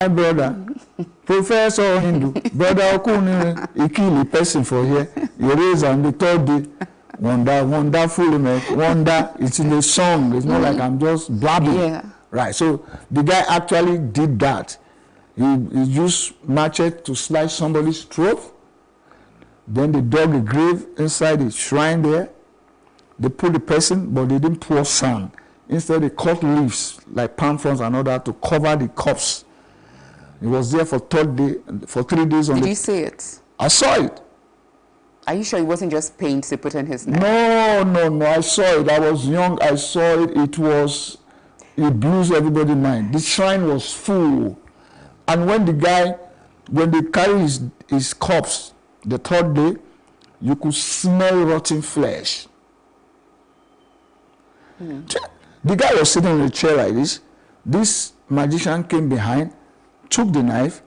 My brother, Professor Hindu, brother Okuni, he killed a person for here. He raised on the third day. Wonderfully, wonder. It's in the song. It's not like I'm just blabbing. Yeah. Right. So the guy actually did that. He used machete to slice somebody's throat. Then they dug a grave inside the shrine there. They put the person, but they didn't pour sand. Instead, they cut leaves like palm fronds and all that to cover the corpse. He was there for 3 days. Did you see it? I saw it. Are you sure it wasn't just paint they put in his neck? No. I saw it. I was young. I saw it. It blew everybody's mind. The shrine was full. And when they carry his corpse the third day, you could smell rotten flesh. The guy was sitting in a chair like this. This magician came behind, took the knife,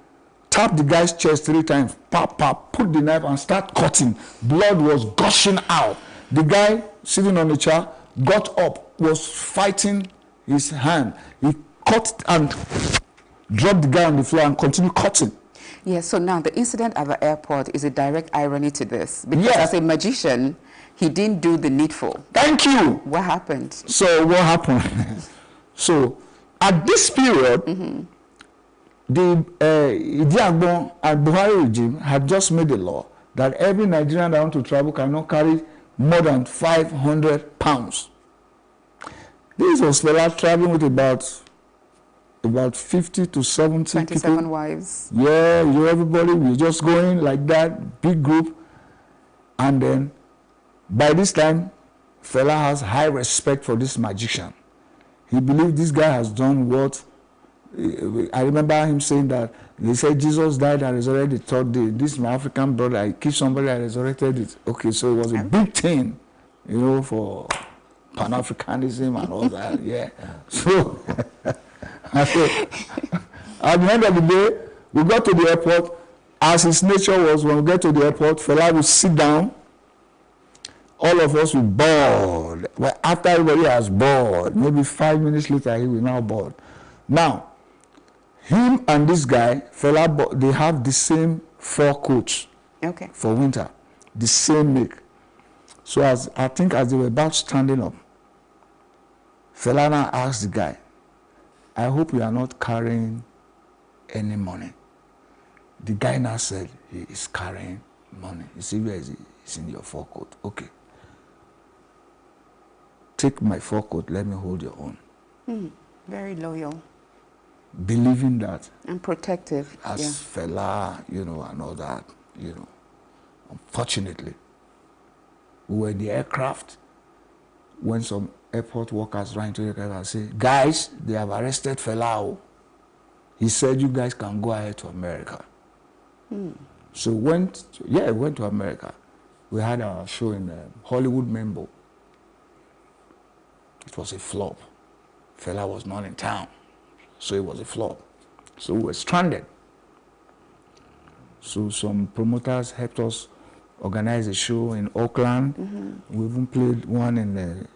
tapped the guy's chest 3 times, put the knife and start cutting. Blood was gushing out. The guy sitting on the chair got up, was fighting his hand. He cut and dropped the guy on the floor and continued cutting. Yes, so now the incident at the airport is a direct irony to this. Because yes. As a magician, he didn't do the needful. Thank you. What happened? So what happened? So at this period, the Idi Agbon and Buhari regime had just made a law that every Nigerian that wants to travel cannot carry more than 500 pounds. This was Fela traveling with about 50 to 70 27 people. wives. Yeah, everybody, we just going like that, big group. And then, by this time, Fela has high respect for this magician. He believed this guy has done what, I remember him saying that, they said Jesus died and resurrected the third day. This is my African brother, he killed somebody and resurrected it. Okay, so it was a big thing, for Pan-Africanism and all that, yeah. So, at the end of the day, we got to the airport. As his nature was, when we get to the airport, Fela will sit down. All of us will board. Well, after everybody has bored, maybe 5 minutes later, he will now board. Now, him and this guy, Fela, they have the same 4 coats for winter, the same make. So I think as they were about standing up, Fela now asked the guy, I hope you are not carrying any money. The guy now said he is carrying money. You see, where is he? It's in your 4 coat. Okay. Take my 4 coat, let me hold your own. Very loyal. Believing that. And protective. As Fela, and all that, Unfortunately, we were in the aircraft when some airport workers ran to the aircraft and said, guys, they have arrested Fela. He said, you guys can go ahead to America. So went to America. We had our show in Hollywood Mambo. It was a flop. Fela was not in town, so it was a flop. So we were stranded. So some promoters helped us organize a show in Oakland. We even played one in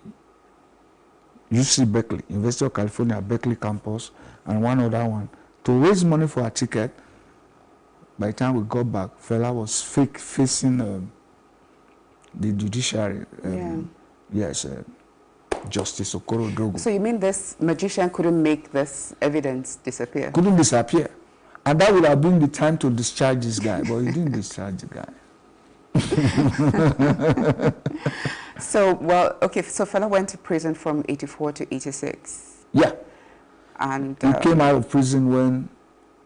UC Berkeley, University of California, Berkeley campus, and one other one. To raise money for a ticket, by the time we got back, Fela was facing the judiciary. Justice Okoro Dogo. So you mean this magician couldn't make this evidence disappear? Couldn't disappear. And that would have been the time to discharge this guy, but he didn't discharge the guy. So Fela went to prison from 84 to 86. Yeah. And he came out of prison when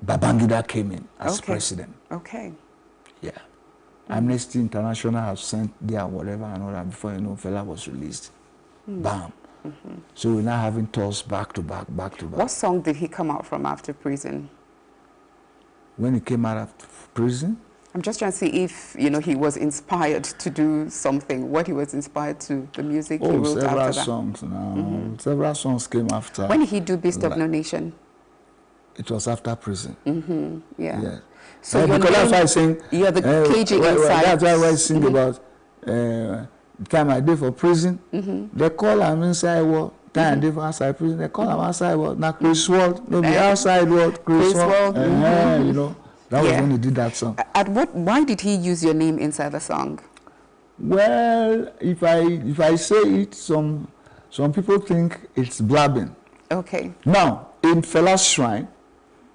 Babangida came in as president. Okay. Yeah. Amnesty International has sent their whatever and all that before Fela was released. Bam. So we're now having tours back to back. What song did he come out from after prison? When he came out of prison? I'm just trying to see if, he was inspired to do something, what he was inspired to, the music he wrote after that. Several songs now. Several songs came after. When did he do Beast of No Nation? It was after prison. Yeah. So because that's why I sing. You're the cagey inside. That's why I sing about the time I did for prison. They call him inside war. time they for outside prison, they call them outside what? Now Chris Ward, no be outside what? Chris Ward. You know, that was when he did that song. Why did he use your name inside the song? Well, if I say it, some people think it's blabbing. Okay. Now, in Fela's shrine,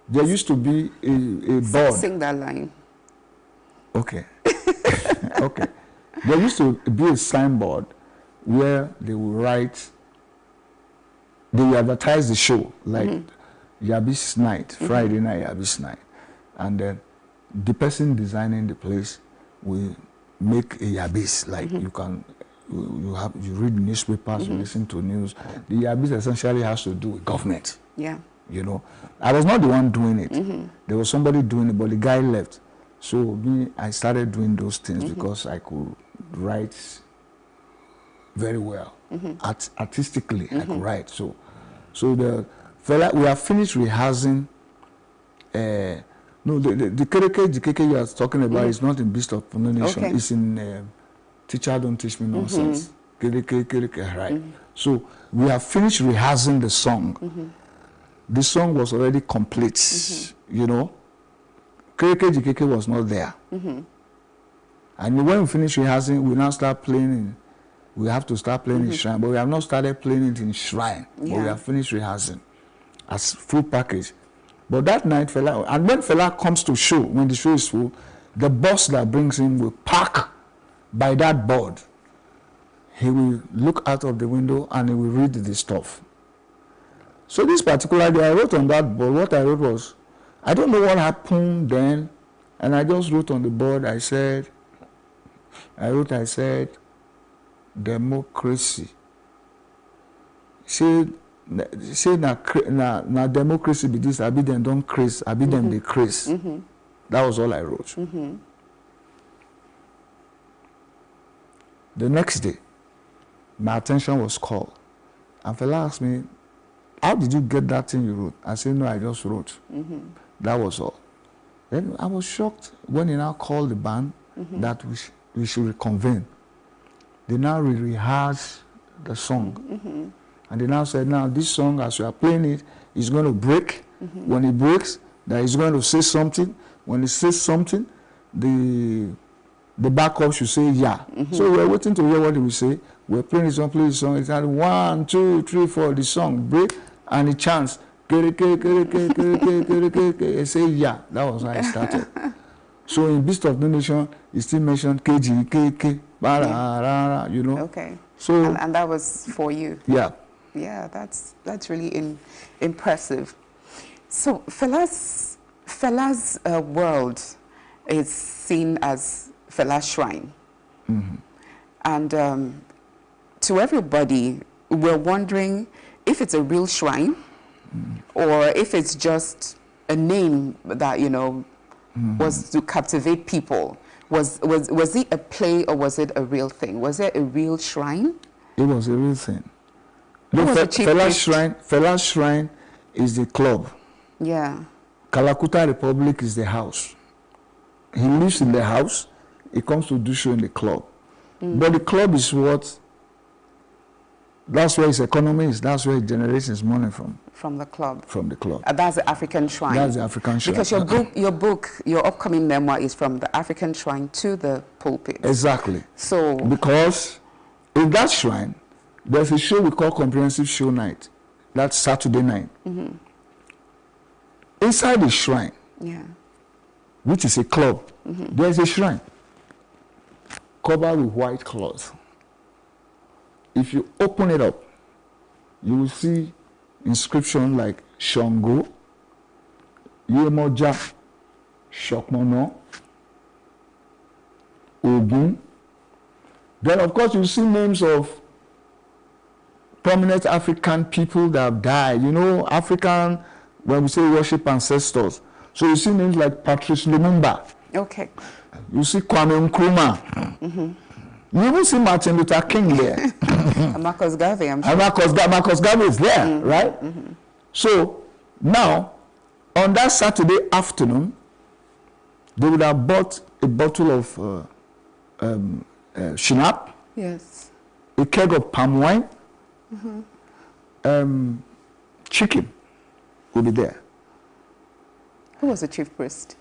there used to be a board. Sing that line. Okay. Okay. There used to be a signboard where they would write, they would advertise the show, like Yabis Night, Friday night Yabis Night. And then the person designing the place will make a Yabis, like you read newspapers, you listen to news. The Yabis essentially has to do with government. Yeah. You know, I was not the one doing it. There was somebody doing it, but the guy left. So I started doing those things because I could write very well. Artistically, I could write. So the fella, we have finished rehearsing. No, the KK you are talking about is not in Beast of No Nation. Okay. It's in Teacher Don't Teach Me Nonsense. KK, right. So we have finished rehearsing the song. The song was already complete, you know. KK was not there. And when we finish rehearsing, we now start playing we have to start playing in Shrine, but we have not started playing it in Shrine. Yeah. But we have finished rehearsing as full package. But that night, Fela, and when Fela comes to show, when the show is full, the bus that brings him will park by that board. He will look out of the window and he will read the stuff. So this particular day, I wrote on that board, what I wrote was, I don't know what happened then, and I just wrote on the board, I said, democracy. Say na democracy be this, I be them don't craze, I be them they craze. That was all I wrote. The next day, my attention was called. And Fela asked me, how did you get that thing you wrote? I said, no, I just wrote. That was all. Then I was shocked when he now called the band that we should reconvene. They now rehearse the song. And they now said, now this song, as we are playing it, is going to break. When it breaks, that he's going to say something. When he says something, the backup should say yeah. So we're waiting to hear what he will say. We're playing this song, play this song. It's at 1, 2, 3, 4, the song break, and it chants. Say yeah. That was how I started. So in Beast of No Nation, it still mentioned KG, KK, you know. Okay. So and that was for you. Yeah. Yeah, that's really impressive. So Fela's world is seen as Fela's shrine, and to everybody, we're wondering if it's a real shrine or if it's just a name that was to captivate people. Was it a play or was it a real thing? Was it a real shrine? It was a real thing. Fela's shrine is the club. Yeah. Kalakuta Republic is the house. He lives in the house. He comes to do show in the club. But the club is that's where his economy is. That's where he generates his money from. From the club. From the club. That's the African shrine. That's the African shrine. Because your upcoming memoir is from the African shrine to the pulpit. Exactly. So because in that shrine, there's a show we call Comprehensive Show Night. That's Saturday night. Inside the shrine, which is a club, there's a shrine covered with white cloth. If you open it up, you will see inscription like Shango, Yemoja, Shokmono, Ogun. Then, of course, you see names of prominent African people that have died. You know, African, when we say worship ancestors. So you see names like Patrice Lumumba. Okay. You see Kwame Nkrumah. You even see Martin Luther King there. Marcus Garvey, I'm sure. Marcus Garvey is there, right? So now, on that Saturday afternoon, they would have bought a bottle of Shinap, yes, a keg of palm wine, Chicken will be there. Who was the chief priest?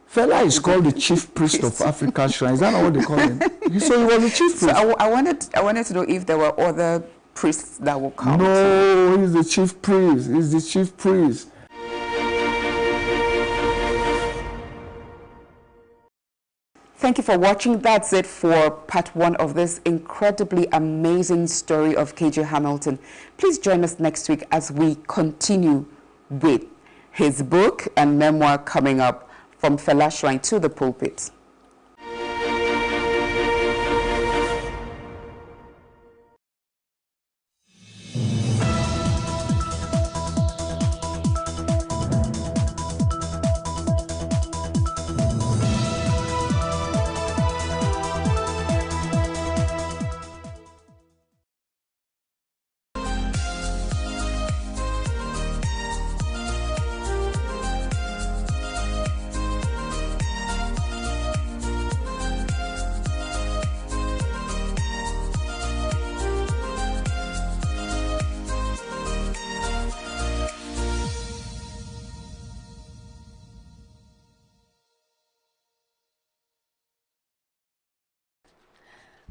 Fela is called the chief priest of Africa Shrine. Is that not what they call him? So he was the chief priest. So I wanted to know if there were other priests that will come. No, he's the chief priest. He's the chief priest. Thank you for watching. That's it for part 1 of this incredibly amazing story of KG Hamilton. Please join us next week as we continue with his book and memoir coming up, From Fela Shrine to the Pulpit.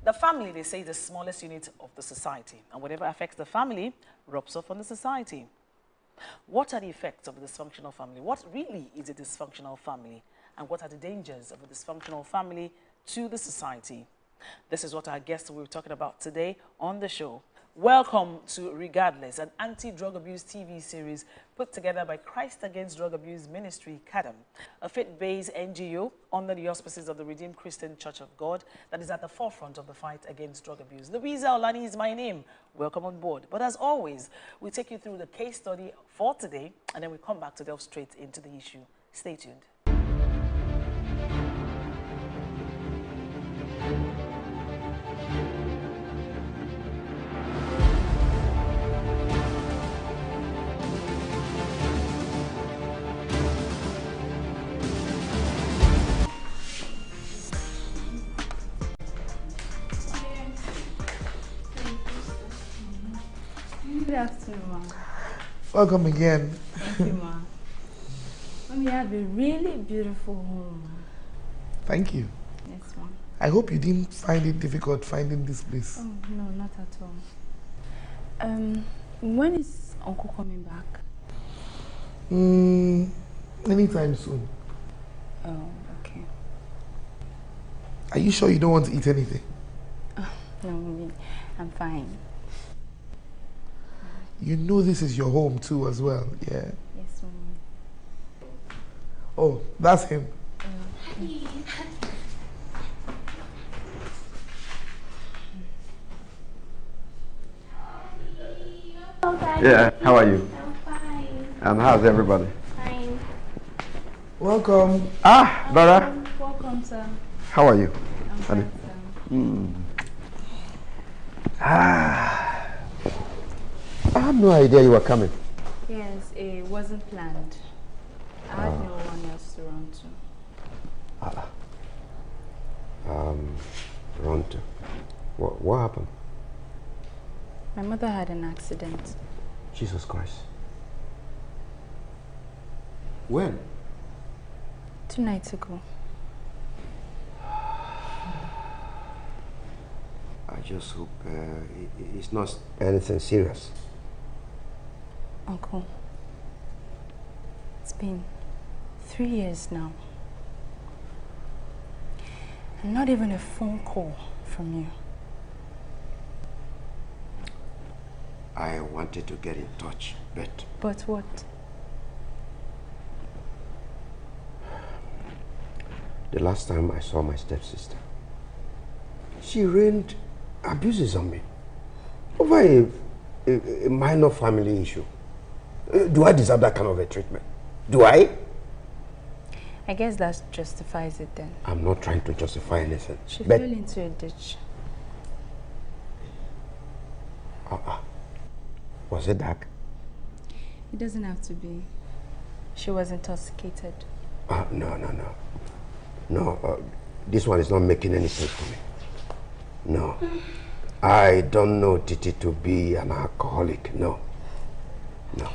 The family, they say, is the smallest unit of the society, and whatever affects the family rubs off on the society. What are the effects of a dysfunctional family? What really is a dysfunctional family? And what are the dangers of a dysfunctional family to the society? This is what our guests will be talking about today on the show. Welcome to Regardless, an anti-drug abuse TV series put together by Christ Against Drug Abuse Ministry, CADAM, a faith-based NGO under the auspices of the Redeemed Christian Church of God that is at the forefront of the fight against drug abuse. Louisa Olani is my name. Welcome on board. But as always, we take you through the case study for today, and then we come back to delve straight into the issue. Stay tuned. Good afternoon, Ma. Welcome again. Thank you, Ma. Mom, you have a really beautiful home. Thank you. Yes, Ma. I hope you didn't find it difficult finding this place. Oh, no, not at all. When is Uncle coming back? Anytime soon. Oh, okay. Are you sure you don't want to eat anything? Oh, no, Mommy, I'm fine. You know this is your home too as well, yeah? Yes, Mommy. Oh, that's him. Yeah, how are you? I'm fine. And how's everybody? Fine. Welcome. Ah, brother. Welcome, sir. How are you? I'm fine, sir. I had no idea you were coming. Yes, it wasn't planned. I had no one else to run to. Run to. What happened? My mother had an accident. Jesus Christ. When? 2 nights ago. I just hope it's not anything serious. Uncle, it's been 3 years now. And not even a phone call from you. I wanted to get in touch, but... But what? The last time I saw my stepsister, she rained abuses on me over a minor family issue. Do I deserve that kind of a treatment? Do I? I guess that justifies it then. I'm not trying to justify anything. She but fell into a ditch. Was it dark? It doesn't have to be. She was intoxicated. No, this one is not making any sense to me. No. I don't know Titi to be an alcoholic. No. No.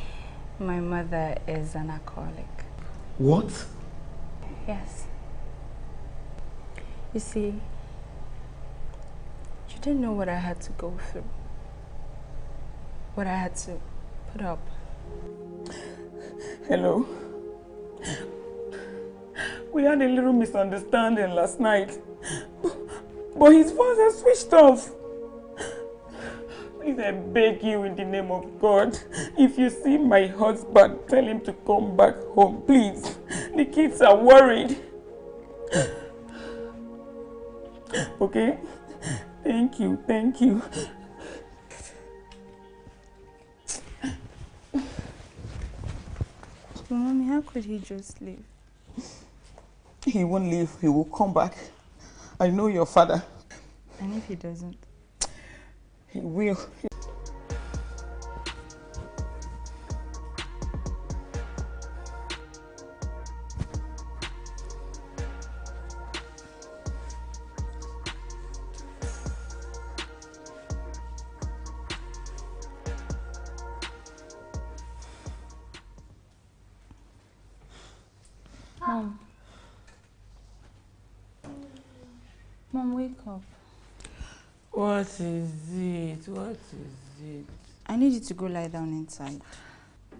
My mother is an alcoholic. What? Yes. You see, you didn't know what I had to go through. What I had to put up. Hello. We had a little misunderstanding last night. But his phone has switched off. Please, I beg you in the name of God, if you see my husband, tell him to come back home, please. The kids are worried. Okay? Thank you, thank you. But Mommy, how could he just leave? He won't leave, he will come back. I know your father. And if he doesn't? He will. Mom. Mom, wake up. What is it? What is it? I need you to go lie down inside.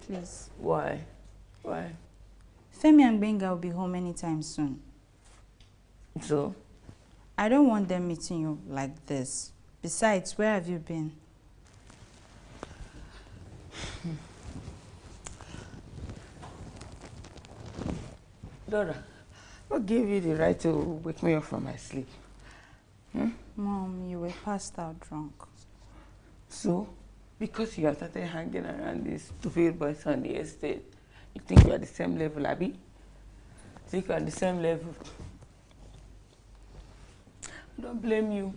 Please. Why? Why? Femi and Benga will be home anytime soon. So? I don't want them meeting you like this. Besides, where have you been? Dora, what gave you the right to wake me up from my sleep? Mom, you were passed out drunk. So, because you have started hanging around these stupid boys on the estate, you think you are the same level, Abby? Think you are the same level? I don't blame you.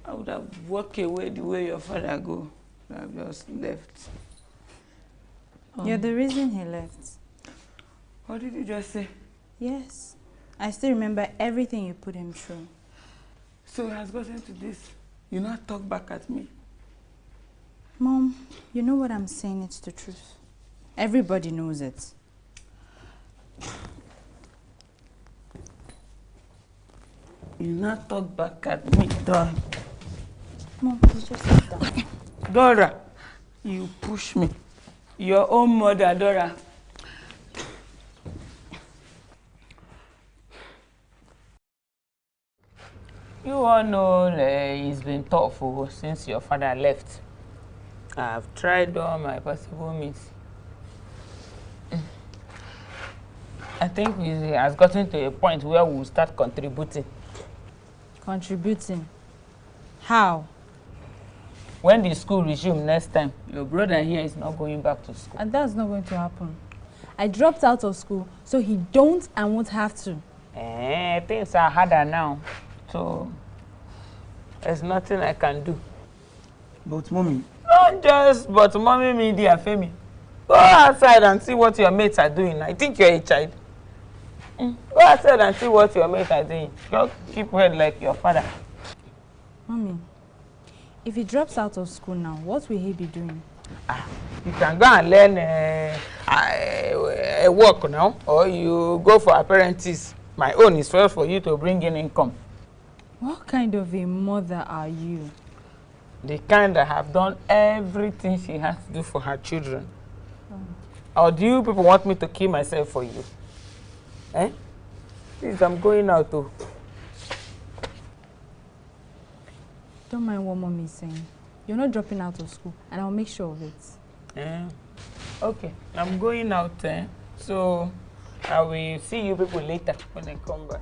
I would have walked away the way your father go. I have just left. You're the reason he left. What did you just say? Yes. I still remember everything you put him through. So he has gotten to this. You not talk back at me. Mom, you know what I'm saying, it's the truth. Everybody knows it. You not talk back at me, Dora. Mom, please just sit down. Dora, you push me. Your own mother, Dora. You all know it's been tough since your father left. I've tried all my possible means. I think it has gotten to a point where we'll start contributing. Contributing? How? When the school resumes next time, your brother here is not going back to school. And that's not going to happen. I dropped out of school, so he don't and won't have to. Things are harder now. So, there's nothing I can do. But mommy. Not just, but mommy, me, dear Femi. Go outside and see what your mates are doing. I think you're a child. Go outside and see what your mates are doing. Just keep head like your father. Mommy, if he drops out of school now, what will he be doing? You can go and learn a work now, or you go for apprentice. My own is first for you to bring in income. What kind of a mother are you? The kind that have done everything she has to do for her children. Or do you people want me to kill myself for you? Eh? Please, I'm going out too. Don't mind what Mommy is saying. You're not dropping out of school, and I'll make sure of it. Okay, I'm going out, so I will see you people later when I come back.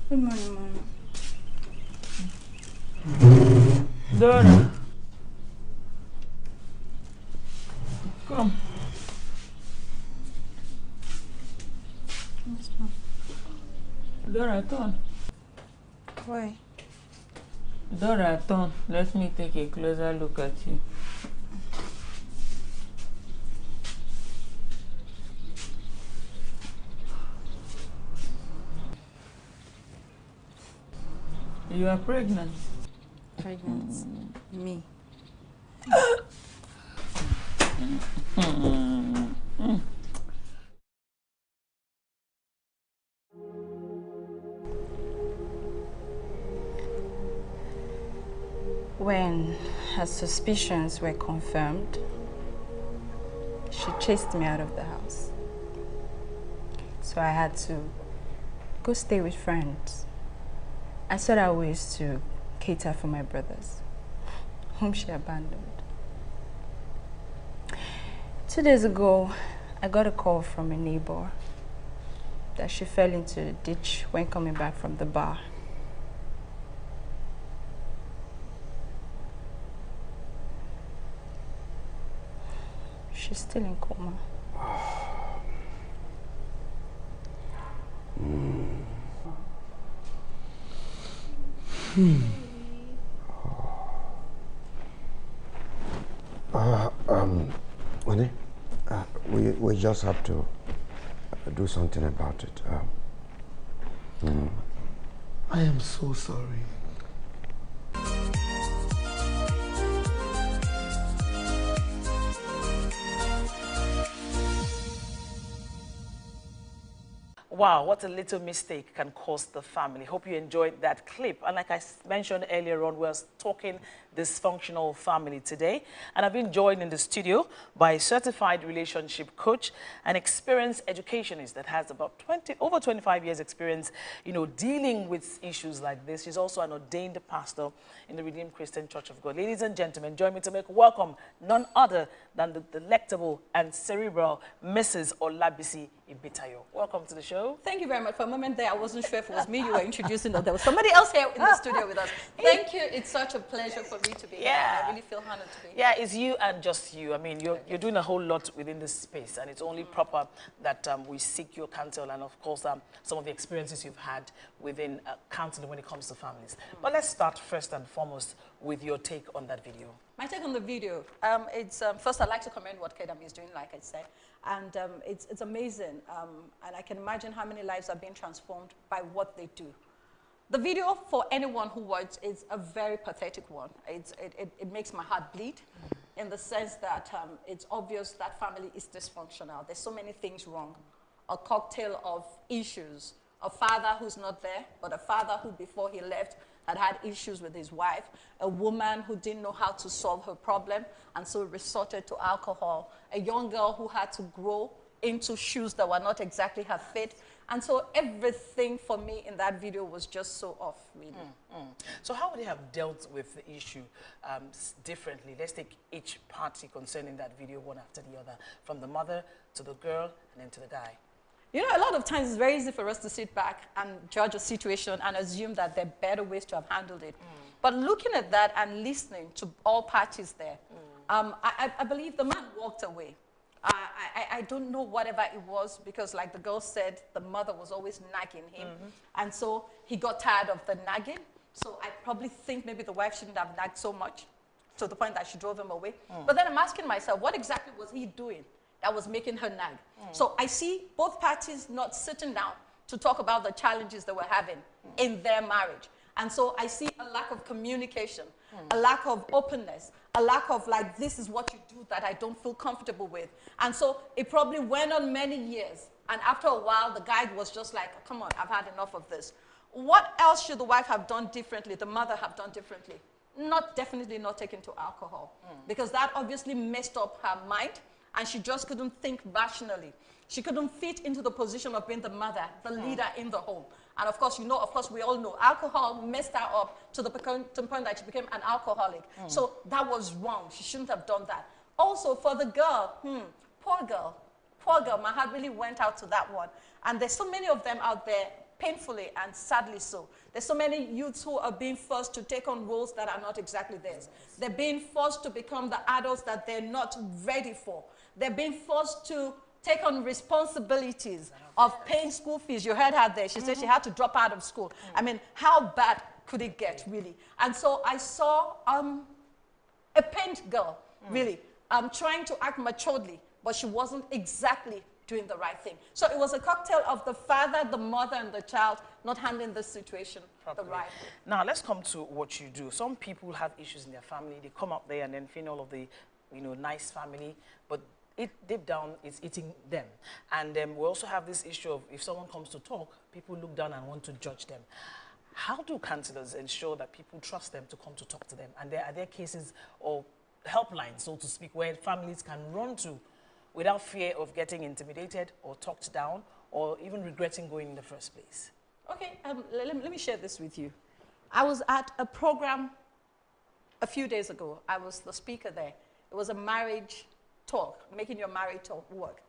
Good morning, Mom. Dora. Come. Yes, Mom. Dora, turn. Why? Dora, turn. Let me take a closer look at you. You are pregnant. Pregnant. Me. When her suspicions were confirmed, she chased me out of the house. So I had to go stay with friends. I sought out ways to cater for my brothers, whom she abandoned. 2 days ago, I got a call from a neighbor that she fell into a ditch when coming back from the bar. She's still in coma. Honey, we just have to do something about it. I am so sorry. Wow, what a little mistake can cost the family. Hope you enjoyed that clip. And like I mentioned earlier on, we're talking dysfunctional family today. And I've been joined in the studio by a certified relationship coach, an experienced educationist that has about over 25 years experience, dealing with issues like this. She's also an ordained pastor in the Redeemed Christian Church of God. Ladies and gentlemen, join me to make welcome none other than the delectable and cerebral Mrs. Olabisi Ibitayo. Welcome to the show. Thank you very much. For a moment there, I wasn't sure if it was me you were introducing or there was somebody else here in the studio with us. Thank you. It's such a pleasure for me to be here. I really feel honored to be here. Yeah, it's you and just you. I mean, you're doing a whole lot within this space, and it's only proper that we seek your counsel and, of course, some of the experiences you've had within counseling when it comes to families. But let's start first and foremost with your take on that video. My take on the video, first I'd like to commend what Kedami is doing, like I said, and it's amazing, and I can imagine how many lives are being transformed by what they do. The video, for anyone who watched, is a very pathetic one. It makes my heart bleed in the sense that it's obvious that family is dysfunctional. There's so many things wrong. A cocktail of issues. A father who's not there, but a father who, before he left, had issues with his wife. A woman who didn't know how to solve her problem and so resorted to alcohol. A young girl who had to grow into shoes that were not exactly her fit. And so everything for me in that video was just so off, really. So how would they have dealt with the issue differently? Let's take each party concerning that video one after the other, from the mother to the girl and then to the guy. You know, a lot of times it's very easy for us to sit back and judge a situation and assume that there are better ways to have handled it. But looking at that and listening to all parties there, I believe the man walked away. I don't know whatever it was, because like the girl said, the mother was always nagging him. And so he got tired of the nagging. So I probably think maybe the wife shouldn't have nagged so much to the point that she drove him away. But then I'm asking myself, what exactly was he doing that was making her nag? So I see both parties not sitting down to talk about the challenges they were having in their marriage. And so I see a lack of communication, a lack of openness, a lack of like, this is what you do that I don't feel comfortable with. And so it probably went on many years. And after a while, the guy was just like, come on, I've had enough of this. What else should the wife have done differently, the mother have done differently? Definitely not taken to alcohol, because that obviously messed up her mind. And she just couldn't think rationally. She couldn't fit into the position of being the mother, the leader in the home. And of course, we all know alcohol messed her up to the point that she became an alcoholic. So that was wrong. She shouldn't have done that. Also, for the girl, poor girl, my heart really went out to that one. And there's so many of them out there, painfully and sadly so. There's so many youths who are being forced to take on roles that are not exactly theirs. They're being forced to become the adults that they're not ready for. They're being forced to take on responsibilities of paying school fees. You heard her there. She said she had to drop out of school. I mean, how bad could it get, really? And so I saw a pained girl, really, trying to act maturely, but she wasn't exactly doing the right thing. So it was a cocktail of the father, the mother, and the child not handling the situation the right way. Now, let's come to what you do. Some people have issues in their family. They come up there and then feel all of the, nice family, but deep down, it's eating them. And we also have this issue of if someone comes to talk, people look down and want to judge them. How do counselors ensure that people trust them to come to talk to them? And are there cases or helplines, so to speak, where families can run to without fear of getting intimidated or talked down or even regretting going in the first place? Okay, let me share this with you. I was at a program a few days ago. I was the speaker there. It was a marriage talk, making your marriage talk work.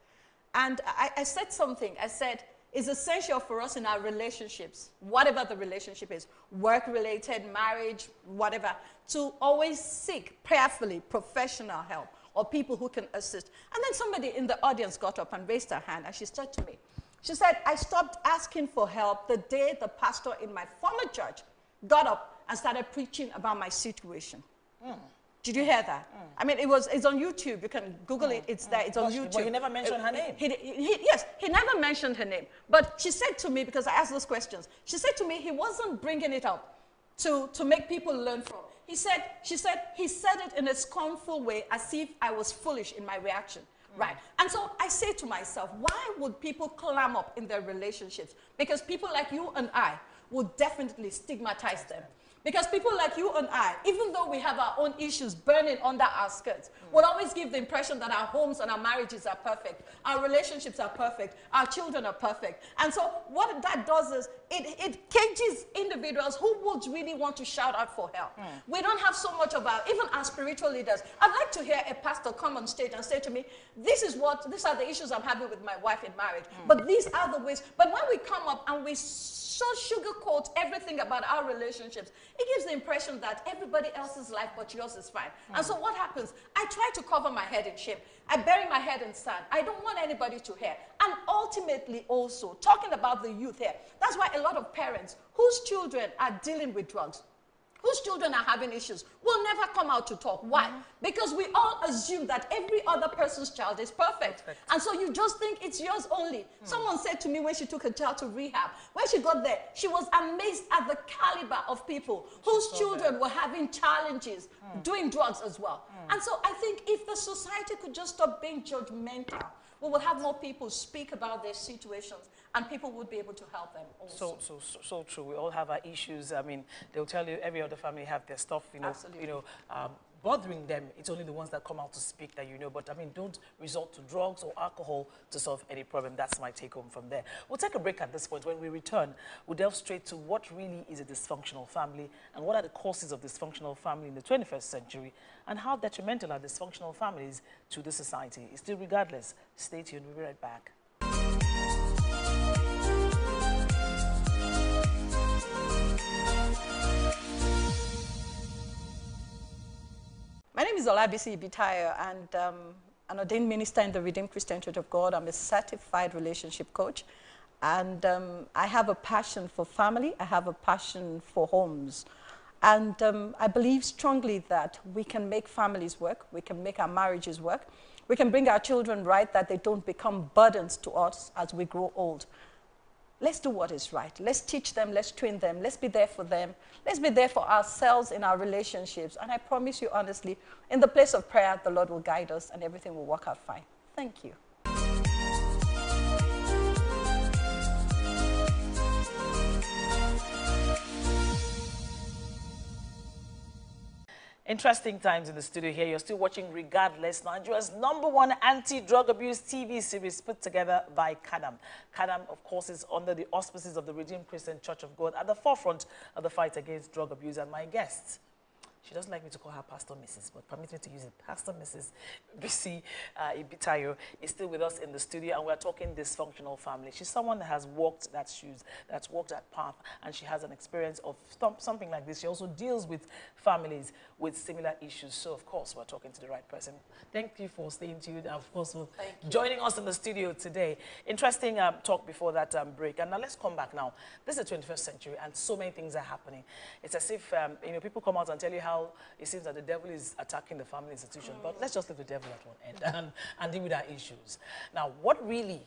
And I said something. I said, it's essential for us in our relationships, whatever the relationship is, work-related, marriage, whatever, to always seek prayerfully professional help or people who can assist. And then somebody in the audience got up and raised her hand, and she said to me, she said, I stopped asking for help the day the pastor in my former church got up and started preaching about my situation. Did you hear that? I mean, it's on YouTube. You can Google it. It's there. It's on YouTube. But he never mentioned her name. Yes, he never mentioned her name. But she said to me, because I asked those questions, she said to me he wasn't bringing it up to make people learn from. She said he said it in a scornful way as if I was foolish in my reaction. Right. And so I say to myself, why would people clam up in their relationships? Because people like you and I would definitely stigmatize them. Because people like you and I, even though we have our own issues burning under our skirts, will always give the impression that our homes and our marriages are perfect, our relationships are perfect, our children are perfect. And so what that does is it cages individuals who would really want to shout out for help. We don't have so much of even our spiritual leaders. I'd like to hear a pastor come on stage and say to me, these are the issues I'm having with my wife in marriage, but these are the ways. But when we come up and we so sugarcoat everything about our relationships, it gives the impression that everybody else's life but yours is fine. And so what happens? I try to cover my head in shame. I bury my head in sand. I don't want anybody to hear. And ultimately also, talking about the youth here, that's why a lot of parents whose children are dealing with drugs, whose children are having issues, will never come out to talk. Why? Because we all assume that every other person's child is perfect. And so you just think it's yours only. Someone said to me when she took her child to rehab, when she got there, she was amazed at the caliber of people whose children were having challenges, doing drugs as well. And so I think if the society could just stop being judgmental, we will have more people speak about their situations, and people would be able to help them also. So true. We all have our issues. I mean, they'll tell you every other family have their stuff, bothering them. It's only the ones that come out to speak that But I mean, don't resort to drugs or alcohol to solve any problem. That's my take home from there. We'll take a break at this point. When we return, we'll delve straight to what really is a dysfunctional family and what are the causes of dysfunctional family in the 21st century and how detrimental are dysfunctional families to the society. Still regardless, stay tuned. We'll be right back. My name is Olabisi Ibitayo, and an ordained minister in the Redeemed Christian Church of God. I'm a certified relationship coach, and I have a passion for family. I have a passion for homes. And I believe strongly that we can make families work. We can make our marriages work. We can bring our children right, that they don't become burdens to us as we grow old. Let's do what is right. Let's teach them. Let's train them. Let's be there for them. Let's be there for ourselves in our relationships. And I promise you honestly, in the place of prayer, the Lord will guide us and everything will work out fine. Thank you. Interesting times in the studio here. You're still watching Regardless, Nigeria's #1 anti-drug abuse TV series put together by Kadam. Kadam, of course, is under the auspices of the Redeemed Christian Church of God at the forefront of the fight against drug abuse. And my guest, she doesn't like me to call her Pastor Mrs., but permit me to use it. Pastor Mrs. Bisi Ibitayo is still with us in the studio, and we're talking dysfunctional family. She's someone that has walked that shoes, that's walked that path, and she has an experience of something like this. She also deals with families with similar issues. So, of course, we're talking to the right person. Thank you for staying tuned, and of course, for joining us in the studio today. Interesting talk before that break. And now let's come back now. This is the 21st century, and so many things are happening. It's as if, people come out and tell you how it seems that the devil is attacking the family institution. But let's just leave the devil at one end and deal with our issues. Now, what really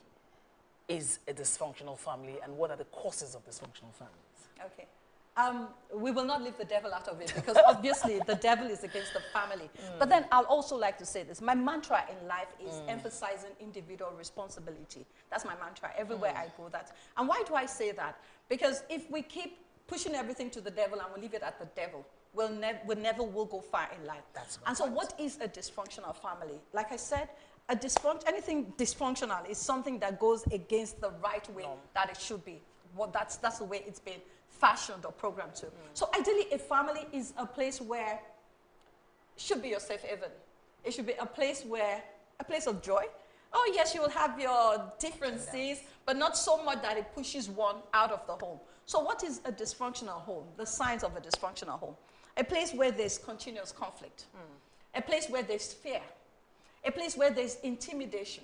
is a dysfunctional family, and what are the causes of dysfunctional families? Okay. We will not leave the devil out of it, because obviously the devil is against the family. But then I'll also like to say this. My mantra in life is emphasizing individual responsibility. That's my mantra. Everywhere I go, that. And why do I say that? Because if we keep pushing everything to the devil and we leave it at the devil, we'll never will go far in life. And so what is a dysfunctional family? Like I said, anything dysfunctional is something that goes against the right way that it should be. Well, that's the way it's been fashioned or programmed to. So ideally, a family is a place where it should be your safe haven. It should be a place of joy. Oh yes, you will have your differences, but not so much that it pushes one out of the home. So what is a dysfunctional home? The signs of a dysfunctional home. A place where there's continuous conflict. A place where there's fear. A place where there's intimidation.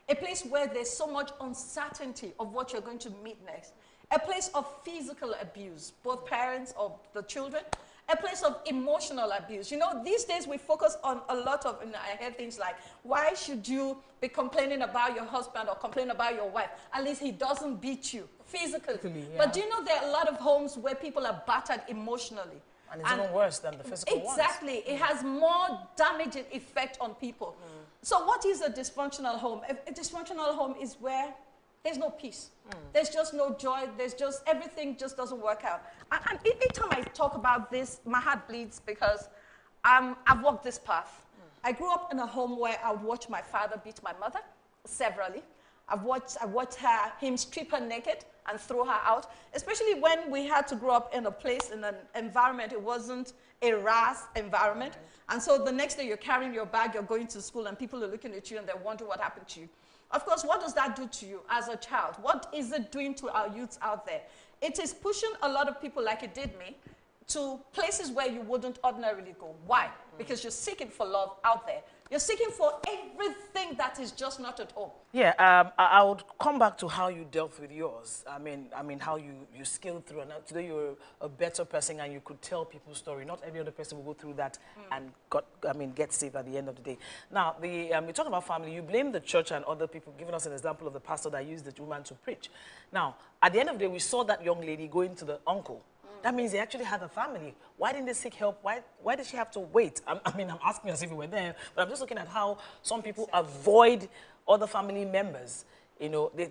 A place where there's so much uncertainty of what you're going to meet next. A place of physical abuse, both parents or the children. A place of emotional abuse. You know, these days we focus on a lot of, I hear things like, why should you be complaining about your husband or complaining about your wife? At least he doesn't beat you physically. Yeah. But do you know there are a lot of homes where people are battered emotionally? And it's even worse than the physical ones. Exactly. It has more damaging effect on people. So what is a dysfunctional home? A dysfunctional home is where there's no peace. There's just no joy. There's just, everything just doesn't work out. And each time I talk about this, my heart bleeds, because I've walked this path. I grew up in a home where I would watch my father beat my mother severally. I watched him strip her naked and throw her out, especially when we had to grow up in a place, in an environment. It wasn't a RAS environment. And so the next day you're carrying your bag, you're going to school, and people are looking at you and they're wondering what happened to you. Of course, what does that do to you as a child? What is it doing to our youths out there? It is pushing a lot of people, like it did me, to places where you wouldn't ordinarily go. Why? Because you're seeking for love out there. You're seeking for everything that is just not at home. Yeah, I would come back to how you dealt with yours. I mean how you scaled through, and today you're a better person and you could tell people's story. Not every other person will go through that and get saved at the end of the day. Now, we're talking about family. You blame the church and other people, giving us an example of the pastor that used the woman to preach. Now, at the end of the day, we saw that young lady going to the uncle. That means they actually had a family. Why didn't they seek help? Why did she have to wait? I'm asking as if we were there, but I'm just looking at how some people avoid other family members. You know, they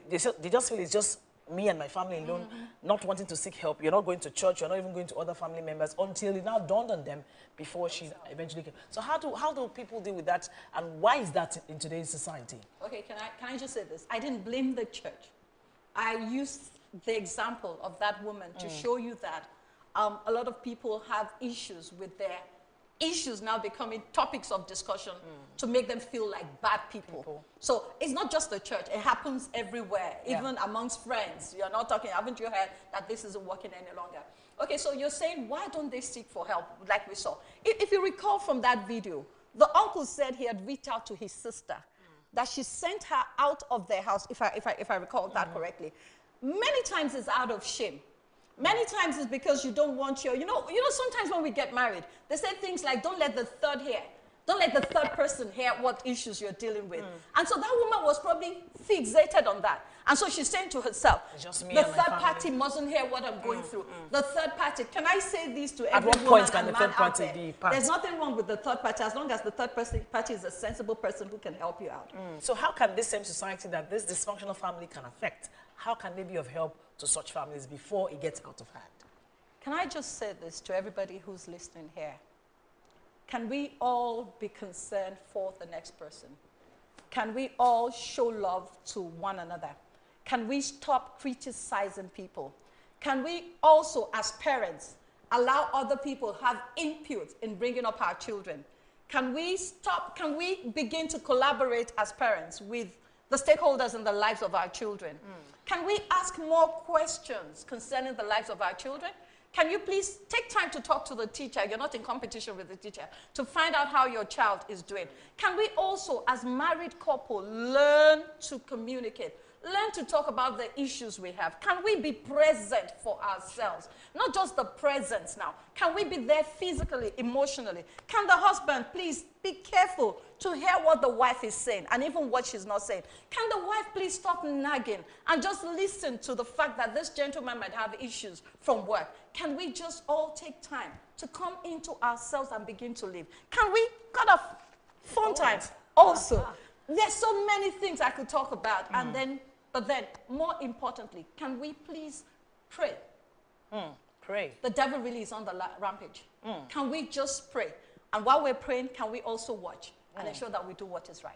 just feel it's just me and my family alone, not wanting to seek help. You're not going to church. You're not even going to other family members until it now dawned on them before she eventually came. So how do people deal with that, and why is that in today's society? Okay, can I just say this? I didn't blame the church. I used the example of that woman to show you that a lot of people have issues with their issues now becoming topics of discussion to make them feel like bad people. So it's not just the church. It happens everywhere, even amongst friends. You're not talking, haven't you heard that this isn't working any longer? Okay, so you're saying, why don't they seek for help, like we saw? If you recall from that video, the uncle said he had reached out to his sister, that she sent her out of their house, if I recall that correctly. Many times it's out of shame. Many times it's because you don't want your, you know, sometimes when we get married, they say things like, don't let the third hear. Don't let the third person hear what issues you're dealing with. And so that woman was probably fixated on that. And so she's saying to herself, the third party mustn't hear what I'm going through. The third party, can I say this to every woman and man out there? There's nothing wrong with the third party as long as the third party is a sensible person who can help you out. So how can this same society that this dysfunctional family can affect, how can they be of help to such families before it gets out of hand? Can I just say this to everybody who's listening here? can we all be concerned for the next person? Can we all show love to one another? Can we stop criticizing people? Can we also, as parents, allow other people have input in bringing up our children? Can we begin to collaborate as parents with the stakeholders in the lives of our children? Can we ask more questions concerning the lives of our children? Can you please take time to talk to the teacher? You're not in competition with the teacher, to find out how your child is doing. Can we also, as married couple, learn to communicate? Learn to talk about the issues we have. Can we be present for ourselves? Not just the presence now. Can we be there physically, emotionally? Can the husband please be careful to hear what the wife is saying and even what she's not saying? Can the wife please stop nagging and just listen to the fact that this gentleman might have issues from work? Can we just all take time to come into ourselves and begin to live? Can we cut off phone time also? There's so many things I could talk about. But then, more importantly, can we please pray? Pray. The devil really is on the rampage. Can we just pray? And while we're praying, can we also watch and ensure that we do what is right?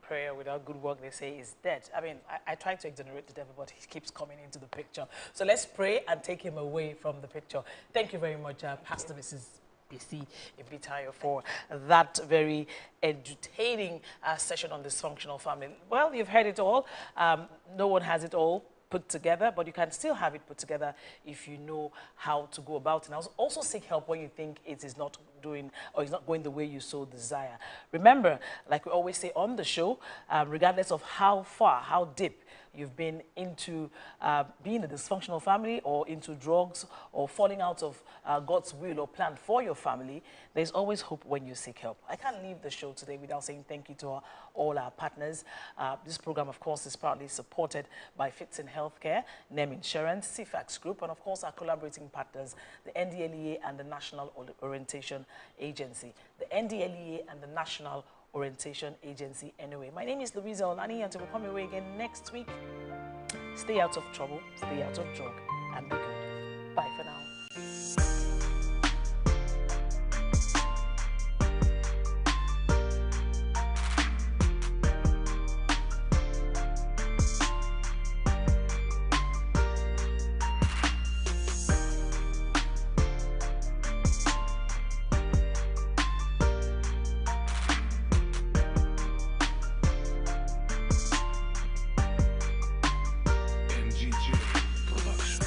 Prayer without good work, they say, is dead. I mean, I try to exonerate the devil, but he keeps coming into the picture. So let's pray and take him away from the picture. Thank you very much, Pastor Mrs. BC Ibitayo, for that very entertaining session on dysfunctional family. Well, you've heard it all. No one has it all put together, but you can still have it put together if you know how to go about it. And also seek help when you think it is not doing or it's not going the way you so desire. Remember, like we always say on the show, regardless of how far, how deep you've been into being a dysfunctional family or into drugs or falling out of God's will or plan for your family, there's always hope when you seek help. I can't leave the show today without saying thank you to all our partners. This program, of course, is proudly supported by Fitson Healthcare, NEM Insurance, CFAX Group, and of course our collaborating partners, the NDLEA and the National Orientation Agency. The NDLEA and the National Orientation Agency anyway. My name is Louisa Olani, until we come away again next week. Stay out of trouble, stay out of drug, and be good. Bye for now. NGJ Production.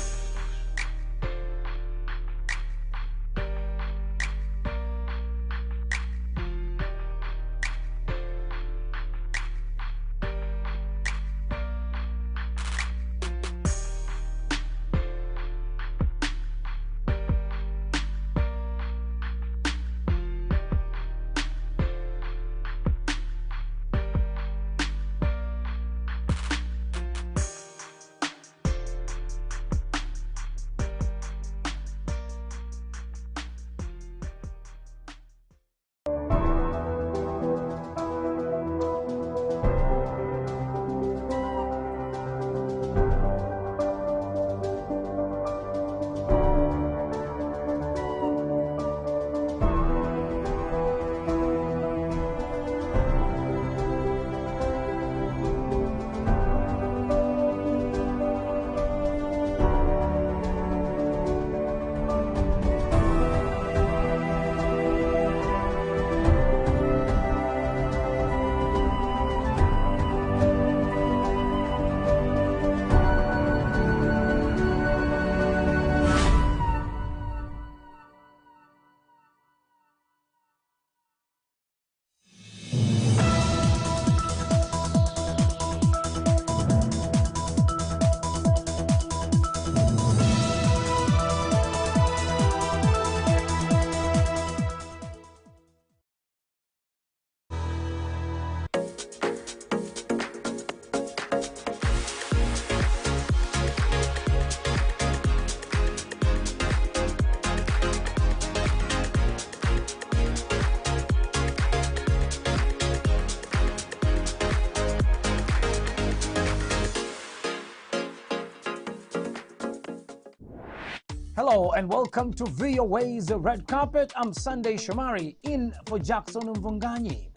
Hello and welcome to VOA's Red Carpet. I'm Sunday Shomari, in for Jackson Mvunganyi.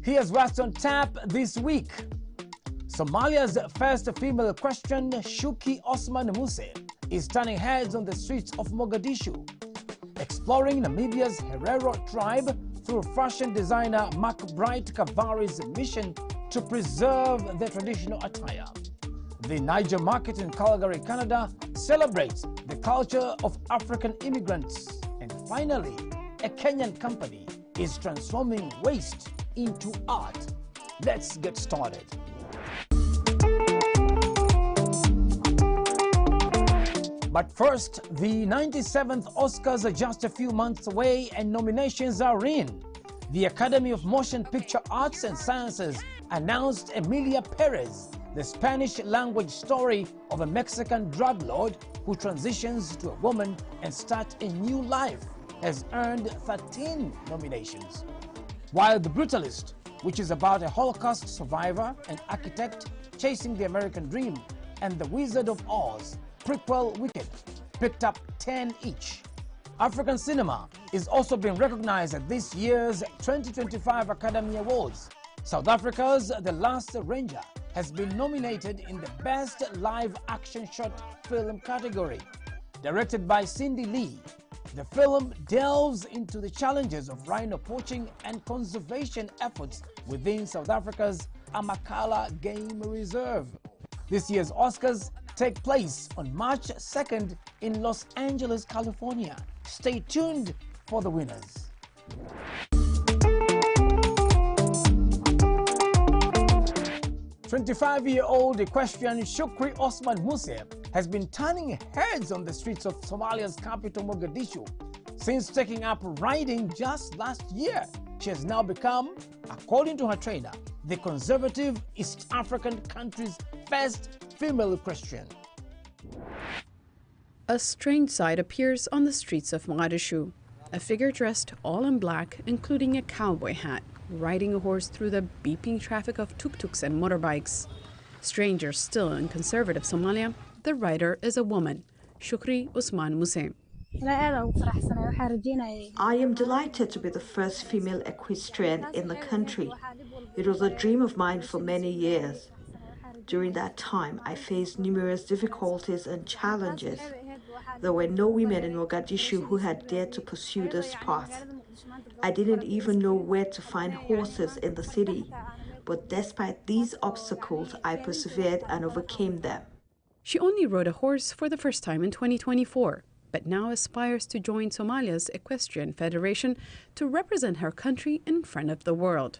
Here's what's on tap this week. Somalia's first female equestrian, Shuki Osman Muse, is turning heads on the streets of Mogadishu, exploring Namibia's Herero tribe through fashion designer McBride Kavari's mission to preserve their traditional attire. The Niger market in Calgary, Canada celebrates the culture of African immigrants. And finally, a Kenyan company is transforming waste into art. Let's get started. But first, the 97th Oscars are just a few months away and nominations are in. The Academy of Motion Picture Arts and Sciences announced Emilia Perez, the Spanish language story of a Mexican drug lord who transitions to a woman and starts a new life, has earned 13 nominations. While The Brutalist, which is about a Holocaust survivor and architect chasing the American dream, and The Wizard of Oz, prequel Wicked, picked up 10 each. African cinema is also being recognized at this year's 2025 Academy Awards. South Africa's The Last Ranger has been nominated in the Best Live Action Short Film category. Directed by Cindy Lee, the film delves into the challenges of rhino poaching and conservation efforts within South Africa's Amakhala Game Reserve. This year's Oscars take place on March 2nd in Los Angeles, California. Stay tuned for the winners. 25-year-old equestrian Shukri Osman Muse has been turning heads on the streets of Somalia's capital, Mogadishu. Since taking up riding just last year, she has now become, according to her trainer, the conservative East African country's first female equestrian. A strange sight appears on the streets of Mogadishu. A figure dressed all in black, including a cowboy hat, riding a horse through the beeping traffic of tuk-tuks and motorbikes. Stranger still in conservative Somalia, the rider is a woman, Shukri Osman Muse. I am delighted to be the first female equestrian in the country. It was a dream of mine for many years. During that time, I faced numerous difficulties and challenges. There were no women in Mogadishu who had dared to pursue this path. I didn't even know where to find horses in the city. But despite these obstacles, I persevered and overcame them. She only rode a horse for the first time in 2024, but now aspires to join Somalia's Equestrian Federation to represent her country in front of the world.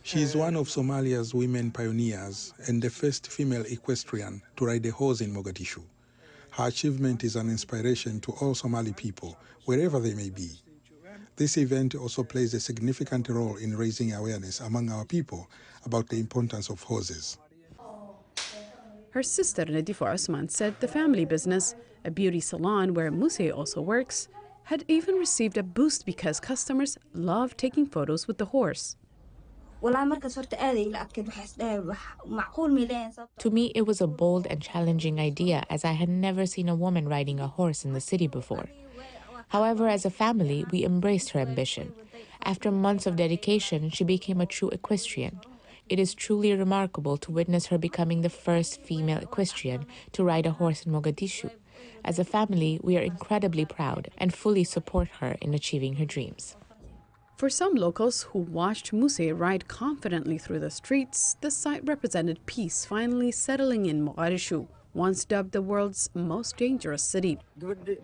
She is one of Somalia's women pioneers and the first female equestrian to ride a horse in Mogadishu. Her achievement is an inspiration to all Somali people, wherever they may be. This event also plays a significant role in raising awareness among our people about the importance of horses. Her sister Nadifa Osman said the family business, a beauty salon where Muse also works, had even received a boost because customers love taking photos with the horse. To me, it was a bold and challenging idea, as I had never seen a woman riding a horse in the city before. However, as a family, we embraced her ambition. After months of dedication, she became a true equestrian. It is truly remarkable to witness her becoming the first female equestrian to ride a horse in Mogadishu. As a family, we are incredibly proud and fully support her in achieving her dreams. For some locals who watched Muse ride confidently through the streets, the sight represented peace finally settling in Mogadishu, once dubbed the world's most dangerous city. The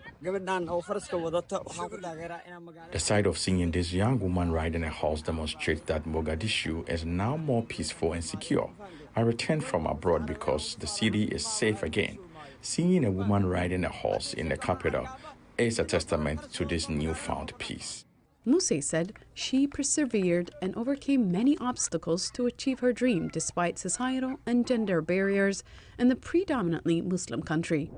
sight of seeing this young woman riding a horse demonstrates that Mogadishu is now more peaceful and secure. I returned from abroad because the city is safe again. Seeing a woman riding a horse in the capital is a testament to this newfound peace. Muse said she persevered and overcame many obstacles to achieve her dream despite societal and gender barriers in the predominantly Muslim country.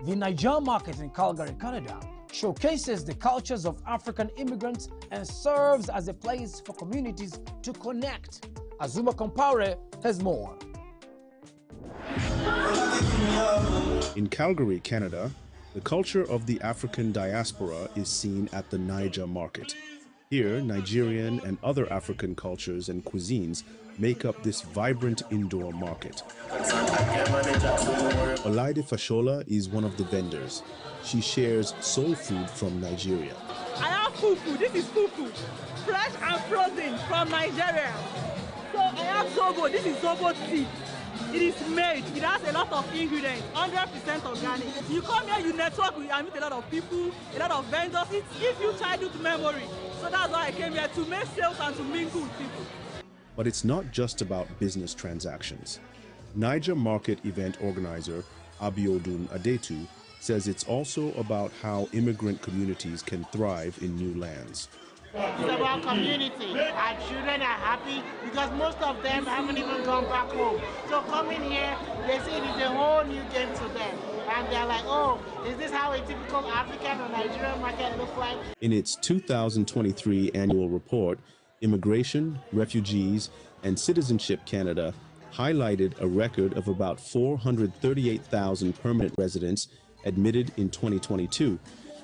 The Niger market in Calgary, Canada showcases the cultures of African immigrants and serves as a place for communities to connect. Azuma Compaore has more. In Calgary, Canada, the culture of the African diaspora is seen at the Niger market. Here, Nigerian and other African cultures and cuisines make up this vibrant indoor market. Olaide Fashola is one of the vendors. She shares soul food from Nigeria. I have fufu. This is fufu, fresh and frozen from Nigeria. So I have zobo. This is zobo tea. It is made. It has a lot of ingredients, 100% organic. You come here, you network with, and meet a lot of people, a lot of vendors. It gives you childhood memory. So that's why I came here, to make sales and to mingle with people. But it's not just about business transactions. Niger Market event organizer Abiodun Adetu says it's also about how immigrant communities can thrive in new lands. It's about community. Our children are happy because most of them haven't even gone back home. So coming here, they see it is a whole new game to them. And they're like, oh, is this how a typical African or Nigerian market looks like? In its 2023 annual report, Immigration, Refugees, and Citizenship Canada highlighted a record of about 438,000 permanent residents admitted in 2022,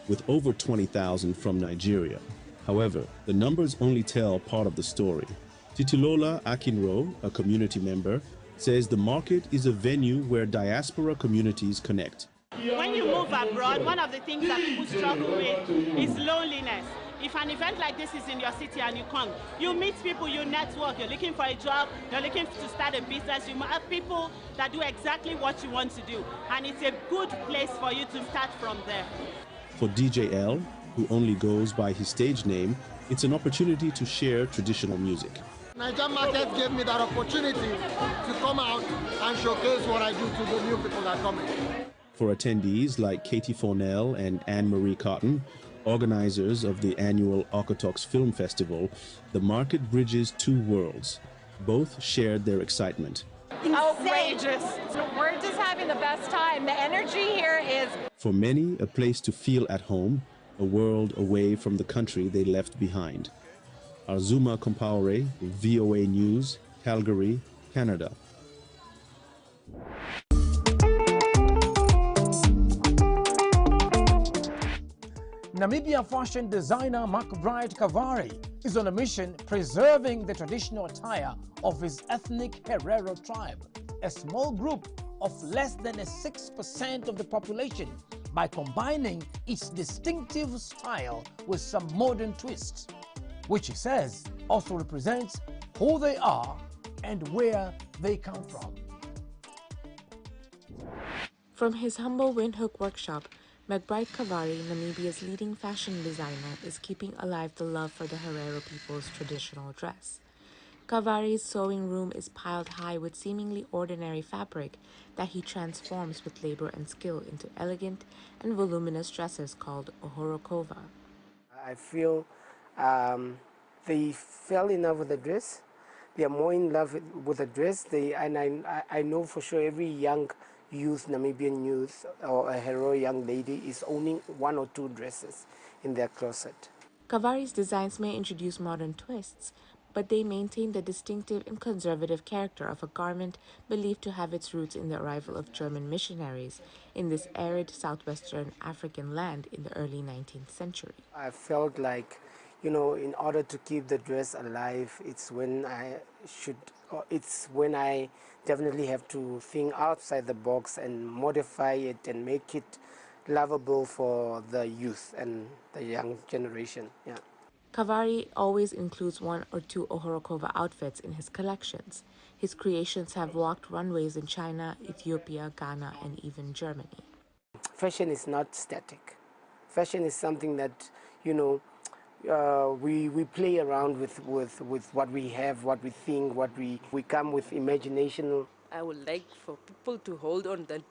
with over 20,000 from Nigeria. However, the numbers only tell part of the story. Titilola Akinro, a community member, says the market is a venue where diaspora communities connect. When you move abroad, one of the things that people struggle with is loneliness. If an event like this is in your city and you come, you meet people, you network, you're looking for a job, you're looking to start a business, you have people that do exactly what you want to do. And it's a good place for you to start from there. For DJL, who only goes by his stage name, it's an opportunity to share traditional music. Niger Market gave me that opportunity to come out and showcase what I do to the new people that come in. For attendees like Katie Fornell and Anne-Marie Cotton, organizers of the annual Okotoks Film Festival, the market bridges two worlds. Both shared their excitement. Outrageous. We're just having the best time. The energy here is... For many, a place to feel at home, a world away from the country they left behind. Azuma Compaore, VOA News, Calgary, Canada. Namibian fashion designer McBride Kavari is on a mission preserving the traditional attire of his ethnic Herero tribe, a small group of less than 6% of the population, by combining its distinctive style with some modern twists, which he says also represents who they are and where they come from. From his humble Windhoek workshop, McBride Kavari, Namibia's leading fashion designer, is keeping alive the love for the Herero people's traditional dress. Kavari's sewing room is piled high with seemingly ordinary fabric that he transforms with labor and skill into elegant and voluminous dresses called ohorokova. I feel they fell in love with the dress. They are more in love with the dress. I know for sure every young youth, Namibian youth, or a Herero young lady is owning one or two dresses in their closet. Kavari's designs may introduce modern twists, but they maintain the distinctive and conservative character of a garment believed to have its roots in the arrival of German missionaries in this arid southwestern African land in the early 19th century. I felt like, you know, in order to keep the dress alive, it's when I definitely have to think outside the box and modify it and make it lovable for the youth and the young generation. Yeah. Kavari always includes one or two ohorokova outfits in his collections. His creations have walked runways in China, Ethiopia, Ghana, and even Germany. Fashion is not static. Fashion is something that, you know, we play around with what we have, what we think, we come with imagination. I would like for people to hold on that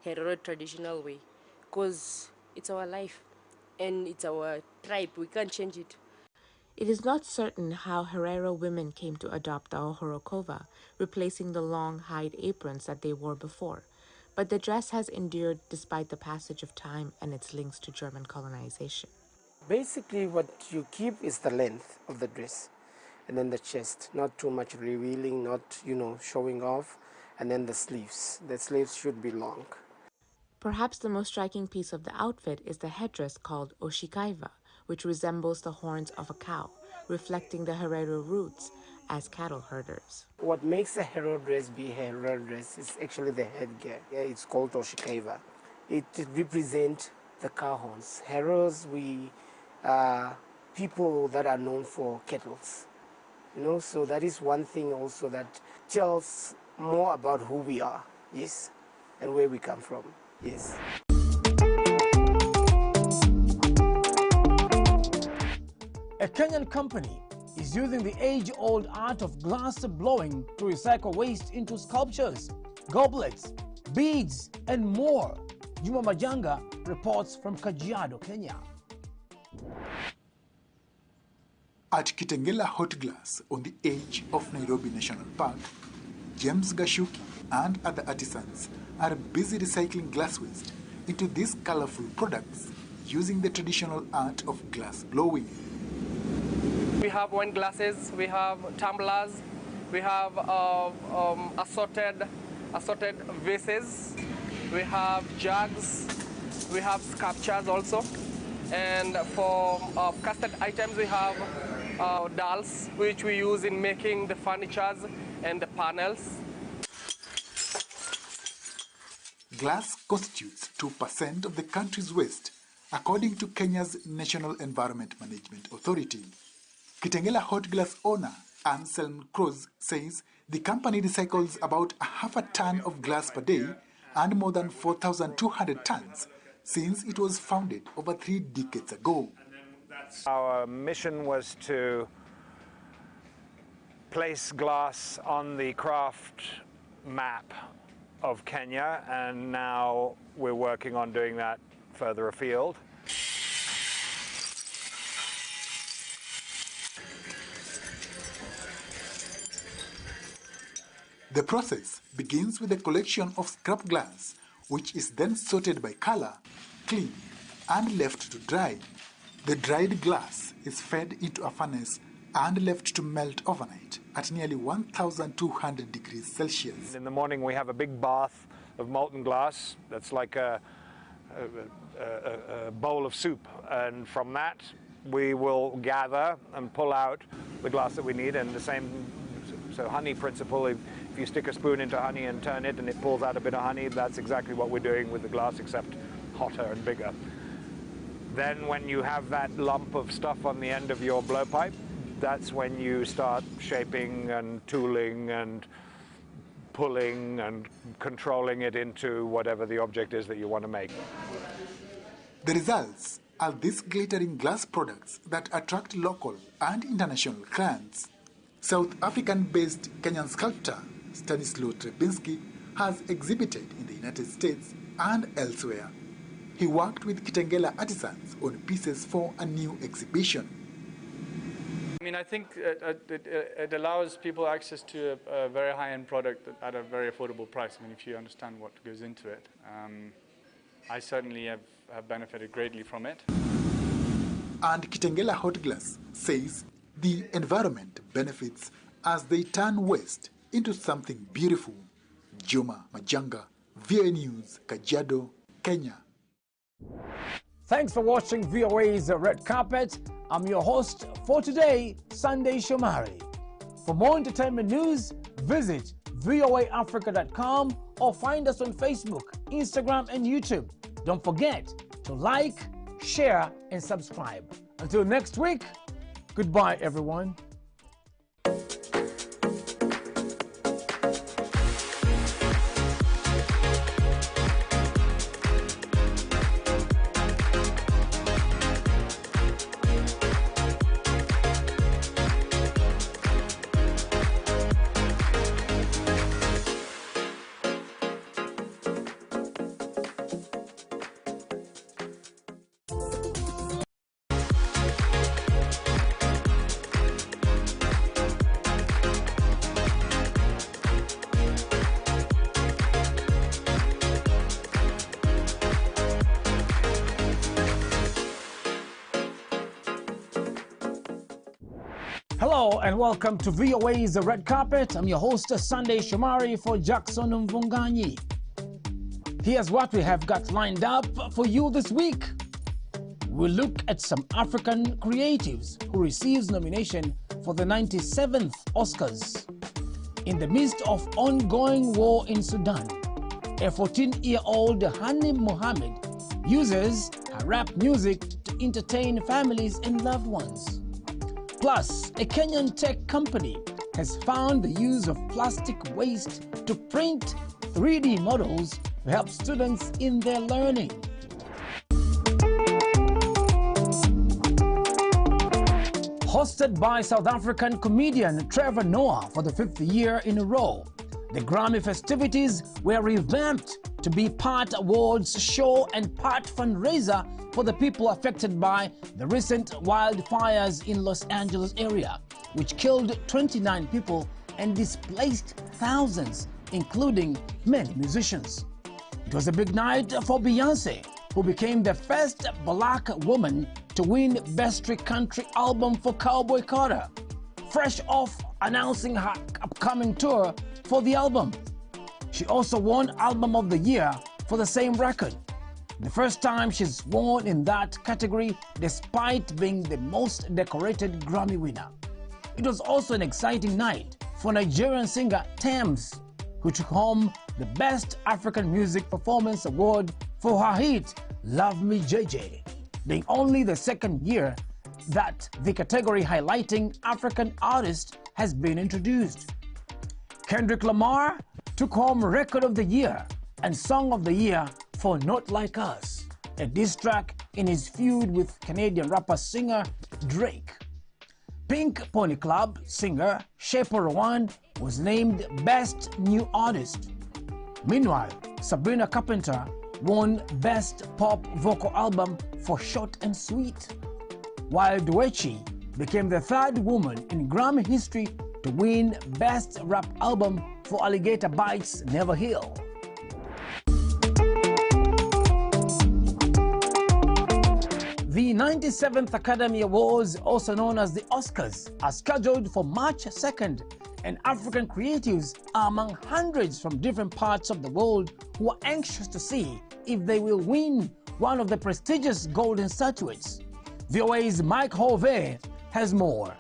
Herero traditional way, because it's our life and it's our tribe. We can't change it. It is not certain how Herero women came to adopt the ohorokova, replacing the long hide aprons that they wore before, but the dress has endured despite the passage of time and its links to German colonization. Basically, what you keep is the length of the dress. and then the chest, not too much revealing, not, you know, showing off, and then the sleeves. The sleeves should be long. Perhaps the most striking piece of the outfit is the headdress called oshikaiva, which resembles the horns of a cow, reflecting the Herero roots as cattle herders. What makes a Herero dress be a Herero dress is actually the headgear. Yeah, it's called oshikaiva. It represents the cow horns. Hereros, we are people that are known for kettles. You know, so that is one thing also that tells more about who we are, yes, and where we come from, yes. A Kenyan company is using the age-old art of glass blowing to recycle waste into sculptures, goblets, beads, and more. Juma Majanga reports from Kajiado, Kenya. At Kitengela Hot Glass on the edge of Nairobi National Park, James Gashuki and other artisans are busy recycling glass waste into these colorful products using the traditional art of glass blowing. We have wine glasses, we have tumblers, we have assorted vases, we have jugs, we have sculptures also, and for custom items we have dolls, which we use in making the furnitures and the panels. Glass constitutes 2% of the country's waste, according to Kenya's National Environment Management Authority. Kitengela Hot Glass owner Anselm Cruz says the company recycles about half a ton of glass per day and more than 4,200 tons since it was founded over 3 decades ago. Our mission was to place glass on the craft map of Kenya, and now we're working on doing that further afield. The process begins with the collection of scrap glass, which is then sorted by color, cleaned, and left to dry. The dried glass is fed into a furnace and left to melt overnight at nearly 1,200 degrees Celsius. In the morning we have a big bath of molten glass that's like a bowl of soup, and from that we will gather and pull out the glass that we need, and the same honey principle, if you stick a spoon into honey and turn it and it pulls out a bit of honey, that's exactly what we're doing with the glass, except hotter and bigger. Then when you have that lump of stuff on the end of your blowpipe, that's when you start shaping and tooling and pulling and controlling it into whatever the object is that you want to make. The results are these glittering glass products that attract local and international clients. South African-based Kenyan sculptor Stanislaw Trebinski has exhibited in the United States and elsewhere. He worked with Kitengela artisans on pieces for a new exhibition. I mean, I think it allows people access to a very high-end product at a very affordable price. I mean, if you understand what goes into it. I certainly have benefited greatly from it. And Kitengela Hot Glass says the environment benefits as they turn waste into something beautiful. Juma Majanga, VOA News, Kajiado, Kenya. Thanks for watching VOA's Red Carpet. I'm your host for today, Sunday Shomari. For more entertainment news, visit voaafrica.com or find us on Facebook, Instagram, and YouTube. Don't forget to like, share, and subscribe. Until next week, goodbye, everyone. Hello and welcome to VOA's The Red Carpet. I'm your host, Sunday Shomari, for Jackson Mvunganyi. Here's what we have got lined up for you this week. We'll look at some African creatives who receives nomination for the 97th Oscars. In the midst of ongoing war in Sudan, a 14-year-old Hani Mohammed uses her rap music to entertain families and loved ones. Plus, a Kenyan tech company has found the use of plastic waste to print 3D models to help students in their learning. Hosted by South African comedian Trevor Noah for the 5th year in a row, the Grammy festivities were revamped to be part awards show and part fundraiser for the people affected by the recent wildfires in Los Angeles area, which killed 29 people and displaced thousands, including many musicians. It was a big night for Beyonce, who became the first black woman to win Best Country Album for Cowboy Carter, fresh off announcing her upcoming tour for the album. She also won Album of the Year for the same record, the first time she's won in that category despite being the most decorated Grammy winner. It was also an exciting night for Nigerian singer Tems, who took home the Best African Music Performance Award for her hit Love Me JJ, being only the second year that the category highlighting African artists has been introduced. Kendrick Lamar took home Record of the Year and Song of the Year for Not Like Us, a diss track in his feud with Canadian rapper-singer Drake. Pink Pony Club singer Shepa Rawan was named Best New Artist. Meanwhile, Sabrina Carpenter won Best Pop Vocal Album for Short and Sweet, while Doechii became the third woman in Grammy history to win Best Rap Album for Alligator Bites Never Heal. The 97th Academy Awards, also known as the Oscars, are scheduled for March 2nd, and African creatives are among hundreds from different parts of the world who are anxious to see if they will win one of the prestigious golden statuettes. VOA's Mike Hove has more.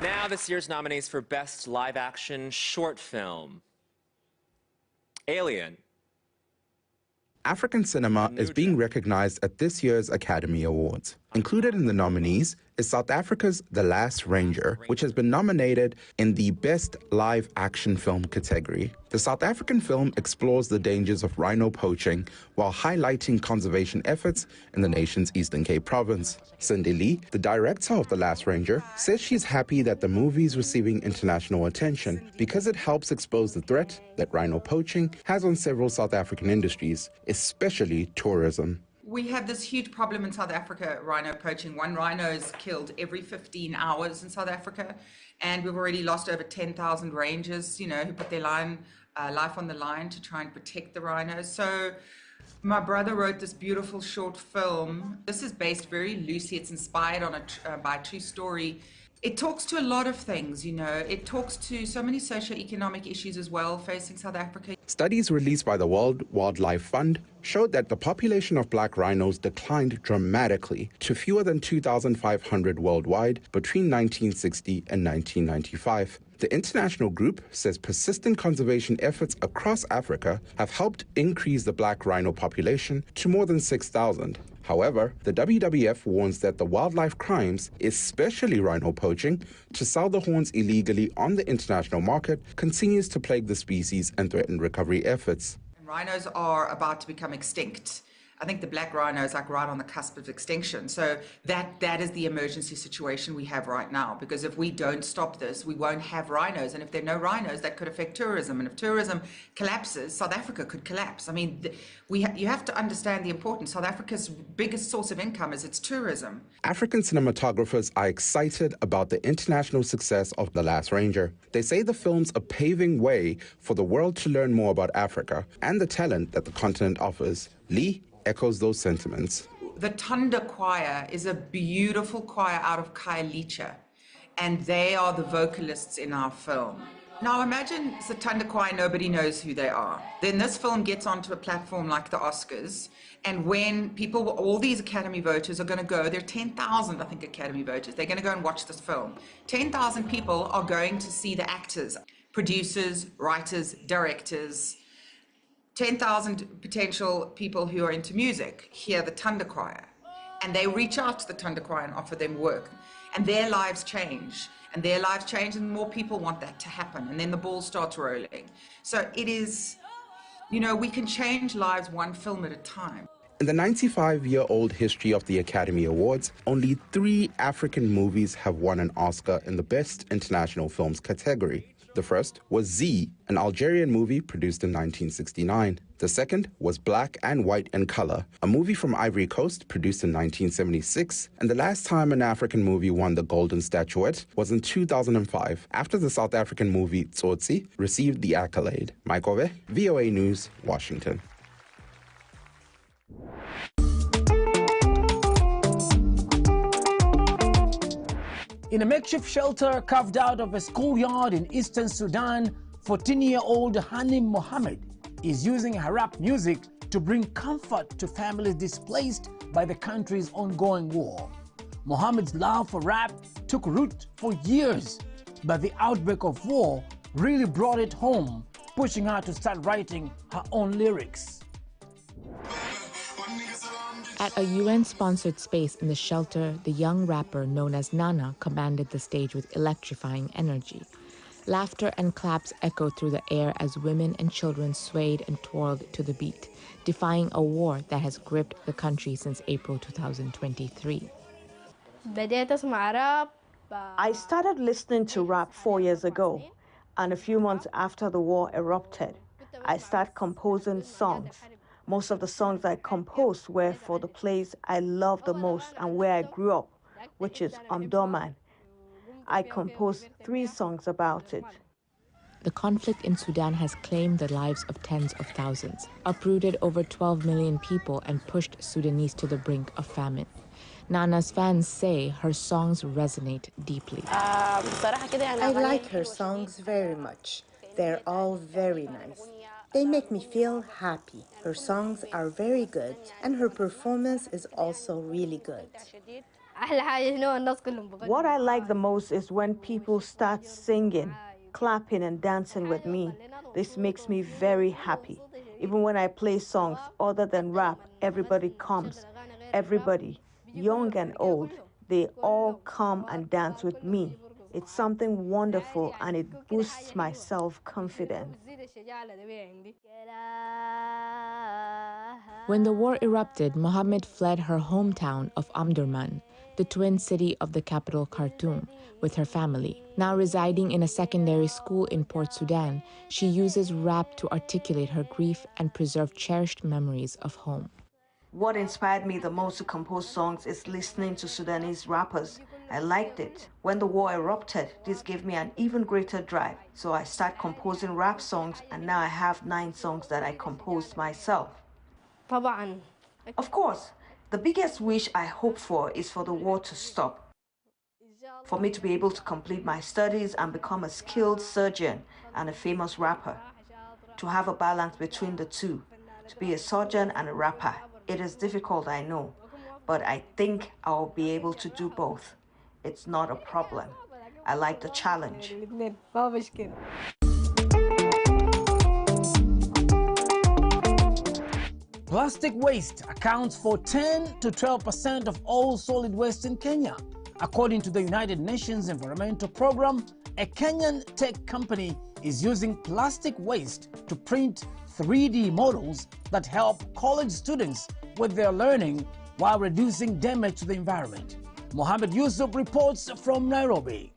Now this year's nominees for Best Live-Action Short Film. Alien. African cinema is being recognized at this year's Academy Awards. Included in the nominees is South Africa's The Last Ranger, which has been nominated in the Best Live Action Film category. The South African film explores the dangers of rhino poaching while highlighting conservation efforts in the nation's Eastern Cape province. Cindy Lee, the director of The Last Ranger, says she's happy that the movie is receiving international attention because it helps expose the threat that rhino poaching has on several South African industries, especially tourism. We have this huge problem in South Africa, rhino poaching. One rhino is killed every 15 hours in South Africa, and we've already lost over 10,000 rangers, who put their life on the line to try and protect the rhinos. So my brother wrote this beautiful short film. This is based very loosely. It's inspired by a true story. It talks to a lot of things, It talks to so many socioeconomic issues as well facing South Africa. Studies released by the World Wildlife Fund showed that the population of black rhinos declined dramatically to fewer than 2,500 worldwide between 1960 and 1995. The international group says persistent conservation efforts across Africa have helped increase the black rhino population to more than 6,000. However, the WWF warns that the wildlife crimes, especially rhino poaching, to sell the horns illegally on the international market continues to plague the species and threaten recovery efforts. Rhinos are about to become extinct. I think the black rhino is like right on the cusp of extinction. So that is the emergency situation we have right now, because if we don't stop this, we won't have rhinos. And if there are no rhinos, that could affect tourism. And if tourism collapses, South Africa could collapse. I mean, you have to understand the importance. South Africa's biggest source of income is its tourism. African cinematographers are excited about the international success of The Last Ranger. They say the film's a paving way for the world to learn more about Africa and the talent that the continent offers. Lee echoes those sentiments. The Tanda Choir is a beautiful choir out of Khayelitsha. and they are the vocalists in our film. Now imagine Satanda Kwai, nobody knows who they are. Then this film gets onto a platform like the Oscars, and when people, all these Academy voters are going to go, there are 10,000, I think, Academy voters, they're going to go and watch this film. 10,000 people are going to see the actors, producers, writers, directors, 10,000 potential people who are into music hear the Thanda Choir, and they reach out to the Thanda Choir and offer them work, and their lives change. And their lives change, and more people want that to happen, and then the ball starts rolling. So it is, you know, we can change lives one film at a time. In the 95-year-old history of the Academy Awards, only 3 African movies have won an Oscar in the Best International Films category. The first was Z, an Algerian movie produced in 1969. The second was Black and White in Color, a movie from Ivory Coast produced in 1976. And the last time an African movie won the Golden Statuette was in 2005, after the South African movie Tsotsi received the accolade. Mike Ove, VOA News, Washington. In a makeshift shelter carved out of a schoolyard in eastern Sudan, 14-year-old Hanim Mohammed is using her rap music to bring comfort to families displaced by the country's ongoing war. Mohammed's love for rap took root for years, but the outbreak of war really brought it home, pushing her to start writing her own lyrics. At a UN-sponsored space in the shelter, the young rapper known as Nana commanded the stage with electrifying energy. Laughter and claps echoed through the air as women and children swayed and twirled to the beat, defying a war that has gripped the country since April 2023. I started listening to rap 4 years ago, and a few months after the war erupted, I started composing songs. Most of the songs I composed were for the place I love the most and where I grew up, which is Omdurman. I composed 3 songs about it. The conflict in Sudan has claimed the lives of tens of thousands, uprooted over 12 million people, and pushed Sudanese to the brink of famine. Nana's fans say her songs resonate deeply. I like her songs very much. They're all very nice. They make me feel happy. Her songs are very good, and her performance is also really good. What I like the most is when people start singing, clapping and dancing with me. This makes me very happy. Even when I play songs other than rap, everybody comes. Everybody, young and old, they all come and dance with me. It's something wonderful, and it boosts my self-confidence. When the war erupted, Mohammed fled her hometown of Omdurman, the twin city of the capital Khartoum, with her family. Now residing in a secondary school in Port Sudan, she uses rap to articulate her grief and preserve cherished memories of home. What inspired me the most to compose songs is listening to Sudanese rappers. I liked it. When the war erupted, this gave me an even greater drive. So I started composing rap songs, and now I have 9 songs that I composed myself. Of course, the biggest wish I hope for is for the war to stop. For me to be able to complete my studies and become a skilled surgeon and a famous rapper. To have a balance between the two. To be a surgeon and a rapper. It is difficult, I know, but I think I'll be able to do both. It's not a problem. I like the challenge. Plastic waste accounts for 10 to 12% of all solid waste in Kenya. According to the United Nations Environmental Programme, a Kenyan tech company is using plastic waste to print 3D models that help college students with their learning while reducing damage to the environment. Mohammed Yusuf reports from Nairobi.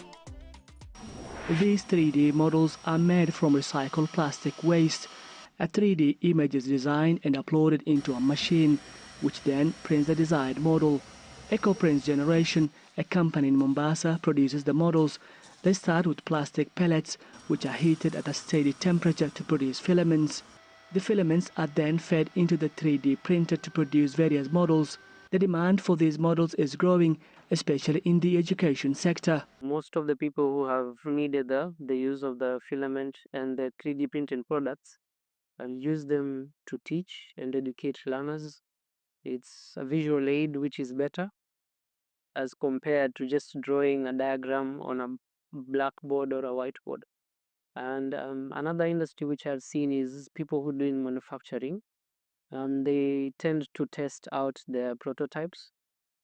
These 3D models are made from recycled plastic waste. A 3D image is designed and uploaded into a machine, which then prints the desired model. EcoPrints Generation, a company in Mombasa, produces the models. They start with plastic pellets, which are heated at a steady temperature to produce filaments. The filaments are then fed into the 3D printer to produce various models. The demand for these models is growing, especially in the education sector. Most of the people who have needed the use of the filament and the 3D printing products and use them to teach and educate learners. It's a visual aid which is better as compared to just drawing a diagram on a blackboard or a whiteboard. And another industry which I've seen is people who do in manufacturing. They tend to test out their prototypes.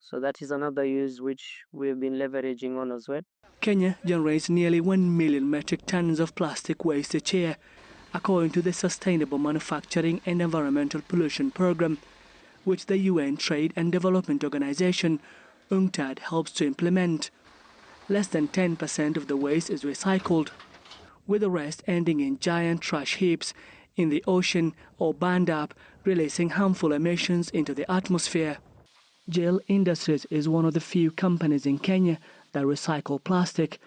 So that is another use which we've been leveraging on as well. Kenya generates nearly 1 million metric tons of plastic waste each year, according to the Sustainable Manufacturing and Environmental Pollution Program, which the UN Trade and Development Organization, UNCTAD, helps to implement. Less than 10% of the waste is recycled, with the rest ending in giant trash heaps in the ocean or burned up, releasing harmful emissions into the atmosphere. GEL Industries is one of the few companies in Kenya that recycle plastic.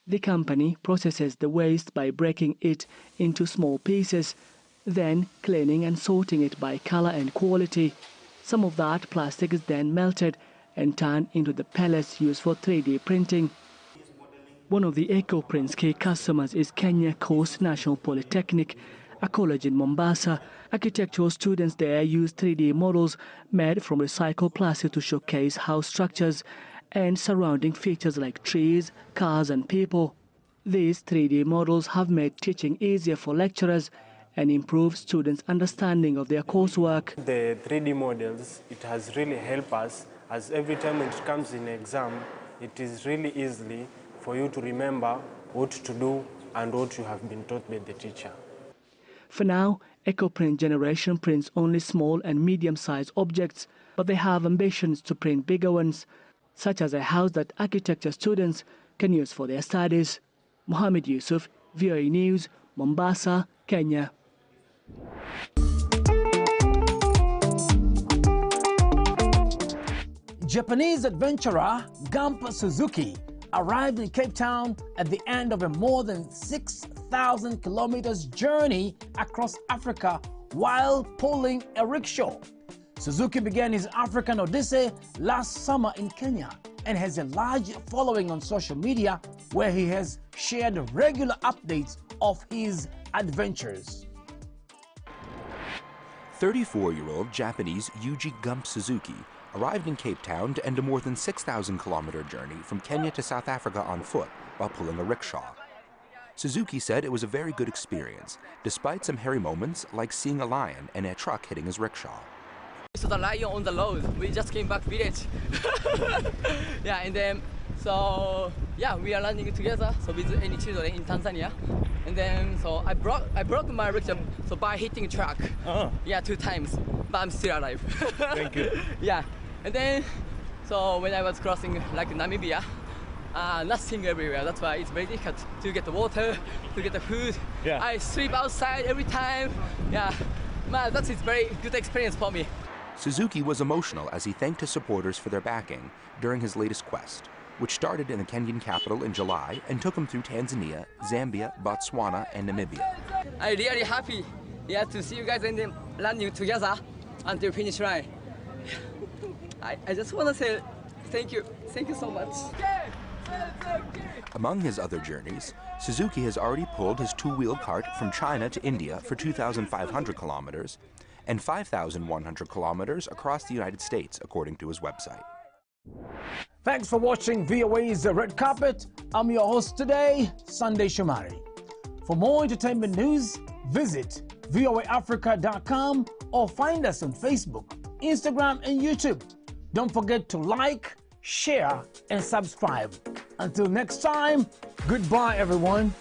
The company processes the waste by breaking it into small pieces, then cleaning and sorting it by color and quality. Some of that plastic is then melted and turned into the pellets used for 3D printing. One of the EcoPrint's key customers is Kenya Coast National Polytechnic, a college in Mombasa. Architectural students there use 3D models made from recycled plastic to showcase house structures and surrounding features like trees, cars and people. These 3D models have made teaching easier for lecturers and improved students' understanding of their coursework. The 3D models, it has really helped us, as every time it comes in exam, it is really easy for you to remember what to do and what you have been taught by the teacher. For now, EcoPrint Generation prints only small and medium-sized objects, but they have ambitions to print bigger ones, such as a house that architecture students can use for their studies. Mohammed Yusuf, VOA News, Mombasa, Kenya. Japanese adventurer Gump Suzuki arrived in Cape Town at the end of a more than 6,000 kilometers journey across Africa while pulling a rickshaw. Suzuki began his African Odyssey last summer in Kenya and has a large following on social media where he has shared regular updates of his adventures. 34-year-old Japanese Yuji Gump Suzuki arrived in Cape Town to end a more than 6,000-kilometer journey from Kenya to South Africa on foot while pulling a rickshaw. Suzuki said it was a very good experience, despite some hairy moments like seeing a lion and a truck hitting his rickshaw. So the lion on the road, we just came back village. Yeah, and then, so, yeah, we are running together, so with any children in Tanzania. And then, so I broke my rickshaw so by hitting a truck. Yeah, 2 times, but I'm still alive. Thank you. Yeah, and then, so when I was crossing like Namibia, nothing everywhere. That's why it's very difficult to get the water, to get the food. Yeah. I sleep outside every time. Yeah, man, that's a very good experience for me. Suzuki was emotional as he thanked his supporters for their backing during his latest quest, which started in the Kenyan capital in July and took him through Tanzania, Zambia, Botswana, and Namibia. I'm really happy, yeah, to see you guys and then running together until finish line. I just want to say thank you so much. Among his other journeys, Suzuki has already pulled his 2-wheeled cart from China to India for 2,500 kilometers and 5,100 kilometers across the United States, according to his website. Thanks for watching VOA's Red Carpet. I'm your host today, Sunday Shomari. For more entertainment news, visit voaafrica.com or find us on Facebook, Instagram, and YouTube. Don't forget to like, share, and subscribe. Until next time, goodbye, everyone.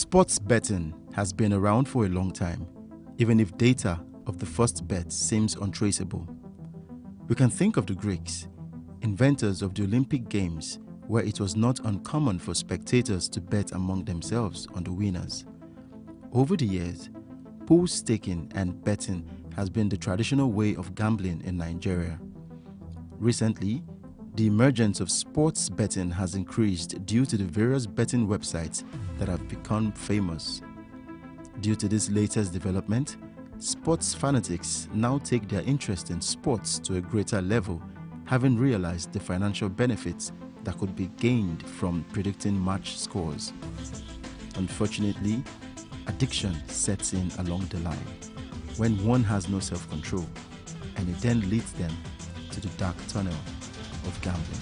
Sports betting has been around for a long time, even if data of the first bet seems untraceable. We can think of the Greeks, inventors of the Olympic Games, where it was not uncommon for spectators to bet among themselves on the winners. Over the years, pool staking and betting has been the traditional way of gambling in Nigeria. Recently, the emergence of sports betting has increased due to the various betting websites that have become famous. Due to this latest development, sports fanatics now take their interest in sports to a greater level, having realized the financial benefits that could be gained from predicting match scores. Unfortunately, addiction sets in along the line when one has no self-control, and it then leads them to the dark tunnel of gambling.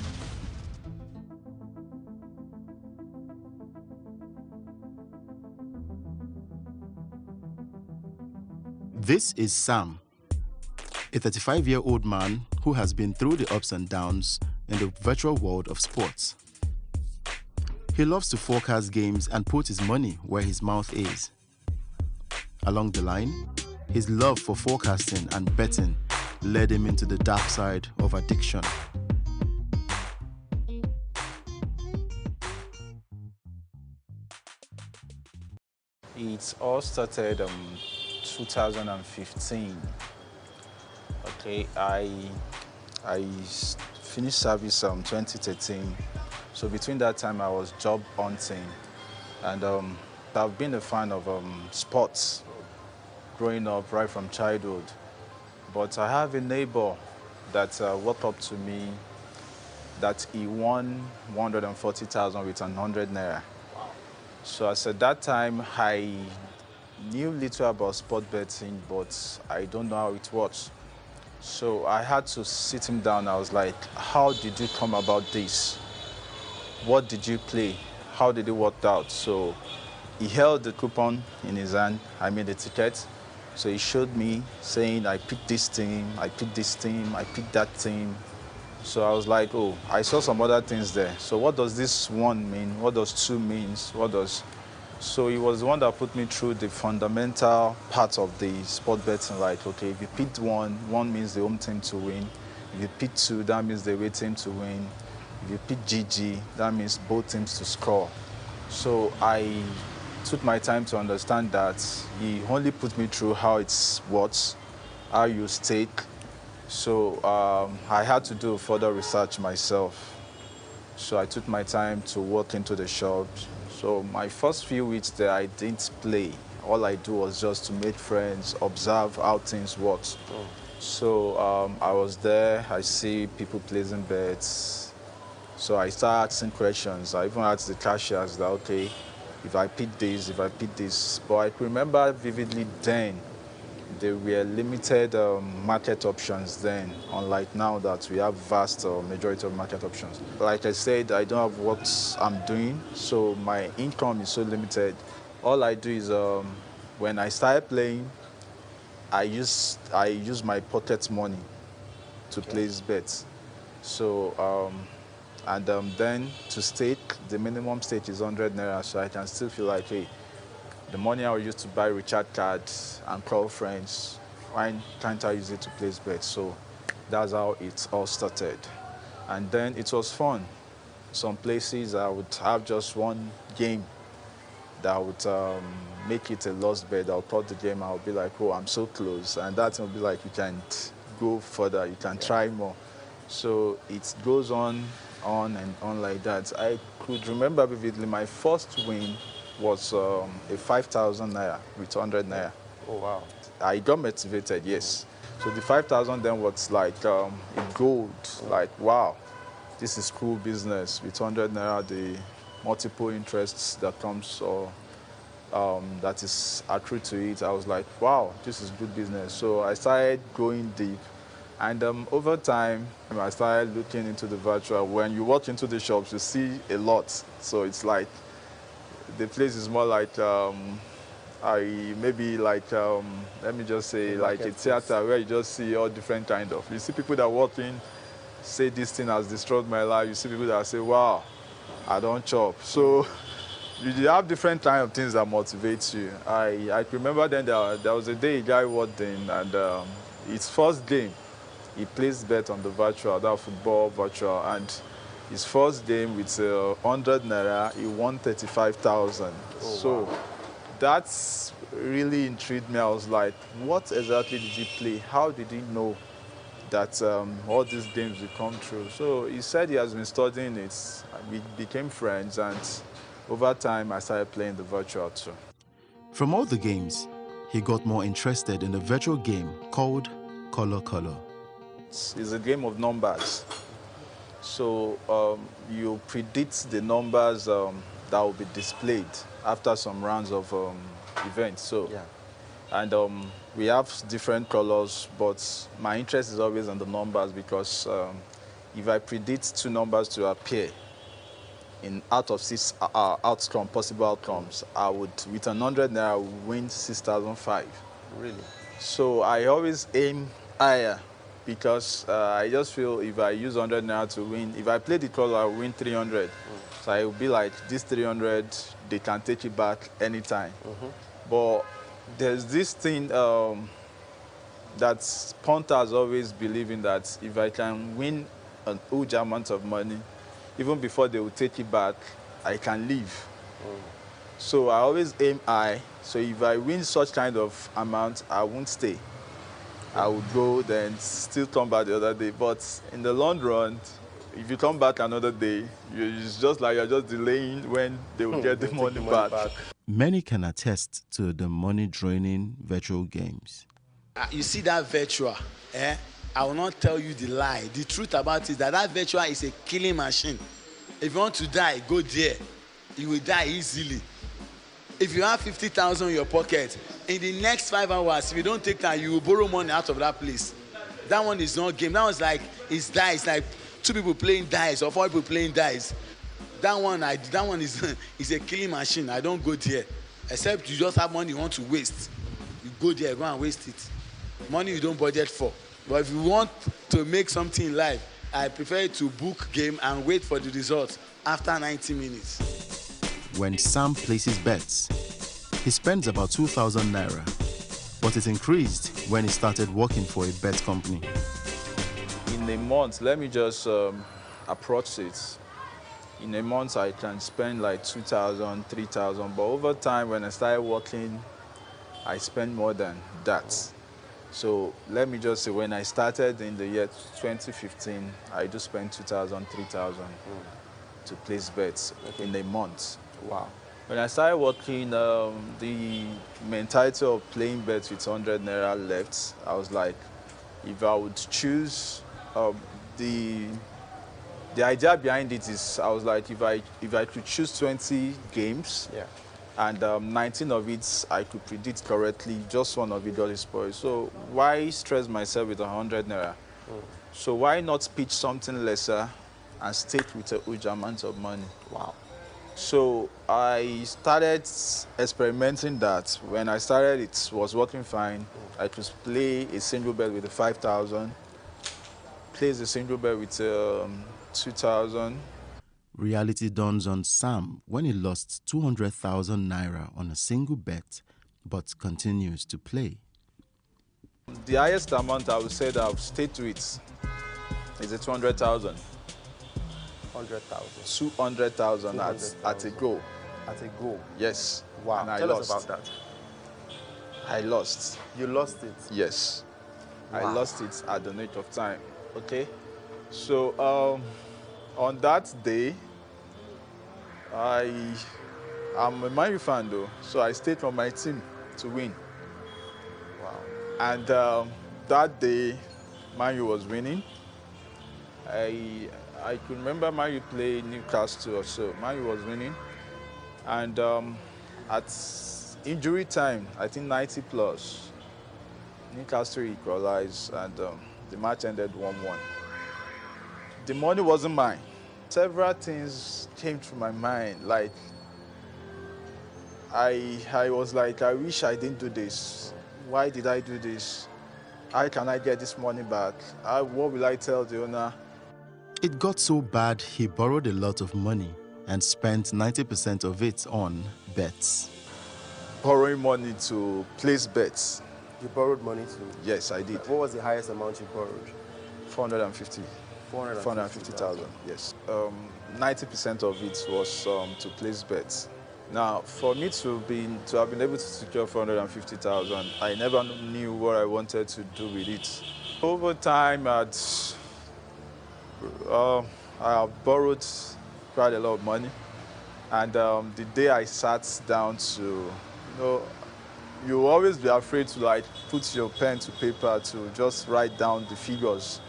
This is Sam, a 35-year-old man who has been through the ups and downs in the virtual world of sports. He loves to forecast games and put his money where his mouth is. Along the line, his love for forecasting and betting led him into the dark side of addiction. It all started 2015. Okay, I finished service 2013. So between that time, I was job hunting, and I've been a fan of sports growing up right from childhood. But I have a neighbor that walked up to me that he won 140,000 with 100 naira. So as at that time, I knew little about sport betting, but I don't know how it works. So I had to sit him down. I was like, how did you come about this? What did you play? How did it work out? So he held the coupon in his hand. I made the ticket. So he showed me saying, I picked this team, I picked this team, I picked that team. So I was like, oh, I saw some other things there. So what does this one mean? What does two means? What does... So he was the one that put me through the fundamental part of the sport betting. Like, okay, if you picked one means the home team to win. If you pick two, that means the away team to win. If you pick GG, that means both teams to score. So I took my time to understand that. He only put me through how it works, how you stake. So I had to do further research myself. So I took my time to walk into the shop. So my first few weeks there, I didn't play. All I do was just to make friends, observe how things work. Oh. So I was there, I see people placing bets. So I started asking questions. I even asked the cashiers that, okay, if I pick this, if I pick this. But I remember vividly then, there were limited market options then, unlike now that we have vast majority of market options. Like I said, I don't have what I'm doing, so my income is so limited. All I do is, when I started playing, I use my pocket money to place bets. So, then to stake, the minimum stake is 100 naira, so I can still feel like, hey, the money I used to buy recharge cards and call friends, why can't I use it to place bets? So that's how it all started. And then it was fun. Some places I would have just one game that would make it a lost bet. I'll put the game, I'll be like, oh, I'm so close. And that will be like, you can't go further, you can try more. So it goes on and on like that. I could remember vividly my first win was a 5,000 naira with 100 naira. Oh, wow. I got motivated, yes. So the 5,000 then was like a gold, like, wow, this is cool business. With 100 naira, the multiple interests that comes or that is accrued to it, I was like, wow, this is good business. So I started going deep. And over time, I started looking into the virtual. When you walk into the shops, you see a lot. So it's like, the place is more like, let me just say, like a theater where you just see all different kind of. You see people that walk in, say this thing has destroyed my life. You see people that say, wow, I don't chop. So You have different kind of things that motivate you. I remember then there was a day a guy walked in, and his first game, he placed bet on the virtual, that football virtual, and his first game with 100 naira, he won 35,000. Oh, so wow. that's really intrigued me. I was like, what exactly did he play? How did he know that all these games will come true? So he said he has been studying it. We became friends, and over time I started playing the virtual too. From all the games, he got more interested in a virtual game called Color Color. It's a game of numbers. So you predict the numbers that will be displayed after some rounds of events. So, yeah. And we have different colors, but my interest is always in the numbers because if I predict two numbers to appear out of 6 possible outcomes, I would, with 100 naira, win 6,005. Really? So I always aim higher because I just feel if I use 100 naira to win, if I play the color, I will win 300. So I will be like, this 300, they can take it back anytime. But there's this thing that punters always believe in, that if I can win an huge amount of money, even before they will take it back, I can leave. So I always aim high. So if I win such kind of amount, I won't stay. I would go, then still come back the other day. But in the long run, if you come back another day, it's just like you're just delaying when they will get the money back. Many can attest to the money-draining virtual games. You see that virtual, I will not tell you the lie. The truth about it is that virtual is a killing machine. If you want to die, go there. You will die easily. If you have 50,000 in your pocket, in the next 5 hours, if you don't take time, you will borrow money out of that place. That one is not game. That one's like, it's dice, like 2 people playing dice or 4 people playing dice. That one is a killing machine. I don't go there. Except you just have money you want to waste. You go there, go and waste it. Money you don't budget for. But if you want to make something in life, I prefer to book game and wait for the results after 90 minutes. When Sam places bets, he spends about 2,000 naira, but it increased when he started working for a bet company. In a month, let me just approach it. In a month, I can spend like 2,000, 3,000, but over time, when I started working, I spend more than that. So let me just say, when I started in the year 2015, I do spend 2,000, 3,000 to place bets in a month. Wow. When I started working, the mentality of playing bets with 100 naira left. I was like, if I would choose, the idea behind it is, I was like, if I could choose 20 games, and 19 of it I could predict correctly, just one of it got spoiled. So why stress myself with 100 naira? So why not pitch something lesser and stick with a huge amount of money? Wow. So I started experimenting that. When I started, it was working fine. I could play a single bet with 5,000, place a single bet with 2,000. Reality dawns on Sam when he lost 200,000 naira on a single bet, but continues to play. The highest amount I would say that I've stayed with is 200,000. 100,000. 200,000 at a go. At a go? Yes. Wow. And I Tell lost. us about that. I lost. You lost it? Yes. Wow. I lost it at the nick of time. Okay? So, on that day, I'm a Man U fan though, so I stayed for my team to win. Wow. And that day, Man U was winning. I could remember Man U play Newcastle or so. Man U was winning. And at injury time, I think 90 plus, Newcastle equalized and the match ended 1-1. The money wasn't mine. Several things came to my mind. Like, I was like, I wish I didn't do this. Why did I do this? How can I get this money back? What will I tell the owner? It got so bad he borrowed a lot of money and spent 90% of it on bets. Borrowing money to place bets. You borrowed money to? Yes, I did. What was the highest amount you borrowed? 450,000, yes. 90% of it was to place bets. Now, for me to have been able to secure 450,000, I never knew what I wanted to do with it. Over time, I borrowed quite a lot of money, and the day I sat down to, you always be afraid to put your pen to paper to just write down the figures.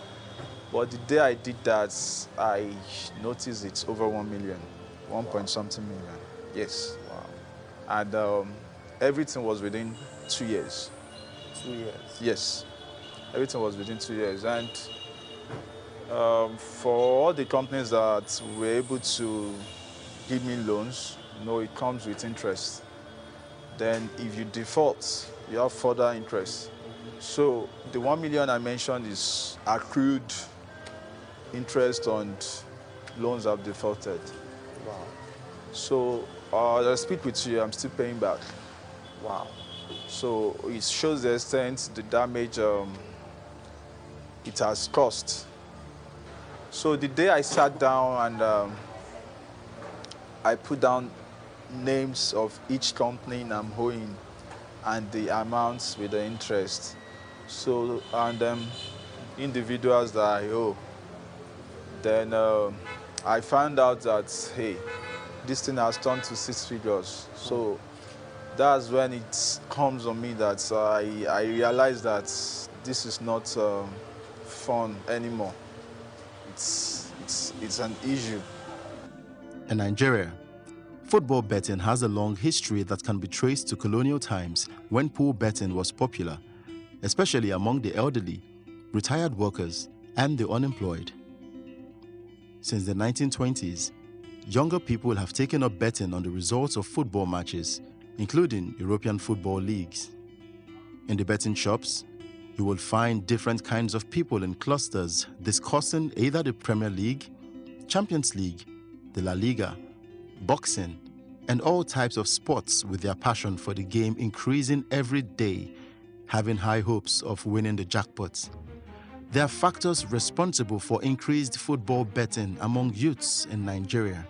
But the day I did that, I noticed it's over 1 million, 1 point something million. Yes. Wow. And everything was within 2 years. 2 years? Yes. Everything was within 2 years. And for all the companies that were able to give me loans, it comes with interest. Then if you default, you have further interest. So the 1 million I mentioned is accrued interest on loans I've defaulted. Wow. So I speak with you, I'm still paying back. Wow. So it shows the extent, the damage it has caused. So the day I sat down and I put down names of each company I'm owing and the amounts with the interest. So, and individuals that I owe. Then I found out that, hey, this thing has turned to 6 figures. So that's when it comes on me that I realize that this is not fun anymore. It's an issue. In Nigeria, football betting has a long history that can be traced to colonial times when pool betting was popular, especially among the elderly, retired workers, and the unemployed. Since the 1920s, younger people have taken up betting on the results of football matches, including European football leagues. In the betting shops, you will find different kinds of people in clusters discussing either the Premier League, Champions League, the La Liga, boxing, and all types of sports, with their passion for the game increasing every day, having high hopes of winning the jackpots. There are factors responsible for increased football betting among youths in Nigeria.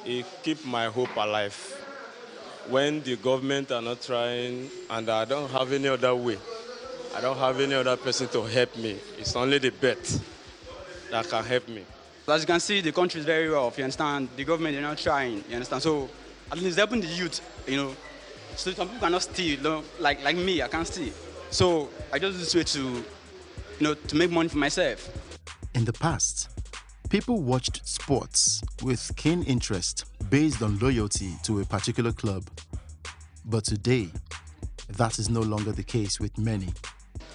It keeps my hope alive. When the government are not trying and I don't have any other way, I don't have any other person to help me. It's only the bet that can help me. As you can see, the country is very rough, you understand? The government is not trying, you understand? So at least helping the youth, So some people cannot steal, like me, I can't steal. So I just do this way to make money for myself. In the past, people watched sports with keen interest based on loyalty to a particular club. But today, that is no longer the case with many.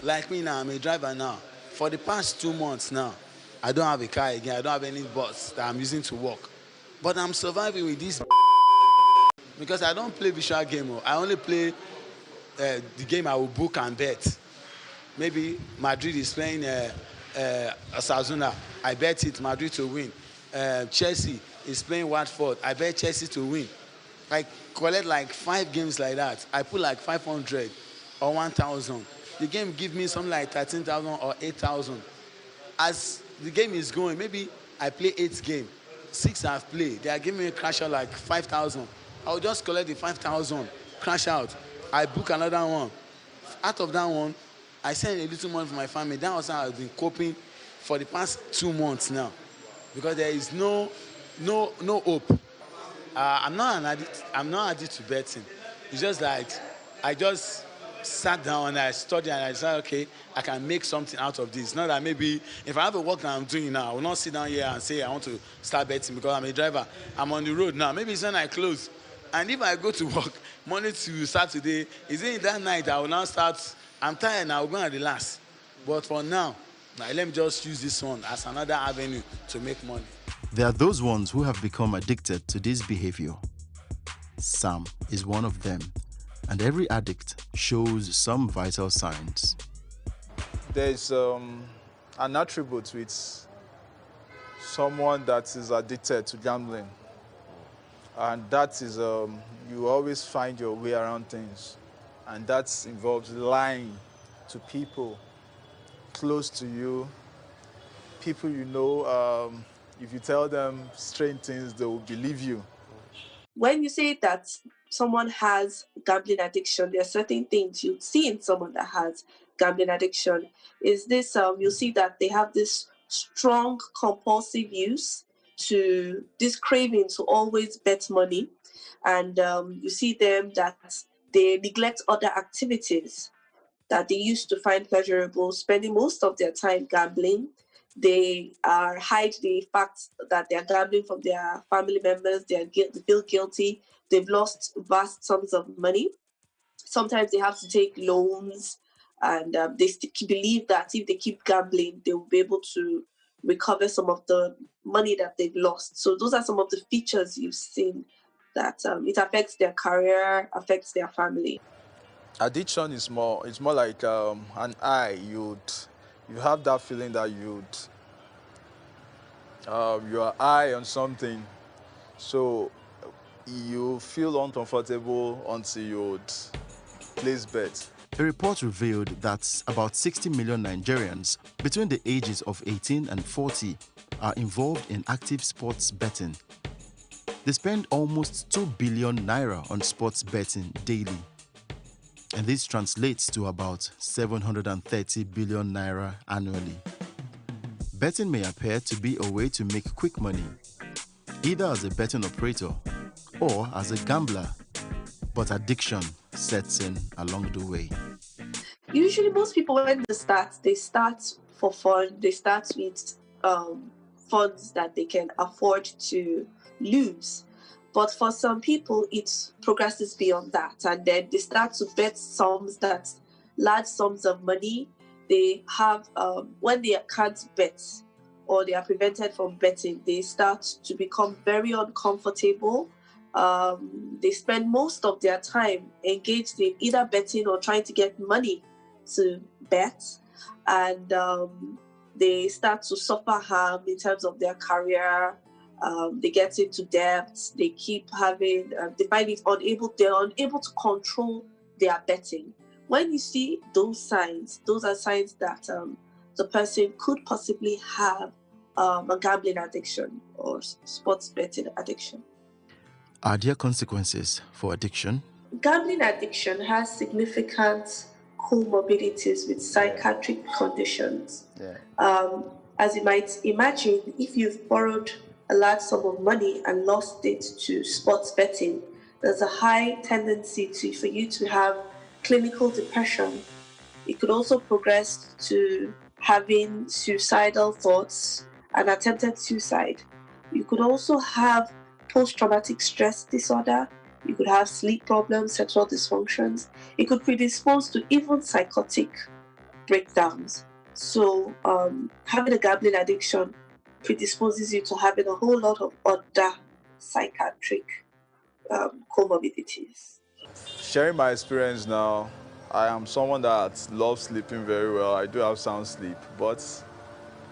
Like me now, I'm a driver now. For the past 2 months now, I don't have a car again. I don't have any bus that I'm using to work. But I'm surviving with this because I don't play visual game. I only play the game I will book and bet. Maybe Madrid is playing Osasuna. I bet it Madrid to win. Chelsea is playing Watford. I bet Chelsea to win. I collect 5 games like that. I put 500 or 1,000. The game give me something like 13,000 or 8,000. As the game is going, maybe I play 8 games. 6 I've played. They are giving me a crash out 5,000. I'll just collect the 5,000, crash out. I book another one. Out of that one, I send a little money for my family. That was how I've been coping for the past 2 months now, because there is no hope. I'm not an addict. I'm not addicted to betting. It's just I just sat down and I studied and I decided, okay, I can make something out of this. Not that maybe if I have a work that I'm doing now, I will not sit down here and say I want to start betting because I'm a driver. I'm on the road now. Maybe it's when I close. And if I go to work Monday to Saturday, is it that night I will now start? I'm tired now, I'm going to relax. But for now, let me just use this one as another avenue to make money. There are those ones who have become addicted to this behavior. Sam is one of them, and every addict shows some vital signs. There's an attribute with someone that is addicted to gambling. And that is, you always find your way around things. And that involves lying to people close to you, people you know. If you tell them strange things, they will believe you. When you say that someone has gambling addiction, there are certain things you see in someone that has gambling addiction. Is this, you see that they have this strong compulsive use to this craving to always bet money. And you see them that they neglect other activities that they used to find pleasurable, spending most of their time gambling. They hide the fact that they are gambling from their family members. They feel guilty. They've lost vast sums of money. Sometimes they have to take loans, and they believe that if they keep gambling, they will be able to recover some of the money that they've lost. So those are some of the features you've seen that it affects their career, affects their family. Addiction is more. It's more like an eye. You have that feeling that you are high on something, so you feel uncomfortable until you place bets. A report revealed that about 60 million Nigerians between the ages of 18 and 40 are involved in active sports betting. They spend almost 2 billion naira on sports betting daily. And this translates to about 730 billion naira annually. Betting may appear to be a way to make quick money, either as a betting operator or as a gambler, but addiction sets in along the way. Usually most people, when they start for fun. They start with funds that they can afford to lose. But for some people, it progresses beyond that. And then they start to bet large sums of money. They have, when they can't bet or they are prevented from betting, they start to become very uncomfortable. They spend most of their time engaged in either betting or trying to get money to bet. And they start to suffer harm in terms of their career. They get into debt. They keep having, they find it they're unable to control their betting. When you see those signs, those are signs that the person could possibly have a gambling addiction or sports betting addiction. Are there consequences for addiction? Gambling addiction has significant comorbidities with psychiatric conditions. As you might imagine, if you've borrowed a large sum of money and lost it to sports betting, there's a high tendency for you to have clinical depression. It could also progress to having suicidal thoughts and attempted suicide. You could also have post-traumatic stress disorder. You could have sleep problems, sexual dysfunctions. It could predispose to even psychotic breakdowns. So having a gambling addiction predisposes you to having a whole lot of other psychiatric comorbidities. Sharing my experience now, I am someone that loves sleeping very well. I do have sound sleep, but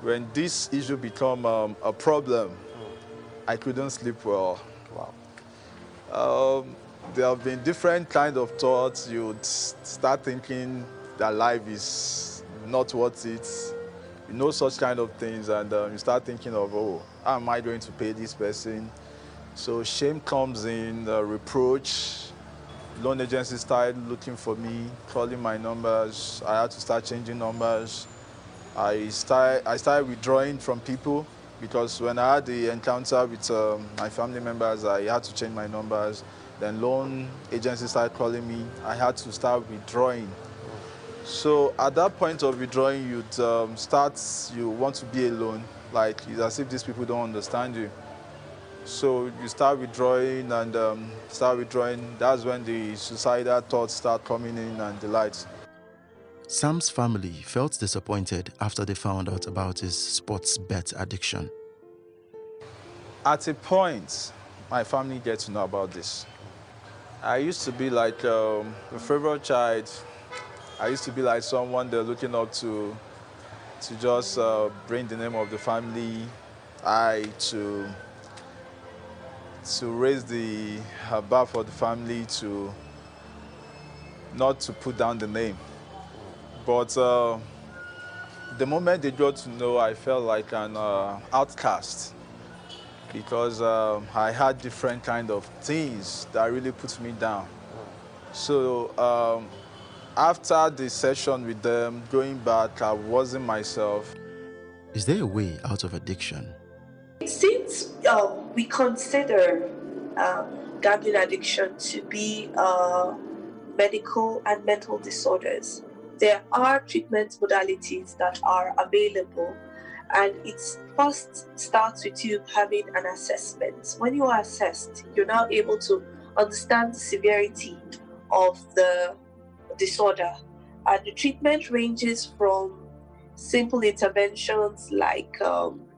when this issue become a problem, I couldn't sleep well. Wow. There have been different kinds of thoughts. You'd start thinking that life is not worth it. You know, such kind of things, and you start thinking of, oh, how am I going to pay this person? So shame comes in, reproach. Loan agencies started looking for me, calling my numbers. I had to start changing numbers. I started withdrawing from people because when I had the encounter with my family members, I had to change my numbers. Then loan agencies started calling me. I had to start withdrawing. So at that point of withdrawing, you want to be alone. Like, it's as if these people don't understand you. So you start withdrawing. That's when the suicidal thoughts start coming in and the lights. Sam's family felt disappointed after they found out about his sports bet addiction. At a point, my family gets to know about this. I used to be like the favorite child. I used to be like someone they're looking up to just bring the name of the family, to to raise the bar for the family, to not to put down the name. But the moment they got to know, I felt like an outcast, because I had different kind of things that really put me down. So after the session with them, going back, I wasn't myself. Is there a way out of addiction? Since we consider gambling addiction to be medical and mental disorders, there are treatment modalities that are available, and it first starts with you having an assessment. When you are assessed, you're now able to understand the severity of the disorder, and the treatment ranges from simple interventions like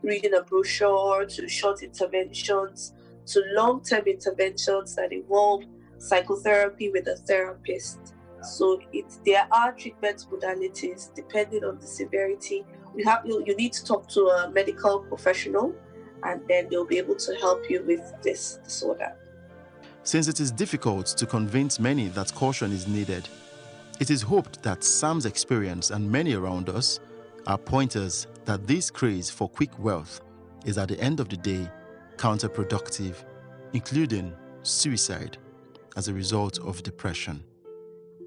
reading a brochure, to short interventions, to long-term interventions that involve psychotherapy with a therapist. So there are treatment modalities depending on the severity. You need to talk to a medical professional, and then they'll be able to help you with this disorder. Since it is difficult to convince many that caution is needed, it is hoped that Sam's experience and many around us are pointers that this craze for quick wealth is at the end of the day counterproductive, including suicide as a result of depression.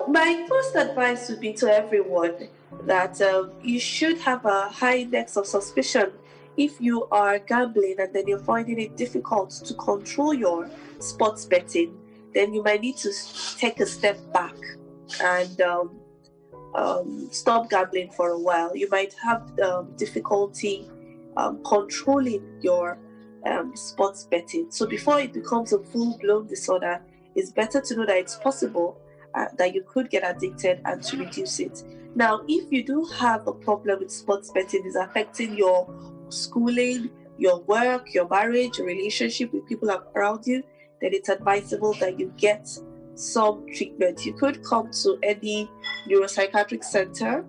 My first advice would be to everyone that you should have a high index of suspicion if you are gambling and then you're finding it difficult to control your sports betting. Then you might need to take a step back and stop gambling for a while. You might have difficulty controlling your sports betting. So before it becomes a full-blown disorder, it's better to know that it's possible that you could get addicted and to reduce it. Now, if you do have a problem with sports betting, it's affecting your schooling, your work, your marriage, your relationship with people around you, then it's advisable that you get some treatment. You could come to any neuropsychiatric center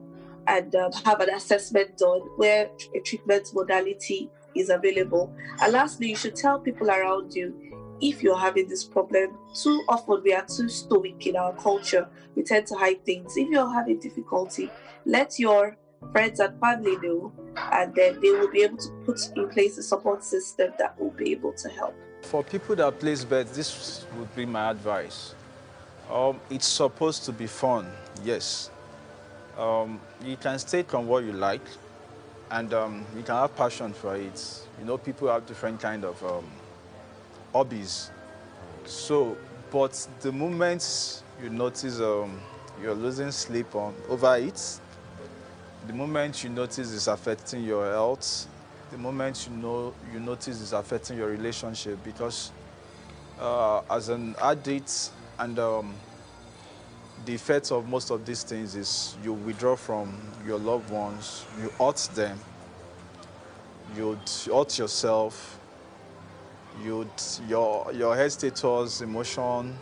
and have an assessment done where a treatment modality is available. And lastly, you should tell people around you if you're having this problem. Too often we are too stoic in our culture. We tend to hide things. If you're having difficulty, let your friends and family know, and then they will be able to put in place a support system that will be able to help. For people that place bets, this would be my advice. It's supposed to be fun, yes. You can stake on what you like, and you can have passion for it. You know, people have different kind of hobbies. So, but the moment you notice you're losing sleep over it, the moment you notice it's affecting your health, the moment you notice it's affecting your relationship, because as an addict, and the effect of most of these things is you withdraw from your loved ones, you hurt them, you hurt yourself, your health status, emotion,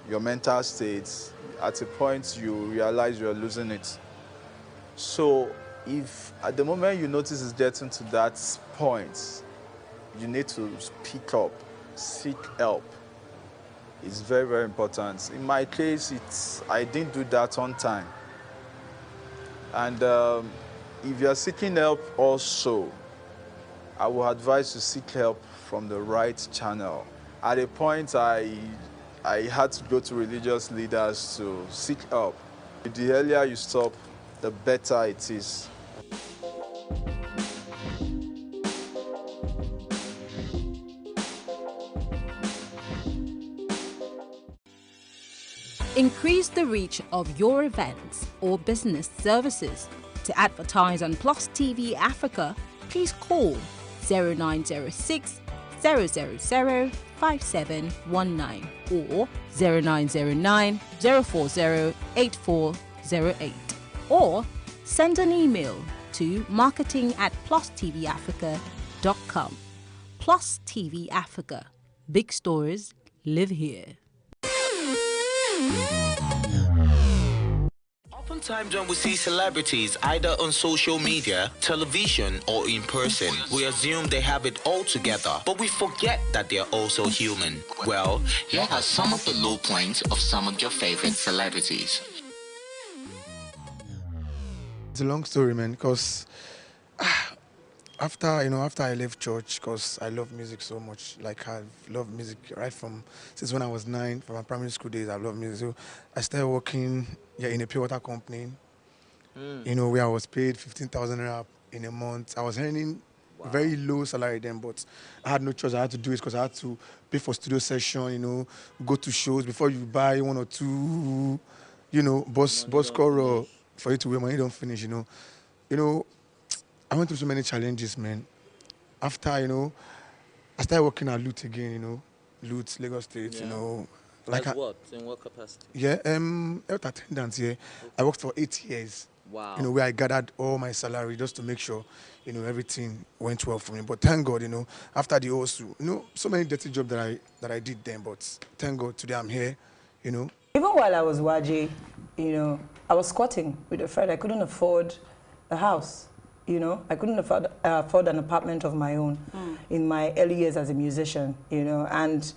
your mental state, at a point you realize you're losing it. So if at the moment you notice it's getting to that point, you need to speak up, seek help. It's very, very important. In my case, I didn't do that on time. And if you're seeking help also, I would advise to seek help from the right channel. At a point, I had to go to religious leaders to seek help. The earlier you stop, the better it is. Increase the reach of your events or business services. To advertise on Plus TV Africa, please call 0906 000 5719 or 0909 040 8408, or send an email to marketing@plustvafrica.com. Plus TV Africa. Big stories live here. Often Sometimes when we see celebrities either on social media, television, or in person, we assume they have it all together, but we forget that they're also human. Well, here are some of the low points of some of your favorite celebrities. It's a long story, man, because after I left church, because I love music so much, like I've loved music right since when I was 9, from my primary school days, I love music. So I started working in a pure water company, where I was paid 15,000 naira in a month. I was earning very low salary then, but I had no choice. I had to do it because I had to pay for studio session, go to shows before you buy one or two, bus score for you to wear money don't finish, I went through so many challenges, man. After, I started working at Loot again, Loot, Lagos State, Like what? In what capacity? Yeah, health attendant, yeah. I worked for 8 years. Wow. Where I gathered all my salary just to make sure, everything went well for me. But thank God, after the OSU, so many dirty jobs that I did then, but thank God today I'm here, Even while I was Waji, I was squatting with a friend. I couldn't afford a house. I couldn't afford an apartment of my own in my early years as a musician, and,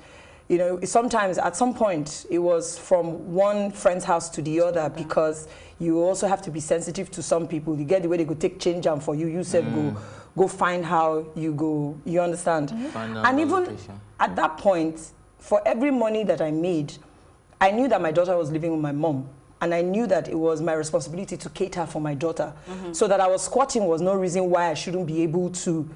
sometimes at some point it was from one friend's house to the other because you also have to be sensitive to some people. You get the way they go take change and for you said go find how you go, you understand? And even at that point, for every money that I made, I knew that my daughter was living with my mom. And I knew that it was my responsibility to cater for my daughter. So that I was squatting was no reason why I shouldn't be able to,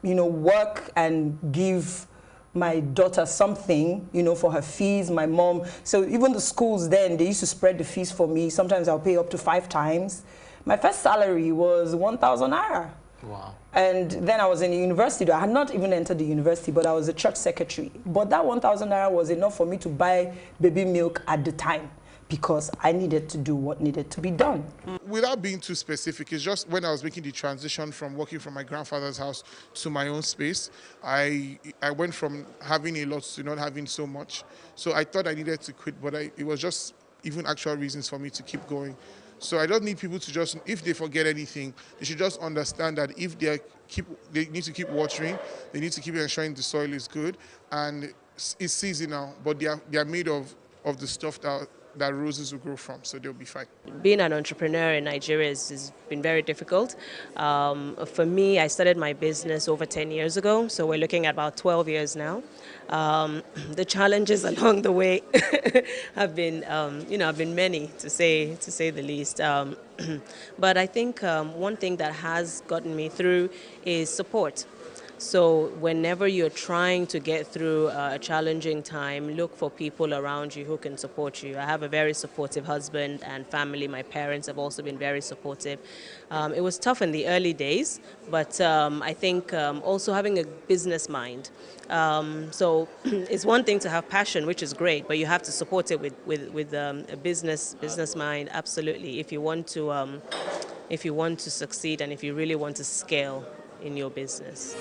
work and give my daughter something, for her fees, my mom. So even the schools then, they used to spread the fees for me. Sometimes I'll pay up to 5 times. My first salary was 1,000 naira. Wow. And then I was in the university. I had not even entered the university, but I was a church secretary. But that 1,000 naira was enough for me to buy baby milk at the time, because I needed to do what needed to be done. Without being too specific, it's just when I was making the transition from working from my grandfather's house to my own space, I went from having a lot to not having so much. So I thought I needed to quit, but it was just even actual reasons for me to keep going. So I don't need people to just, if they forget anything, they should just understand that if they need to keep watering, they need to keep ensuring the soil is good, and it's seasonal, but they are made of the stuff that roses will grow from, so they'll be fine. Being an entrepreneur in Nigeria has been very difficult. For me, I started my business over 10 years ago, so we're looking at about 12 years now. The challenges along the way have been, have been many, to say the least. But I think one thing that has gotten me through is support. So whenever you're trying to get through a challenging time, look for people around you who can support you. I have a very supportive husband and family. My parents have also been very supportive. It was tough in the early days, but I think also having a business mind. So it's one thing to have passion, which is great, but you have to support it with a business mind, absolutely, if you want to succeed and if you really want to scale in your business.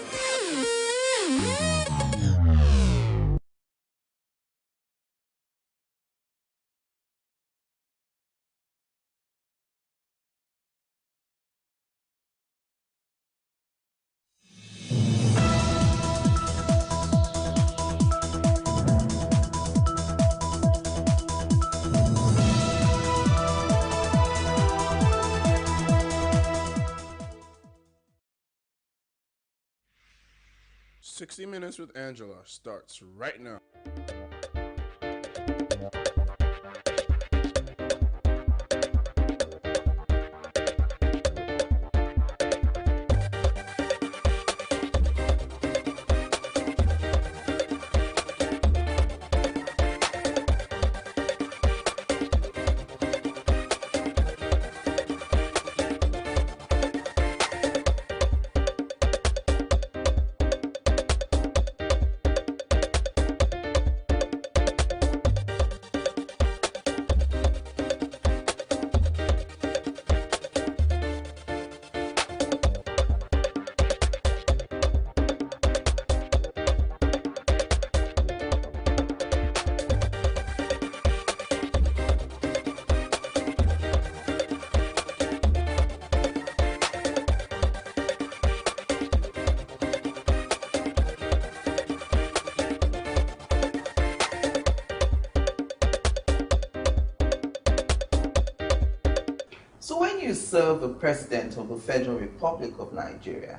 "60 Minutes with Angela" starts right now. served the President of the Federal Republic of Nigeria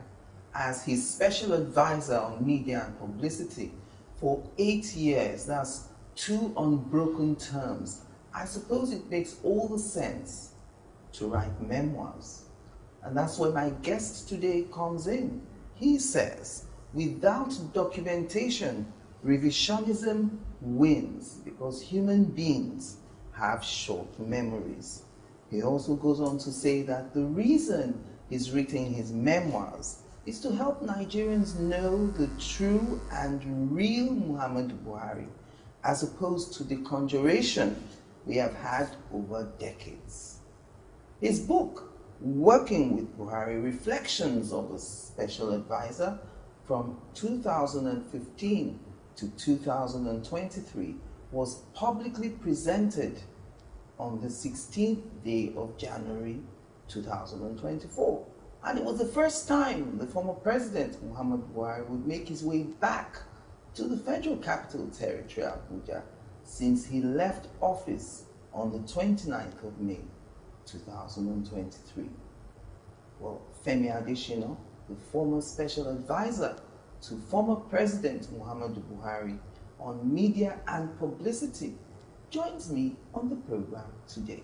as his special advisor on media and publicity for 8 years. That's 2 unbroken terms. I suppose it makes all the sense to write memoirs. And that's where my guest today comes in. He says, without documentation, revisionism wins because human beings have short memories. He also goes on to say that the reason he's written his memoirs is to help Nigerians know the true and real Muhammadu Buhari, as opposed to the conjuration we have had over decades. His book, Working with Buhari, Reflections of a Special Advisor from 2015 to 2023, was publicly presented on the 16th day of January 2024. And it was the first time the former president, Muhammadu Buhari, would make his way back to the Federal Capital Territory, Abuja, since he left office on the 29th of May, 2023. Well, Femi Adesina, the former special advisor to former President Muhammadu Buhari on media and publicity, joins me on the program today.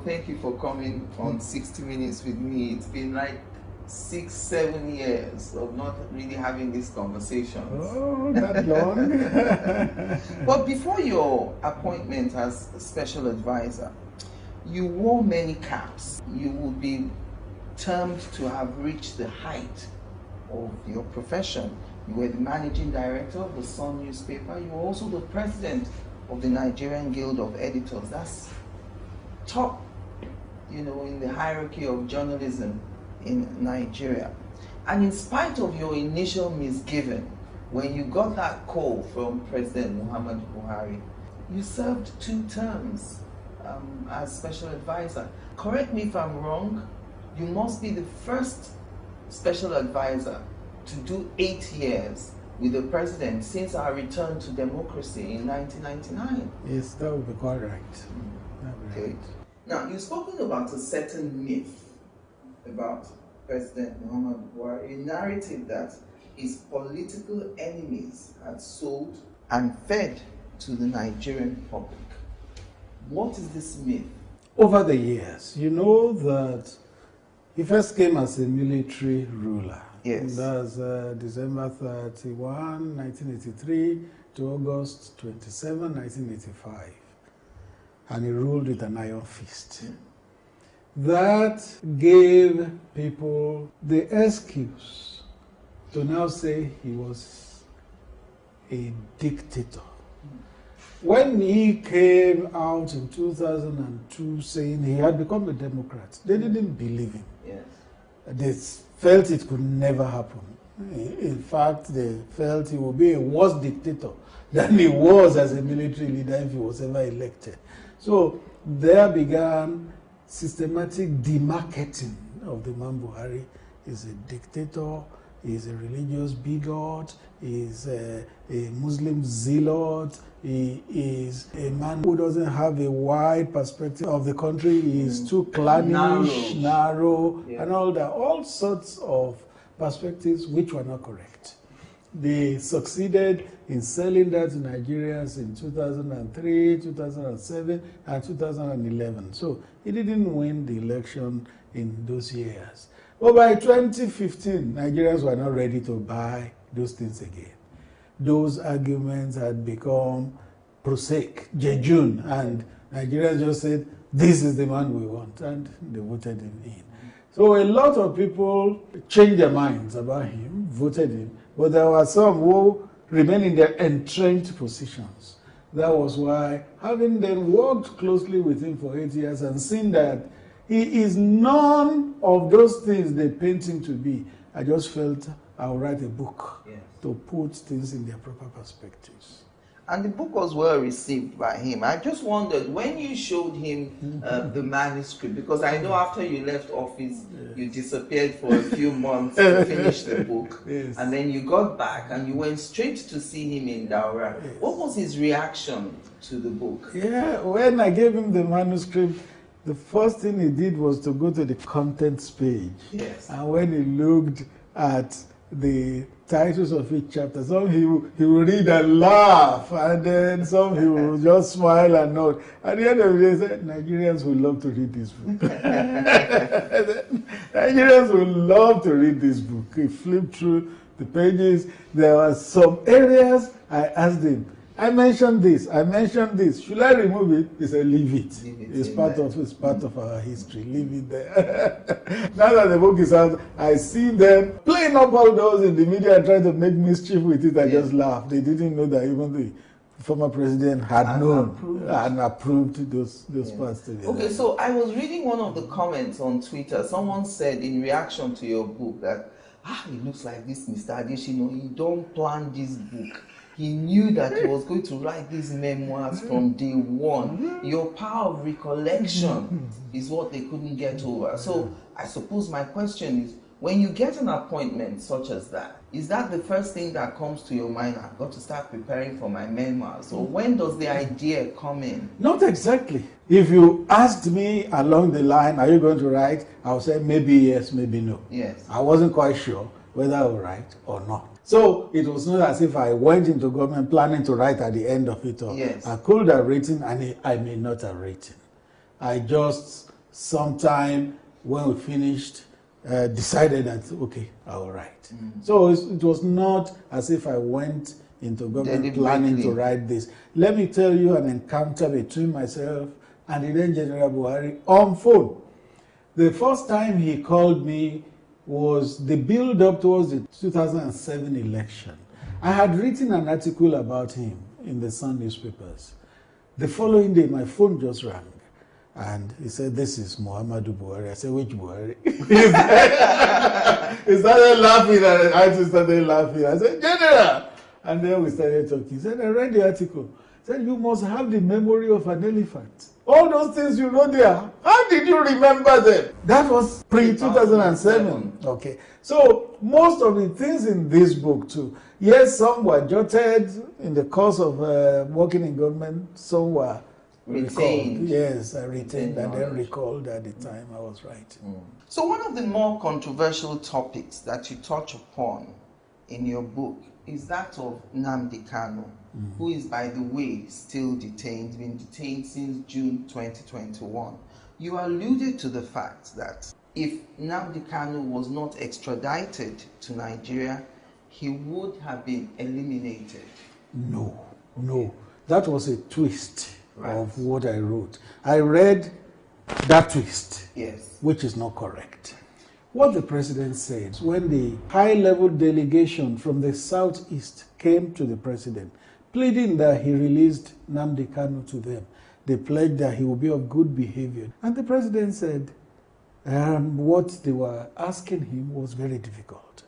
Thank you for coming on 60 Minutes with me. It's been like 6-7 years of not really having these conversations. Oh, that long? But before your appointment as a special advisor, you wore many caps. You would be termed to have reached the height of your profession. You were the managing director of the Sun newspaper. You were also the president of the Nigerian Guild of Editors. That's top, in the hierarchy of journalism in Nigeria. And in spite of your initial misgiving, when you got that call from President Muhammadu Buhari, you served 2 terms as special advisor. Correct me if I'm wrong, you must be the first special advisor to do 8 years with the president since our return to democracy in 1999. Yes, that would be quite right. Okay. Now, you've spoken about a certain myth about President Muhammadu Buhari, a narrative that his political enemies had sold and fed to the Nigerian public. What is this myth? Over the years, you know that he first came as a military ruler. Yes. That's December 31, 1983 to August 27, 1985. And he ruled with an iron fist. That gave people the excuse to now say he was a dictator. When he came out in 2002 saying he had become a Democrat, they didn't believe him. Yes. They felt it could never happen. In fact, they felt he would be a worse dictator than he was as a military leader if he was ever elected. So there began systematic demarketing of the man Buhari. He's a dictator, he's a religious bigot, he's a Muslim zealot, he is a man who doesn't have a wide perspective of the country, he is too clannish, narrow, Yeah. and all that. All sorts of perspectives which were not correct. They succeeded in selling that to Nigerians in 2003, 2007, and 2011. So he didn't win the election in those years. But by 2015, Nigerians were not ready to buy those things again. Those arguments had become prosaic, jejune, and Nigerians just said, this is the man we want, and they voted him in. So a lot of people changed their minds about him, voted him, but there were some who remained in their entrenched positions. That was why, having then worked closely with him for 8 years and seen that he is none of those things they paint him to be. I just felt I'll write a book to put things in their proper perspectives. And the book was well received by him. I just wondered, when you showed him the manuscript, because I know after you left office, you disappeared for a few months to finish the book. Yes. And then you got back and you went straight to see him in Daura. Yes. What was his reaction to the book? Yeah, when I gave him the manuscript, the first thing he did was to go to the contents page. Yes. And when he looked at the titles of each chapter, some he will read and laugh, and then some he will just smile and nod. At the end of the day, he said, Nigerians will love to read this book. Nigerians will love to read this book. He flipped through the pages. There were some areas I asked him, I mentioned this. Should I remove it? He said, leave it. It's part of our history. Leave it there. Now that the book is out, I see them playing up all those in the media and trying to make mischief with it. I just laughed. They didn't know that even the former president had known and approved those parts to be Okay, so I was reading one of the comments on Twitter. Someone said in reaction to your book that, it looks like this Mr. Adeshino, he don't plan this book. He knew that he was going to write these memoirs from day one. Your power of recollection is what they couldn't get over. So I suppose my question is, when you get an appointment such as that, is that the first thing that comes to your mind? I've got to start preparing for my memoirs. Or when does the idea come in? Not exactly. If you asked me along the line, are you going to write? I would say maybe yes, maybe no. Yes. I wasn't quite sure whether I would write or not. So it was not as if I went into government planning to write at the end of it all. Yes. I could have written and I may not have written. I just sometime when we finished decided that, okay, I will write. So it was not as if I went into government planning to write this. Let me tell you an encounter between myself and the then General Buhari on phone. The first time he called me was the build-up towards the 2007 election. I had written an article about him in the Sun newspapers. The following day, my phone just rang, and he said, this is Muhammadu Buhari. I said, which Buhari? He started laughing, and I just started laughing. I said, General! And then we started talking. He said, I read the article. He said, you must have the memory of an elephant. All those things you wrote there, how did you remember them? That was pre-2007. Okay. So most of the things in this book too, yes, some were jotted in the course of working in government, some were retained. Recalled. Yes, I retained and then recalled at the time I was writing. So one of the more controversial topics that you touch upon in your book is that of Nnamdi Kanu, who is, by the way, still detained, been detained since June 2021. You alluded to the fact that if Nnamdi Kanu was not extradited to Nigeria, he would have been eliminated. No. That was a twist of what I wrote. I read that twist, which is not correct. What the president said when the high-level delegation from the southeast came to the president, pleading that he released Nnamdi Kanu to them, they pledged that he would be of good behavior. And the president said what they were asking him was very difficult.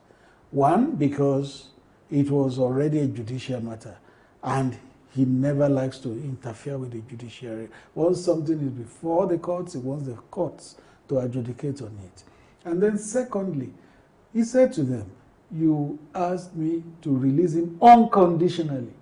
One, because it was already a judicial matter, and he never likes to interfere with the judiciary. Once something is before the courts, he wants the courts to adjudicate on it. And then secondly, he said to them, you asked me to release him unconditionally.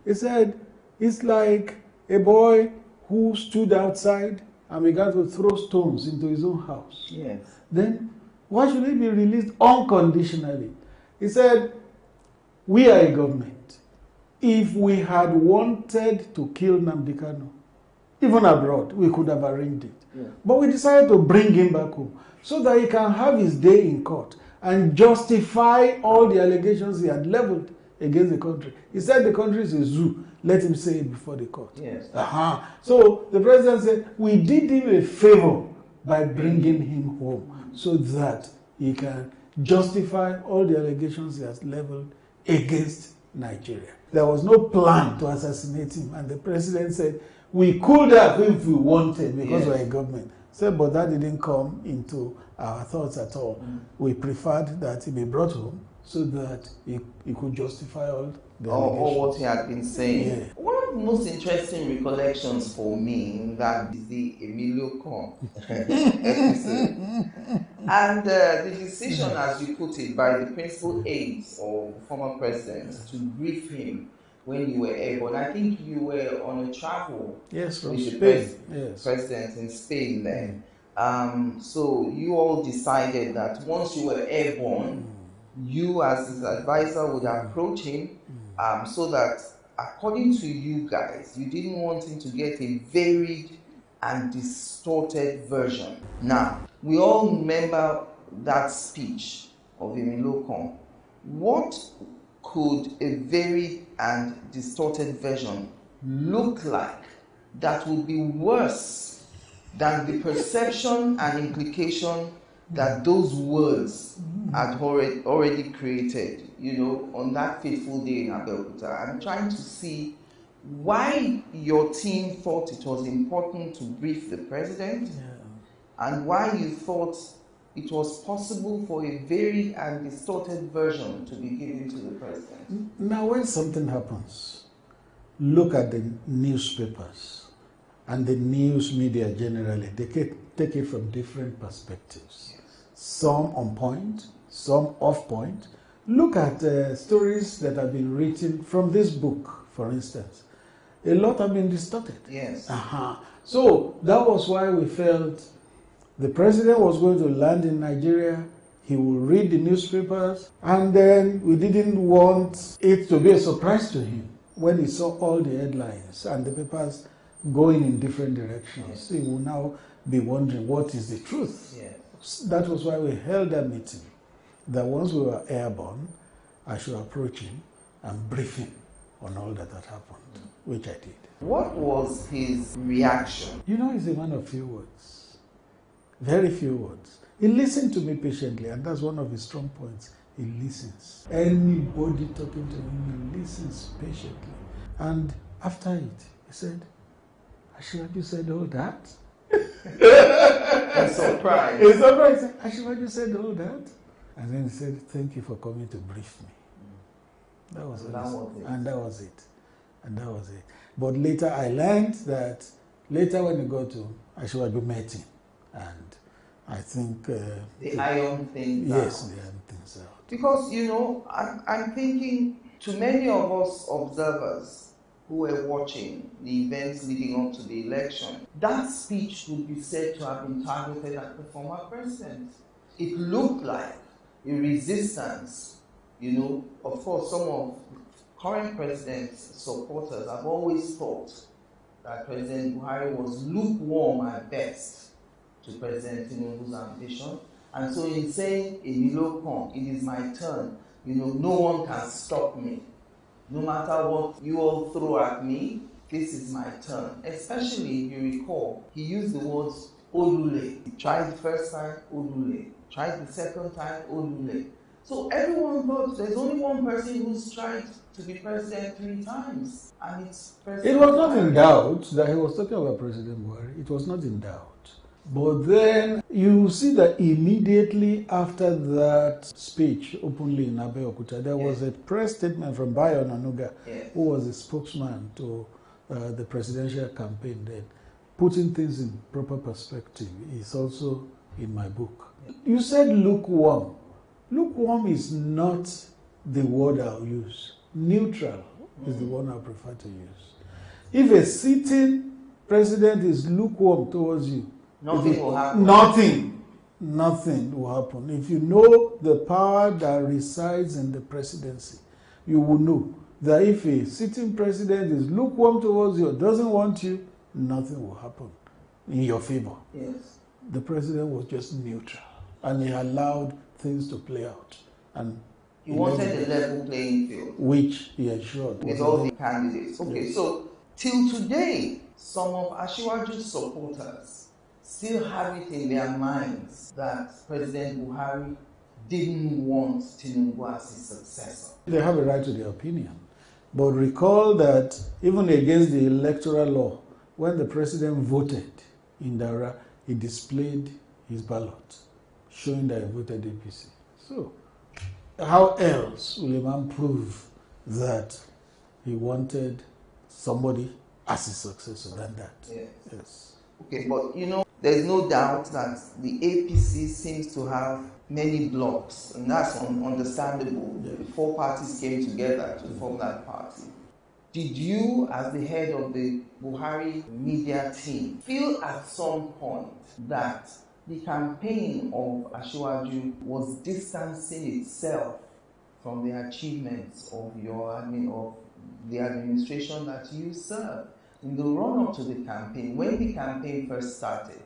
He said, it's like a boy who stood outside and began to throw stones into his own house. Yes. Then why should he be released unconditionally? He said, we are a government. If we had wanted to kill Nnamdi Kanu, even abroad, we could have arranged it. Yeah. But we decided to bring him back home so that he can have his day in court and justify all the allegations he had leveled against the country. He said the country is a zoo. Let him say it before the court. Yes. So the president said, we did him a favor by bringing him home so that he can justify all the allegations he has leveled against Nigeria. There was no plan to assassinate him, and the president said, we could have if we wanted, because we're a government. Said, but that didn't come into our thoughts at all. We preferred that he be brought home so that he could justify all the or what he had been saying. Yeah. One of the most interesting recollections for me in that is the Emilio Con episode. And the decision, as you put it, by the principal aides of former president to brief him when you were airborne. I think you were on a travel from with Spain. the president in Spain then. So you all decided that once you were airborne, you as his advisor would approach him so that, according to you guys, you didn't want him to get a varied and distorted version. Now, we all remember that speech of Emilio Con. What could a varied and distorted version look like that would be worse than the perception and implication that those words had already created, on that fateful day in Abeokuta? I'm trying to see why your team thought it was important to brief the president and why you thought it was possible for a varied and distorted version to be given to the president. Now, when something happens, look at the newspapers and the news media generally. They take it from different perspectives. Some on point, some off point. Look at stories that have been written from this book, for instance. A lot have been distorted. Yes. So that was why we felt the president was going to land in Nigeria. He will read the newspapers, and then we didn't want it to be a surprise to him when he saw all the headlines and the papers going in different directions. He will now be wondering what is the truth. That was why we held that meeting, that once we were airborne, I should approach him and brief him on all that had happened, which I did. What was his reaction? He's a man of few words, very few words. He listened to me patiently, and that's one of his strong points. He listens. Anybody talking to him, he listens patiently. And after it, he said, Asiwaju said all that? I'm surprised. He's surprised. He said, Asiwaju said all that? And then he said, thank you for coming to brief me. That was it. And that was it. And that was it. But later I learned that, when he got to Asiwaju met him. And I think... they iron things out. Yes, they iron things out. Because, I'm thinking, to many of us observers who were watching the events leading up to the election, that speech would be said to have been targeted at the former president. It looked like a resistance. Of course, some of current president's supporters have always thought that President Buhari was lukewarm at best to President Tinubu's ambition. And so in saying, Emilio Con, it is my turn, no one can stop me. No matter what you all throw at me, this is my turn. Especially if you recall, he used the words Olule. He tried the first time, Olule. Tried the second time, Olule. So everyone thought there's only one person who's tried to be president 3 times. And it's President It was not in doubt that he was talking about President Buhari. It was not in doubt. But then you see that immediately after that speech openly in Abeokuta, there was a press statement from Bayo Onanuga, who was a spokesman to the presidential campaign then, putting things in proper perspective. Is also in my book. You said lukewarm. Lukewarm is not the word I'll use. Neutral is the one I prefer to use. If a sitting president is lukewarm towards you, nothing will happen. Nothing will happen. If you know the power that resides in the presidency, you will know that if a sitting president is lukewarm towards you, doesn't want you, nothing will happen in your favor. Yes. The president was just neutral, and he allowed things to play out. And he wanted a level playing field, which he ensured with all the candidates. Okay, so till today, some of Asiwaju's supporters still have it in their minds that President Buhari didn't want Tinubu as his successor. They have a right to their opinion. But recall that even against the electoral law, when the president voted in Daura, he displayed his ballot, showing that he voted APC. So, how else will a man prove that he wanted somebody as his successor than that? Yes. Yes. Okay, but you know, there's no doubt that the APC seems to have many blocks, and that's understandable. The four parties came together to form that party. Did you, as the head of the Buhari media team, feel at some point that the campaign of Asiwaju was distancing itself from the achievements of the administration that you served? In the run-up to the campaign, when the campaign first started,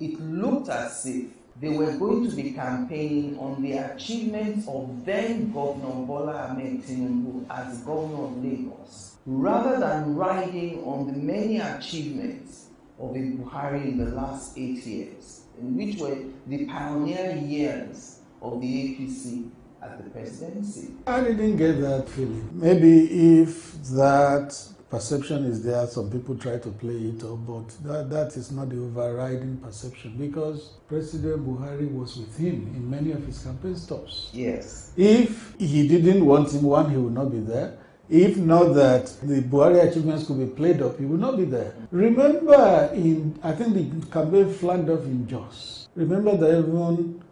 it looked as if they were going to be campaigning on the achievements of then Governor Bola Ahmed Tinubu as Governor of Lagos, rather than riding on the many achievements of a Buhari in the last 8 years, in which were the pioneer years of the APC at the presidency. I didn't get that feeling. Maybe if that perception is there, some people try to play it up, but that is not the overriding perception, because President Buhari was with him in many of his campaign stops. Yes. If he didn't want him, one, he would not be there. If not that the Buhari achievements could be played up, he would not be there. Remember, I think the campaign flagged off in Jos. Remember that even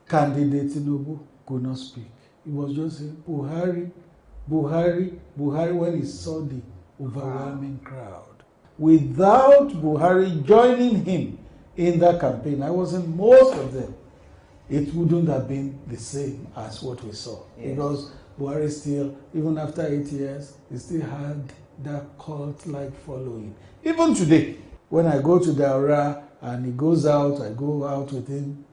candidate Tinubu could not speak. He was just saying, Buhari, Buhari, Buhari, when he saw the overwhelming crowd. Without Buhari joining him in that campaign, I was in most of them, it wouldn't have been the same as what we saw. Yes. Because Buhari still, even after 8 years, he still had that cult-like following. Even today, when I go to Daura and he goes out, I go out with him,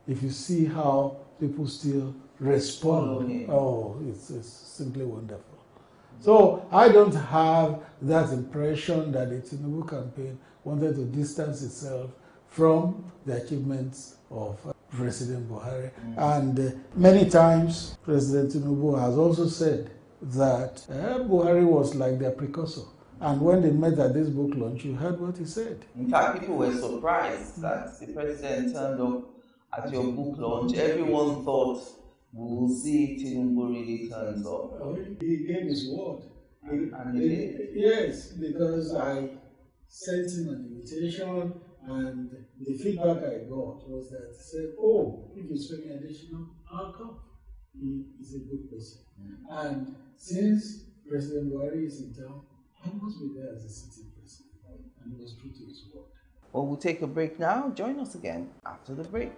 if you see how people still respond, oh, it's simply wonderful. So I don't have that impression that the Tinubu campaign wanted to distance itself from the achievements of President Buhari. And many times, President Tinubu has also said that Buhari was like their precursor. And when they met at this book launch, you heard what he said. In fact, people were surprised that the president turned up at your book launch. Everyone thought, we will see Tinubu really turns up. He gave his word. And he did. Yes, because I sent him an invitation, and the feedback I got was that he said, oh, if you spend me additional, I'll come. He is a good person. And since President Buhari is in town, I must be there as a sitting president. And he was true to his word. Well, we'll take a break now. Join us again after the break.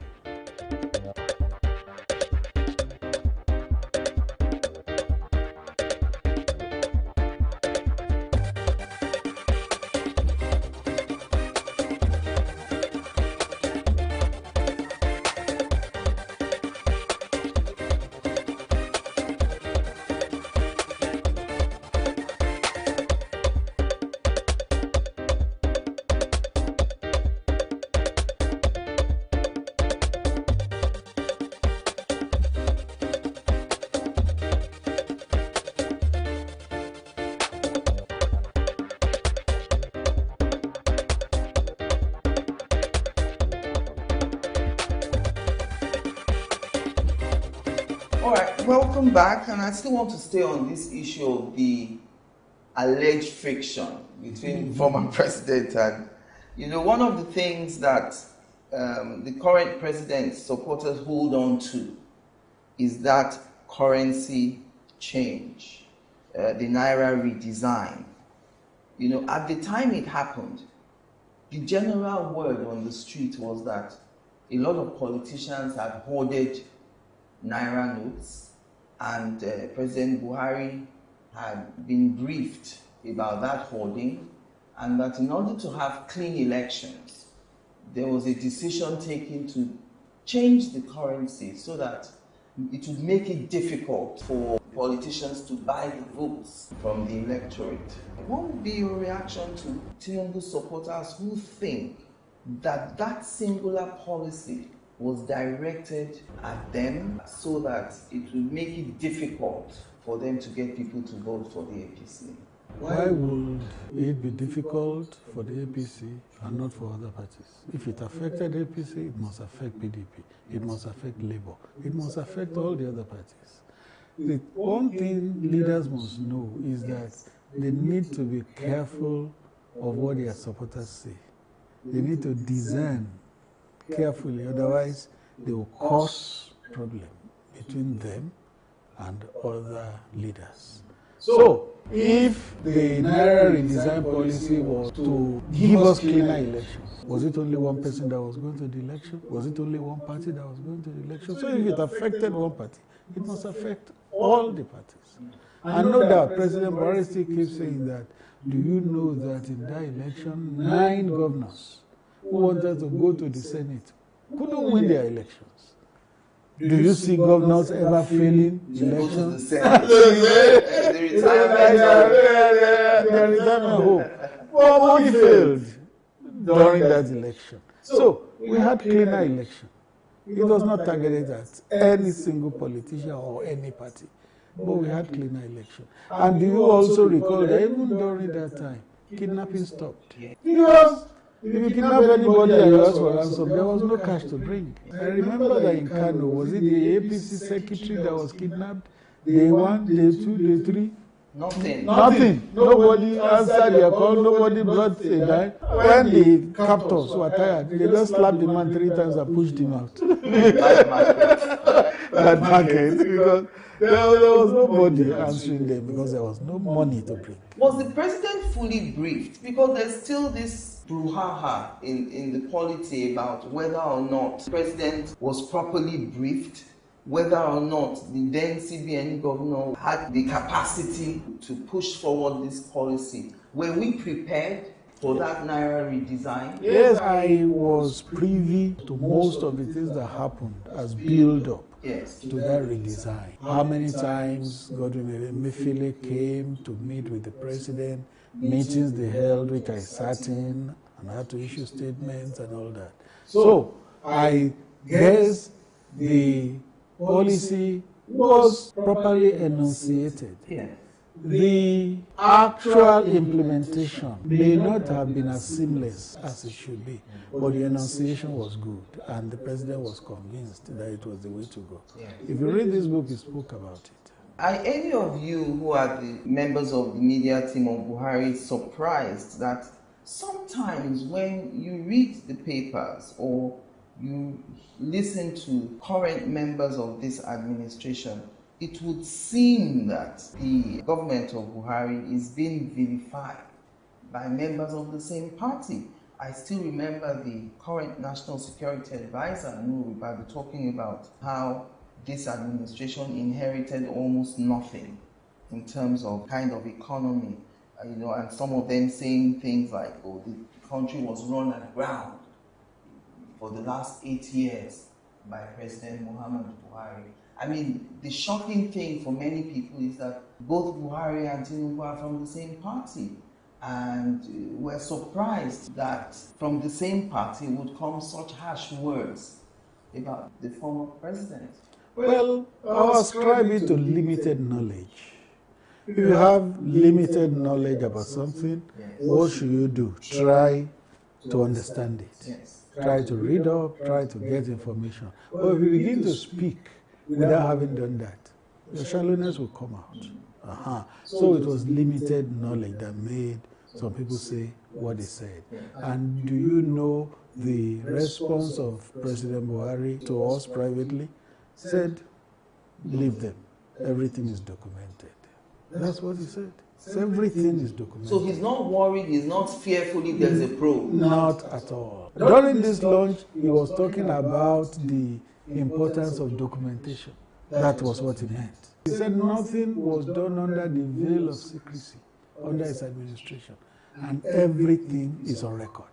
All right, welcome back, and I still want to stay on this issue of the alleged friction between former president and, you know, one of the things that the current president's supporters hold on to is that currency change, the Naira redesign. You know, at the time it happened, the general word on the street was that a lot of politicians had hoarded Naira notes, and President Buhari had been briefed about that hoarding, and that in order to have clean elections, there was a decision taken to change the currency so that it would make it difficult for politicians to buy the votes from the electorate. What would be your reaction to Tinubu supporters who think that that singular policy was directed at them so that it would make it difficult for them to get people to vote for the APC? Why would it be difficult for the APC and not for other parties? If it affected APC, it must affect PDP. It must affect Labour. It must affect all the other parties. The one thing leaders must know is that they need to be careful of what their supporters say. They need to discern carefully, otherwise they will cause problem between them and other leaders. So, if the Naira redesign policy was to give us cleaner elections, was it only one person that was going to the election? Was it only one party that was going to the election? So if it affected one party, it must affect all the parties. I know that President Buhari still keeps saying that. Do you know that in that election, 9 governors who wanted to go to the Senate couldn't win their elections? Do you see governors ever failing elections? The retirement home. Well, we failed during that election. So we had cleaner election. It was not targeted at any single politician or any party, but we had cleaner election. And do you also recall that even during that time, kidnapping stopped? Because if you kidnap anybody and you ask for ransom, there was no cash to bring. I remember that in Kano, was it the APC secretary that was kidnapped? Day 1, day 2, day 3? Nothing. Nobody answered their call, nobody brought a dime. When the captors were tired, they just slapped the man 3 times and pushed him out. That market, because there was nobody answering them because there was no money to bring. Was the president fully briefed? Because there's still this brouhaha in the polity about whether or not the president was properly briefed, whether or not the then CBN governor had the capacity to push forward this policy. Were we prepared for that Naira redesign? Yes, I was privy to most of the things that happened as build-up to that redesign. How many times Godwin Emefiele came to meet with the president, meetings they held which I sat in and had to issue statements and all that. So I guess the policy was properly enunciated. The actual implementation may not have been as seamless as it should be, but the enunciation was good, and the president was convinced that it was the way to go. If you read this book, he spoke about it. Are any of you who are the members of the media team of Buhari surprised that sometimes when you read the papers or you listen to current members of this administration, it would seem that the government of Buhari is being vilified by members of the same party? I still remember the current National Security Advisor, Nuhu Ribadu, talking about how this administration inherited almost nothing in terms of kind of economy, and some of them saying things like, oh, the country was run aground for the last 8 years by President Muhammadu Buhari. I mean, the shocking thing for many people is that both Buhari and Tinubu are from the same party. And we're surprised that from the same party would come such harsh words about the former president. Well, I ascribe it to limited knowledge. If you have limited knowledge about something, what should you do? Try to understand it. Try to read up, try to get information. But if you begin to speak without having done that, the shallowness will come out. So it was limited knowledge that made some people say what they said. And do you know the response of President Buhari to us privately? Said, leave them. Everything is documented. That's what he said. So everything is documented. So he's not worried, he's not fearful if there's a probe? Not at all. During this launch, he was talking about the importance of documentation. That was what he meant. He said nothing was done under the veil of secrecy under his administration, and everything is on record.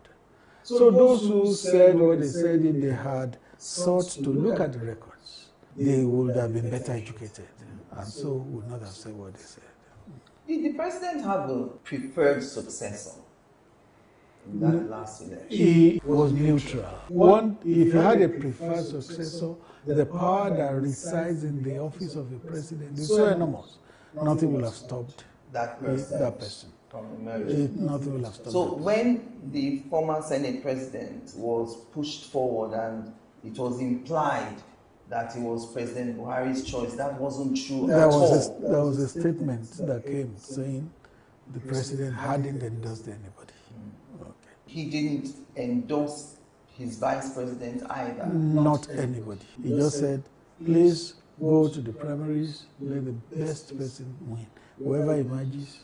So those who said what they said, if they had sought to look at the records, they would have been better educated, and so would not have said what they said. Did the president have a preferred successor in that last election? He was neutral. One, if you had a preferred successor, the power that resides in the office of the president is so enormous, nothing will have stopped that person. That person. From emerging. Nothing will have stopped. So when the former Senate president was pushed forward and it was implied that it was President Buhari's choice, that wasn't true at all. There was a statement that came saying the president hadn't endorsed anybody. Okay. He didn't endorse his vice president either. Not anybody. He just said, please go to the primaries, let the best person win. Whoever emerges.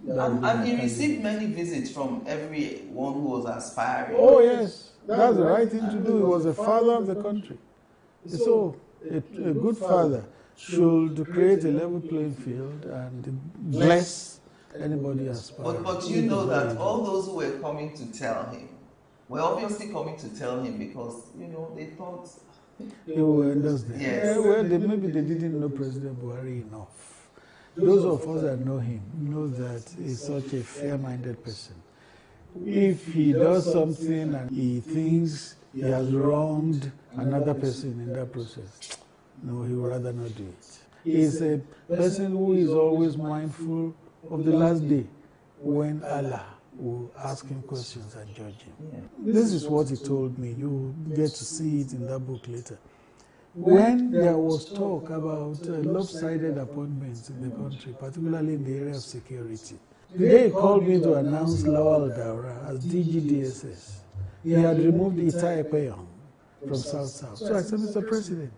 And he received many visits from everyone who was aspiring. Oh yes, that's the right thing to do. He was a father of the country. So a good father should create a level playing field and bless anybody aspiring. But you know that all those who were coming to tell him were obviously coming to tell him because, they thought... They were endorse them. Yes. Well, maybe they didn't know President Buhari enough. Those of us that know him know that he's such a fair-minded person. If he does something and he thinks he has wronged another person in that process, no, he would rather not do it. He's a person who is always mindful of the last day when Allah will ask him questions and judge him. Yeah. This is what he told me. You get to see it in that book later. When there was talk about lopsided appointments in the country, particularly in the area of security, the day he called me to announce Lawal Daura as DGDSS, he had removed Itai Ekpeyon from South-South. So I said, Mr. President,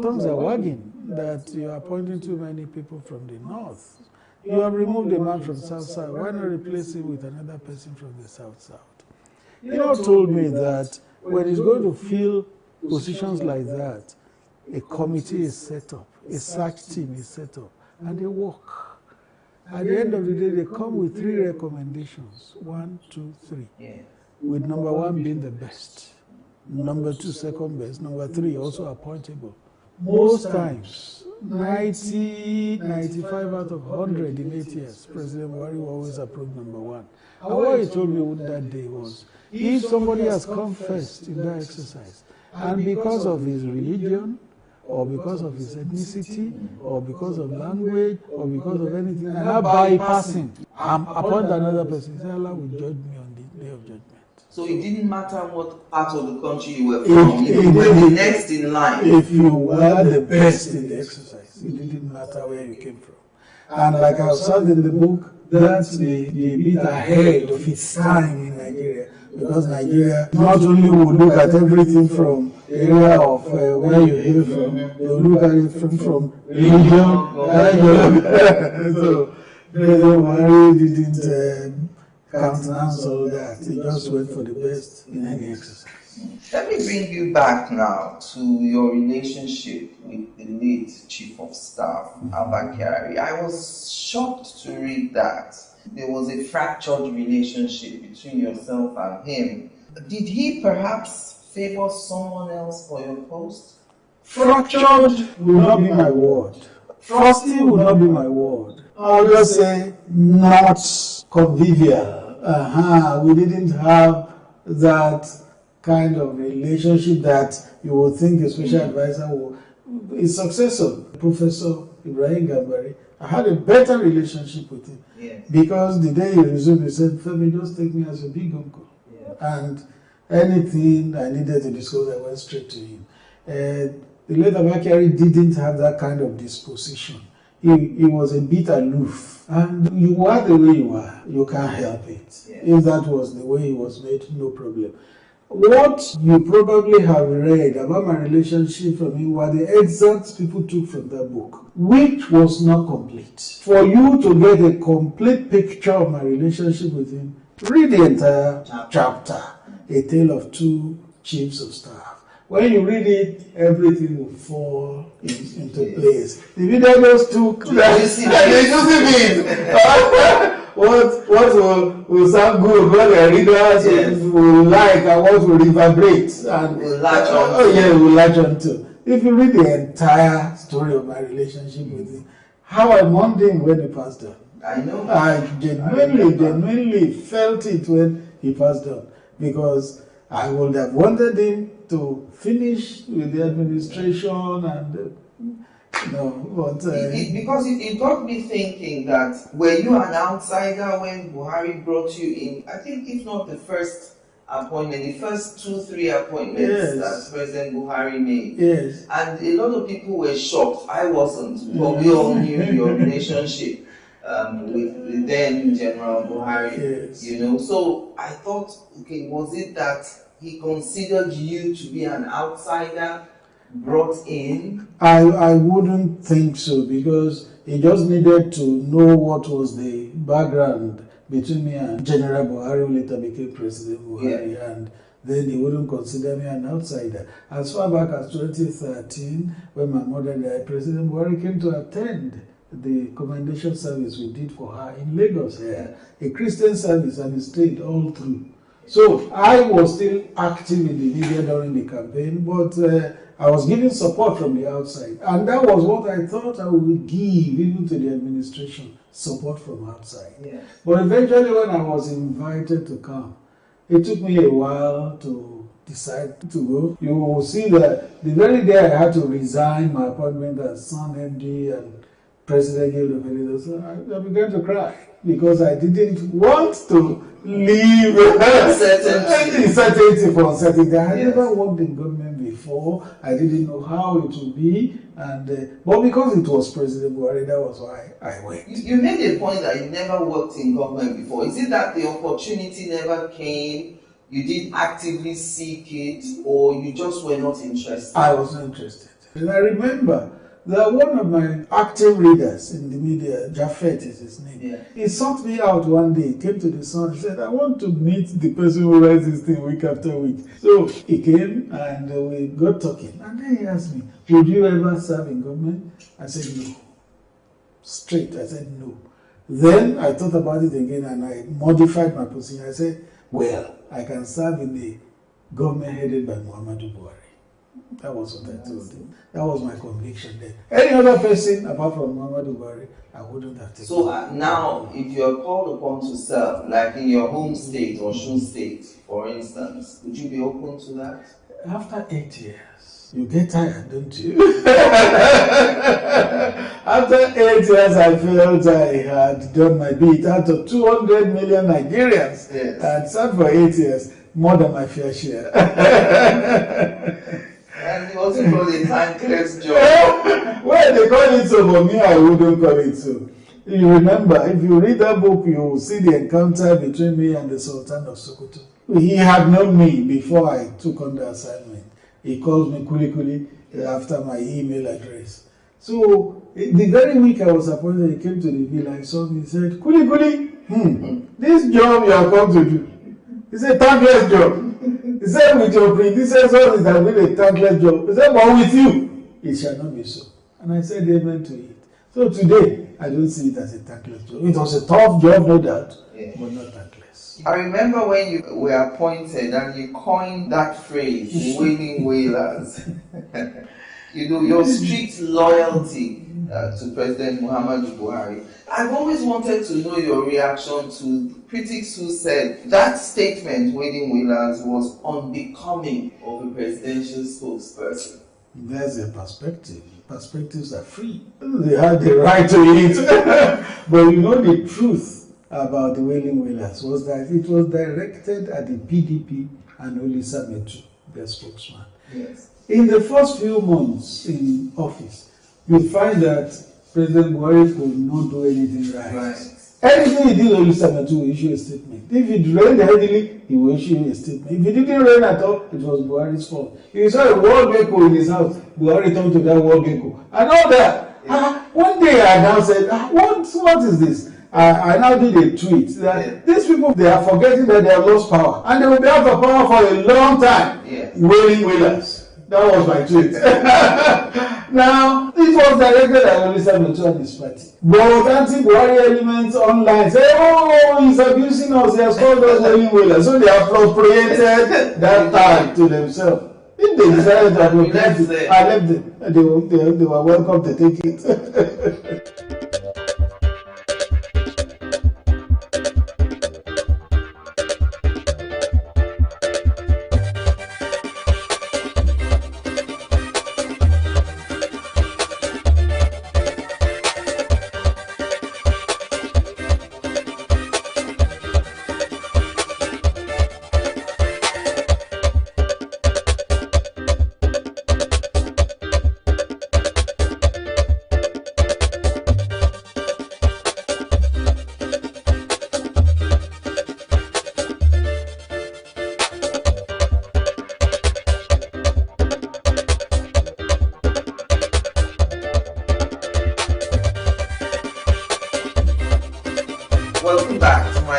tongues are wagging that you are appointing too many people from the North. You have removed a man from South-South. Why not replace him with another person from the South-South? He now told me that when he's going to fill positions like that, a committee is set up, a search team is set up, and they work. At the end of the day, they come with 3 recommendations. 1, 2, 3. Yeah. With number 1 being the best, number 2 second best, number 3 also appointable. Most times, 90, 95 out of 100 in 8 years, President Buhari will always approve number 1. And what he told me that day was, if somebody has come first in that exercise, and because of his religion, or because of his ethnicity, or because of language, or because of anything, and not bypassing, appoint another person, Allah will judge me on the day of judgment. So it didn't matter what part of the country you were from, you were the next in line. If you were the best in the exercise, it didn't matter where you came from. And like I said in the book, that's the bit ahead of its time in Nigeria. Because Nigeria not only will look at everything from the area of where you hail from, they will look at it from religion. So President Buhari didn't countenance all that. He just went for the best in any exercise. Let me bring you back now to your relationship with the late Chief of Staff, Abba Kyari. I was shocked to read that there was a fractured relationship between yourself and him. Did he perhaps favor someone else for your post? Fractured will not be my word. Frosty will not be my word. I'll just say not convivial. We didn't have that kind of relationship that you would think a special advisor will. His successor, Professor Ibrahim Gambari, I had a better relationship with him. Yes. Because the day he resumed, he said, Femi, just take me as a big uncle. Yeah. And anything I needed to discuss, I went straight to him. The late Abba Kyari didn't have that kind of disposition. He was a bit aloof. And you are the way you are. You can't help it. Yeah. If that was the way he was made, no problem. What you probably have read about my relationship from him were the excerpts people took from that book, which was not complete. For you to get a complete picture of my relationship with him, read the entire chapter, A Tale of Two Chiefs of Staff. When you read it, everything will fall into place. The video just took what will sound good, what the readers will like, and what will reverberate, and will latch on. Will latch on to. If you read the entire story of my relationship with him, how I mourned him when he passed on. I know. I genuinely felt it when he passed on, because I would have wanted him to finish with the administration and No, but because it got me thinking that were you an outsider when Buhari brought you in? I think if not the first appointment, the first 2-3 appointments that President Buhari made. Yes. And a lot of people were shocked. I wasn't. But we all knew your relationship with the then General Buhari. Yes. You know, so I thought, okay, was it that he considered you to be an outsider brought in? I wouldn't think so, because he just needed to know what was the background between me and General Buhari, who later became President Buhari, and then he wouldn't consider me an outsider. As far back as 2013, when my mother died, President Buhari came to attend the commendation service we did for her in Lagos here, a Christian service, and he stayed all through. So I was still active in the media during the campaign, but I was giving support from the outside. And that was what I thought I would give even to the administration, support from outside. Yeah. But eventually when I was invited to come, it took me a while to decide to go. You will see that the very day I had to resign my appointment as Sun MD and President Guild of Editors, I began to cry because I didn't want to leave uncertainty for uncertainty. I had never worked in government before. I didn't know how it would be, and but because it was President Buhari, that was why I went. You made a point that you never worked in government before. Is it that the opportunity never came, you didn't actively seek it, or you just were not interested? I was not interested. And I remember that one of my active readers in the media, Japheth is his name, he sought me out one day, came to the Sun, and said, I want to meet the person who writes this thing week after week. So he came and we got talking. And then he asked me, would you ever serve in government? I said, no. Straight, I said, no. Then I thought about it again and I modified my position. I said, well, I can serve in the government headed by Muhammadu Buhari. That was what I told him. That was my conviction then. Any other person apart from Muhammadu Buhari, I wouldn't have taken. So now, if you're called upon to serve, like in your home state or Osun State, for instance, would you be open to that? After 8 years, you get tired, don't you? After 8 years, I felt I had done my bit. Out of 200 million Nigerians, I had served for 8 years, more than my fair share. And it wasn't really a thankless job. Well, they call it so, but me, I wouldn't call it so. You remember, if you read that book, you will see the encounter between me and the Sultan of Sokoto. He had known me before I took on the assignment. He called me Kuli Kuli after my email address. So, the very week I was appointed, he came to the villa, he saw me, he said, Kuli Kuli, this job you have come to do, it's a thankless job. He said, with your predecessors, it has been a thankless job. He said, but with you, it shall not be so. And I said amen to it. So today, I don't see it as a thankless job. It was a tough job, no doubt, but not thankless. I remember when you were appointed and you coined that phrase, the wailing wailers. You know, your strict loyalty to President Muhammadu Buhari. I've always wanted to know your reaction to critics who said that statement, wailing wailers, was unbecoming of a presidential spokesperson. There's a perspective. Perspectives are free. They have the right to it. But you know the truth about the wailing wailers was that it was directed at the PDP and Olisa Metu, their spokesman. Yes. In the first few months in office, you find that President Buhari could not do anything right. Anything he did, Olisa Metu will issue a statement. If it rained heavily, he will issue a statement. If it didn't rain at all, it was Buhari's fault. If you saw a wall gecko in his house, Buhari turned to that wall gecko. And all that. One day I now said, what is this? I now did a tweet that these people, they are forgetting that they have lost power. And they will be out of power for a long time. Wailing wailers. That was my tweet. Now, it was directed at Olisa Metu and his party. But anti-Buhari elements online say, oh, he's abusing us, he has called us wailing wailers. So they appropriated that tag to themselves. If they decided to appropriate it, I left them. They were welcome to take it.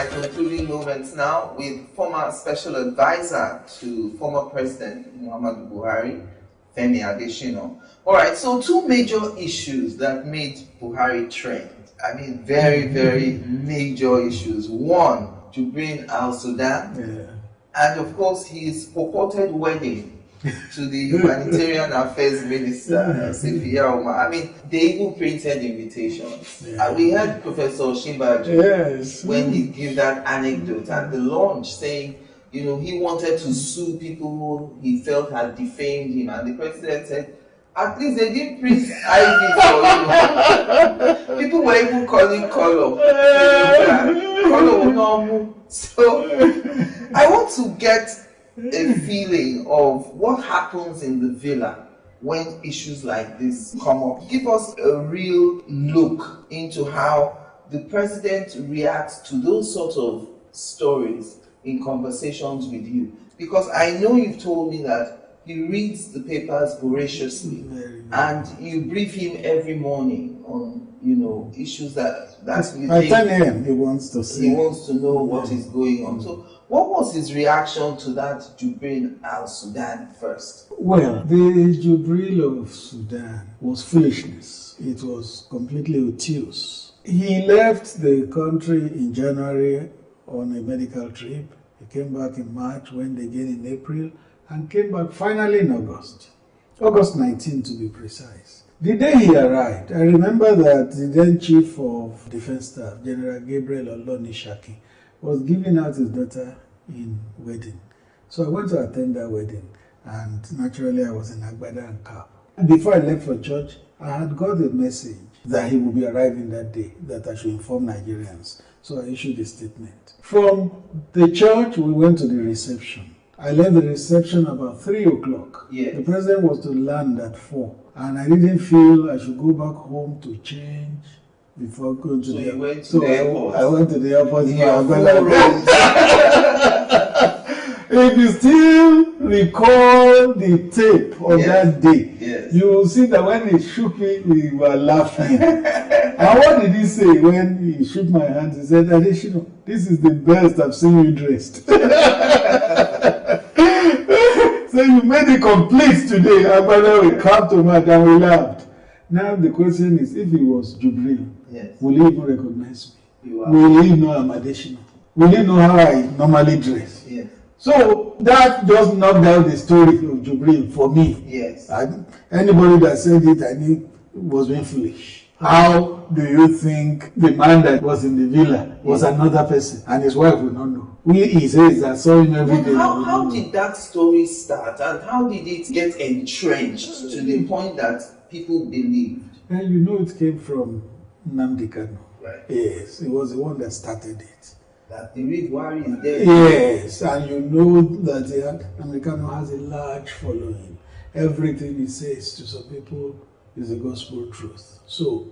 my concluding moments now with former special advisor to former President Muhammadu Buhari, Femi Adesina. All right, so two major issues that made Buhari trend. I mean, very, very major issues. One, Jubril Al-Sudan, and of course his purported wedding to the Humanitarian Affairs Minister, Sifia Omar. I mean, they even printed invitations. We heard Professor Shimbaji when he gave that anecdote at the launch saying, you know, he wanted to sue people who he felt had defamed him, and the president said, at least they didn't print ID for you. People were even calling color. Color will not move. So I want to get a feeling of what happens in the villa when issues like this come up. Give us a real look into how the president reacts to those sort of stories in conversations with you. Because I know you've told me that he reads the papers voraciously, and you brief him every morning on, you know, issues that you At think 10 a.m. he wants to see. he wants to know what is going on. So, what was his reaction to that Jubril Al-Sudan first? Well, the Jubril of Sudan was foolishness. It was completely obtuse. He left the country in January on a medical trip. He came back in March, went again in April, and came back finally in August. August 19 to be precise. The day he arrived, I remember that the then Chief of Defense Staff, General Gabriel Olonishaki, was giving out his daughter in wedding. So I went to attend that wedding, and naturally I was in Agbada and cap. And before I left for church, I had got a message that he would be arriving that day, that I should inform Nigerians. So I issued a statement. From the church, we went to the reception. I left the reception about 3 o'clock. Yes. The president was to land at 4. And I didn't feel I should go back home to change before going to the airport. So I went to the airport. If you still recall the tape of that day, you will see that when he shook me, we were laughing. And what did he say when he shook my hand? He said, Adesina, this is the best I've seen you dressed. So you made it complete today. And brother, we clapped to him and we laughed. Now the question is, if he was Jubril, will he even recognize me? Will he know I'm Adesina? Will he know how I normally dress? Yes. So that just knocked out the story of Jubril for me. Yes. Anybody that said it, I knew was being foolish. How do you think the man that was in the villa was another person and his wife would not know? He says I saw him every day. How did that story start, and how did it get entrenched to the point that people believed? And you know it came from Nnamdi Kanu. Right. Yes, he was the one that started it. That the real Buhari is dead. Yes, and you know that Nnamdi Kanu has a large following. Everything he says to some people is the gospel truth. So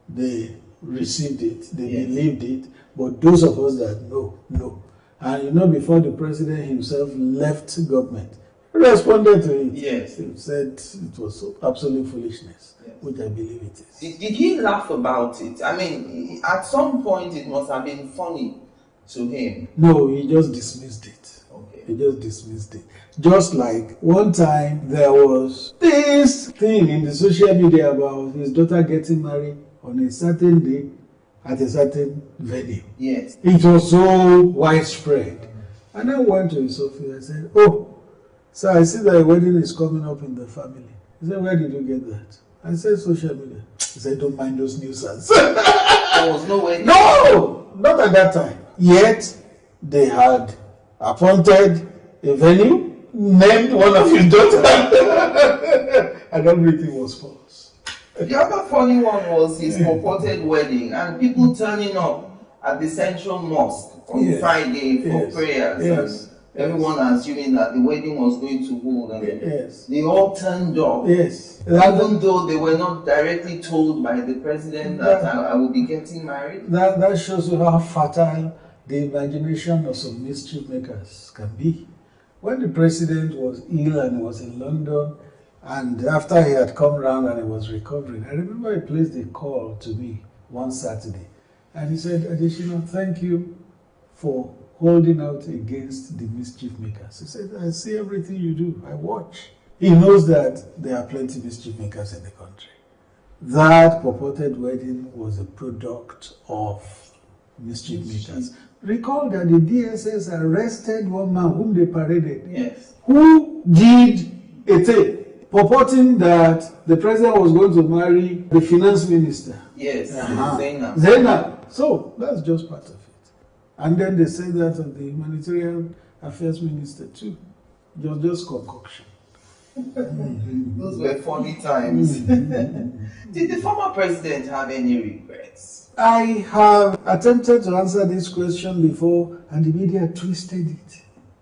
they received it, they believed it, but those of us that know. And you know, before the president himself left government, he responded to it. Yes. He said it was absolute foolishness, which I believe it is. Did he laugh about it? I mean, at some point it must have been funny to him. No, he just dismissed it. Okay. He just dismissed it. Just like one time there was this thing in the social media about his daughter getting married on a certain day at a certain venue. Yes. It was so widespread. And I went to his office and said, oh, so I see that a wedding is coming up in the family. He said, where did you get that? I said, social media. He said, don't mind those nuisance. There was no wedding? No, not at that time. Yet, they had appointed a venue, named one of his daughters, and everything was false. The other funny one was his purported wedding and people turning up at the Central Mosque on Friday for prayers. Yes. And everyone assuming that the wedding was going to hold, and they all turned up. Yes. Even though they were not directly told by the president that I will be getting married. That shows you how fertile the imagination of some mischief makers can be. When the president was ill and was in London, and after he had come round and he was recovering, I remember he placed a call to me one Saturday. And he said, Adesina, thank you for holding out against the mischief makers. He said, I see everything you do, I watch. He knows that there are plenty of mischief makers in the country. That purported wedding was a product of mischief makers. Recall that the DSS arrested one man whom they paraded, yes, who did a tape purporting that the president was going to marry the finance minister. Yes, Zainab. So that's just part of it. And then they say that of the humanitarian affairs minister too. Just concoction. Those were funny times. Did the former president have any regrets? I have attempted to answer this question before, and the media twisted it.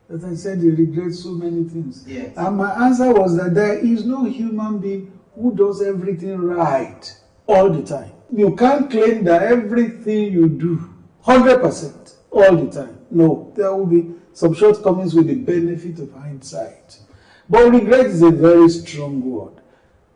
As I said, he regrets so many things. Yes. And my answer was that there is no human being who does everything right all the time. You can't claim that everything you do 100% all the time. No, there will be some shortcomings with the benefit of hindsight. But regret is a very strong word.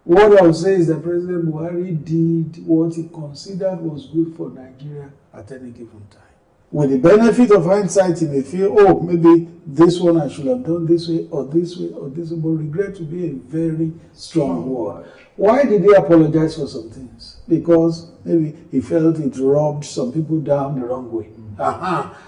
What I would say is that President Buhari did what he considered was good for Nigeria at any given time. With the benefit of hindsight, he may feel, oh, maybe this one I should have done this way or this way or this way, but regret would be a very strong word. Why did he apologize for some things? Because maybe he felt it rubbed some people down the wrong way.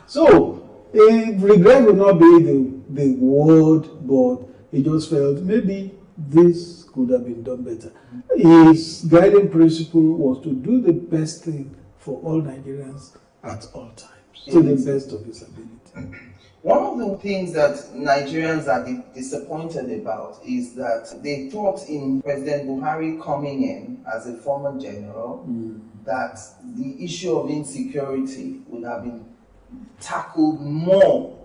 So, regret would not be the word, but he just felt maybe this could have been done better. His guiding principle was to do the best thing for all Nigerians at all times, to the best of his ability. One of the things that Nigerians are disappointed about is that they thought in President Buhari coming in as a former general that the issue of insecurity would have been tackled more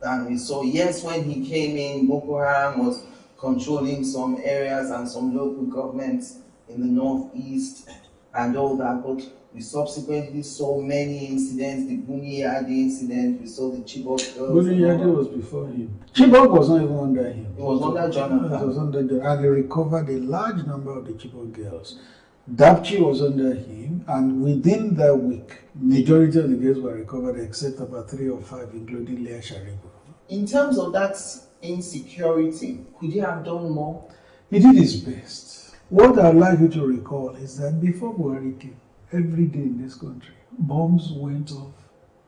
than we saw. Yes, when he came in, Boko Haram was controlling some areas and some local governments in the northeast and all that, but we subsequently saw many incidents, the Buniyadi incident, we saw the Chibok girls. Buniyadi was before him. Chibok was not even under him. It was under Jonathan. It was under Jonathan, and he recovered a large number of the Chibok girls. Dapchi was under him, and within that week, majority of the girls were recovered except about 3 or 5, including Leah Sharibu. In terms of that insecurity, could he have done more? He did his best. What I'd like you to recall is that before Buhari came, every day in this country, bombs went off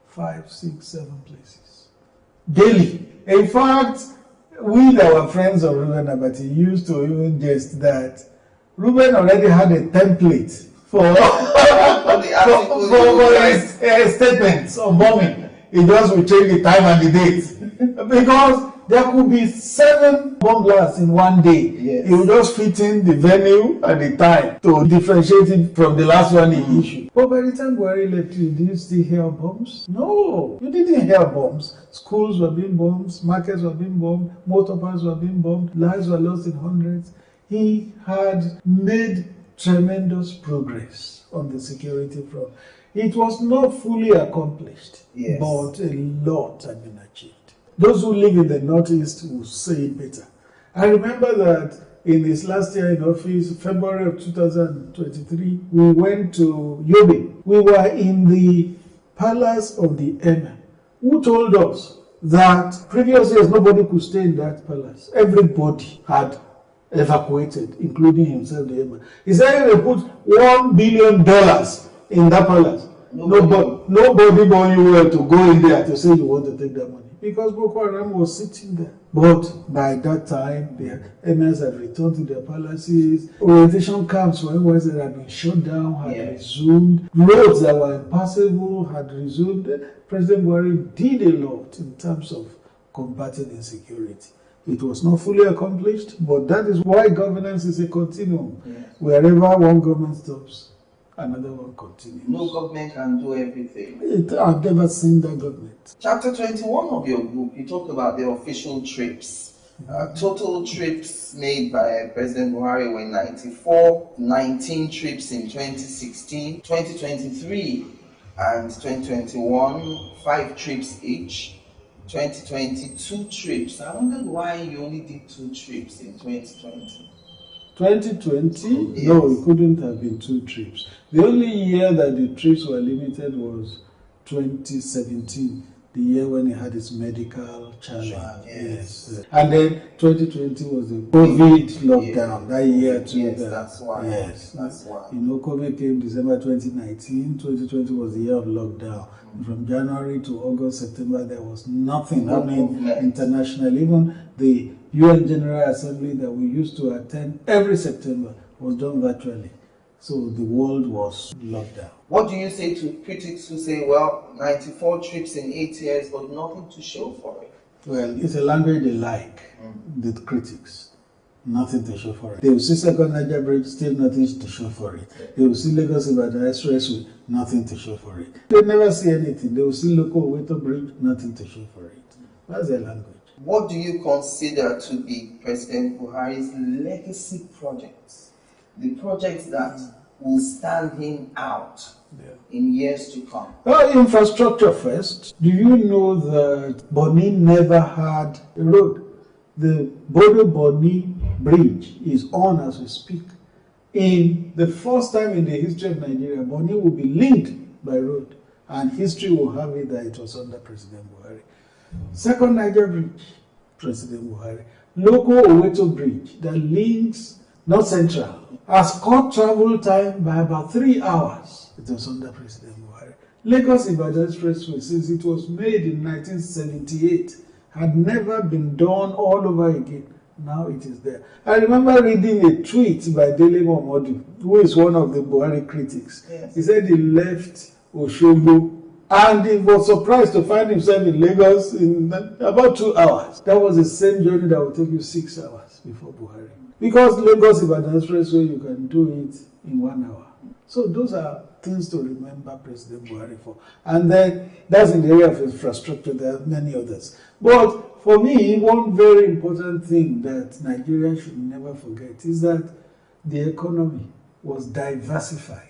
5, 6, 7 places. Daily. In fact, we, our friends of Ruben Abati, used to even jest that Ruben already had a template for his statements of bombing. He just will change the time and the date. Because there could be 7 bomb blasts in one day. Yes. He will just fit in the venue and the time to differentiate it from the last one he issued. But by the time Buhari left you, did you still hear bombs? No, you didn't hear bombs. Schools were being bombed, markets were being bombed, motor parks were being bombed, lives were lost in hundreds. He had made tremendous progress on the security front. It was not fully accomplished, yes, but a lot had been achieved. Those who live in the Northeast will say it better. I remember that in his last year in office, February of 2023, we went to Yobe. We were in the palace of the Emir, who told us that previous years nobody could stay in that palace. Everybody had evacuated, including himself, the Emir. He said they put $1 billion in that palace. Nobody but you were to go in there to say you want to take that money. Because Boko Haram was sitting there. But by that time, the emirs had returned to their palaces. Orientation camps for ones that had been shut down had resumed. Roads that were impassable had resumed. President Buhari did a lot in terms of combating insecurity. It was not fully accomplished, but that is why governance is a continuum. Yes. Wherever one government stops, another one continues. No government can do everything. I've never seen that government. Chapter 21 of your book, you talk about the official trips. Total trips made by President Buhari were 94, 19 trips in 2016, 2023 and 2021, 5 trips each. 2022 trips. I wondered why you only did 2 trips in 2020. 2020? Yes. No, it couldn't have been 2 trips. The only year that the trips were limited was 2017, the year when he had his medical challenge. Yes. And then 2020 was the COVID lockdown, that year too. Yes, that's why. Yes. That's why. You know, COVID came December 2019, 2020 was the year of lockdown. From January to August, September, there was nothing happening internationally. Even the UN General Assembly that we used to attend every September was done virtually. So the world was locked down. What do you say to critics who say, well, 94 trips in 8 years, but nothing to show for it? Well, it's a language they like, the critics. Nothing to show for it. They will see Second Niger Bridge, still nothing to show for it. They will see Lagos-Ibadan Expressway, nothing to show for it. They never see anything. They will see local Oweto Bridge, nothing to show for it. That's their language. What do you consider to be President Buhari's legacy projects? The projects that will stand him out in years to come? Well, infrastructure first. Do you know that Bonny never had a road? The Bodo-Bonny Bridge is on as we speak. In the first time in the history of Nigeria, Bonny will be linked by road, and history will have it that it was under President Buhari. Second Niger Bridge, President Buhari. Local Oweto Bridge that links North Central has cut travel time by about 3 hours. It was under President Buhari. Lagos-Ibadan Expressway, since it was made in 1978, had never been done all over again. Now it is there. I remember reading a tweet by Dele Momodu, who is one of the Buhari critics. Yes. He said he left Osogbo and he was surprised to find himself in Lagos in about 2 hours. That was the same journey that would take you 6 hours before Buhari. Because Lagos-Ibadan Expressway, you can do it in 1 hour. So those are things to remember President Buhari for. And then that's in the area of infrastructure. There are many others. But for me, one very important thing that Nigeria should never forget is that the economy was diversified.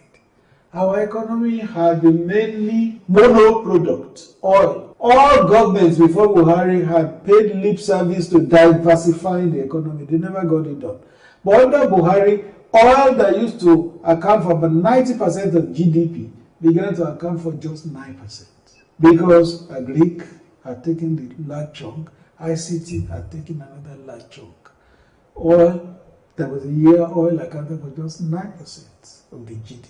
Our economy had been mainly mono-product, oil. All governments before Buhari had paid lip service to diversifying the economy. They never got it done. But under Buhari, oil that used to account for about 90% of GDP began to account for just 9%. Because Agric had taken the large chunk, ICT had taken another large chunk. Oil, there was a year oil accounted for just 9% of the GDP.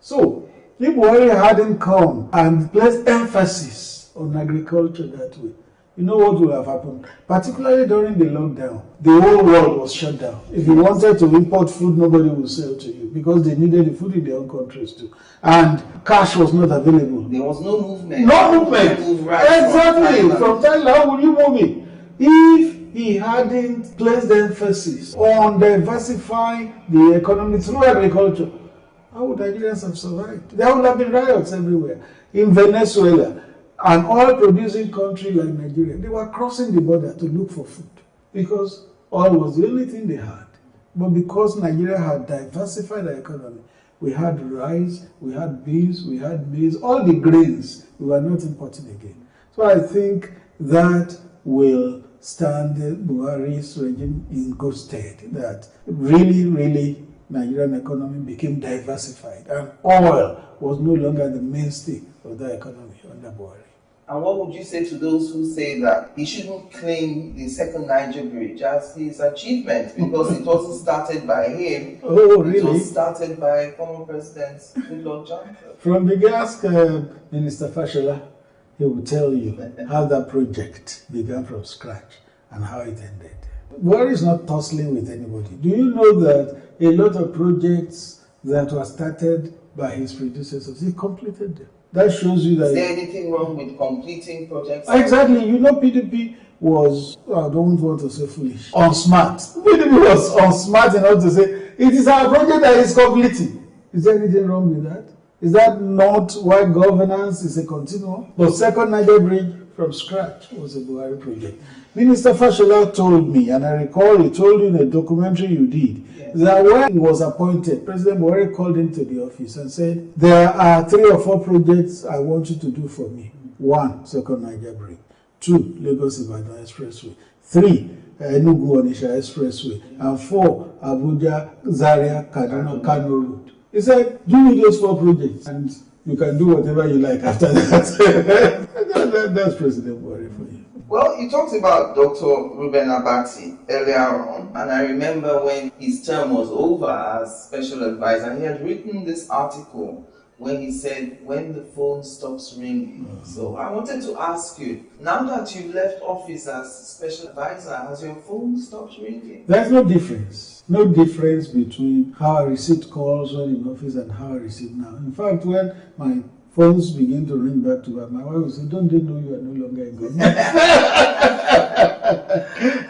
So, if Buhari hadn't come and placed emphasis on agriculture that way, you know what would have happened? Particularly during the lockdown, the whole world was shut down. If you wanted to import food, nobody would sell to you because they needed the food in their own countries too. And cash was not available. There was no movement. No movement. Exactly. From Thailand, how would you move it? If he hadn't placed the emphasis on diversifying the economy through agriculture, how would Nigerians have survived? There would have been riots everywhere. In Venezuela, an oil-producing country like Nigeria, they were crossing the border to look for food because oil was the only thing they had. But because Nigeria had diversified the economy, we had rice, we had beans, we had maize, all the grains, we were not importing again. So I think that will stand Buhari's regime in good stead, that really Nigerian economy became diversified and oil was no longer the mainstay of the economy under Buhari. And what would you say to those who say that he shouldn't claim the second Niger Bridge as his achievement because it wasn't started by him? Oh, really? It was started by former President Goodluck Jonathan. From the ask Minister Fashola, he will tell you how that project began from scratch and how it ended. Buhari is not tussling with anybody. Do you know that a lot of projects that were started by his predecessors, he completed them? That shows you that... Is there anything wrong with completing projects? Exactly. You know, PDP was, I don't want to say foolish, unsmart. PDP was unsmart enough to say, it is our project that is completing. Is there anything wrong with that? Is that not why governance is a continuum? But second Niger Bridge from scratch was a Buhari project. Minister Fashola told me, and I recall he told you in a documentary you did, that when he was appointed, President Buhari called him to the office and said, there are 3 or 4 projects I want you to do for me. 1, Second Niger Bridge. 2, Lagos-Ibadan Expressway. 3, Enugu-Onitsha Expressway. And 4, Abuja-Zaria-Kaduna-Kano Road. He said, do me those 4 projects. And You can do whatever you like after that. That's President Buhari for you. Well, you talked about Dr. Reuben Abati earlier on, and I remember when his term was over as special advisor, he had written this article when he said, when the phone stops ringing. So I wanted to ask you, now that you've left office as special advisor, has your phone stopped ringing? There's no difference. No difference between how I receive calls when in office and how I receive now. In fact, when my phones begin to ring back to back, my wife will say, don't they know you are no longer in government?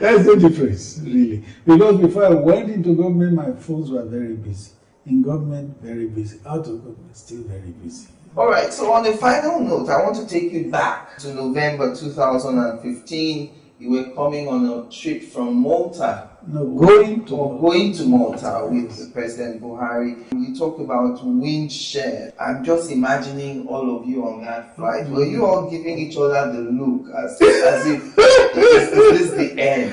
There's no difference, really. Because before I went into government, my phones were very busy. In government, very busy. Out of government, still very busy. All right, so on a final note, I want to take you back to November 2015. You were coming on a trip from Malta. No, going to Malta with President Buhari. You talk about wind share. I'm just imagining all of you on that flight. Were you all giving each other the look as if is this the end?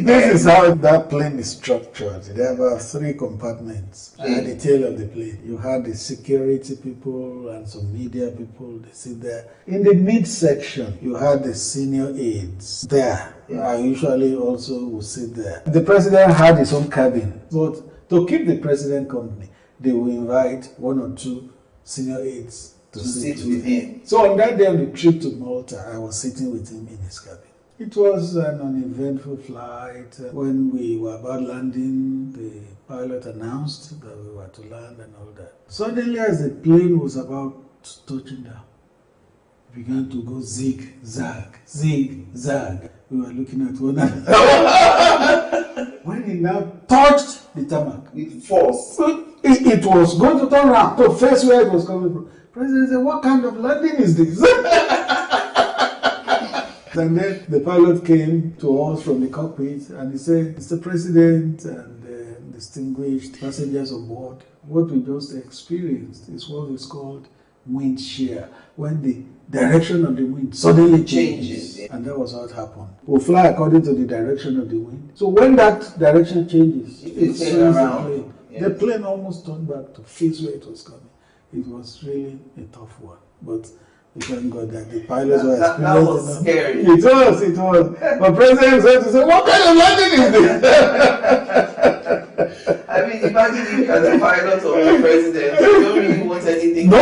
This is how that plane is structured. There are about 3 compartments at the tail of the plane. You had the security people and some media people. They sit there. In the midsection, you had the senior aides there. I usually also would sit there. The president had his own cabin, but to keep the president company, they will invite 1 or 2 senior aides to sit with him. So on that day on the trip to Malta, I was sitting with him in his cabin. It was an uneventful flight. When we were about landing, the pilot announced that we were to land and all that. Suddenly, as the plane was about touching down, it began to go zig-zag, zig-zag. We were looking at one another. When it now touched the tarmac with force, it was going to turn around to face where it was coming from. President said, "What kind of landing is this?" And then the pilot came to us from the cockpit and he said, "Mr. President and distinguished passengers on board, what we just experienced is what is called wind shear, when the direction of the wind suddenly changes." And that was how it happened. We'll fly according to the direction of the wind. So when that direction changes, it swings the plane. Yes. The plane almost turned back to face where it was coming. It was really a tough one. But we thank God that the pilots were experienced. That was scary. It was. But President said to say, "What kind of landing is this?" I mean, imagine you as a pilot or a president, you don't really want anything. No,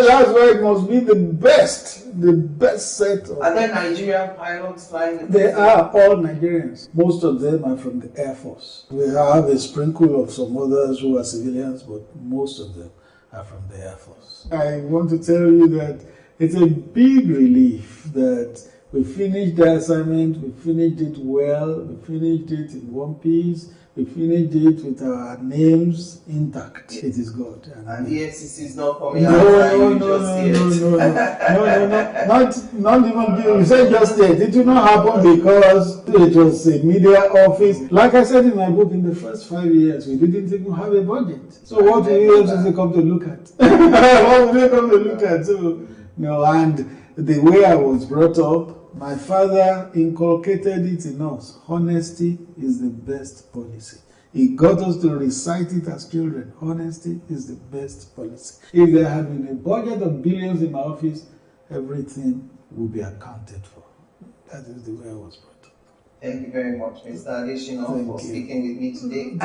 that's why it must be the best set of. Are there Nigerian pilots flying? They are all Nigerians. Most of them are from the Air Force. We have a sprinkle of some others who are civilians, but most of them are from the Air Force. I want to tell you that it's a big relief that we finished the assignment, we finished it well, we finished it in one piece. We finished it with our names intact. It is good. And the FCC is not coming No, not even. You said just yet. It will not happen because it was a media office. Like I said in my book, in the first 5 years, we didn't even have a budget. So what will the FCC come to look at? What will they come to look at? So, and the way I was brought up, my father inculcated it in us. Honesty is the best policy. He got us to recite it as children. Honesty is the best policy. If there had been a budget of billions in my office, everything would be accounted for. That is the way I was brought up. Thank you very much, Mr. Adesina, for speaking with me today.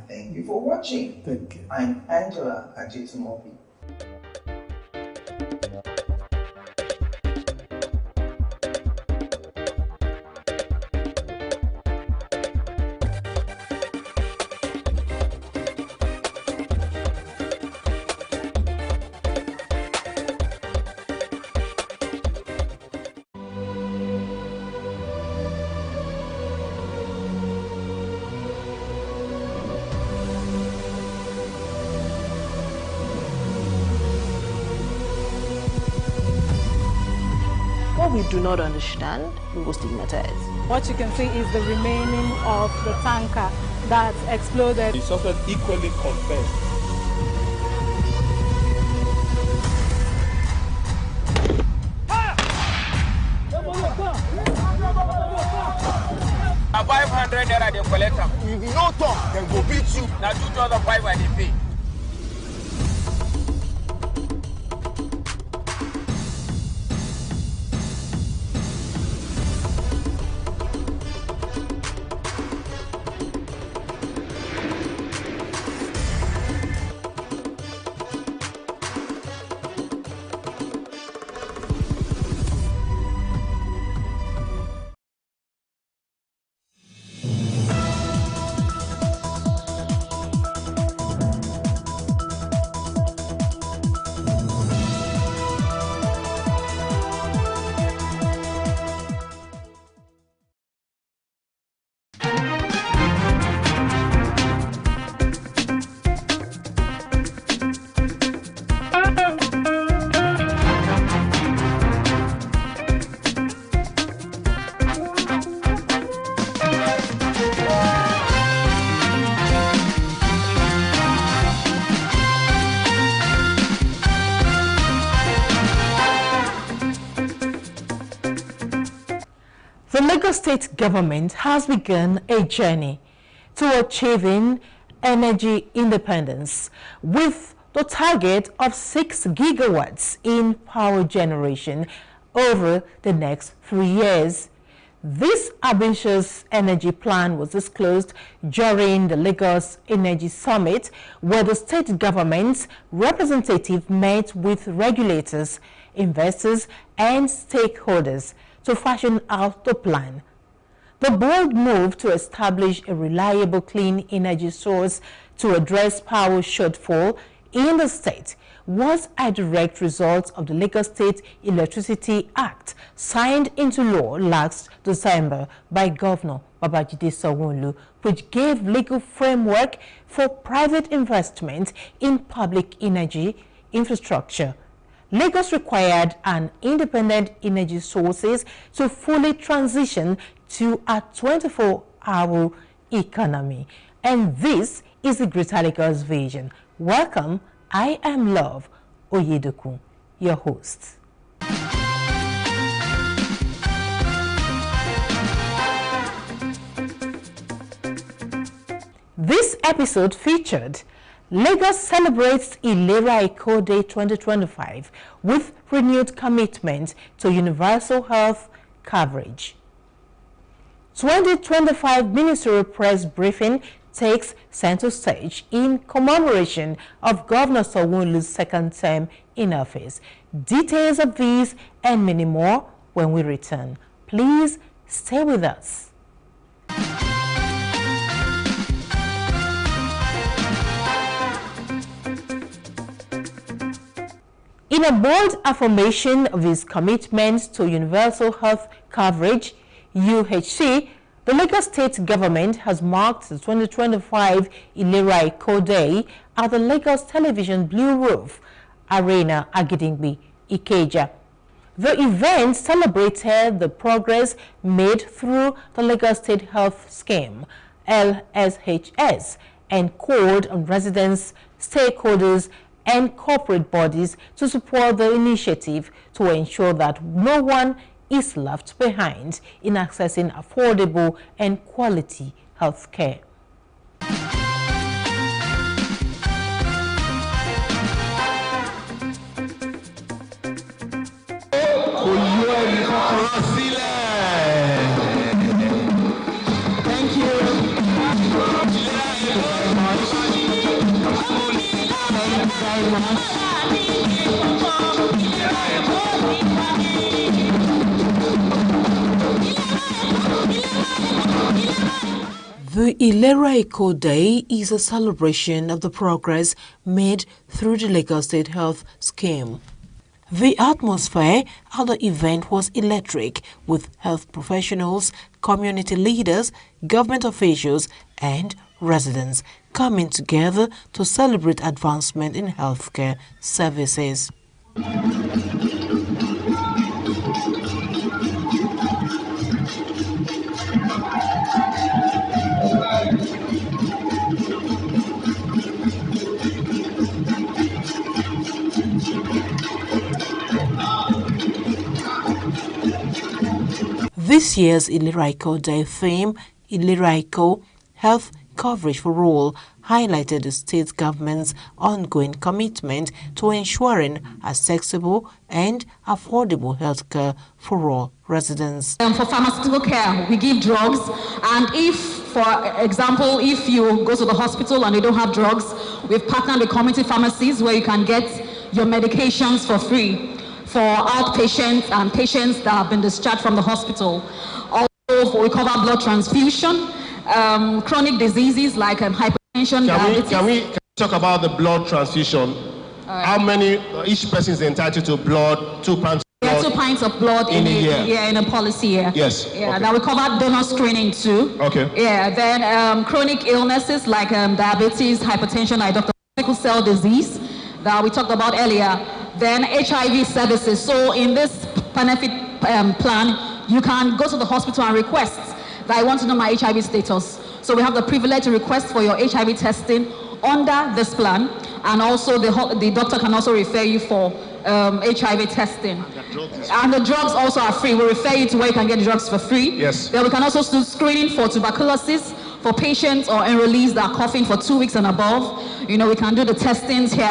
Thank you for watching. Thank you. I'm Angela Ajitumobi. What we do not understand, we will stigmatize. What you can see is the remaining of the tanker that exploded. He suffered equally confessed. A 500 naira they collect them. If no talk, then go beat you. Now 2,500 they pay. Lagos State government has begun a journey to achieving energy independence with the target of 6 gigawatts in power generation over the next 3 years. This ambitious energy plan was disclosed during the Lagos Energy Summit, where the state government's representative met with regulators, investors, and stakeholders to fashion out the plan. The bold move to establish a reliable clean energy source to address power shortfall in the state was a direct result of the Lagos State Electricity Act signed into law last December by Governor Babajide Sanwo-Olu, which gave legal framework for private investment in public energy infrastructure. Lagos required an independent energy sources to fully transition to a 24-hour economy. And this is the Greater Lagos vision. Welcome, I am Love Oyedeku, your host. This episode featured Lagos celebrates Ilera Eco Day 2025 with renewed commitment to universal health coverage. 2025 ministerial press briefing takes center stage in commemoration of Governor Sanwo-Olu's second term in office. Details of these and many more when we return. Please stay with us. In a bold affirmation of his commitment to universal health coverage, UHC, the Lagos State government has marked the 2025 Ilera Eco Day at the Lagos Television Blue Roof Arena, Agidingbi, Ikeja. The event celebrated the progress made through the Lagos State Health Scheme, LSHS, and called on residents, stakeholders, and corporate bodies to support the initiative to ensure that no one is left behind in accessing affordable and quality health care. The Ilera Eco Day is a celebration of the progress made through the Lagos State Health Scheme. The atmosphere at the event was electric, with health professionals, community leaders, government officials, and residents coming together to celebrate advancement in healthcare services. This year's Ilera Eco Day theme, Ilera Eco, Health Coverage for All, highlighted the state government's ongoing commitment to ensuring accessible and affordable health care for all residents. For pharmaceutical care, we give drugs, and if, for example, if you go to the hospital and they don't have drugs, we've partnered with community pharmacies where you can get your medications for free for outpatients and patients that have been discharged from the hospital. Also, we cover blood transfusion, chronic diseases like hypertension, diabetes. Can we talk about the blood transfusion? How many, each person is entitled to blood, 2 pints of blood? 2 pints of blood in a year. Yeah, in a policy year. Yes. Yeah, okay. Now we cover donor screening too. Okay. Yeah, then chronic illnesses like diabetes, hypertension, sickle cell disease that we talked about earlier. Then HIV services. So in this benefit plan, you can go to the hospital and request that I want to know my HIV status. So we have the privilege to request for your HIV testing under this plan, and also the doctor can also refer you for HIV testing. And the drugs also are free. We refer you to where you can get drugs for free. Yes. Then we can also do screening for tuberculosis for patients or enrollees that are coughing for 2 weeks and above. You know, we can do the testings here,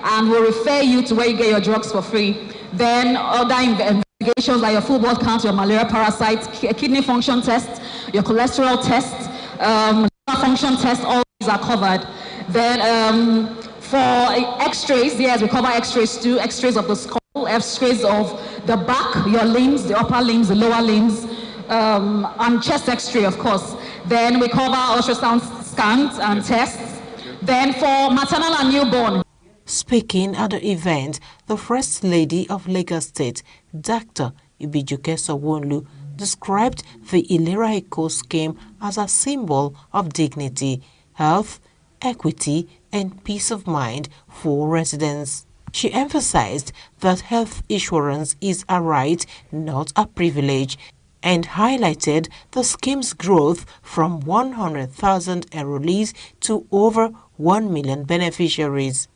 and we'll refer you to where you get your drugs for free. Then other investigations like your full blood count, your malaria parasites, kidney function tests, your cholesterol tests, liver function tests, all these are covered. Then for x-rays, yes, we cover x-rays too, x-rays of the skull, x-rays of the back, your limbs, the upper limbs, the lower limbs, and chest x-ray, of course. Then we cover ultrasound scans and tests. Then for maternal and newborn. Speaking at the event, the First Lady of Lagos State, Dr. Ibijuke Sowolu, described the Ilera Eco scheme as a symbol of dignity, health, equity, and peace of mind for residents. She emphasized that health insurance is a right, not a privilege, and highlighted the scheme's growth from 100,000 enrollees to over 1 million beneficiaries.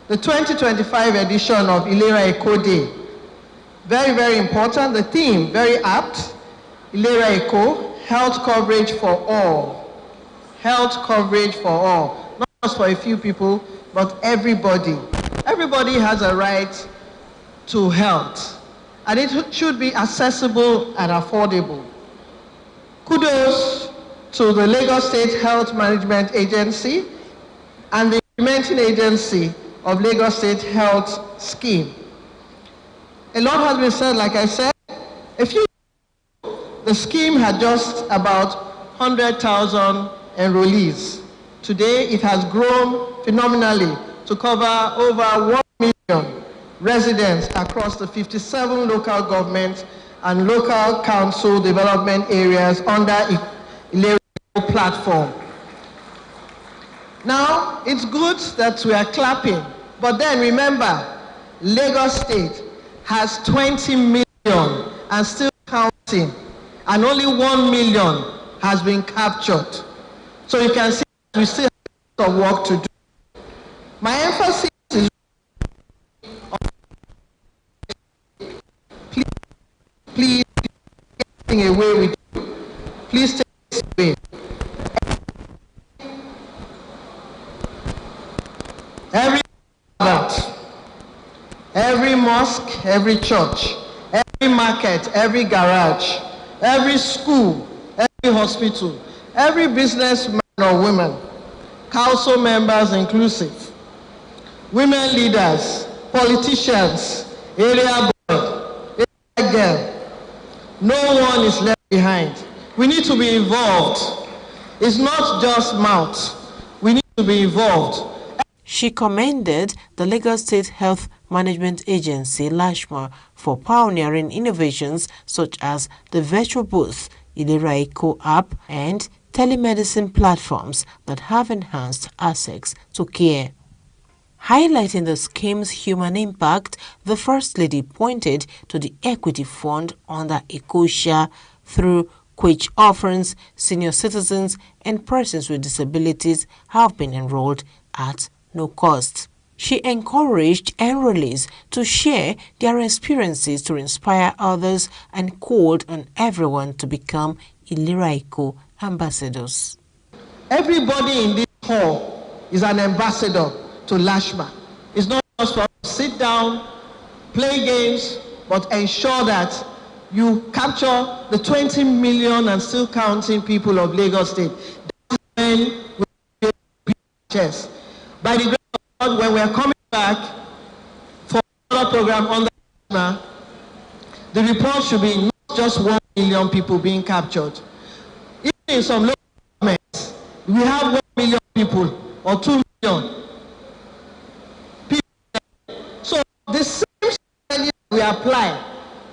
The 2025 edition of Ilera Eco Day, very, very important. The theme, very apt. Ilera Eco, health coverage for all. Health coverage for all. Not just for a few people, but everybody. Everybody has a right to health. And it should be accessible and affordable. Kudos to the Lagos State Health Management Agency and the implementing agency of Lagos State Health Scheme. A lot has been said, like I said. The scheme had just about 100,000 enrollees. Today, it has grown phenomenally to cover over 1 million residents across the 57 local governments and local council development areas under Ilera Eco platform. Now, it's good that we are clapping, but then remember, Lagos State has 20 million and still counting, and only 1 million has been captured. So you can see we still have some work to do. My emphasis is please take away with you. Please take this away. Every mosque, every church, every market, every garage, every school, every hospital, every businessman or woman, council members inclusive, women leaders, politicians, area boy, area girl, no one is left behind. We need to be involved. It's not just mouth. We need to be involved. She commended the Lagos State Health Management Agency, LASHMA, for pioneering innovations such as the virtual booth, Ilera Eco app, and telemedicine platforms that have enhanced access to care. Highlighting the scheme's human impact, the First Lady pointed to the Equity Fund under EcoShare, through which orphans, senior citizens, and persons with disabilities have been enrolled at no cost. She encouraged enrollees to share their experiences to inspire others and called on everyone to become Ilera Eco ambassadors. Everybody in this hall is an ambassador to LASHMA. It's not just for us to sit down, play games, but ensure that you capture the 20 million and still counting people of Lagos State. That's when we will chess. By the grace of God, when we are coming back for another program on the the report should be not just 1 million people being captured. Even in some local governments, we have 1 million people or 2 million people. So the same strategy we apply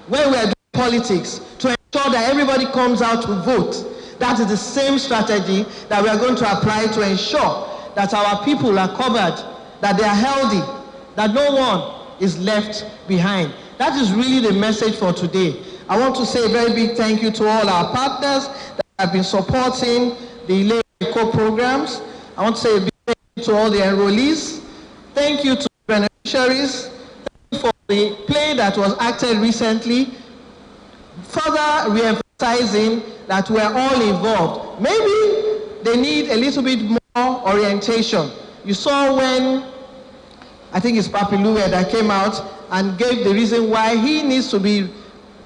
when we are doing politics to ensure that everybody comes out to vote. That is the same strategy that we are going to apply to ensure that our people are covered, that they are healthy, that no one is left behind. That is really the message for today. I want to say a very big thank you to all our partners that have been supporting the Ilera Eco programs. I want to say a big thank you to all the enrollees. Thank you to the beneficiaries. Thank you for the play that was acted recently, further re-emphasizing that we're all involved. Maybe they need a little bit more orientation. You saw when, I think it's Papi Louie that came out and gave the reason why he needs to be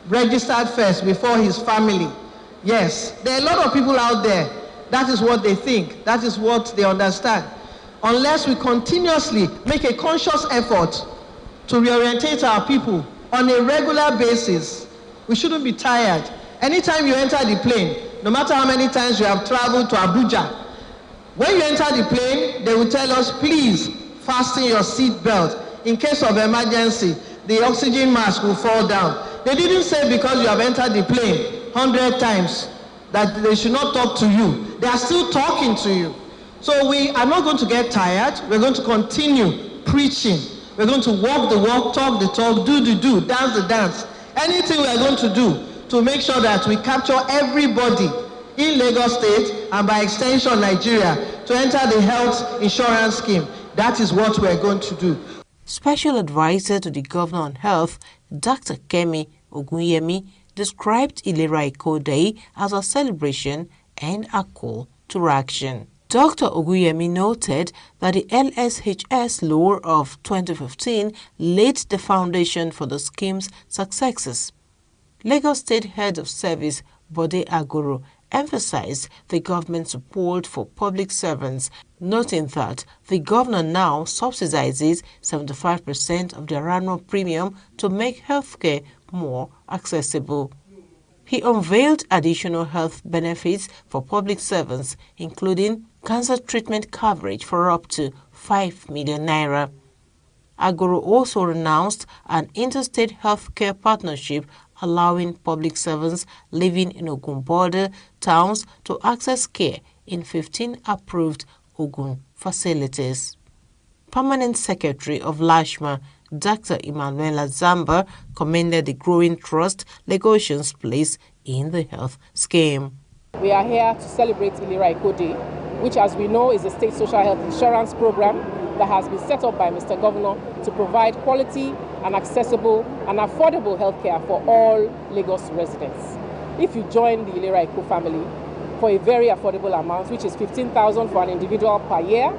registered first before his family. Yes, there are a lot of people out there. That is what they think. That is what they understand. Unless we continuously make a conscious effort to reorientate our people on a regular basis, we shouldn't be tired. Anytime you enter the plane, no matter how many times you have traveled to Abuja, when you enter the plane, they will tell us, please fasten your seat belt. In case of emergency, the oxygen mask will fall down. They didn't say because you have entered the plane 100 times that they should not talk to you. They are still talking to you. So we are not going to get tired. We're going to continue preaching. We're going to walk the walk, talk the talk, do the do, dance the dance. Anything we are going to do to make sure that we capture everybody in Lagos State and by extension Nigeria to enter the health insurance scheme. That is what we're going to do. Special Advisor to the Governor on Health, Dr. Kemi Ogunyemi, described Ilera Eko Day as a celebration and a call to action. Dr. Ogunyemi noted that the LSHS law of 2015 laid the foundation for the scheme's successes. Lagos State Head of Service Bode Agoro emphasized the government's support for public servants, noting that the governor now subsidizes 75% of their annual premium to make healthcare more accessible. He unveiled additional health benefits for public servants, including cancer treatment coverage for up to 5 million naira. Agoro also announced an interstate healthcare partnership allowing public servants living in Ogun border towns to access care in 15 approved Ogun facilities. Permanent Secretary of LASHMA, Dr. Emmanuela Zamba, commended the growing trust Lagosians place in the health scheme. We are here to celebrate Ilera Eko Day, which, as we know, is a state social health insurance program that has been set up by Mr. Governor to provide quality and accessible and affordable healthcare for all Lagos residents. If you join the Ilera Eko family for a very affordable amount, which is 15,000 for an individual per year,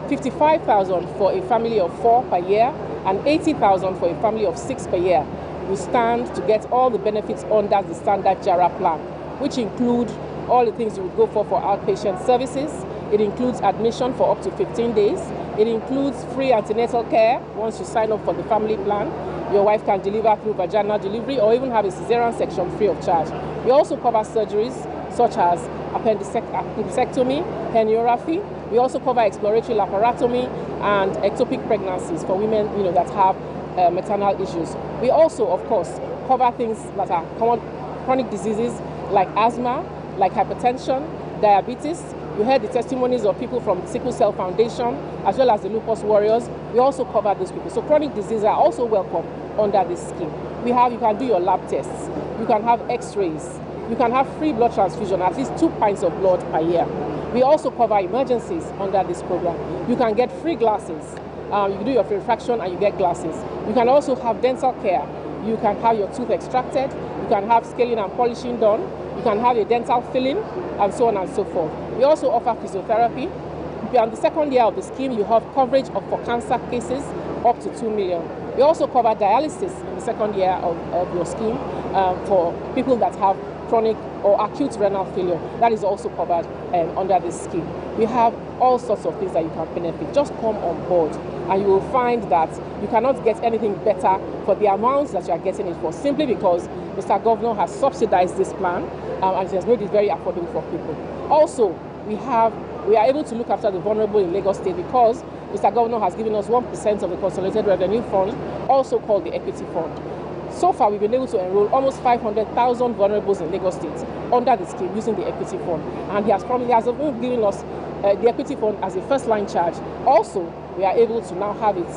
55,000 for a family of 4 per year, and 80,000 for a family of 6 per year, you stand to get all the benefits under the standard JARA plan, which include all the things you would go for outpatient services. It includes admission for up to 15 days. It includes free antenatal care once you sign up for the family plan. Your wife can deliver through vaginal delivery or even have a cesarean section free of charge. We also cover surgeries such as appendectomy, herniorrhaphy. We also cover exploratory laparotomy and ectopic pregnancies for women that have maternal issues. We also, of course, cover things that are common chronic diseases like asthma, like hypertension, diabetes. You heard the testimonies of people from the Sickle Cell Foundation as well as the Lupus Warriors. We also cover those people. So chronic diseases are also welcome under this scheme. You can do your lab tests. You can have x-rays. You can have free blood transfusion, at least 2 pints of blood per year. We also cover emergencies under this program. You can get free glasses. You can do your refraction and you get glasses. You can also have dental care. You can have your tooth extracted. You can have scaling and polishing done. You can have a dental filling, and so on and so forth. We also offer physiotherapy. On the second year of the scheme, you have coverage for cancer cases up to 2 million. We also cover dialysis in the second year of your scheme for people that have chronic or acute renal failure. That is also covered under this scheme. We have all sorts of things that you can benefit. Just come on board and you will find that you cannot get anything better for the amounts that you are getting it for, simply because Mr. Governor has subsidized this plan and it has made it very affordable for people. Also, we are able to look after the vulnerable in Lagos State because Mr. Governor has given us 1% of the Consolidated Revenue Fund, also called the Equity Fund. So far, we've been able to enroll almost 500,000 vulnerables in Lagos State under the scheme using the Equity Fund. And he has even given us the Equity Fund as a first-line charge. Also, we are able to now have it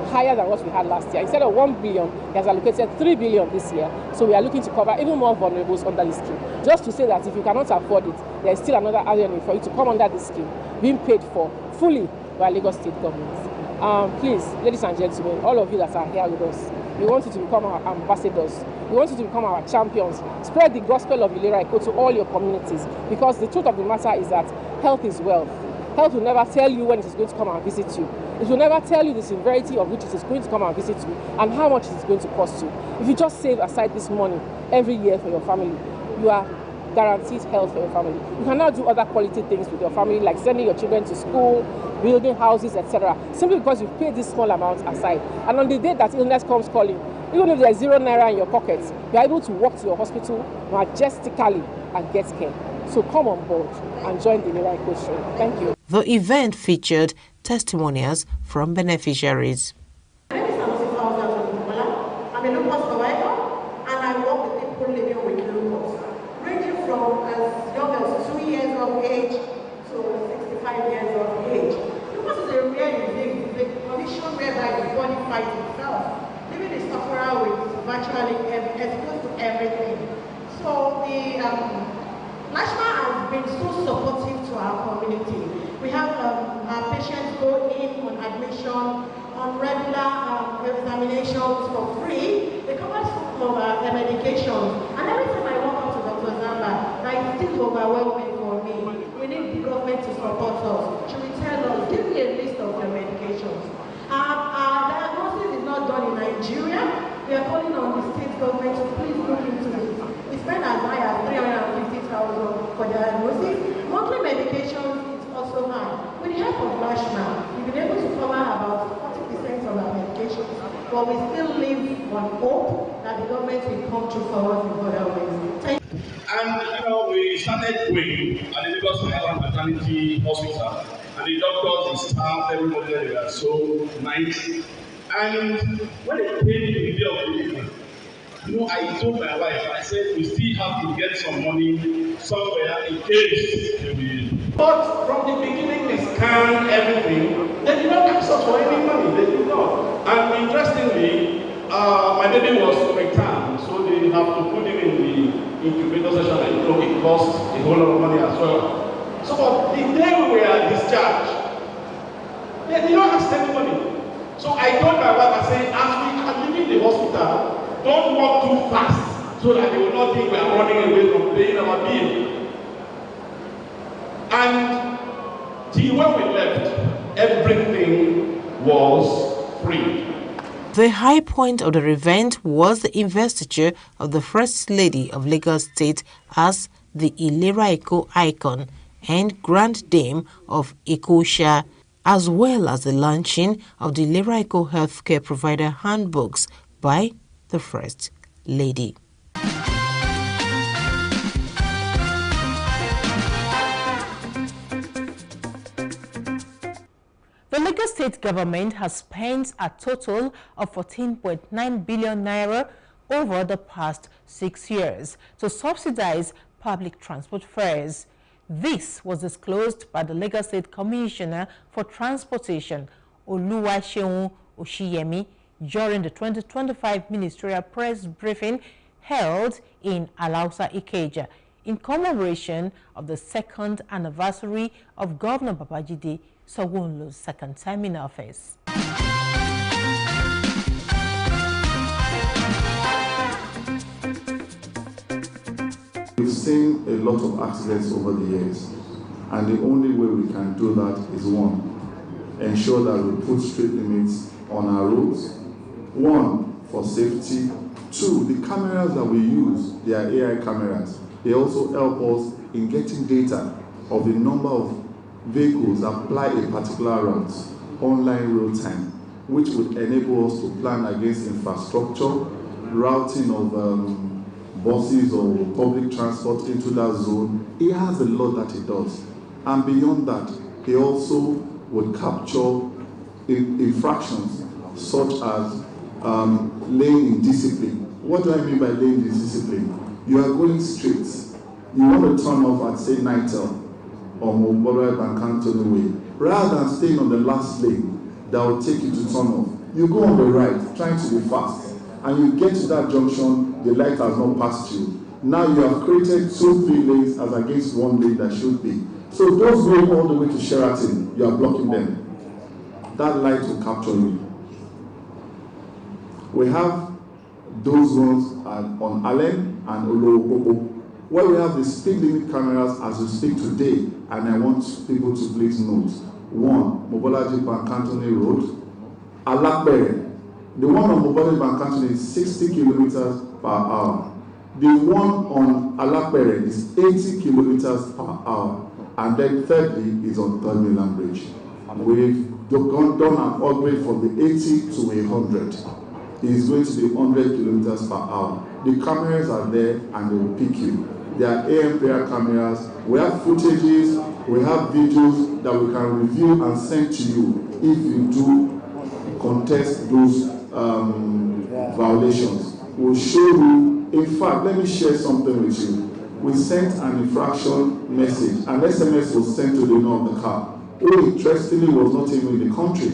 higher than what we had last year. Instead of 1 billion, he has allocated 3 billion this year. So we are looking to cover even more vulnerables under the scheme. Just to say that if you cannot afford it, there is still another avenue for you to come under the scheme, being paid for fully by Lagos State government. Please, ladies and gentlemen, all of you that are here with us, we want you to become our ambassadors. We want you to become our champions. Spread the gospel of Ilera Eko to all your communities, because the truth of the matter is that health is wealth. Health will never tell you when it is going to come and visit you. It will never tell you the severity of which it is going to come and visit you and how much it is going to cost you. If you just save aside this money every year for your family, you are guaranteed health for your family. You can now do other quality things with your family, like sending your children to school, building houses, etc. Simply because you've paid this small amount aside. And on the day that illness comes calling, even if there's 0 naira in your pocket, you're able to walk to your hospital majestically and get care. So come on board and join the Ilera Eko show. Thank you. The event featured testimonials from beneficiaries. My name is Anosi Fauza from Kuala. I'm a lupus survivor, and I work with people living with lupus, ranging from as young as 2 years of age to 65 years of age. Lupus is a rare disease. It's a condition whereby the body fights itself, leaving the sufferer with virtually exposed to everything. So the Lashma has been so supportive to our community. We have our patients go in on admission, on regular examinations for free. They cover some of our medications. And every time I walk up to Dr. Zamba, that is still overwhelming for me. We need the government to support us. She will tell us, give me a list of your medications. Our diagnosis is not done in Nigeria. We are calling on the state government to please look into it. We spend as high as 350,000 for diagnosis. Monthly medications is also high. With the help of Lashma, we've been able to cover about 40% of our medications, but we still live on hope that the government will come through for us in other ways. Thank you. And we started going at the Lagos Island Maternity Hospital, and the doctors, the staff, everybody there, they were so nice. And when they paid me the day of delivery, I told my wife, I said, we still have to get some money somewhere in case they will. But from the beginning, they scanned everything. They did not ask us for any money. They did not. And interestingly, my baby was preterm, so they have to put him in the incubator session, and it costs a whole lot of money as well. So the day we were discharged, they did not ask any money. So I told my wife, I said, as we are leaving the hospital, don't walk too fast so that they will not think we are running away from paying our bill. And till when we left, everything was free. The high point of the event was the investiture of the First Lady of Lagos State as the Ilera Eko icon and Grand Dame of Ekosha, as well as the launching of the Ilera Eko Healthcare Provider Handbooks by the First Lady. The Lagos State government has spent a total of 14.9 billion naira over the past 6 years to subsidize public transport fares. This was disclosed by the Lagos State Commissioner for Transportation, Oluwaseun Oshiyemi, during the 2025 ministerial press briefing held in Alausa, Ikeja, in commemoration of the second anniversary of Governor Babajide Sanwo-Olu's second time in office. We've seen a lot of accidents over the years, and the only way we can do that is one, ensure that we put street limits on our roads. One, for safety. Two, the cameras that we use, they are AI cameras. They also help us in getting data of the number of vehicles that apply a particular route, online real time, which would enable us to plan against infrastructure, routing of buses or public transport into that zone. It has a lot that it does. And beyond that, it also would capture infractions such as lane indiscipline. What do I mean by lane indiscipline? You are going straight. You want to turn off at, say, Nitel or Mombolo Bankantoni Way. Rather than staying on the last lane that will take you to turn off, you go on the right, trying to be fast. And you get to that junction, the light has not passed you. Now you have created 2-3 lanes as against 1 lane that should be. So those going all the way to Sheraton, you are blocking them. that light will capture you. We have those ones on Allen and Olowopopo, where we have the speed limit cameras as we speak today, and I want people to please note. 1, Mobolaji Bankantoni Road, Alakbere. The one on Mobolaji Bankantoni is 60 kilometers per hour. The one on Alakbere is 80 kilometers per hour. And then thirdly is on Third Mainland Bridge. We've done an upgrade from the 80 to 100. It is going to be 100 kilometers per hour. The cameras are there and they will pick you. There are AM/PR cameras. We have footages, we have videos that we can review and send to you if you do contest those violations. We'll show you. In fact, let me share something with you. We sent an infraction message. An SMS was sent to the owner of the car, who interestingly was not even in the country.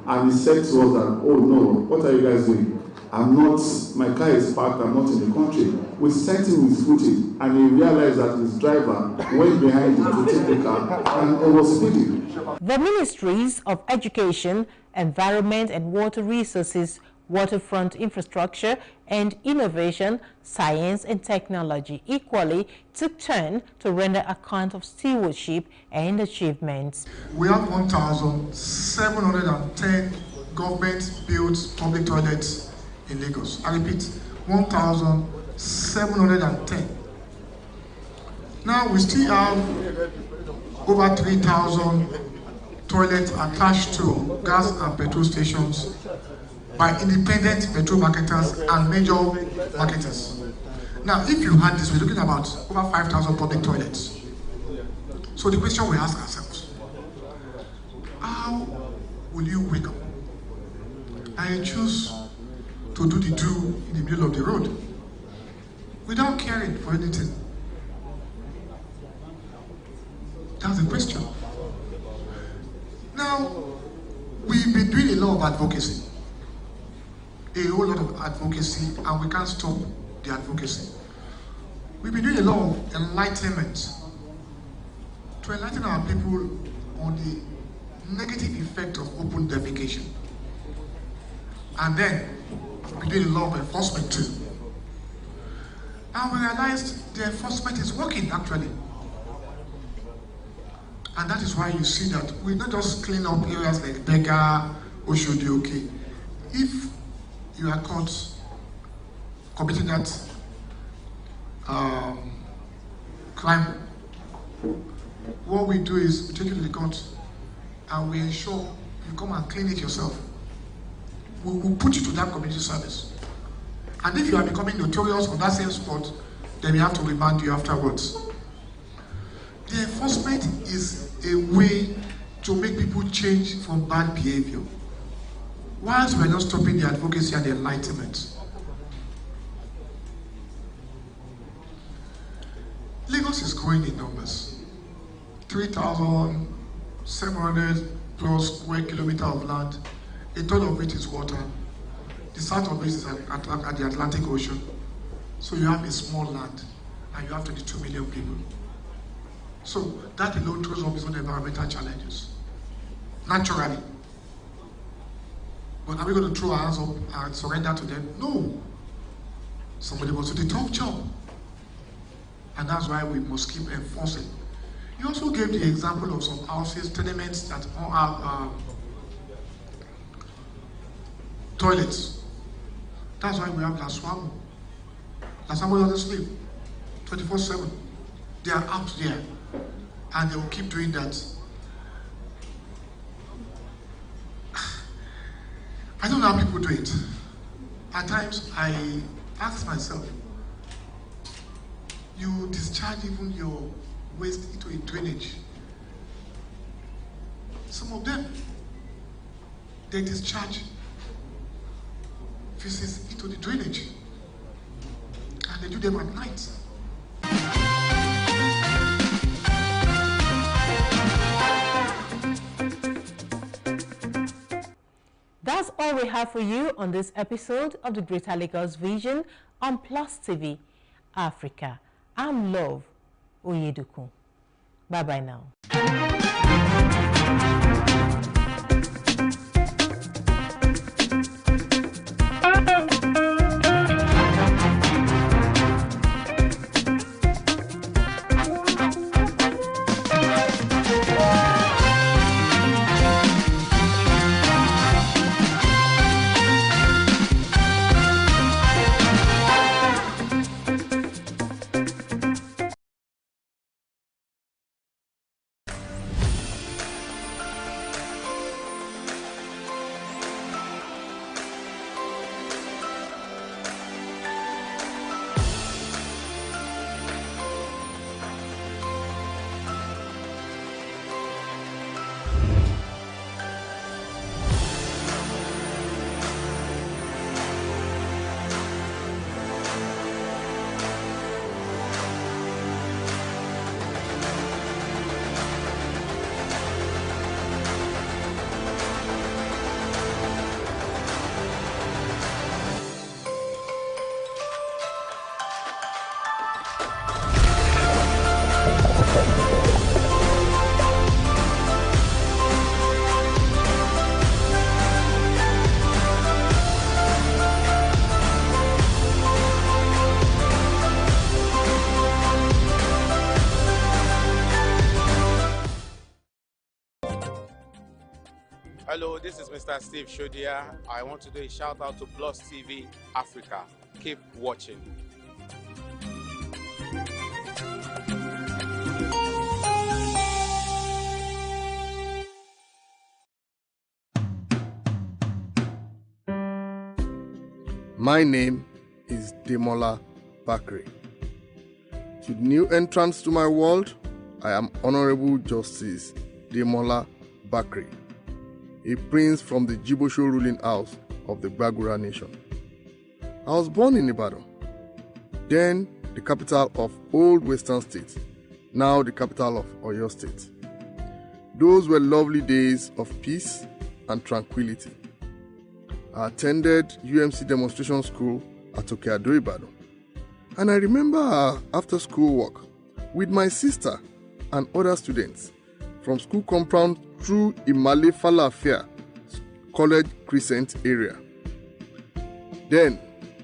And he said to us that, oh no, what are you guys doing? My car is parked, I'm not in the country. We sent him his footage, and he realized that his driver went behind him to take the car, and he was speeding. The Ministries of Education, Environment and Water Resources, Waterfront Infrastructure and Innovation, Science and Technology equally took turn to render account of stewardship and achievements. We have 1,710 government-built public toilets in Lagos. I repeat, 1,710. Now we still have over 3,000 toilets attached to gas and petrol stations by independent petrol marketers and major marketers. Now, if you had this, we're looking about over 5,000 public toilets. So the question we ask ourselves, how will you wake up and choose to do the do in the middle of the road without caring for anything? That's the question. Now, we've been doing a lot of advocacy. A whole lot of advocacy, and we can't stop the advocacy. We've been doing a lot of enlightenment to enlighten our people on the negative effect of open defecation. And then we did a lot of enforcement too. And we realized the enforcement is working actually. And that is why you see that we not just clean up areas like Bega, Oshodi, okay. If you are caught committing that crime, what we do is we take you to the court and we ensure you come and clean it yourself. We will put you to that community service. And if you are becoming notorious on that same spot, then we have to remand you afterwards. The enforcement is a way to make people change from bad behavior, whilst we are not stopping the advocacy and the enlightenment. Lagos is growing in numbers. 3,700 plus square kilometers of land. A third of it is water. The south of it is at the Atlantic Ocean. So you have a small land and you have 22 million people. So that alone throws up its own environmental challenges, naturally. But are we going to throw our hands up and surrender to them? No. Somebody must do the tough job. And that's why we must keep enforcing. You also gave the example of some houses, tenements that all have toilets. That's why we have Laswamo. Laswamo doesn't sleep 24/7. They are out there and they will keep doing that. I don't know how people do it. At times I ask myself, you discharge even your waste into a drainage. Some of them, they discharge feces into the drainage. And they do them at night. That's all we have for you on this episode of the Greater Lagos Vision on Plus TV Africa. I'm Love Oyedeku. Bye-bye now. Mr. Steve Shodia. I want to do a shout out to Plus TV Africa. Keep watching. My name is Demola Bakri. To the new entrants to my world, I am Honorable Justice Demola Bakri, a prince from the Jibosho ruling house of the Bagura nation. I was born in Ibadan, then the capital of Old Western State, now the capital of Oyo State. Those were lovely days of peace and tranquility. I attended UMC demonstration school at Okeado, Ibadan, and I remember our after-school walk with my sister and other students from school compound through Imale Falafia College Crescent area. Then,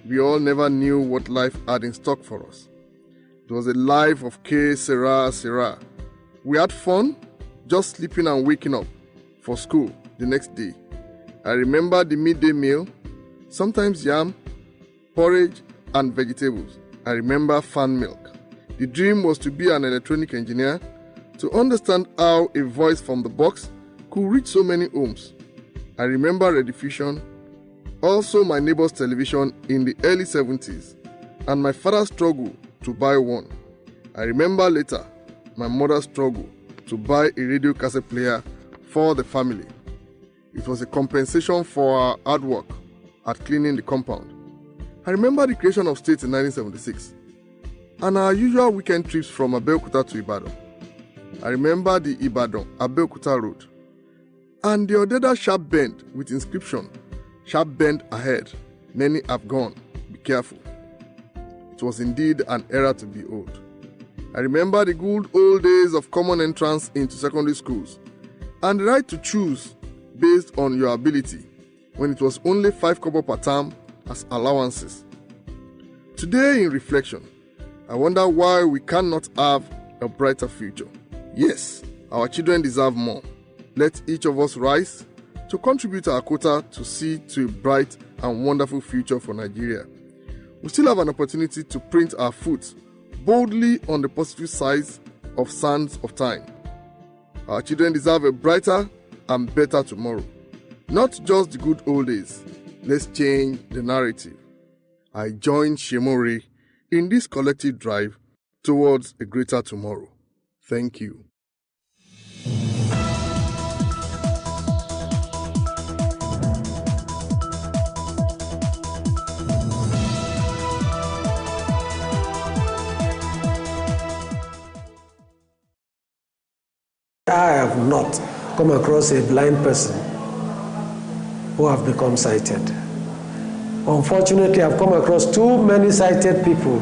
we all never knew what life had in stock for us. It was a life of que sera, sera. We had fun, just sleeping and waking up for school the next day. I remember the midday meal, sometimes yam, porridge, and vegetables. I remember fan milk. The dream was to be an electronic engineer, to understand how a voice from the box could reach so many homes. I remember Rediffusion, also my neighbor's television in the early 70s, and my father's struggle to buy one. I remember later my mother's struggle to buy a radio cassette player for the family. It was a compensation for our hard work at cleaning the compound. I remember the creation of states in 1976 and our usual weekend trips from Abeokuta to Ibadan. I remember the Ibadan-Abeokuta road and the Odeda sharp bend with inscription, "Sharp bend ahead, many have gone, be careful." It was indeed an era to behold. I remember the good old days of common entrance into secondary schools and the right to choose based on your ability when it was only 5 kobo per term as allowances. Today, in reflection, I wonder why we cannot have a brighter future. Yes, our children deserve more. Let each of us rise to contribute our quota to see to a bright and wonderful future for Nigeria. We still have an opportunity to print our foot boldly on the positive sides of sands of time. Our children deserve a brighter and better tomorrow. Not just the good old days. Let's change the narrative. I join Shemore in this collective drive towards a greater tomorrow. Thank you. I have not come across a blind person who have become sighted. Unfortunately, I've come across too many sighted people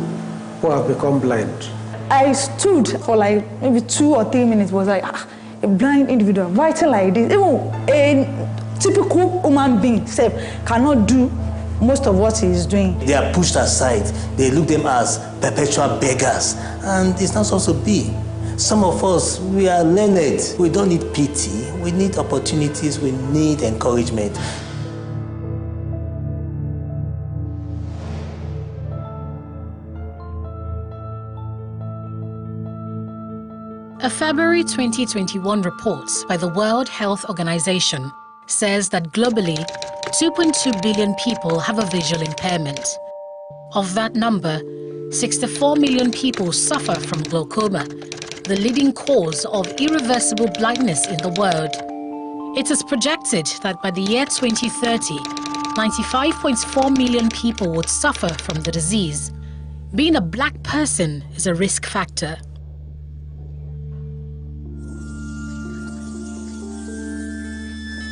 who have become blind. I stood for like maybe 2 or 3 minutes, was like, a blind individual writing like this. Even a typical human being cannot do most of what he is doing. They are pushed aside. They look them as perpetual beggars, and it's not supposed to be. Some of us, we are learned. We don't need pity. We need opportunities. We need encouragement. A February 2021 report by the World Health Organization says that globally, 2.2 billion people have a visual impairment. Of that number, 64 million people suffer from glaucoma, the leading cause of irreversible blindness in the world. It is projected that by the year 2030, 95.4 million people would suffer from the disease. Being a black person is a risk factor.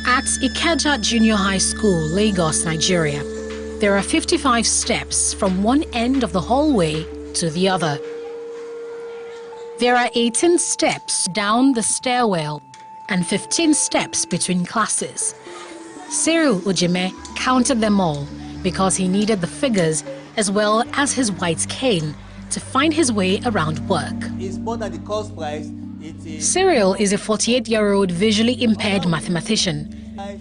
At Ikeja Junior High School, Lagos, Nigeria, there are 55 steps from one end of the hallway to the other. There are 18 steps down the stairwell and 15 steps between classes. Cyril Ujime counted them all because he needed the figures as well as his white cane to find his way around work. It's more than the cost price. Cyril is a 48-year-old visually impaired mathematician.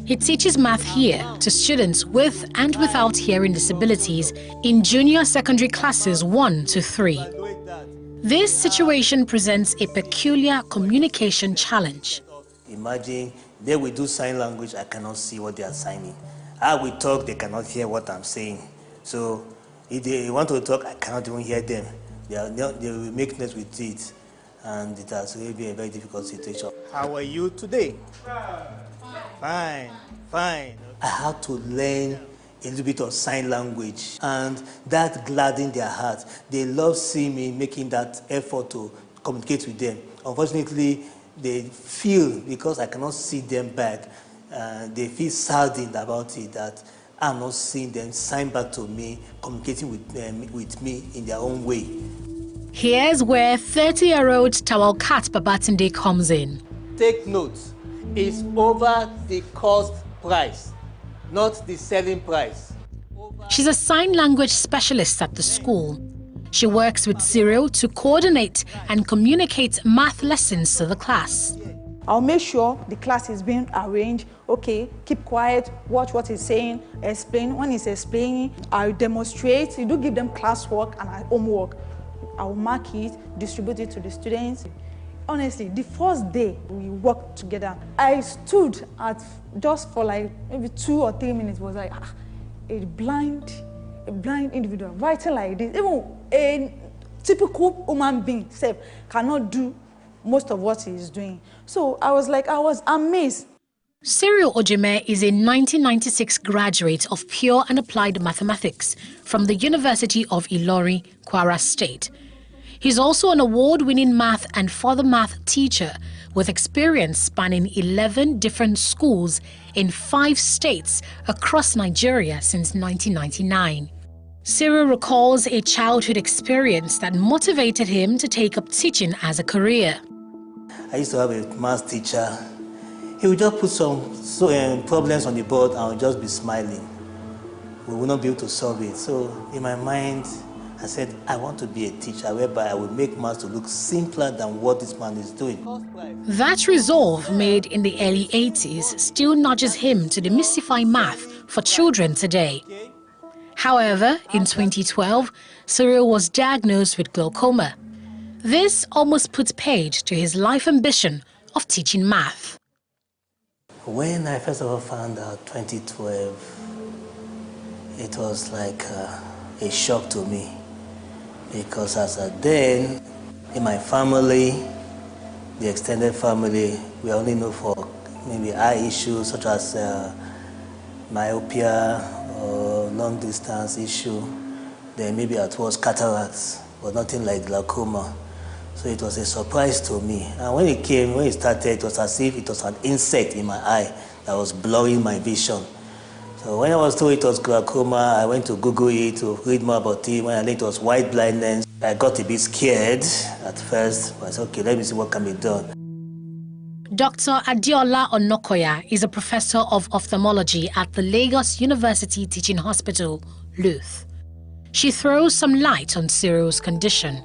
He teaches math here to students with and without hearing disabilities in junior secondary classes 1 to 3. This situation presents a peculiar communication challenge. Imagine they will do sign language, I cannot see what they are signing. I will talk, they cannot hear what I'm saying. So if they want to talk, I cannot even hear them. They will make noise with it, and it has really been a very difficult situation. How are you today? Fine, fine. I had to learn a little bit of sign language, and that gladdened their heart. They love seeing me making that effort to communicate with them. Unfortunately, they feel, because I cannot see them back, they feel saddened about it, that I'm not seeing them sign back to me, communicating with me in their own way. Here's where 30-year-old Tawalkat Babatunde comes in. Take note, it's over the cost price, not the selling price. She's a sign language specialist at the school. She works with Cyril to coordinate and communicate math lessons to the class. I'll make sure the class is being arranged. Okay, keep quiet, watch what he's saying, explain. When he's explaining, I'll demonstrate. You do give them classwork and homework. I'll mark it, distribute it to the students. Honestly, the first day we worked together, I stood at just for like maybe 2 or 3 minutes. Was like a blind individual writing like this. Even a typical human being cannot do most of what he is doing. So I was amazed. Cyril Ojime is a 1996 graduate of Pure and Applied Mathematics from the University of Ilori, Kwara State. He's also an award-winning math and further math teacher with experience spanning 11 different schools in 5 states across Nigeria since 1999. Cyril recalls a childhood experience that motivated him to take up teaching as a career. I used to have a math teacher. He would just put some problems on the board and I would just be smiling. We would not be able to solve it. So in my mind, I said, I want to be a teacher whereby I will make math to look simpler than what this man is doing. That resolve made in the early 80s still nudges him to demystify math for children today. However, in 2012, Cyril was diagnosed with glaucoma. This almost puts paid to his life ambition of teaching math. When I first of all found out 2012, it was like a shock to me. Because as a then, in my family, the extended family, we only know for maybe eye issues such as myopia or long distance issue. Then maybe at was cataracts, but nothing like glaucoma. So it was a surprise to me. And when it started, it was as if it was an insect in my eye that was blurring my vision. So when I was told it was glaucoma, I went to Google it to read more about it. When I learned it was white blindness, I got a bit scared at first. But I said, okay, let me see what can be done. Dr. Adiola Onokoya is a professor of ophthalmology at the Lagos University Teaching Hospital, LUTH. She throws some light on Cyril's condition.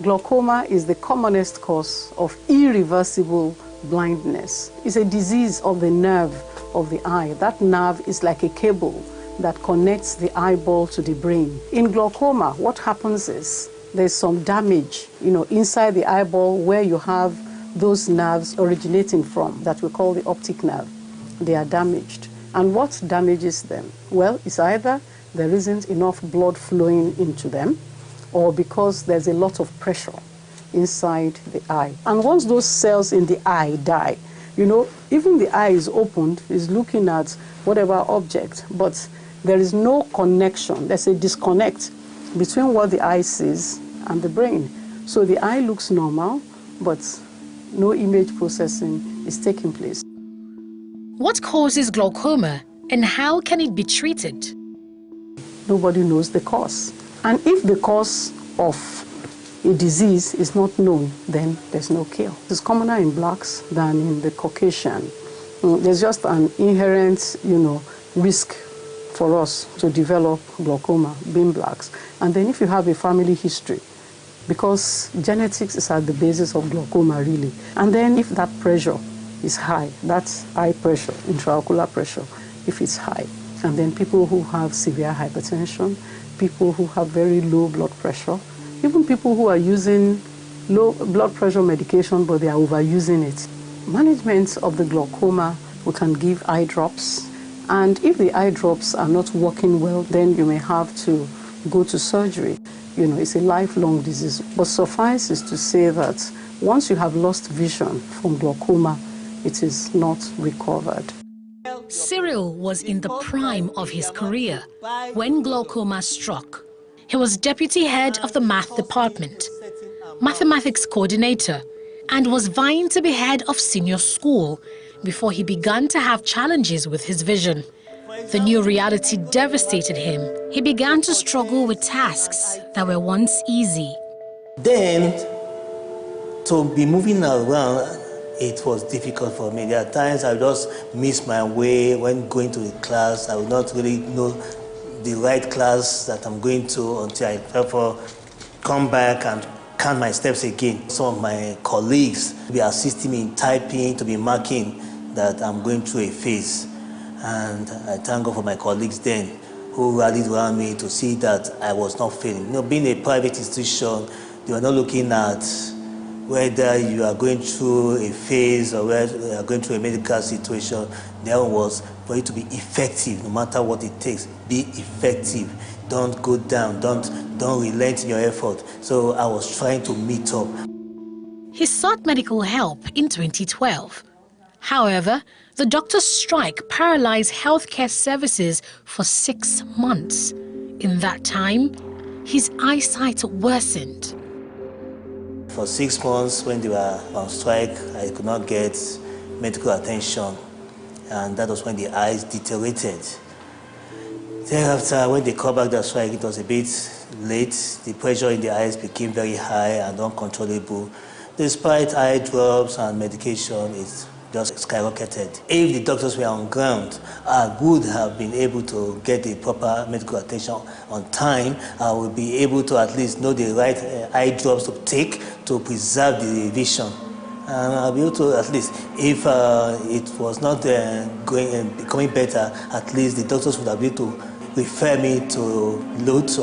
Glaucoma is the commonest cause of irreversible blindness. It's a disease of the nerve of the eye. That nerve is like a cable that connects the eyeball to the brain. In glaucoma, what happens is there's some damage, inside the eyeball where you have those nerves originating from that we call the optic nerve. They are damaged. And what damages them? Well, it's either there isn't enough blood flowing into them, or because there's a lot of pressure inside the eye. And once those cells in the eye die, even the eye is opened, is looking at whatever object, but there is no connection. There's a disconnect between what the eye sees and the brain. So the eye looks normal, but no image processing is taking place. What causes glaucoma and how can it be treated? Nobody knows the cause. And if the cause of a disease is not known, then there's no cure. It's commoner in blacks than in the Caucasian. There's just an inherent, risk for us to develop glaucoma, being blacks. And then if you have a family history, because genetics is at the basis of glaucoma, really. And then if that pressure is high. That's eye pressure, intraocular pressure, if it's high. And then people who have severe hypertension, people who have very low blood pressure, even people who are using low blood pressure medication but they are overusing it. Management of the glaucoma, we can give eye drops. And if the eye drops are not working well, then you may have to go to surgery. You know, it's a lifelong disease. But suffice is to say that once you have lost vision from glaucoma, it is not recovered. Cyril was in the prime of his career when glaucoma struck. He was deputy head of the math department, mathematics coordinator, and was vying to be head of senior school before he began to have challenges with his vision. The new reality devastated him. He began to struggle with tasks that were once easy. Then, to be moving around, it was difficult for me. There are times I would just miss my way when going to the class. I would not really know the right class that I'm going to until I therefore come back and count my steps again. Some of my colleagues will be assisting me in typing, to be marking that I'm going through a phase. And I thank God for my colleagues then who rallied around me to see that I was not failing. You know, being a private institution, they were not looking at whether you are going through a phase or whether you are going through a medical situation. There was for you to be effective, no matter what it takes. Be effective. Don't go down. Don't relent in your effort. So I was trying to meet up. He sought medical help in 2012. However, the doctor's strike paralyzed healthcare services for 6 months. In that time, his eyesight worsened. For 6 months, when they were on strike, I could not get medical attention, and that was when the eyes deteriorated. Thereafter, when they called back the strike, it was a bit late. The pressure in the eyes became very high and uncontrollable. Despite eye drops and medication, it just skyrocketed. If the doctors were on ground, I would have been able to get the proper medical attention on time. I would be able to at least know the right eye drops to take to preserve the vision. And I'll be able to at least, if it was not becoming better, at least the doctors would have been able to refer me to LUTH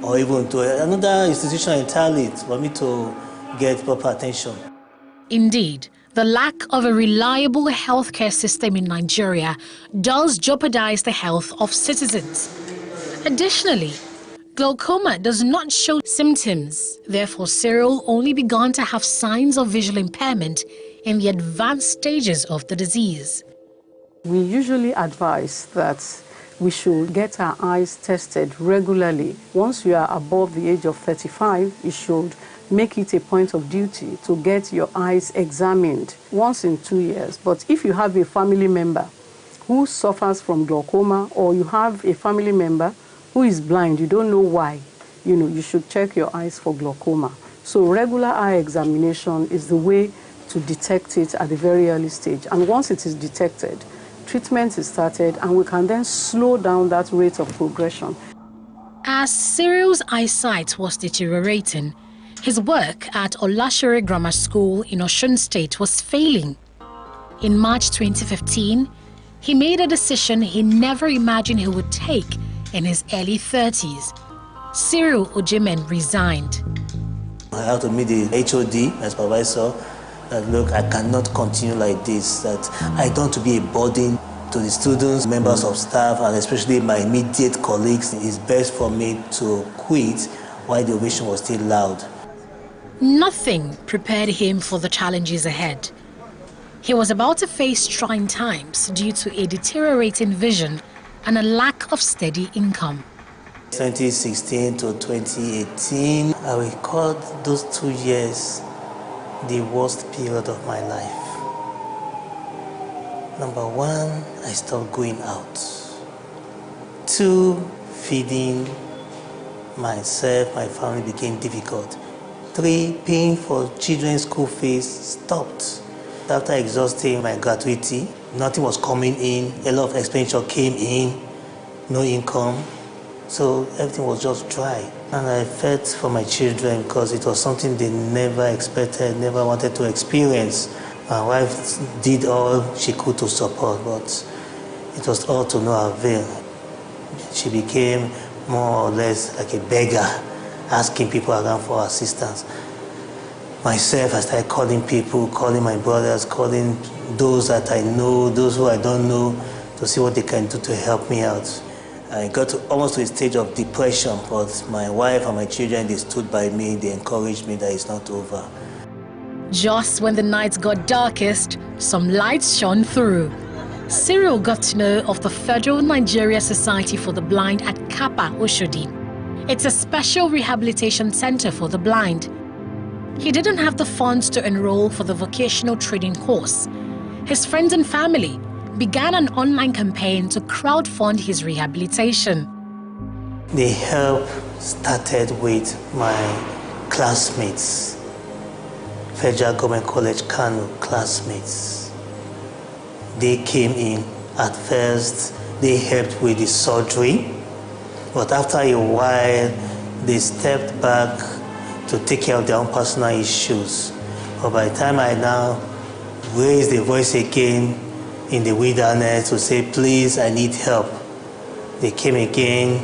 or even to another institution entirely for me to get proper attention. Indeed, the lack of a reliable healthcare system in Nigeria does jeopardize the health of citizens. Additionally, glaucoma does not show symptoms. Therefore, Cyril only began to have signs of visual impairment in the advanced stages of the disease. We usually advise that we should get our eyes tested regularly. Once you are above the age of 35, you should make it a point of duty to get your eyes examined once in 2 years. But if you have a family member who suffers from glaucoma, or you have a family member who is blind, you don't know why, you should check your eyes for glaucoma. So regular eye examination is the way to detect it at a very early stage. And once it is detected, treatment is started, and we can then slow down that rate of progression. As Cyril's eyesight was deteriorating, his work at Olashere Grammar School in Osun State was failing. In March 2015, he made a decision he never imagined he would take in his early 30s. Cyril Ojemen resigned. I had to meet the HOD, my supervisor, that look, I cannot continue like this, that I don't want to be a burden to the students, members of staff, and especially my immediate colleagues. It's best for me to quit while the ovation was still loud. Nothing prepared him for the challenges ahead. He was about to face trying times due to a deteriorating vision and a lack of steady income. 2016 to 2018, I will call those 2 years the worst period of my life. Number one, I stopped going out. 2, feeding myself, my family became difficult. 3, paying for children's school fees stopped. After exhausting my gratuity, nothing was coming in, a lot of expenditure came in, no income. So everything was just dry. And I felt for my children because it was something they never expected, never wanted to experience. My wife did all she could to support, but it was all to no avail. She became more or less like a beggar, asking people around for assistance. Myself, I started calling people, calling my brothers, calling those that I know, those who I don't know, to see what they can do to help me out. I got almost to a stage of depression, but my wife and my children, they stood by me, they encouraged me that it's not over. Just when the nights got darkest, some lights shone through. Cyril got to know of the Federal Nigeria Society for the Blind at Kappa, Oshodi. It's a special rehabilitation center for the blind. He didn't have the funds to enroll for the vocational training course. His friends and family began an online campaign to crowdfund his rehabilitation. The help started with my classmates, Federal Government College Kano classmates. They came in. At first, they helped with the surgery, but after a while, they stepped back to take care of their own personal issues. But by the time I now raised the voice again in the wilderness to say, please, I need help, they came again,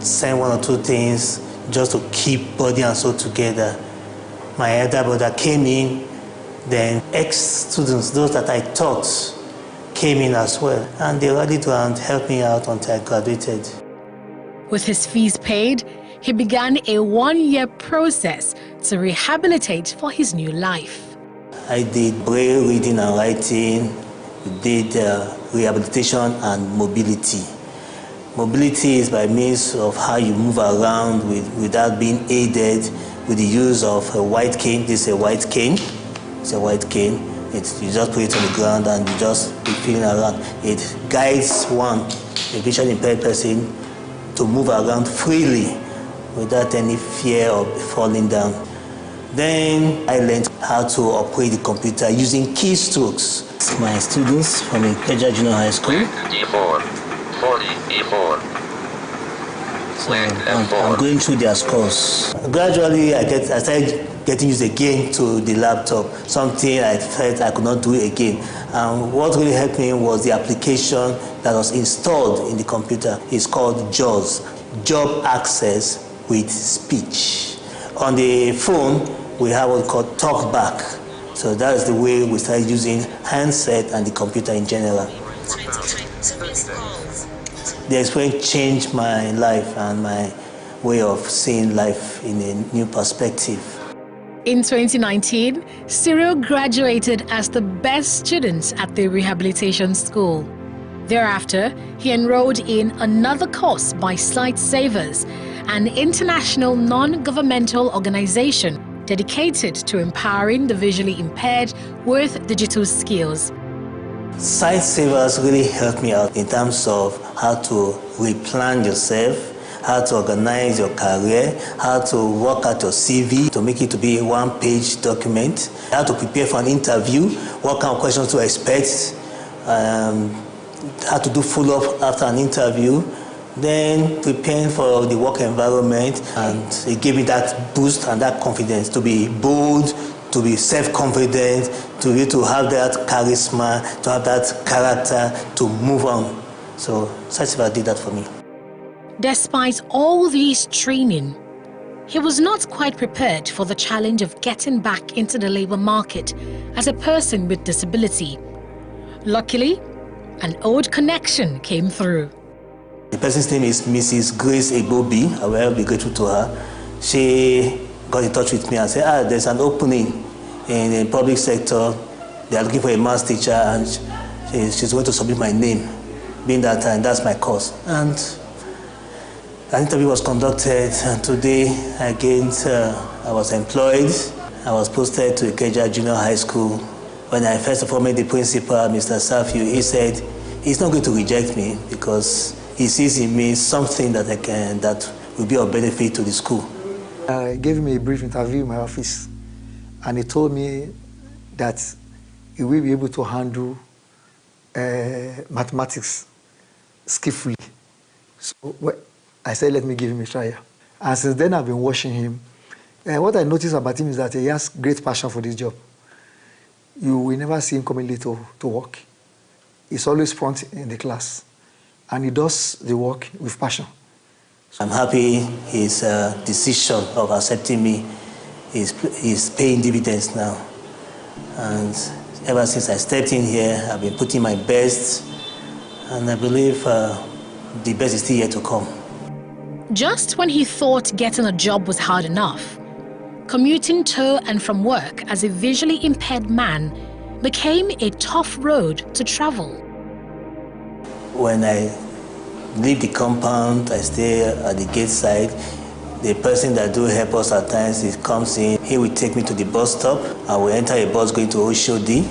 sent one or two things just to keep body and soul together. My elder brother came in, then ex-students, those that I taught, came in as well, and they rallied around, helped me out until I graduated. With his fees paid, he began a one-year process to rehabilitate for his new life. I did braille reading and writing, we did rehabilitation and mobility. Mobility is by means of how you move around without being aided with the use of a white cane. This is a white cane. It's a white cane. You just put it on the ground and you just be feeling around. It guides one, a visually impaired person, to move around freely without any fear of falling down. Then I learned how to operate the computer using keystrokes. My students from Ikeja Junior High School. E4, 40, E4. So I'm going through their scores. Gradually, I started getting used again to the laptop, something I felt I could not do again. And what really helped me was the application that was installed in the computer. It's called JAWS, Job Access with Speech. On the phone, we have what we call TalkBack. So that's the way we started using handset and the computer in general. The experience changed my life and my way of seeing life in a new perspective. In 2019, Cyril graduated as the best student at the rehabilitation school. Thereafter, he enrolled in another course by Sight Savers, an international non-governmental organization dedicated to empowering the visually impaired with digital skills. Sight Savers really helped me out in terms of how to replan yourself, how to organize your career, how to work out your CV to make it to be a one-page document, how to prepare for an interview, what kind of questions to expect, how to do follow-up after an interview, then preparing for the work environment, and it gave me that boost and that confidence to be bold, to be self-confident, to be to have that charisma, to have that character, to move on. So Sight Savers did that for me. Despite all this training, he was not quite prepared for the challenge of getting back into the labor market as a person with disability. Luckily, an old connection came through. The person's name is Mrs. Grace Egbobi. I will be grateful to her. She got in touch with me and said, there's an opening in the public sector. They are looking for a maths teacher, and she's going to submit my name, being that that's my course. And an interview was conducted, and today I was employed. I was posted to Ikeja Junior High School. When I first of all met the principal, Mr. Safiu, he said he's not going to reject me because he sees in me something that will be of benefit to the school. I gave him a brief interview in my office, and he told me that he will be able to handle mathematics skillfully. So I said, let me give him a try. And since then, I've been watching him. And what I noticed about him is that he has great passion for this job. you will never see him coming late to work. He's always front in the class, and he does the work with passion. I'm happy his decision of accepting me is paying dividends now. And ever since I stepped in here, I've been putting my best, and I believe the best is still yet to come. Just when he thought getting a job was hard enough, commuting to and from work as a visually impaired man became a tough road to travel. When I leave the compound, I stay at the gate side. The person that do help us at times, he comes in, he will take me to the bus stop. I will enter a bus going to Oshodi.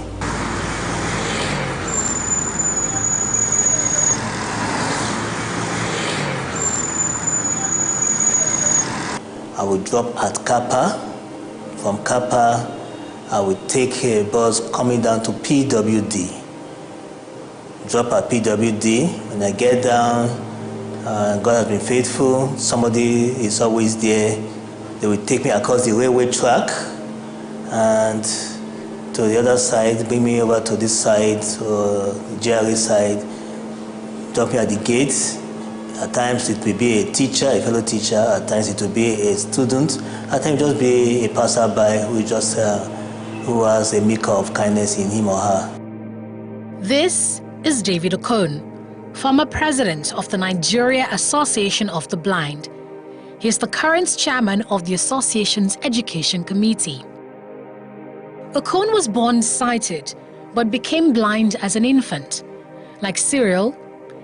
I will drop at Kappa. From Kappa, I will take a bus coming down to PWD. Drop at PWD. When I get down, God has been faithful. Somebody is always there. They will take me across the railway track and to the other side, bring me over to this side, to the GRA side, drop me at the gate. At times it will be a teacher, a fellow teacher. At times it will be a student. At times just be a passerby who has a measure of kindness in him or her. This is David Okon, former president of the Nigeria Association of the Blind. He is the current chairman of the association's education committee. Okon was born sighted, but became blind as an infant. Like Cyril,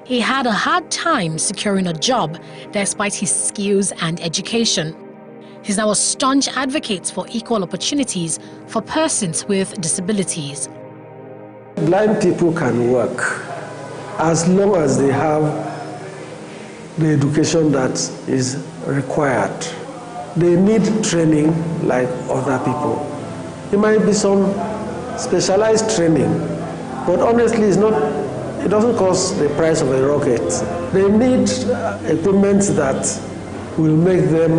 he had a hard time securing a job despite his skills and education. He's now a staunch advocate for equal opportunities for persons with disabilities. Blind people can work as long as they have the education that is required. They need training like other people. It might be some specialized training, but honestly it doesn't cost the price of a rocket. They need equipment that will make them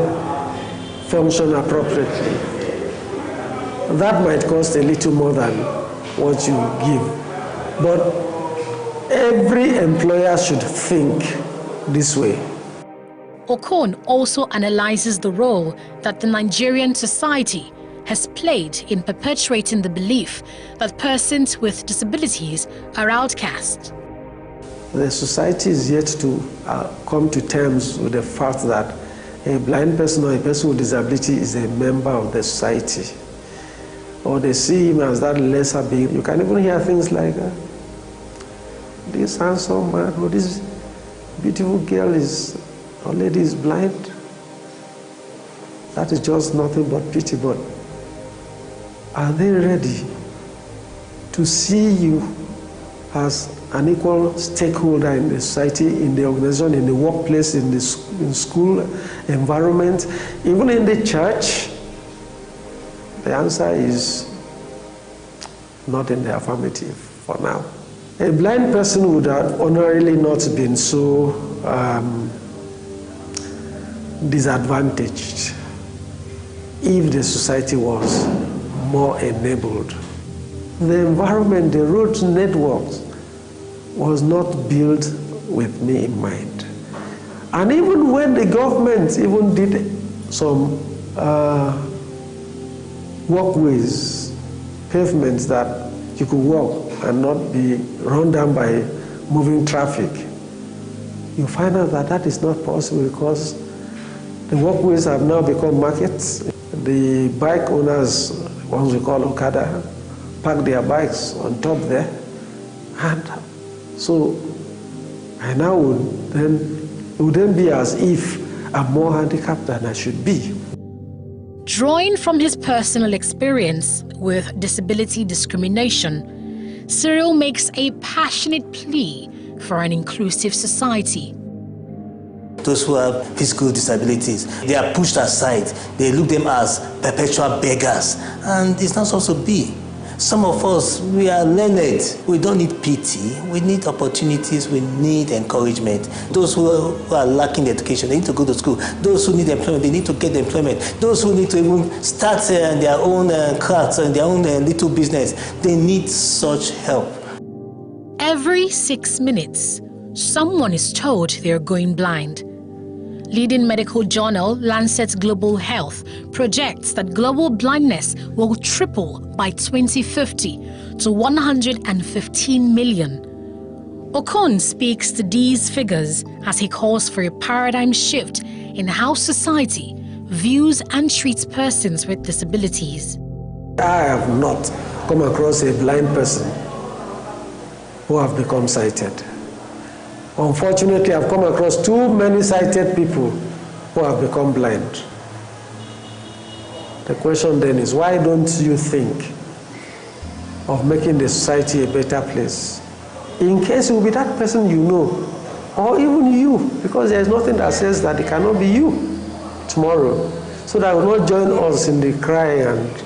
function appropriately. That might cost a little more than what you give. But every employer should think this way. Okon also analyzes the role that the Nigerian society has played in perpetuating the belief that persons with disabilities are outcast. The society is yet to come to terms with the fact that a blind person or a person with disability is a member of the society. Or they see him as that lesser being. You can even hear things like, this handsome man or this beautiful girl or lady is blind. That is just nothing but pity. But are they ready to see you as an equal stakeholder in the society, in the organization, in the workplace, in the school environment, even in the church? The answer is not in the affirmative for now. A blind person would have ordinarily not been so disadvantaged if the society was more enabled. The environment, the road networks was not built with me in mind. And even when the government even did some walkways, pavements that you could walk and not be run down by moving traffic, you find out that that is not possible because the walkways have now become markets. The bike owners, ones we call Okada, park their bikes on top there. And so I now it would then be as if I'm more handicapped than I should be. Drawing from his personal experience with disability discrimination, Cyril makes a passionate plea for an inclusive society. Those who have physical disabilities, they are pushed aside. They look them as perpetual beggars, and it's not supposed to be. Some of us, we are learned. We don't need pity. We need opportunities. We need encouragement. Those who are lacking education, they need to go to school. Those who need employment, they need to get employment. Those who need to even start their own crafts and their own little business, they need such help. Every 6 minutes, someone is told they're going blind. Leading medical journal Lancet Global Health projects that global blindness will triple by 2050 to 115 million. Okon speaks to these figures as he calls for a paradigm shift in how society views and treats persons with disabilities. I have not come across a blind person who have become sighted. Unfortunately, I've come across too many sighted people who have become blind. The question then is, why don't you think of making the society a better place? In case it will be that person you know, or even you, because there's nothing that says that it cannot be you tomorrow, so that will not join us in the cry and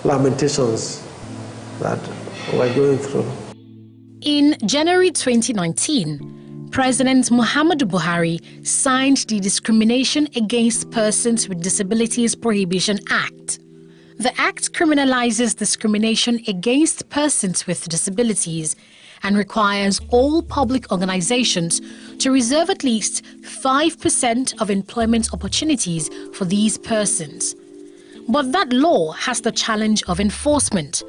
lamentations that we're going through. In January 2019, President Muhammadu Buhari signed the Discrimination Against Persons with Disabilities Prohibition Act. The act criminalizes discrimination against persons with disabilities and requires all public organizations to reserve at least 5% of employment opportunities for these persons. But that law has the challenge of enforcement.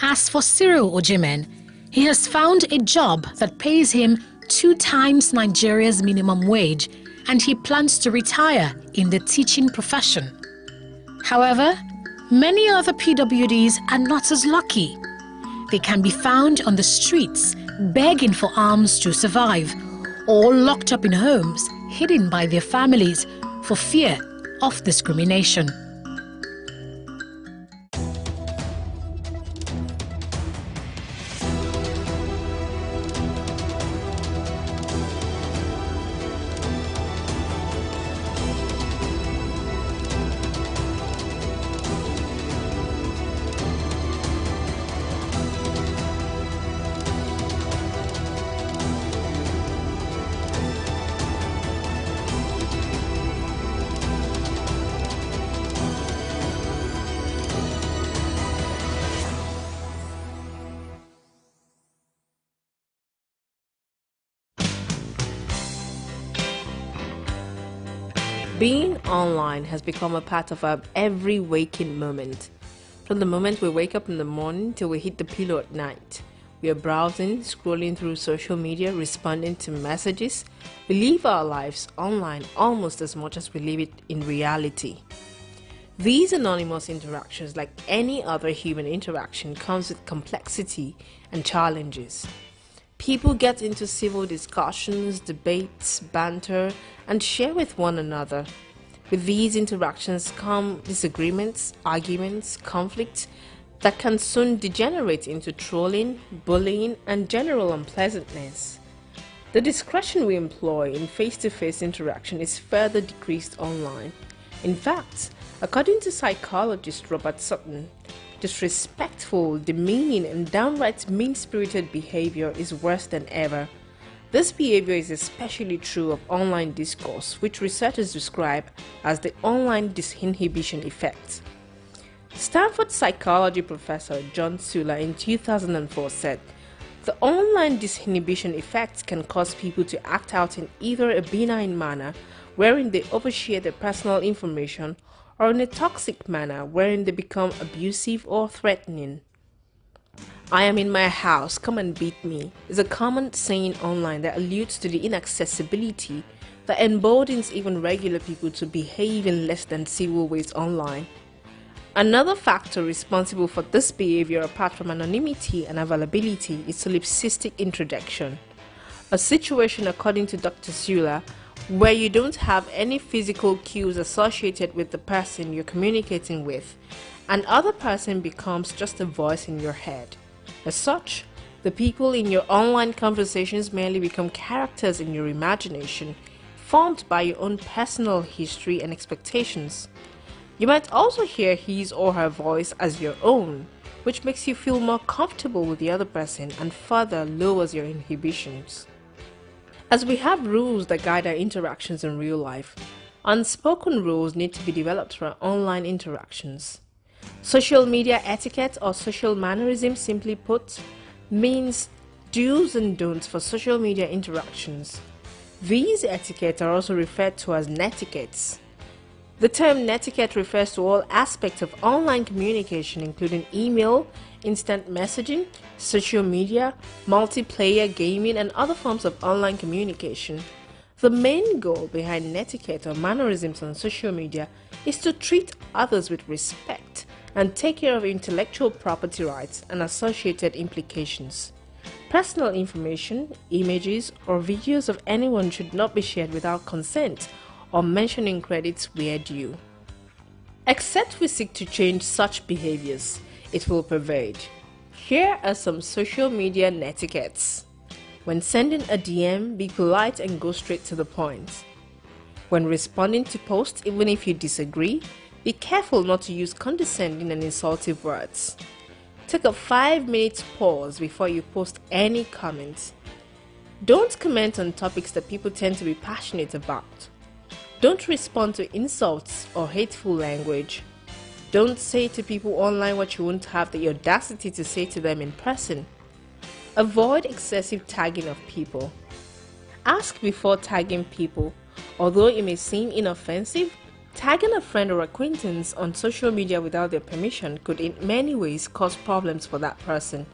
As for Cyril Ojemen, he has found a job that pays him 2 times Nigeria's minimum wage, and he plans to retire in the teaching profession. However, many other PWDs are not as lucky. They can be found on the streets, begging for alms to survive, or locked up in homes, hidden by their families for fear of discrimination. Being online has become a part of our every waking moment. From the moment we wake up in the morning till we hit the pillow at night, we are browsing, scrolling through social media, responding to messages. We live our lives online almost as much as we live it in reality. These anonymous interactions, like any other human interaction, comes with complexity and challenges. People get into civil discussions, debates, banter, and share with one another. With these interactions come disagreements, arguments, conflicts that can soon degenerate into trolling, bullying, and general unpleasantness. The discretion we employ in face-to-face interaction is further decreased online. In fact, according to psychologist Robert Sutton, disrespectful, demeaning, and downright mean-spirited behavior is worse than ever. This behavior is especially true of online discourse, which researchers describe as the online disinhibition effect. Stanford psychology professor John Sula in 2004 said, "The online disinhibition effect can cause people to act out in either a benign manner, wherein they overshare their personal information, or in a toxic manner wherein they become abusive or threatening." "I am in my house, come and beat me" is a common saying online that alludes to the inaccessibility that emboldens even regular people to behave in less than civil ways online. Another factor responsible for this behavior, apart from anonymity and availability, is solipsistic introduction, a situation, according to Dr. Sula, where you don't have any physical cues associated with the person you're communicating with, and other person becomes just a voice in your head. As such, the people in your online conversations merely become characters in your imagination, formed by your own personal history and expectations. You might also hear his or her voice as your own, which makes you feel more comfortable with the other person and further lowers your inhibitions. As we have rules that guide our interactions in real life, unspoken rules need to be developed for our online interactions. Social media etiquette, or social mannerism simply put, means do's and don'ts for social media interactions. These etiquettes are also referred to as netiquettes. The term netiquette refers to all aspects of online communication, including email, instant messaging, social media, multiplayer gaming, and other forms of online communication. The main goal behind netiquette or mannerisms on social media is to treat others with respect and take care of intellectual property rights and associated implications. Personal information, images, or videos of anyone should not be shared without consent or mentioning credits where due. Except we seek to change such behaviors, it will pervade. Here are some social media netiquettes. When sending a DM, be polite and go straight to the point. When responding to posts, even if you disagree, be careful not to use condescending and insultive words. Take a 5-minute pause before you post any comments. Don't comment on topics that people tend to be passionate about. Don't respond to insults or hateful language. Don't say to people online what you won't have the audacity to say to them in person. Avoid excessive tagging of people. Ask before tagging people. Although it may seem inoffensive, tagging a friend or acquaintance on social media without their permission could in many ways cause problems for that person.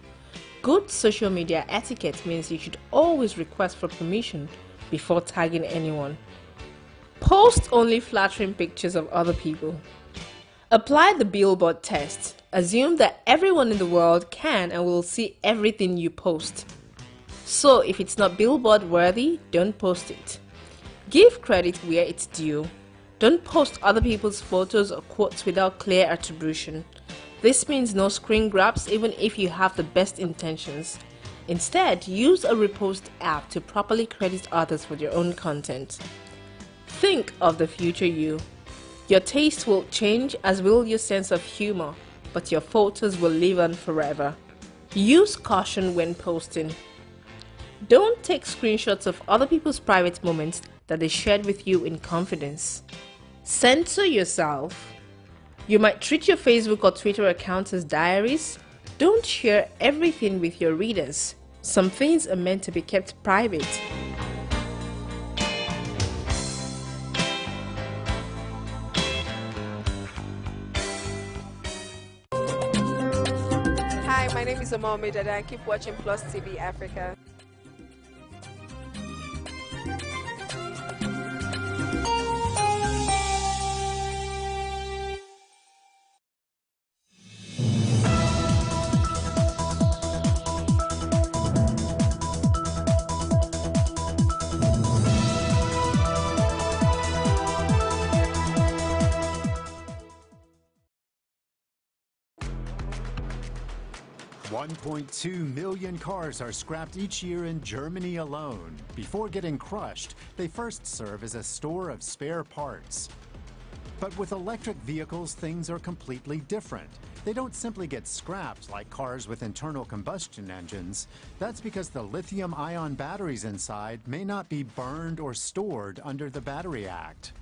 Good social media etiquette means you should always request for permission before tagging anyone. Post only flattering pictures of other people. Apply the billboard test. Assume that everyone in the world can and will see everything you post. So if it's not billboard worthy, don't post it. Give credit where it's due. Don't post other people's photos or quotes without clear attribution. This means no screen grabs even if you have the best intentions. Instead, use a repost app to properly credit others for your own content. Think of the future you. Your taste will change, as will your sense of humor, but your photos will live on forever. Use caution when posting. Don't take screenshots of other people's private moments that they shared with you in confidence. Censor yourself. You might treat your Facebook or Twitter accounts as diaries. Don't share everything with your readers. Some things are meant to be kept private. Hi, my name is Omar Medada and keep watching Plus TV Africa. $1.2 million cars are scrapped each year in Germany alone. Before getting crushed, they first serve as a store of spare parts. But with electric vehicles, things are completely different. They don't simply get scrapped like cars with internal combustion engines. That's because the lithium-ion batteries inside may not be burned or stored under the Battery Act.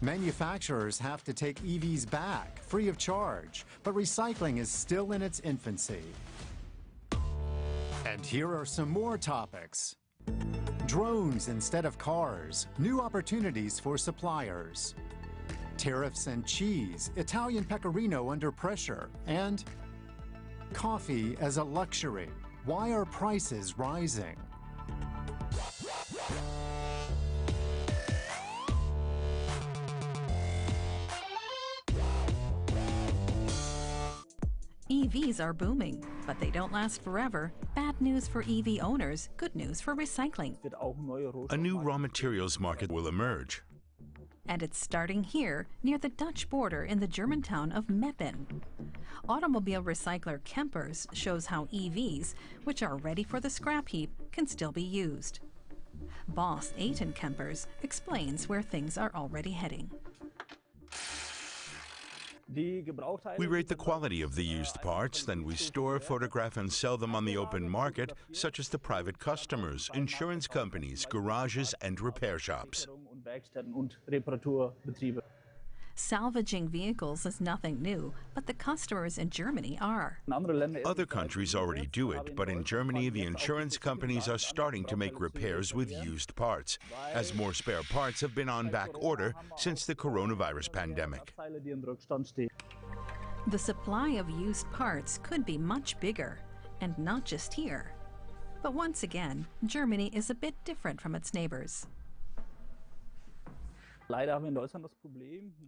Manufacturers have to take EVs back, free of charge, but recycling is still in its infancy. And here are some more topics. Drones instead of cars, new opportunities for suppliers. Tariffs and cheese, Italian pecorino under pressure, and coffee as a luxury. Why are prices rising? EVs are booming, but they don't last forever. Bad news for EV owners, good news for recycling. A new raw materials market will emerge. And it's starting here, near the Dutch border in the German town of Meppen. Automobile recycler Kempers shows how EVs, which are ready for the scrap heap, can still be used. Boss Eitan Kempers explains where things are already heading. We rate the quality of the used parts, then we store, photograph, and sell them on the open market, such as to private customers, insurance companies, garages, and repair shops. Salvaging vehicles is nothing new, but the customers in Germany are. Other countries already do it, but in Germany, the insurance companies are starting to make repairs with used parts, as more spare parts have been on back order since the coronavirus pandemic. The supply of used parts could be much bigger, and not just here. But once again, Germany is a bit different from its neighbors.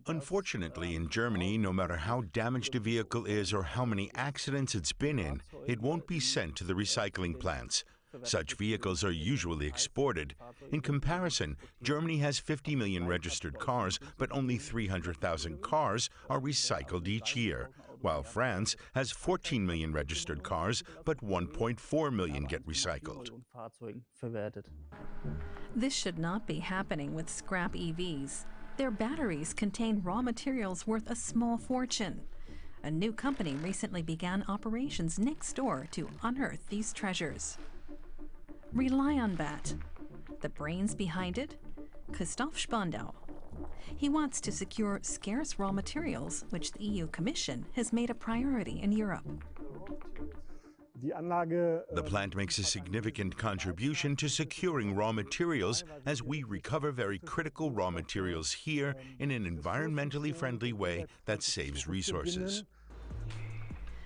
Unfortunately, in Germany, no matter how damaged a vehicle is or how many accidents it's been in, it won't be sent to the recycling plants. Such vehicles are usually exported. In comparison, Germany has 50 million registered cars, but only 300,000 cars are recycled each year, while France has 14 million registered cars, but 1.4 million get recycled. This should not be happening with scrap EVs. Their batteries contain raw materials worth a small fortune. A new company recently began operations next door to unearth these treasures. Relianbat. The brains behind it? Christoph Spandau. He wants to secure scarce raw materials, which the EU Commission has made a priority in Europe. The plant makes a significant contribution to securing raw materials as we recover very critical raw materials here in an environmentally friendly way that saves resources.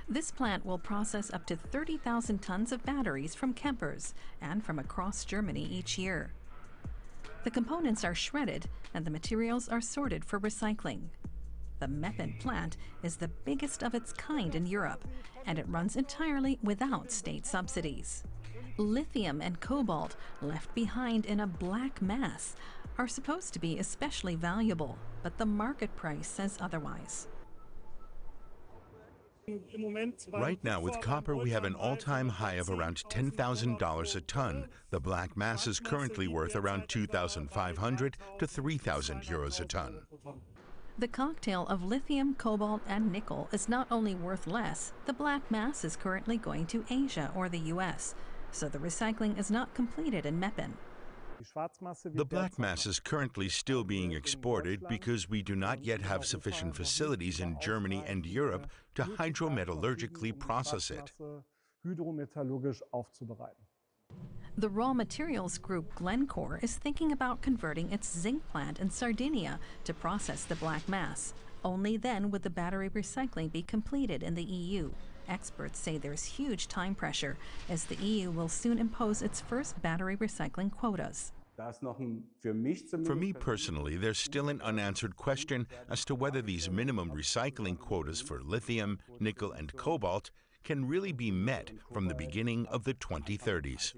This plant will process up to 30,000 tons of batteries from Kempers and from across Germany each year. The components are shredded and the materials are sorted for recycling. The Meppen plant is the biggest of its kind in Europe, and it runs entirely without state subsidies. Lithium and cobalt, left behind in a black mass, are supposed to be especially valuable, but the market price says otherwise. Right now, with copper, we have an all-time high of around $10,000 a ton. The black mass is currently worth around 2,500 to 3,000 euros a ton. The cocktail of lithium, cobalt, and nickel is not only worth less, the black mass is currently going to Asia or the US, so the recycling is not completed in Meppen. The black mass is currently still being exported because we do not yet have sufficient facilities in Germany and Europe to hydrometallurgically process it. The raw materials group Glencore is thinking about converting its zinc plant in Sardinia to process the black mass. Only then would the battery recycling be completed in the EU. Experts say there's huge time pressure, as the EU will soon impose its first battery recycling quotas. For me personally, there's still an unanswered question as to whether these minimum recycling quotas for lithium, nickel, and cobalt can really be met from the beginning of the 2030s.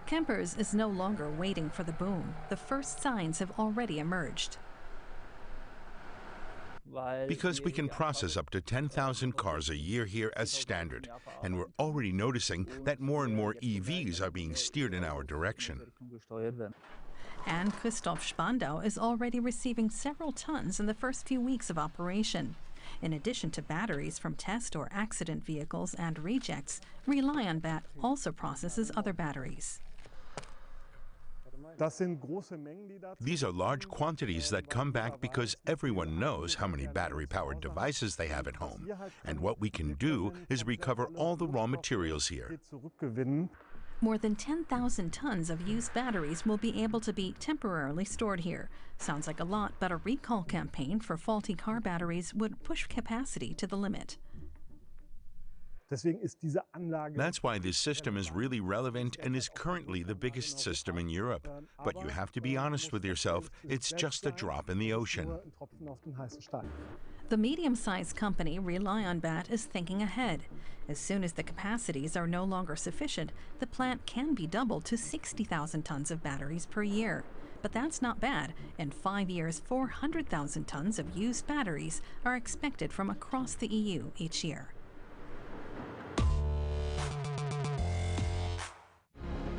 Kempers is no longer waiting for the boom. The first signs have already emerged. Because we can process up to 10,000 cars a year here as standard, and we're already noticing that more and more EVs are being steered in our direction. And Christoph Spandau is already receiving several tons in the first few weeks of operation. In addition to batteries from test or accident vehicles and rejects, Relianbat also processes other batteries. These are large quantities that come back because everyone knows how many battery-powered devices they have at home. And what we can do is recover all the raw materials here. More than 10,000 tons of used batteries will be able to be temporarily stored here. Sounds like a lot, but a recall campaign for faulty car batteries would push capacity to the limit. That's why this system is really relevant and is currently the biggest system in Europe. But you have to be honest with yourself, it's just a drop in the ocean. The medium-sized company Relianbat is thinking ahead. As soon as the capacities are no longer sufficient, the plant can be doubled to 60,000 tons of batteries per year. But that's not bad. In 5 years, 400,000 tons of used batteries are expected from across the EU each year.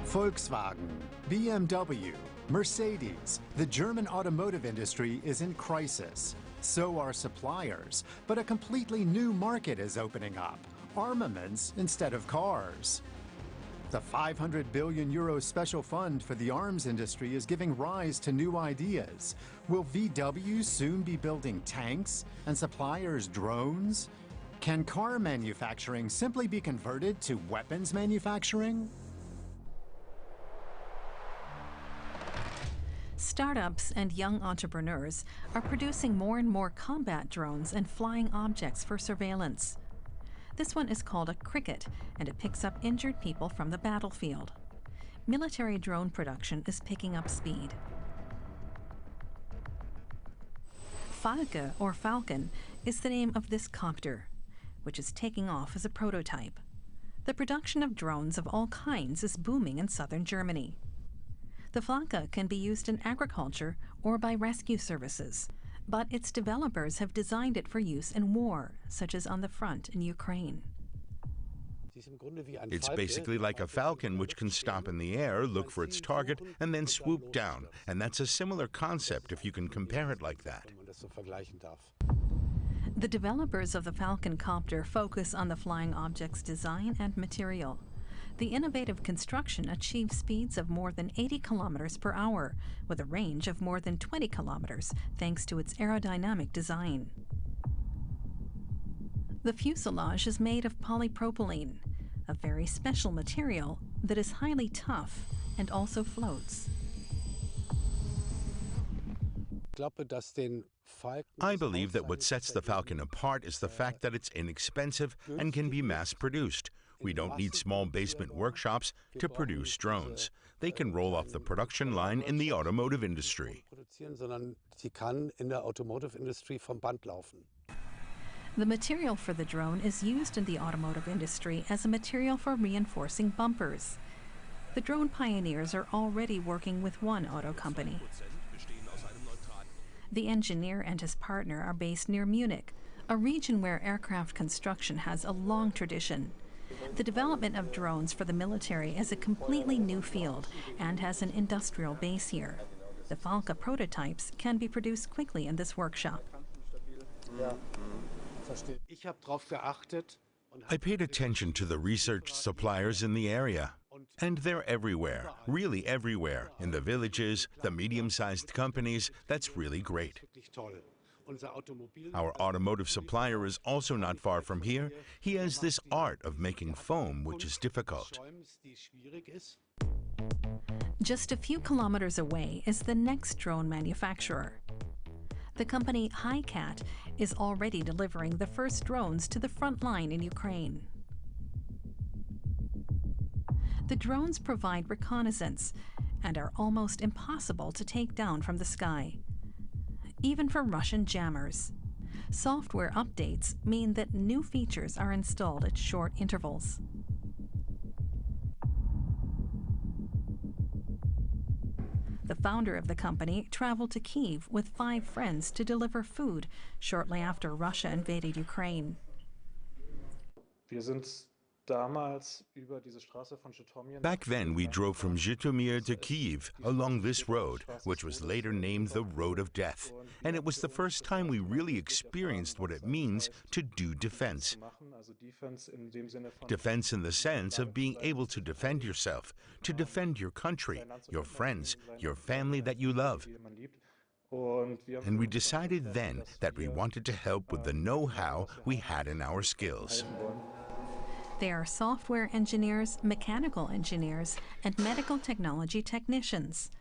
Volkswagen, BMW, Mercedes, the German automotive industry is in crisis. So are suppliers, but a completely new market is opening up, armaments instead of cars. The 500 billion euro special fund for the arms industry is giving rise to new ideas. Will VW soon be building tanks and suppliers drones? Can car manufacturing simply be converted to weapons manufacturing? Startups and young entrepreneurs are producing more and more combat drones and flying objects for surveillance. This one is called a Cricket, and it picks up injured people from the battlefield. Military drone production is picking up speed. Falke, or Falcon, is the name of this copter, which is taking off as a prototype. The production of drones of all kinds is booming in southern Germany. The Falke can be used in agriculture or by rescue services, but its developers have designed it for use in war, such as on the front in Ukraine. It's basically like a falcon which can stop in the air, look for its target, and then swoop down. And that's a similar concept if you can compare it like that. The developers of the Falcon copter focus on the flying object's design and material. The innovative construction achieves speeds of more than 80 kilometers per hour, with a range of more than 20 kilometers, thanks to its aerodynamic design. The fuselage is made of polypropylene, a very special material that is highly tough and also floats. I believe that what sets the Falcon apart is the fact that it's inexpensive and can be mass-produced. We don't need small basement workshops to produce drones. They can roll off the production line in the automotive industry. The material for the drone is used in the automotive industry as a material for reinforcing bumpers. The drone pioneers are already working with one auto company. The engineer and his partner are based near Munich, a region where aircraft construction has a long tradition. The development of drones for the military is a completely new field and has an industrial base here. The Falke prototypes can be produced quickly in this workshop. I paid attention to the research suppliers in the area. And they're everywhere, really everywhere, in the villages, the medium-sized companies. That's really great. Our automotive supplier is also not far from here. He has this art of making foam, which is difficult. Just a few kilometers away is the next drone manufacturer. The company HiCat is already delivering the first drones to the front line in Ukraine. The drones provide reconnaissance and are almost impossible to take down from the sky, even for Russian jammers. Software updates mean that new features are installed at short intervals. The founder of the company traveled to Kyiv with 5 friends to deliver food shortly after Russia invaded Ukraine. Back then, we drove from Zhytomyr to Kyiv along this road, which was later named the Road of Death. And it was the first time we really experienced what it means to do defense. Defense in the sense of being able to defend yourself, to defend your country, your friends, your family that you love. And we decided then that we wanted to help with the know-how we had in our skills. They are software engineers, mechanical engineers, and medical technology technicians.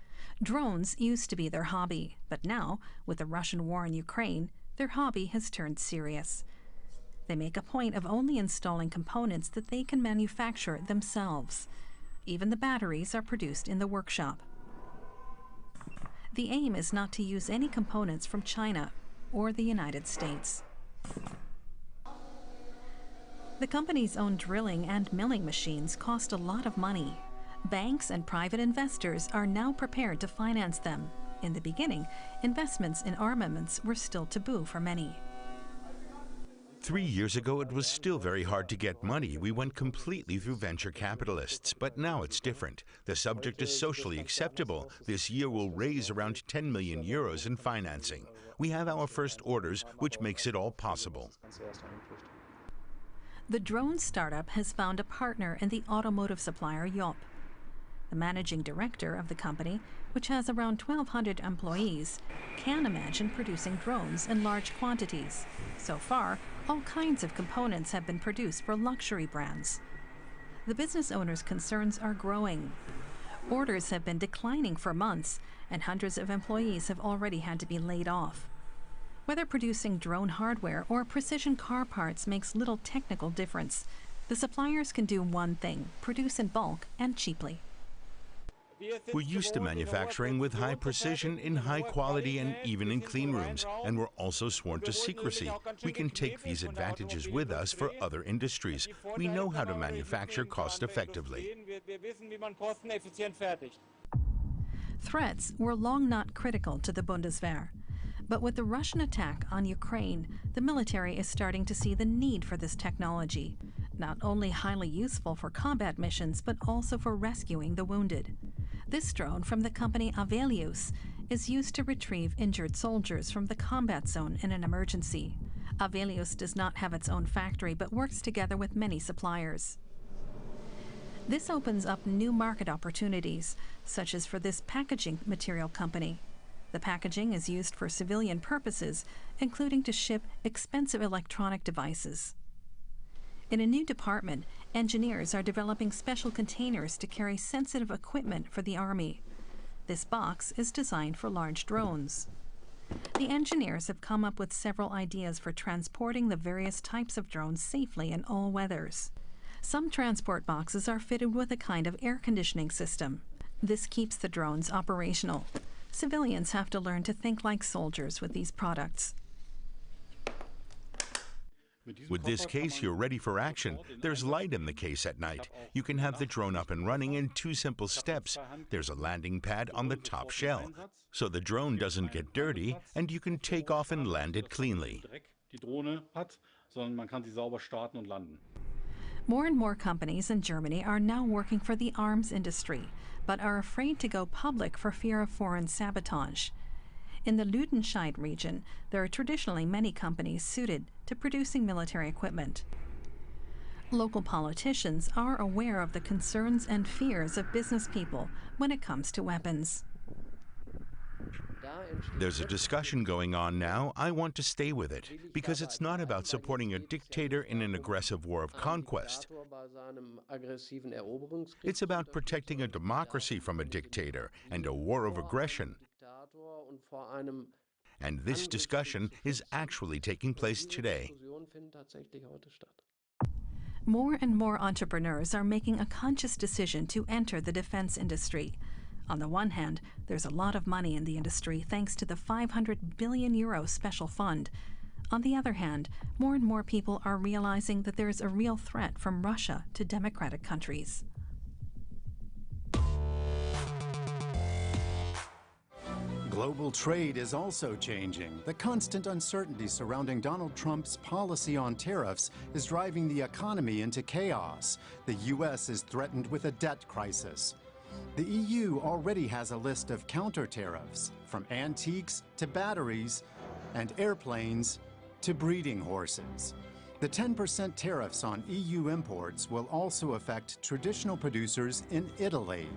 Drones used to be their hobby, but now, with the Russian war in Ukraine, their hobby has turned serious. They make a point of only installing components that they can manufacture themselves. Even the batteries are produced in the workshop. The aim is not to use any components from China or the United States. The company's own drilling and milling machines cost a lot of money. Banks and private investors are now prepared to finance them. In the beginning, investments in armaments were still taboo for many. 3 years ago, it was still very hard to get money. We went completely through venture capitalists, but now it's different. The subject is socially acceptable. This year will raise around 10 million euros in financing. We have our first orders, which makes it all possible. The drone startup has found a partner in the automotive supplier Yop. The managing director of the company, which has around 1,200 employees, can imagine producing drones in large quantities. So far, all kinds of components have been produced for luxury brands. The business owner's concerns are growing. Orders have been declining for months, and hundreds of employees have already had to be laid off. Whether producing drone hardware or precision car parts makes little technical difference. The suppliers can do one thing: produce in bulk and cheaply. We're used to manufacturing with high precision, in high quality, and even in clean rooms, and we're also sworn to secrecy. We can take these advantages with us for other industries. We know how to manufacture cost-effectively. Threats were long not critical to the Bundeswehr. But with the Russian attack on Ukraine, the military is starting to see the need for this technology, not only highly useful for combat missions, but also for rescuing the wounded. This drone from the company Avelius is used to retrieve injured soldiers from the combat zone in an emergency. Avelius does not have its own factory, but works together with many suppliers. This opens up new market opportunities, such as for this packaging material company. The packaging is used for civilian purposes, including to ship expensive electronic devices. In a new department, engineers are developing special containers to carry sensitive equipment for the army. This box is designed for large drones. The engineers have come up with several ideas for transporting the various types of drones safely in all weathers. Some transport boxes are fitted with a kind of air conditioning system. This keeps the drones operational. Civilians have to learn to think like soldiers with these products. With this case, you're ready for action. There's light in the case at night. You can have the drone up and running in 2 simple steps. There's a landing pad on the top shell, so the drone doesn't get dirty, and you can take off and land it cleanly. More and more companies in Germany are now working for the arms industry, but are afraid to go public for fear of foreign sabotage. In the Lüdenscheid region, there are traditionally many companies suited to producing military equipment. Local politicians are aware of the concerns and fears of business people when it comes to weapons. There's a discussion going on now. I want to stay with it, because it's not about supporting a dictator in an aggressive war of conquest. It's about protecting a democracy from a dictator and a war of aggression. And this discussion is actually taking place today. More and more entrepreneurs are making a conscious decision to enter the defense industry. On the one hand, there's a lot of money in the industry thanks to the 500 billion euro special fund. On the other hand, more and more people are realizing that there is a real threat from Russia to democratic countries. Global trade is also changing. The constant uncertainty surrounding Donald Trump's policy on tariffs is driving the economy into chaos. The U.S. is threatened with a debt crisis. The EU already has a list of counter-tariffs, from antiques to batteries and airplanes to breeding horses. The 10% tariffs on EU imports will also affect traditional producers in Italy.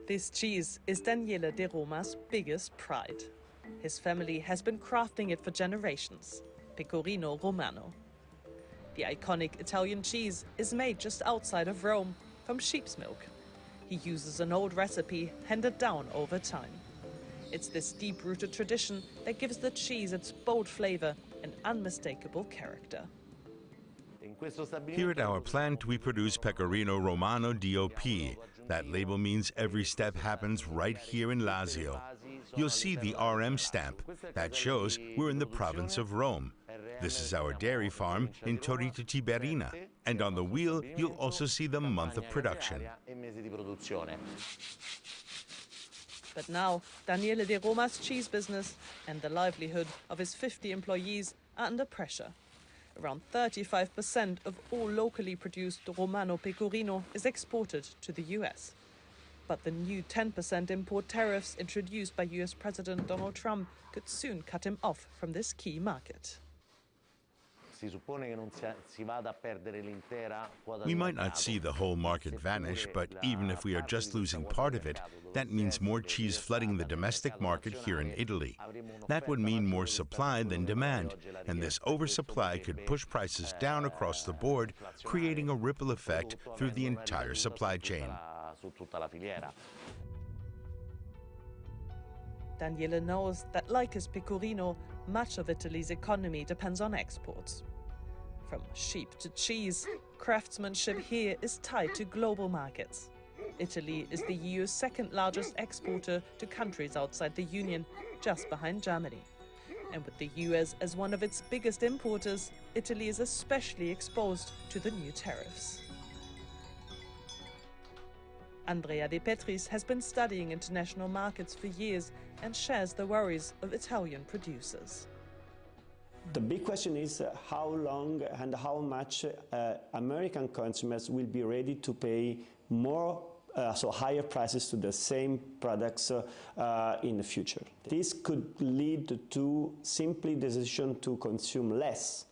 This cheese is Daniele De Roma's biggest pride. His family has been crafting it for generations, Pecorino Romano. The iconic Italian cheese is made just outside of Rome from sheep's milk. He uses an old recipe handed down over time. It's this deep-rooted tradition that gives the cheese its bold flavor and unmistakable character. Here at our plant, we produce Pecorino Romano DOP. That label means every step happens right here in Lazio. You'll see the RM stamp. That shows we're in the province of Rome. This is our dairy farm in Torrita Tiberina. And on the wheel, you'll also see the month of production. But now, Daniele De Roma's cheese business and the livelihood of his 50 employees are under pressure. Around 35% of all locally produced Romano Pecorino is exported to the US. But the new 10% import tariffs introduced by US President Donald Trump could soon cut him off from this key market. We might not see the whole market vanish, but even if we are just losing part of it, that means more cheese flooding the domestic market here in Italy. That would mean more supply than demand, and this oversupply could push prices down across the board, creating a ripple effect through the entire supply chain. Daniele knows that, like his Pecorino, much of Italy's economy depends on exports. From sheep to cheese, craftsmanship here is tied to global markets. Italy is the EU's second largest exporter to countries outside the Union, just behind Germany. And with the US as one of its biggest importers, Italy is especially exposed to the new tariffs. Andrea De Petris has been studying international markets for years and shares the worries of Italian producers. The big question is how long and how much American consumers will be ready to pay more, so higher prices to the same products in the future. This could lead to simply the decision to consume less,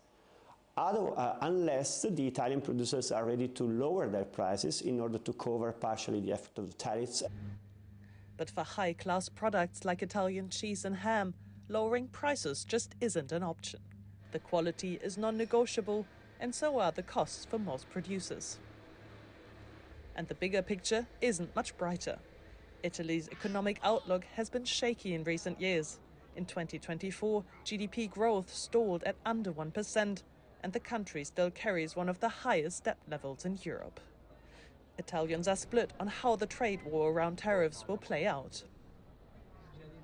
unless the Italian producers are ready to lower their prices in order to cover partially the effect of the tariffs. But for high-class products like Italian cheese and ham, lowering prices just isn't an option. The quality is non-negotiable, and so are the costs for most producers. And the bigger picture isn't much brighter. Italy's economic outlook has been shaky in recent years. In 2024, GDP growth stalled at under 1%, and the country still carries one of the highest debt levels in Europe. Italians are split on how the trade war around tariffs will play out.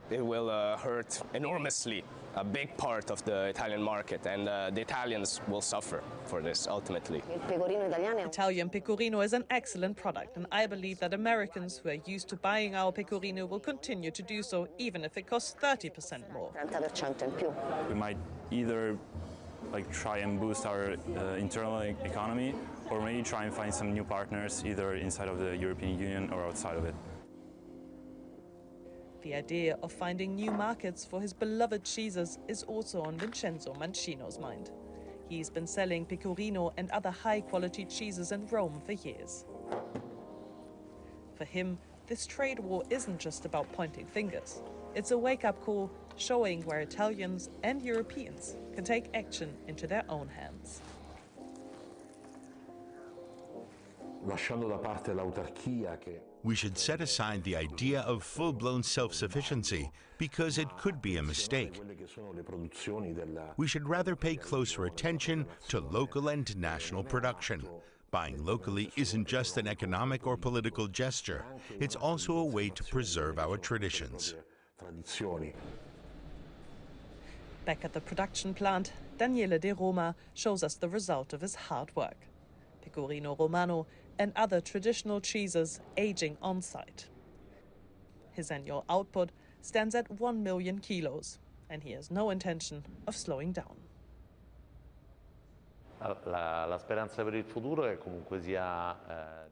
It will hurt enormously a big part of the Italian market, and the Italians will suffer for this ultimately. Italian Pecorino is an excellent product, and I believe that Americans who are used to buying our Pecorino will continue to do so, even if it costs 30% more. We might either try and boost our internal economy, or maybe try and find some new partners either inside of the European Union or outside of it. The idea of finding new markets for his beloved cheeses is also on Vincenzo Mancino's mind. He's been selling Pecorino and other high-quality cheeses in Rome for years. For him, this trade war isn't just about pointing fingers. It's a wake-up call showing where Italians and Europeans can take action into their own hands. We should set aside the idea of full-blown self-sufficiency because it could be a mistake. We should rather pay closer attention to local and national production. Buying locally isn't just an economic or political gesture. It's also a way to preserve our traditions. Back at the production plant, Daniele De Roma shows us the result of his hard work. Pecorino Romano and other traditional cheeses aging on site. His annual output stands at 1 million kilos, and he has no intention of slowing down.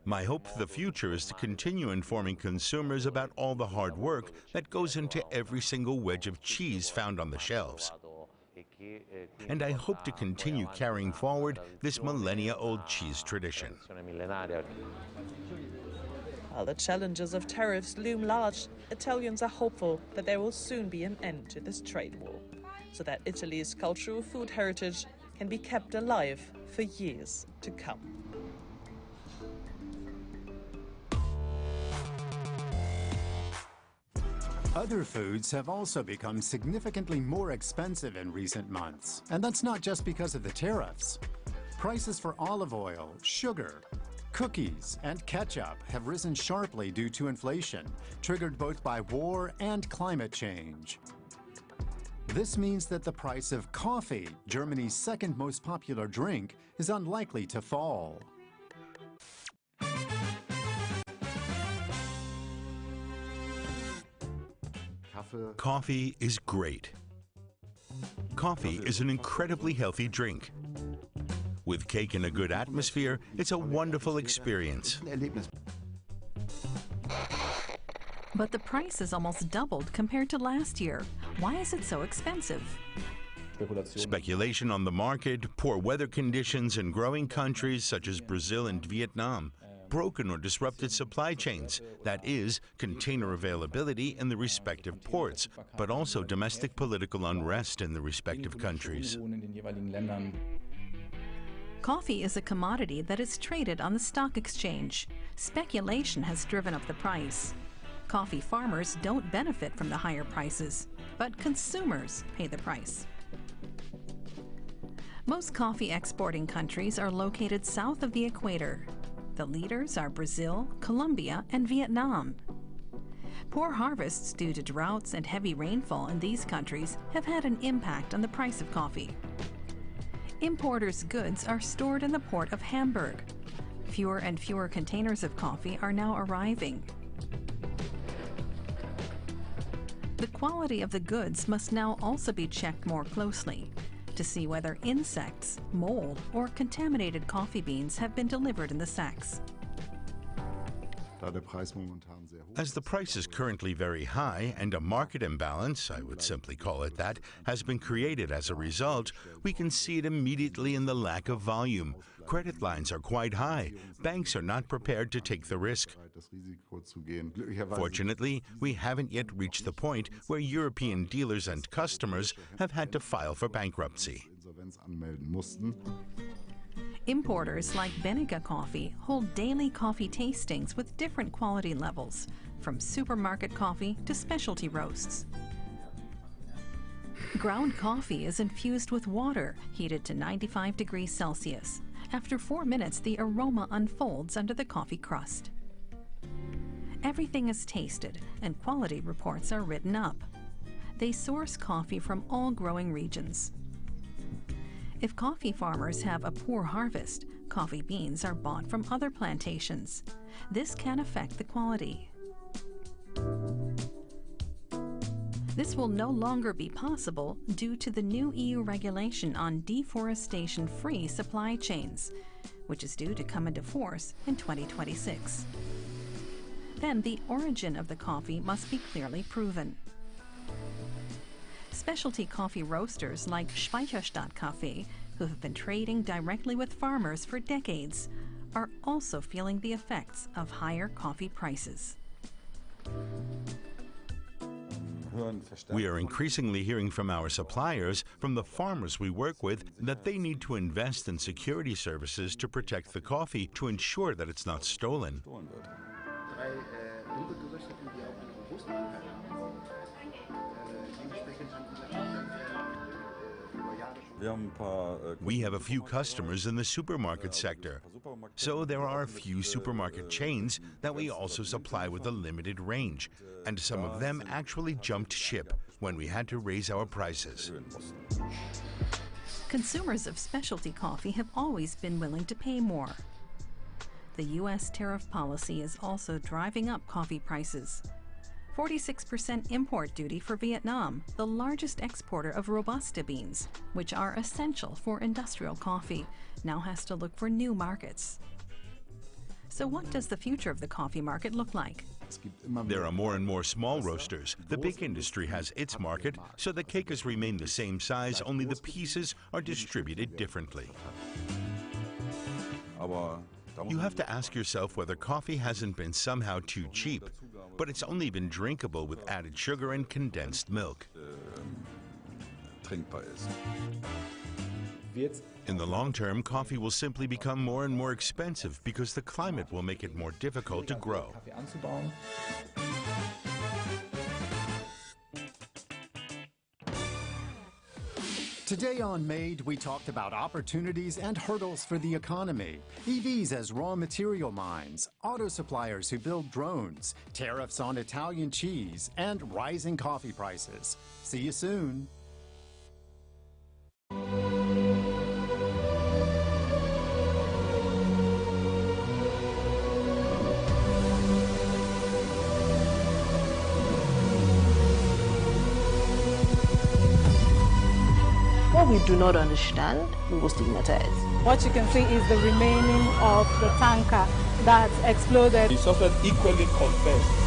My hope for the future is to continue informing consumers about all the hard work that goes into every single wedge of cheese found on the shelves. And I hope to continue carrying forward this millennia-old cheese tradition. While the challenges of tariffs loom large, Italians are hopeful that there will soon be an end to this trade war, so that Italy's cultural food heritage can be kept alive for years to come. Other foods have also become significantly more expensive in recent months, and that's not just because of the tariffs. Prices for olive oil, sugar, cookies, and ketchup have risen sharply due to inflation, triggered both by war and climate change. This means that the price of coffee, Germany's second most popular drink, is unlikely to fall. Coffee is great. Coffee is an incredibly healthy drink. With cake in a good atmosphere, it's a wonderful experience. But the price has almost doubled compared to last year. Why is it so expensive? Speculation on the market, poor weather conditions in growing countries such as Brazil and Vietnam, broken or disrupted supply chains, that is, container availability in the respective ports, but also domestic political unrest in the respective countries. Coffee is a commodity that is traded on the stock exchange. Speculation has driven up the price. Coffee farmers don't benefit from the higher prices, but consumers pay the price. Most coffee exporting countries are located south of the equator. The leaders are Brazil, Colombia, and Vietnam. Poor harvests due to droughts and heavy rainfall in these countries have had an impact on the price of coffee. Importers' goods are stored in the port of Hamburg. Fewer and fewer containers of coffee are now arriving. The quality of the goods must now also be checked more closely to see whether insects, mold, or contaminated coffee beans have been delivered in the sacks. As the price is currently very high and a market imbalance, I would simply call it that, has been created as a result, we can see it immediately in the lack of volume. Credit lines are quite high. Banks are not prepared to take the risk. Fortunately, we haven't yet reached the point where European dealers and customers have had to file for bankruptcy. Importers like Benega Coffee hold daily coffee tastings with different quality levels, from supermarket coffee to specialty roasts. Ground coffee is infused with water, heated to 95 degrees Celsius. After 4 minutes, the aroma unfolds under the coffee crust. Everything is tasted, and quality reports are written up. They source coffee from all growing regions. If coffee farmers have a poor harvest, coffee beans are bought from other plantations. This can affect the quality. This will no longer be possible due to the new EU regulation on deforestation-free supply chains, which is due to come into force in 2026. Then the origin of the coffee must be clearly proven. Specialty coffee roasters like Speicherstadt Café, who have been trading directly with farmers for decades, are also feeling the effects of higher coffee prices. We are increasingly hearing from our suppliers, from the farmers we work with, that they need to invest in security services to protect the coffee to ensure that it's not stolen. We have a few customers in the supermarket sector, so there are a few supermarket chains that we also supply with a limited range, and some of them actually jumped ship when we had to raise our prices. Consumers of specialty coffee have always been willing to pay more. The U.S. tariff policy is also driving up coffee prices. 46% import duty for Vietnam, the largest exporter of Robusta beans, which are essential for industrial coffee, now has to look for new markets. So what does the future of the coffee market look like? There are more and more small roasters. The big industry has its market, so the cake has remained the same size, only the pieces are distributed differently. You have to ask yourself whether coffee hasn't been somehow too cheap, but it's only been drinkable with added sugar and condensed milk. In the long term, coffee will simply become more and more expensive because the climate will make it more difficult to grow. Today on Made, we talked about opportunities and hurdles for the economy, EVs as raw material mines, auto suppliers who build drones, tariffs on Italian cheese, and rising coffee prices. See you soon. we do not understand, we will stigmatize. What you can see is the remaining of the tanker that exploded. He suffered equally confessed.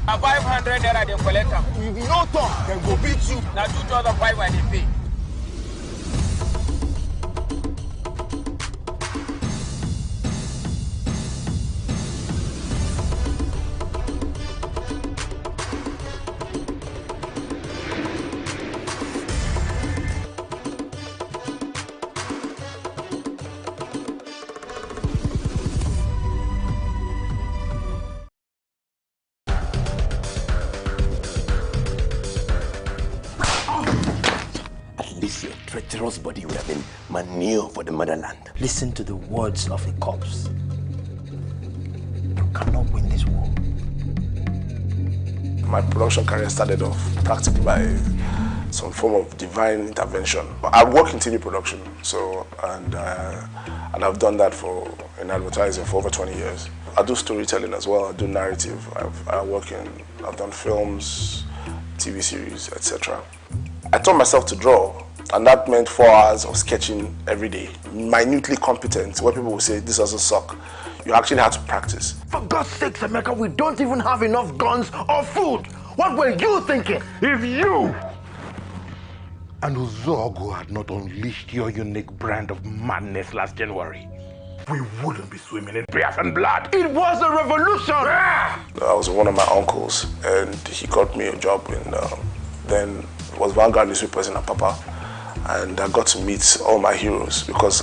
A 500 naira they collect them. If you don't talk, then go beat you. Now 2,500 they pay. Your treacherous body would have been manure for the motherland. Listen to the words of a corpse. You cannot win this war. My production career started off practically by some form of divine intervention. I work in TV production, and I've done that in advertising for over 20 years. I do storytelling as well. I do narrative. I've done films, TV series, etc. I taught myself to draw. And that meant 4 hours of sketching every day, minutely competent, where people will say, this doesn't suck. You actually had to practice. For God's sakes, Emeka, we don't even have enough guns or food. What were you thinking? If you and Uzogu had not unleashed your unique brand of madness last January, we wouldn't be swimming in beers and blood. It was a revolution! I was one of my uncles, and he got me a job in, then it was Vanguard newspapers in Apapa. And I got to meet all my heroes because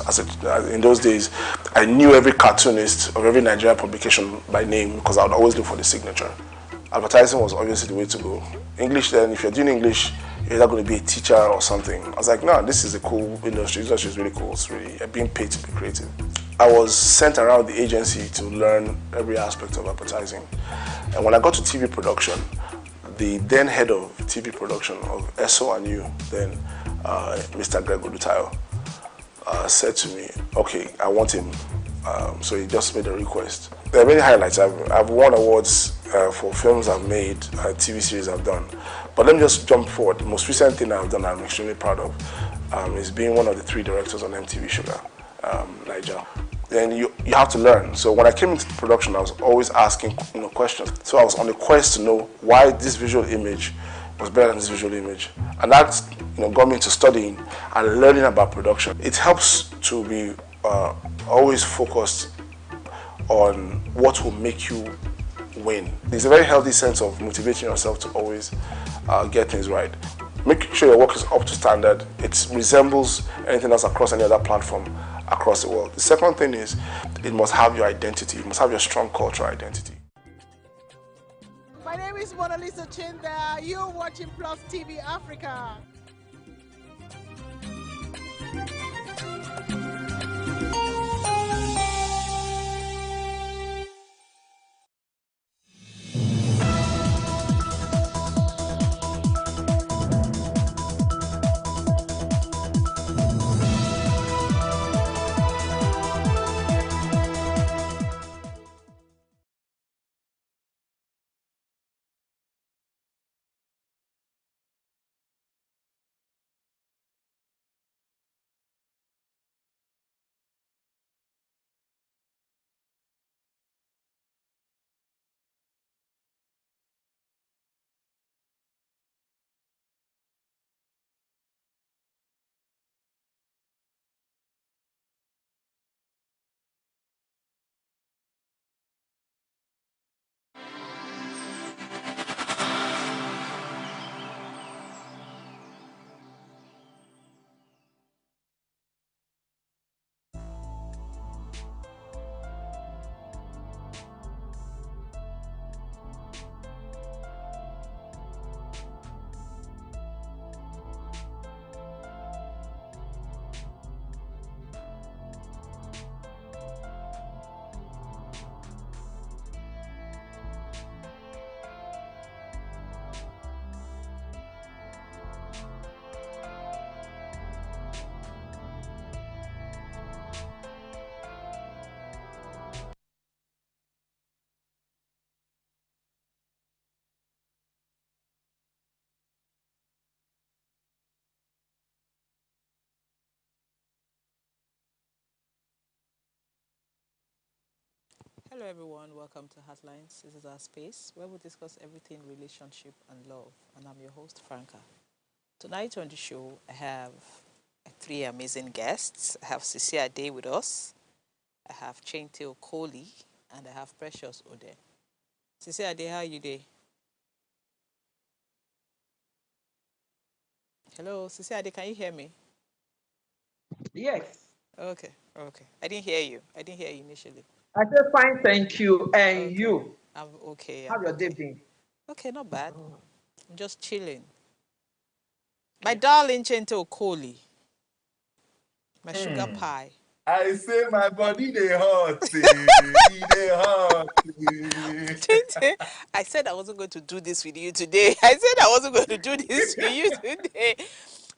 in those days, I knew every cartoonist of every Nigerian publication by name because I would always look for the signature. Advertising was obviously the way to go. English then, if you're doing English, you're either going to be a teacher or something. I was like, no, this is a cool industry. This industry is really cool. It's really being paid to be creative. I was sent around the agency to learn every aspect of advertising. And when I got to TV production, the then head of TV production of ESO and you, then Mr. Greg Odutayo, said to me, okay, I want him. So he just made a request. There are many highlights. I've won awards for films I've made, TV series I've done. But let me just jump forward. The most recent thing I've done I'm extremely proud of is being one of the 3 directors on MTV Sugar, Niger. Then you have to learn. So when I came into production, I was always asking questions. So I was on a quest to know why this visual image was better than this visual image. And that got me into studying and learning about production. It helps to be always focused on what will make you win. There's a very healthy sense of motivating yourself to always get things right. Make sure your work is up to standard. It resembles anything else across any other platform across the world. The second thing is it must have your identity. It must have your strong cultural identity. My name is Mona Lisa Chinda. You're watching Plus TV Africa. Hello everyone, welcome to Heartlines. This is our space where we discuss everything relationship and love. And I'm your host, Franca. Tonight on the show, I have 3 amazing guests. I have Sisi Ade with us, I have Chente Okoli, and I have Precious Ode. Sisi Ade, how are you today? Hello, Sisi Ade, can you hear me? Yes. Okay. I didn't hear you. I didn't hear you initially. I said fine, thank you. And you? I'm okay. How's your day been? Okay, not bad. I'm just chilling. My darling Chente Okoli, my sugar pie. I say my body they hot, they hot. I said I wasn't going to do this with you today. I said I wasn't going to do this with you today.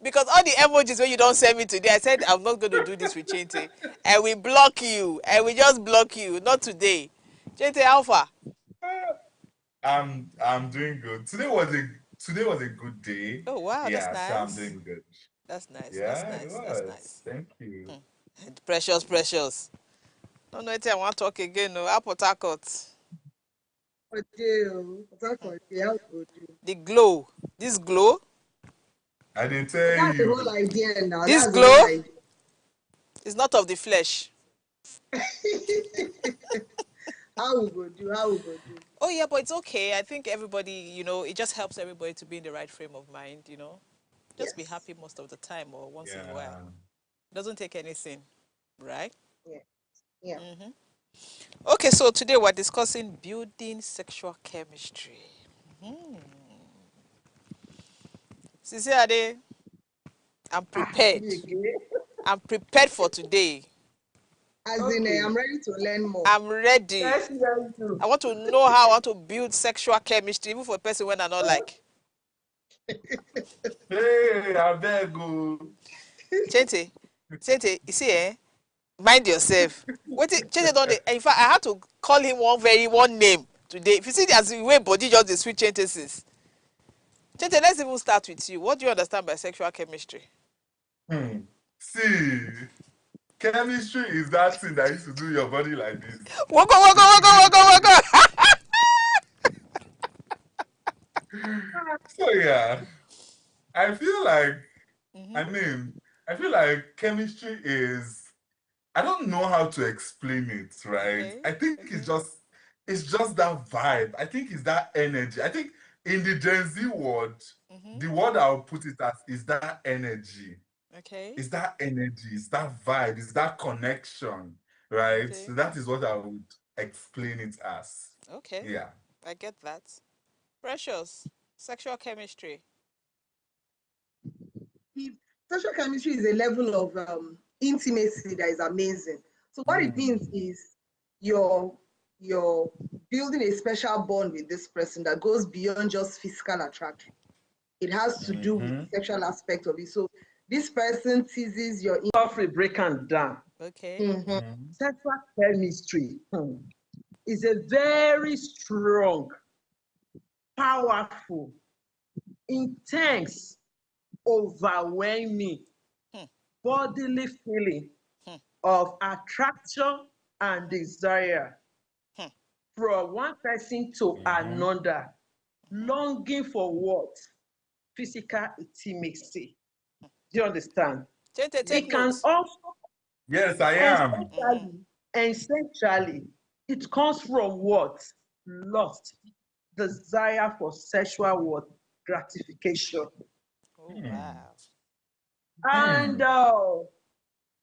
Because all the emojis when you don't send me today, I said I'm not going to do this with Chente. And we block you. And we just block you. Not today. Chente, how far? I'm doing good. Today was a good day. Oh wow, yeah, that's nice. So I'm doing good. That's nice. Yeah, that's nice. it was. That's nice. Thank you. Precious. No, I want to talk again. No, Port Harcourt. The glow. This glow. I didn't tell That's you. the whole idea now. This That's glow is not of the flesh. How we go do? Oh yeah, but it's okay. I think everybody, it just helps everybody to be in the right frame of mind, Just be happy most of the time or once in a while. It doesn't take anything, right? Yeah. Okay, so today we're discussing building sexual chemistry. Sisi Ade, I'm prepared. I'm prepared for today. As in, I'm ready to learn more. I'm ready. Yes, I want to know how I want to build sexual chemistry, even for a person when I not like. Hey, I beg you. Chente, you see, mind yourself. Chente don't. In fact, I had to call him one name today. If you see as the way body just the sweet Chente since. Chente, let's even start with you. What do you understand by sexual chemistry? See, chemistry is that thing that used to do your body like this. Waka. So yeah, I feel like, I feel like chemistry is, I don't know how to explain it, right? Okay. I think it's just that vibe. I think it's that energy. I think in the Gen Z word, the word I'll put it as is that energy. Okay. It's that energy, it's that vibe, it's that connection, right? Okay. So that is what I would explain it as. Okay. Yeah. I get that. Precious, sexual chemistry. Social chemistry is a level of intimacy that is amazing. So what it means is you're building a special bond with this person that goes beyond just physical attraction. It has to do with the sexual aspect of it. So this person teases your break and down. Okay. Sexual chemistry is a very strong, powerful, intense, overwhelming bodily feeling of attraction and desire from one person to another, longing for what? Physical intimacy. Do you understand? It can also, yes, I am. Essentially, it comes from what? Lust, desire for sexual what? Gratification. Oh, wow. And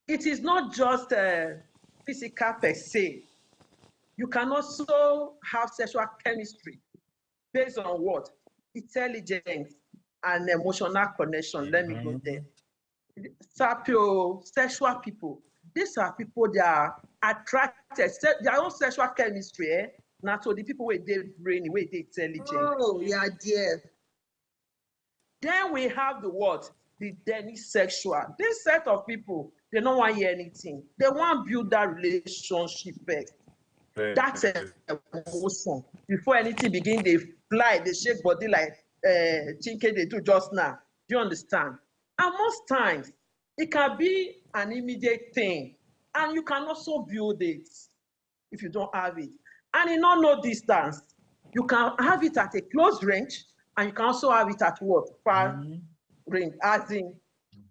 it is not just physical per se. You can also have sexual chemistry based on what? Intelligence and emotional connection. Let me go there. Sexual people. These are people that are attracted. Their own sexual chemistry, not to the people where they brainy, where they intelligent. Oh, yeah, dear. Then we have the what? The demisexual. This set of people, they don't want to hear anything. They want to build that relationship first. That's emotion. Before anything begin, they fly, they shake body like Chinke they do just now. Do you understand? And most times, it can be an immediate thing. And you can also build it. if you don't have it. And in no distance, you can have it at a close range, and you can also have it at what? Far range, as in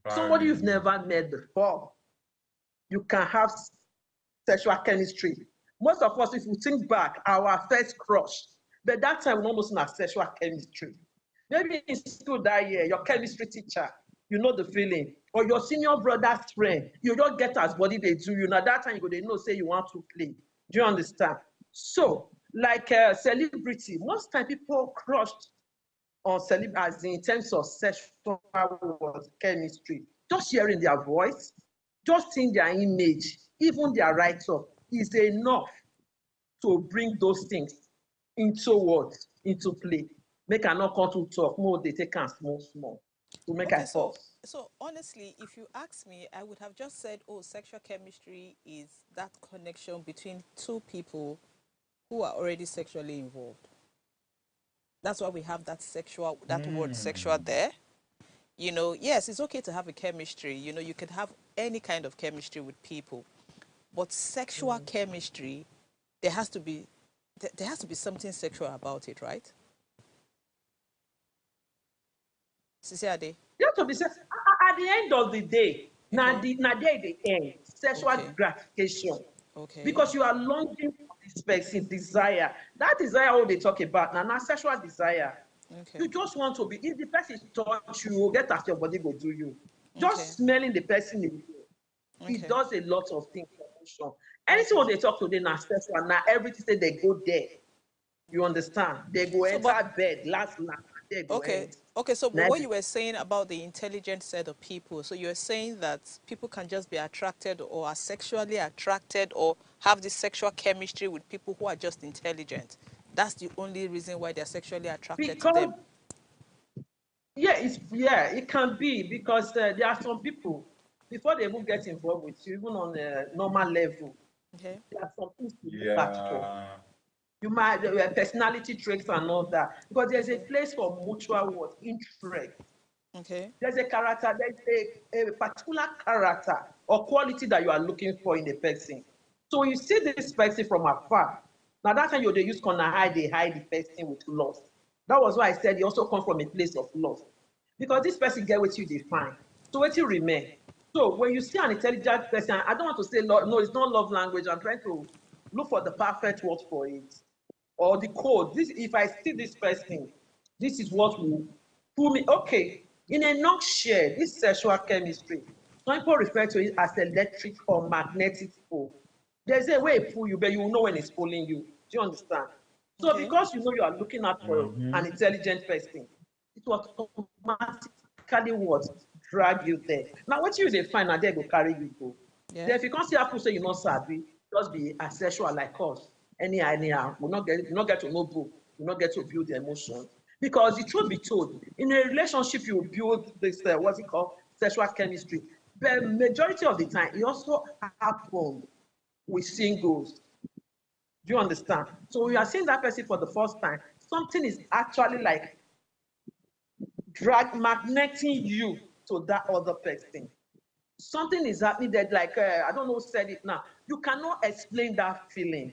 somebody you've never met before. You can have sexual chemistry. Most of us, if you think back, our first crush, but that time we almost not sexual chemistry. Maybe in school that year, your chemistry teacher, you know the feeling, or your senior brother's friend, you don't get as body they do. You know that time you go, they know say you want to play. Do you understand? So, like celebrity, most time people crushed on celebrity in terms of sexual chemistry. Just hearing their voice, just seeing their image, even their write-up is enough to bring those things into what? Into play. Make a not come to talk more, they take us small to make a force. So honestly, if you ask me, I would have just said, oh, sexual chemistry is that connection between two people who are already sexually involved. That's why we have that word sexual there. You know, yes, it's okay to have a chemistry. You know, you can have any kind of chemistry with people, but sexual chemistry, there has to be something sexual about it, right? Sisi Ade? You have to be at the end of the day, now the end, sexual gratification. Okay. Because you are longing for this person desire. That desire all they talk about now sexual desire. Okay. You just want to be, if the person touch you, get as your body go do you. Just smelling the person in you. It does a lot of things for emotion. Anything they talk today now sexual, now everything say they go there. You understand? They go enter bed, last night. Okay, so what you were saying about the intelligent set of people, so you're saying that people can just be attracted or are sexually attracted or have this sexual chemistry with people who are just intelligent. That's the only reason why they're sexually attracted to them. Yeah, it can be because there are some people, before they even get involved with you, even on a normal level, there are some things to look at for. You might personality traits and all that, because there's a place for mutual interest. Okay. There's a character, there's a particular character or quality that you are looking for in a person. So when you see this person from afar, now that's how they use they hide the person with love. That was why I said you also come from a place of love, because this person get what you define. So what you remain. So when you see an intelligent person, I don't want to say no, it's not love language. I'm trying to look for the perfect word for it. Or the code. If I see this person, this is what will pull me. Okay, in a nutshell, this sexual chemistry, some people refer to it as electric or magnetic pull. There's a way it pull you, but you will know when it's pulling you. Do you understand? So because you know you are looking out for an intelligent person, it will automatically drag you there. Now, what you find out there will carry you go. Then if you can't see people say you're not savvy, just be asexual like us. Anyhow, we'll not get to know book, we'll not get to build the emotion. Because the truth be told, in a relationship, you build this, what's it called, sexual chemistry. The majority of the time, it also happens with singles. Do you understand? So when you are seeing that person for the first time, something is actually like magneting you to that other person. Something is happening that, like, I don't know who said it now. You cannot explain that feeling.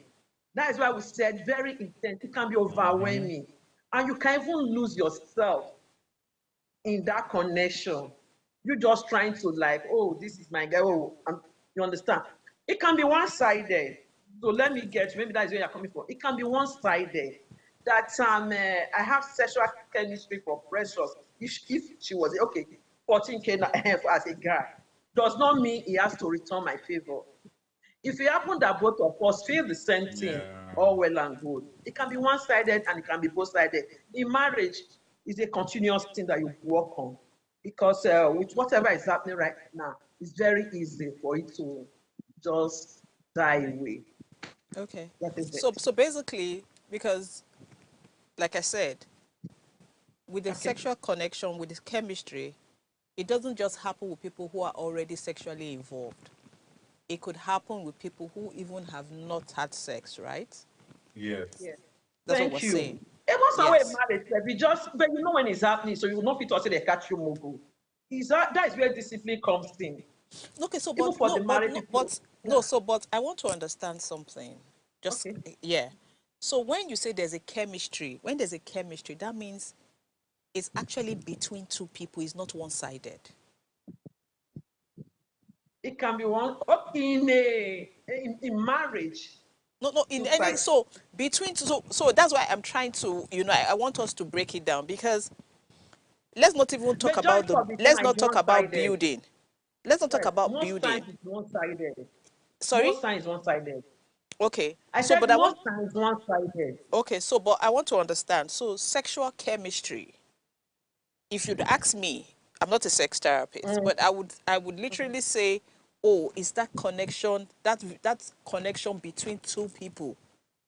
That is why we said very intense. It can be overwhelming. And you can even lose yourself in that connection. You're just trying to like, oh, this is my guy. Oh, you understand? It can be one-sided. So let me get, maybe that's where you're coming from. It can be one-sided. That I have sexual chemistry for Precious. If she was, okay, 14K as a guy, does not mean he has to return my favor. If it happened that both of us feel the same thing, all well and good. It can be one-sided and it can be both-sided. In marriage, it's a continuous thing that you work on, because with whatever is happening right now, it's very easy for it to just die away. Okay. So basically, because, like I said, with the sexual connection, with the chemistry, it doesn't just happen with people who are already sexually involved. It could happen with people who even have not had sex, right? Yes. That's what we're saying. It was always marriage, but you know when it's happening, so you will not fit to say they catch you move. That is where discipline comes in. Okay, so but I want to understand something. Just, yeah. So when you say there's a chemistry, that means it's actually between two people. It's not one-sided. It can be one in marriage. No, in any, so between, so that's why I'm trying to, I want us to break it down, because let's not even talk about let's not talk about building. Let's not talk about building. Most times it's one-sided. Sorry? Most times one-sided. Okay. I said most times one-sided. Okay, so, but I want to understand. So sexual chemistry, if you'd ask me, I'm not a sex therapist, but I would literally say, oh, is that connection, that connection between two people,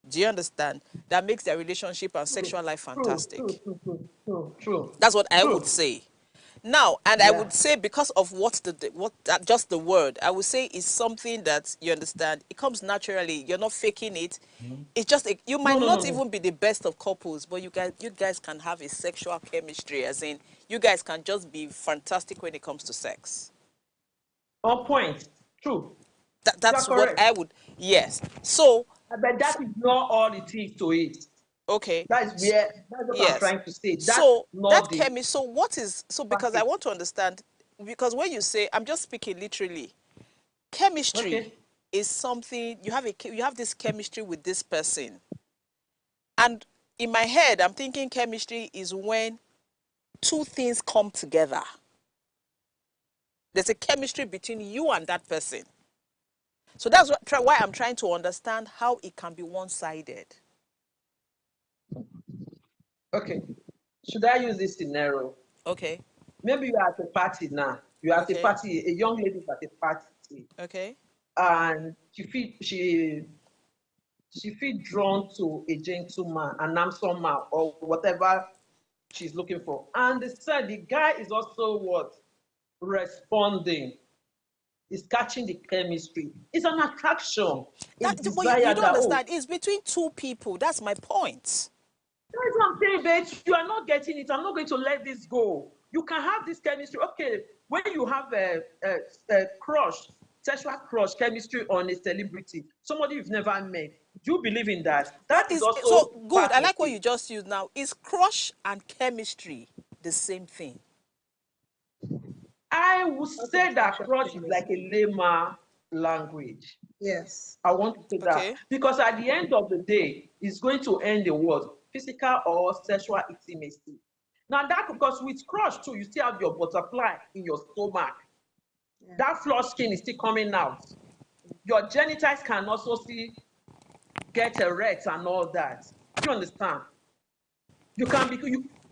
do you understand, that makes their relationship and sexual life fantastic. True. That's what I would say. Now, and I would say, because of just the word, I would say is something that, you understand, it comes naturally. You're not faking it. It's just, you might not even be the best of couples, but you guys can have a sexual chemistry, as in, you guys can just be fantastic when it comes to sex. On point. True. That's what I would, yes. So. But that is not all it is to it. Okay. That's what I'm trying to say. That's so not so what is, so because I want to understand, because when you say, I'm just speaking literally, chemistry is something, you have this chemistry with this person. And in my head, I'm thinking chemistry is when two things come together. There's a chemistry between you and that person. So that's why I'm trying to understand how it can be one-sided. Okay. Should I use this scenario? Okay. Maybe you're at a party now. You're at a party, a young lady is at a party. Okay. And she feel drawn to a gentleman, an handsome man, or whatever she's looking for. And the guy is also what? Responding. Is catching the chemistry. It's an attraction. But you don't understand. It's between two people. That's my point. That's what I'm saying, babe. You are not getting it. I'm not going to let this go. You can have this chemistry. Okay, when you have a crush, sexual crush, chemistry on a celebrity, somebody you've never met, do you believe in that? That is also so good. I like what you just used now. Is crush and chemistry the same thing? I would say that crush is like a layman language. Yes. I want to say that. Because at the end of the day, it's going to end the word physical or sexual intimacy. Now that, because with crush too, you still have your butterfly in your stomach. Yeah. That flush skin is still coming out. Your genitals can also still get erect and all that. Do you understand? You can be,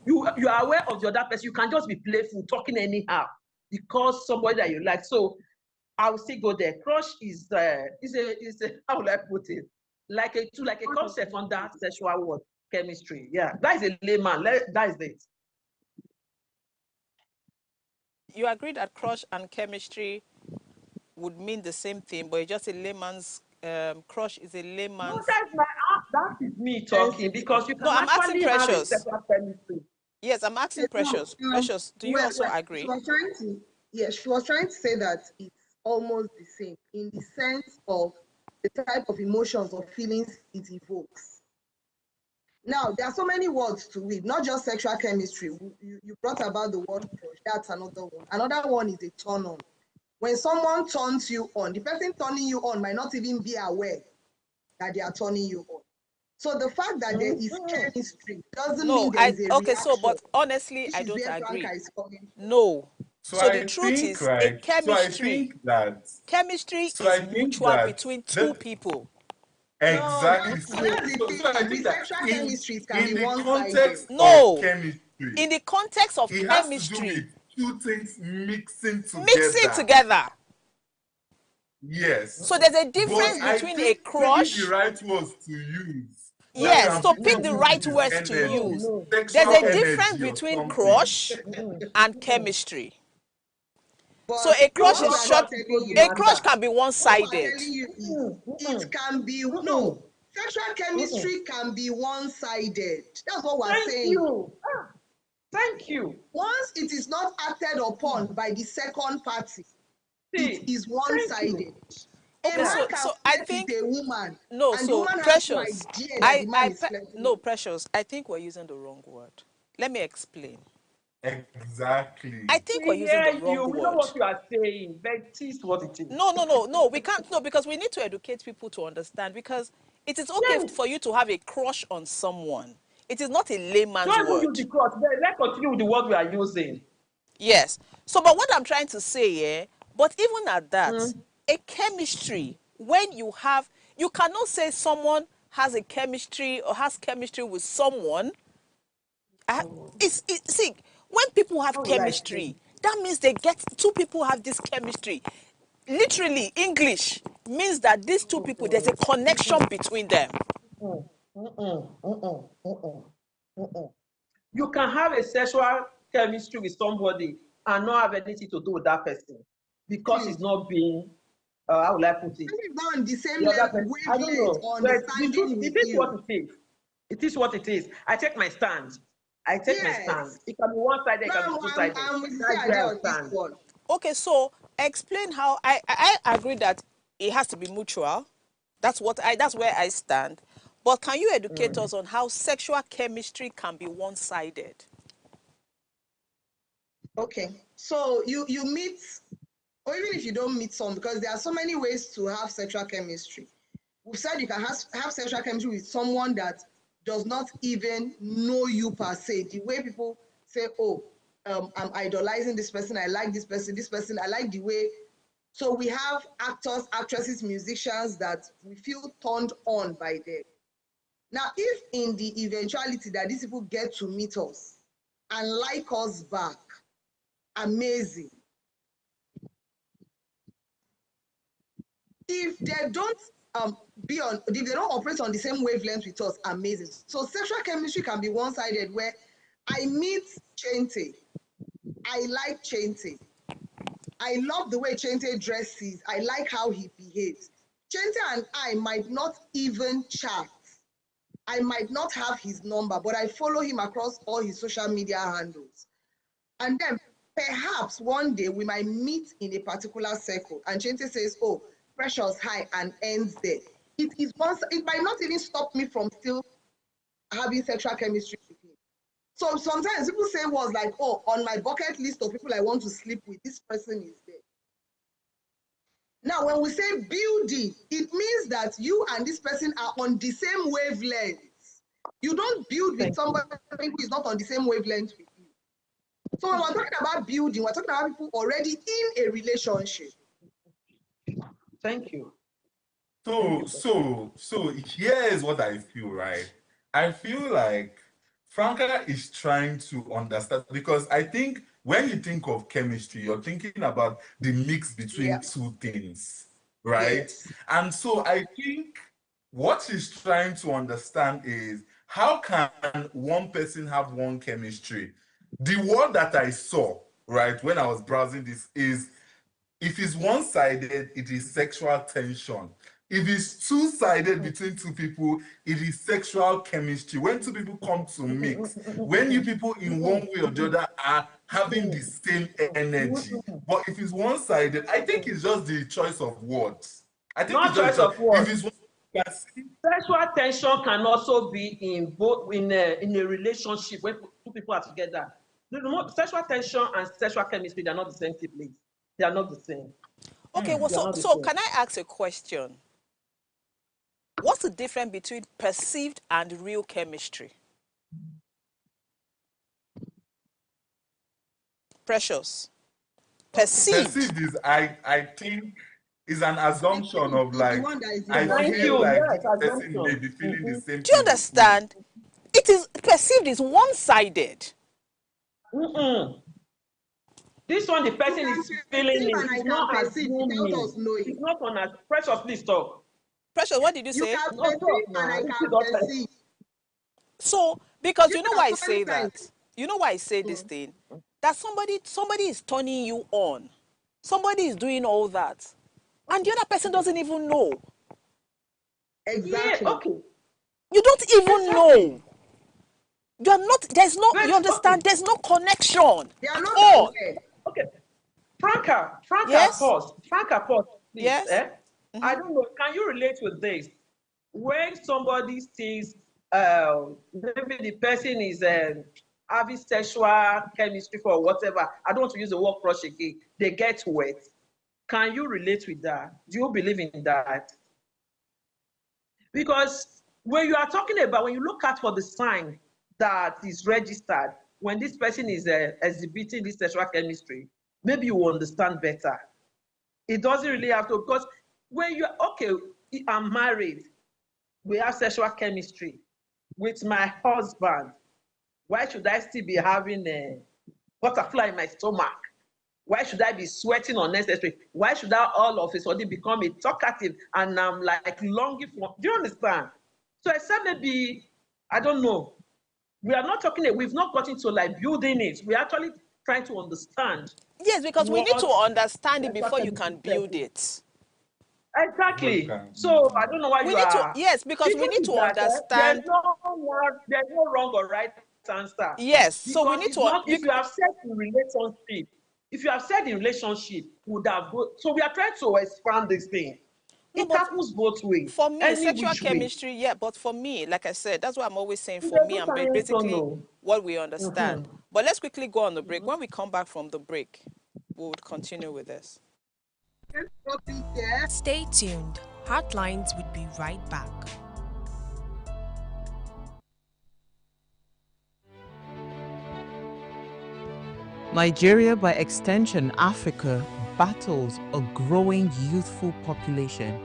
you are aware of the other person. You can just be playful, talking anyhow, because somebody that you like. So I will still go there. Crush is a how will I put it? Like a concept on that sexual word, chemistry. Yeah, that is a layman. That is it. You agree that crush and chemistry would mean the same thing, but it's just a layman's crush is a layman's. No, that is me talking, because you can I'm asking have Precious. A sexual chemistry. Yes, I'm asking Precious. Precious, do you also agree? She was trying to say that it's almost the same in the sense of the type of emotions or feelings it evokes. Now, there are so many words to it, not just sexual chemistry. You brought about the word crush. That's another one. Another one is a turn on. When someone turns you on, the person turning you on might not even be aware that they are turning you on. So the fact that there is chemistry doesn't mean there is a reaction. So, but honestly, I don't agree. No. So the truth is, chemistry is mutual between two people. Exactly. So I think that chemistry can be one-sided. No. In the context of it chemistry, has to do with two things mixing together. Yes. So there's a difference between a crush. The right words to use. Yes, so pick the right words to use. There's a difference between crush and chemistry. But so a crush is short. A crush can be one-sided. It can be no. Sexual chemistry can be one-sided. That's what we're saying. Thank you. Once it is not acted upon by the second party, it is one-sided. Okay, so I think a woman. No, and so woman Precious. No, Precious. I think we're using the wrong word. Let me explain. Exactly. I think we're using the wrong word. We know what you are saying, but it is what it is. No. We can't. No, because we need to educate people to understand. Because it is okay for you to have a crush on someone. It is not a layman's word. Don't use the crush. Let's continue with the word we are using. Yes. So, but what I'm trying to say, but even at that, a chemistry, when you cannot say someone has a chemistry or has chemistry with someone. See, when people have chemistry, that means two people have this chemistry. Literally, English means that these two people, there's a connection between them. You can have a sexual chemistry with somebody and not have anything to do with that person because it's not being, how will I put it? It's not on the same level. I don't know. But it is what it is. It is what it is. I take my stand. My stand. It can be one-sided, it can be two-sided. Okay, so explain how I agree that it has to be mutual. That's where I stand. But can you educate us on how sexual chemistry can be one-sided? Okay, so you meet, or even if you don't meet someone, because there are so many ways to have sexual chemistry. We've said you can have sexual chemistry with someone that does not even know you per se. The way people say, oh, I'm idolizing this person, I like this person, I like the way. So we have actors, actresses, musicians that we feel turned on by them. Now, if in the eventuality that these people get to meet us and like us back, amazing. If they don't if they don't operate on the same wavelength with us, amazing. So sexual chemistry can be one-sided, where I meet Chente, I like Chente, I love the way Chente dresses, I like how he behaves. Chente and I might not even chat, I might not have his number, but I follow him across all his social media handles. And then perhaps one day we might meet in a particular circle and Chente says, oh, Precious, hi, and ends there. It might not even stop me from still having sexual chemistry with him. So sometimes people say words like, oh, on my bucket list of people I want to sleep with, this person is there. Now, when we say building, it means that you and this person are on the same wavelength. You don't build with somebody who is not on the same wavelength with you. So when we're talking about building, we're talking about people already in a relationship. Thank you. So here's what I feel, right? I feel like Franca is trying to understand, because I think when you think of chemistry, you're thinking about the mix between two things, right? Yes. And so I think what she's trying to understand is, how can one person have one chemistry? The word that I saw, right, when I was browsing this is, if it's one-sided, it is sexual tension. If it's two-sided between two people, it is sexual chemistry. When two people come to mix, when you people in one way or the other are having the same energy. But if it's one-sided, I think it's just the choice of words. I think not it's just choice of words. If it's sexual tension can also be in both in a relationship when two people are together. Sexual tension and sexual chemistry, they are not the same thing, please. They are not the same. Okay, well, so can I ask a question? What's the difference between perceived and real chemistry? Precious. Perceived is, I think, is an assumption of like, I feel like this person may be feeling the same. Do you understand? It is perceived is one-sided. This one, the person is feeling it. It's not assuming. It's not on a Precious, please talk. Precious, what did you say? You so, because you know why I say that? You know why I say this thing? That somebody is turning you on. Somebody is doing all that. And the other person doesn't even know. Exactly. Yeah, okay. You don't even know. You're not, there's no, you understand, there's no connection. They are not all. Okay. Franca, yes? pause. Franca, pause, please. Yes. I don't know, can you relate with this? When somebody sees, maybe the person is having sexual chemistry for whatever, I don't want to use the word crush again, they get wet. Can you relate with that? Do you believe in that? Because when you are talking about, when you look at for the sign that is registered, when this person is exhibiting this sexual chemistry, maybe you will understand better. It doesn't really have to, because when you're, okay, I'm married, we have sexual chemistry with my husband, why should I still be having a butterfly in my stomach? Why should I be sweating unnecessarily? Why should I all of a sudden become a talkative and I'm like longing for, do you understand? So except maybe, I don't know, we are not talking, we've not gotten to like building it. We're actually trying to understand. Yes, because we need to understand it before you can build it. Exactly. So I don't know why we you need are. To, yes, because we need to understand. There's no wrong or right answer. Yes, because so we need to. Not, if you have said in relationship, would have go. So we are trying to expand this thing. No, it happens both ways. For me, sexual chemistry, yeah, but for me, like I said, that's what I'm always saying. For me, I'm basically what we understand. But let's quickly go on the break. When we come back from the break, we would continue with this. Stay tuned. Heartlines will be right back. Nigeria, by extension Africa, battles a growing youthful population,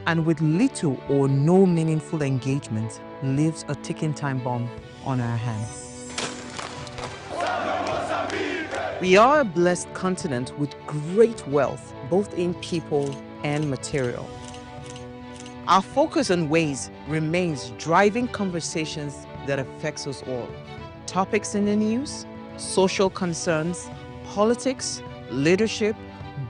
and with little or no meaningful engagement, leaves a ticking time bomb on our hands. We are a blessed continent with great wealth, both in people and material. Our focus on ways remains driving conversations that affects us all. Topics in the news, social concerns, politics, leadership,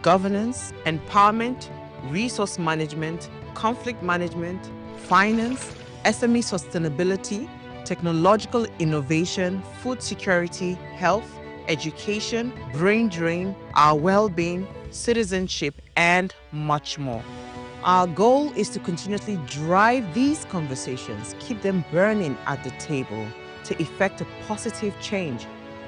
governance, empowerment, resource management, conflict management, finance, SME sustainability, technological innovation, food security, health, education, brain drain, our well-being, citizenship, and much more. Our goal is to continuously drive these conversations, keep them burning at the table to effect a positive change,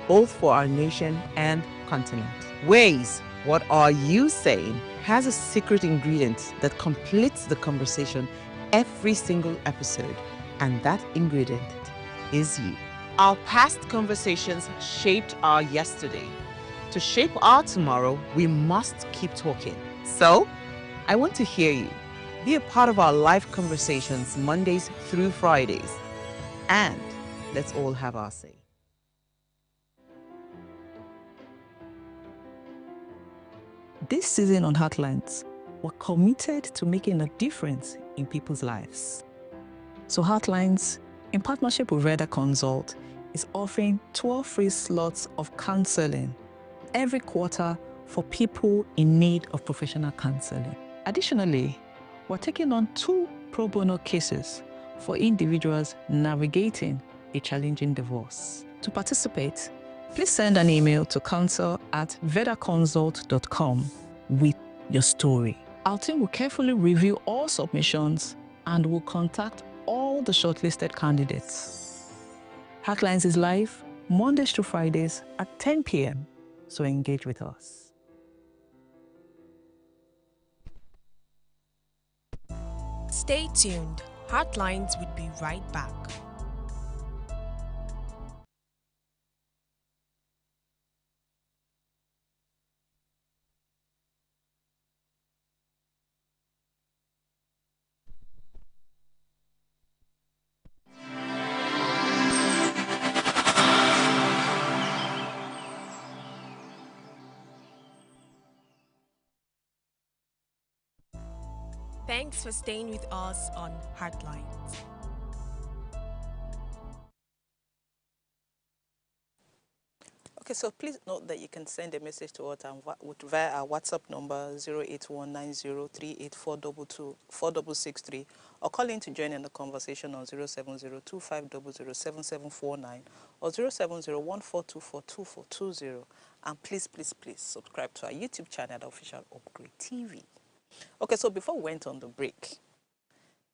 both for our nation and continent. Ways, what are you saying, has a secret ingredient that completes the conversation every single episode, and that ingredient is you. Our past conversations shaped our yesterday. To shape our tomorrow, we must keep talking. So, I want to hear you. Be a part of our live conversations Mondays through Fridays. And let's all have our say. This season on Heartlines, we're committed to making a difference in people's lives. So Heartlines, in partnership with Veda Consult, is offering 12 free slots of counseling every quarter for people in need of professional counseling. Additionally, we're taking on 2 pro bono cases for individuals navigating a challenging divorce. To participate, please send an email to counsel@vedaconsult.com with your story. Our team will carefully review all submissions and will contact all the shortlisted candidates. Heartlines is live Mondays to Fridays at 10 p.m. So engage with us. Stay tuned. Heartlines will be right back. Thanks for staying with us on Heartlines. Okay, so please note that you can send a message to us via our WhatsApp number 0819038422663 or call in to join in the conversation on 07025007749 or 07014242420. And please, please, please subscribe to our YouTube channel, The Official Upgrade TV. Okay, so before we went on the break,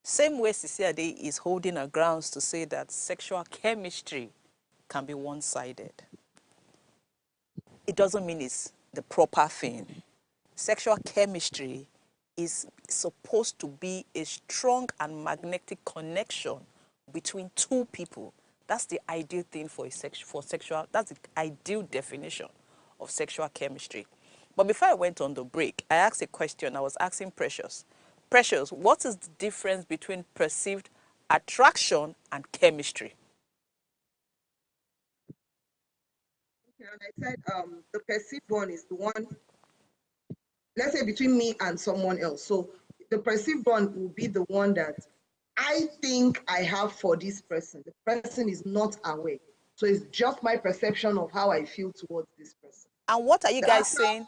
same way Sisi Ade is holding her grounds to say that sexual chemistry can be one-sided. It doesn't mean it's the proper thing. Sexual chemistry is supposed to be a strong and magnetic connection between two people. That's the ideal thing for sexual, that's the ideal definition of sexual chemistry. But before I went on the break, I asked a question. I was asking Precious. Precious, what is the difference between perceived attraction and chemistry? Okay, and I said the perceived one is the one, let's say between me and someone else. So the perceived one will be the one that I think I have for this person. The person is not aware. So it's just my perception of how I feel towards this person. And what are you guys saying?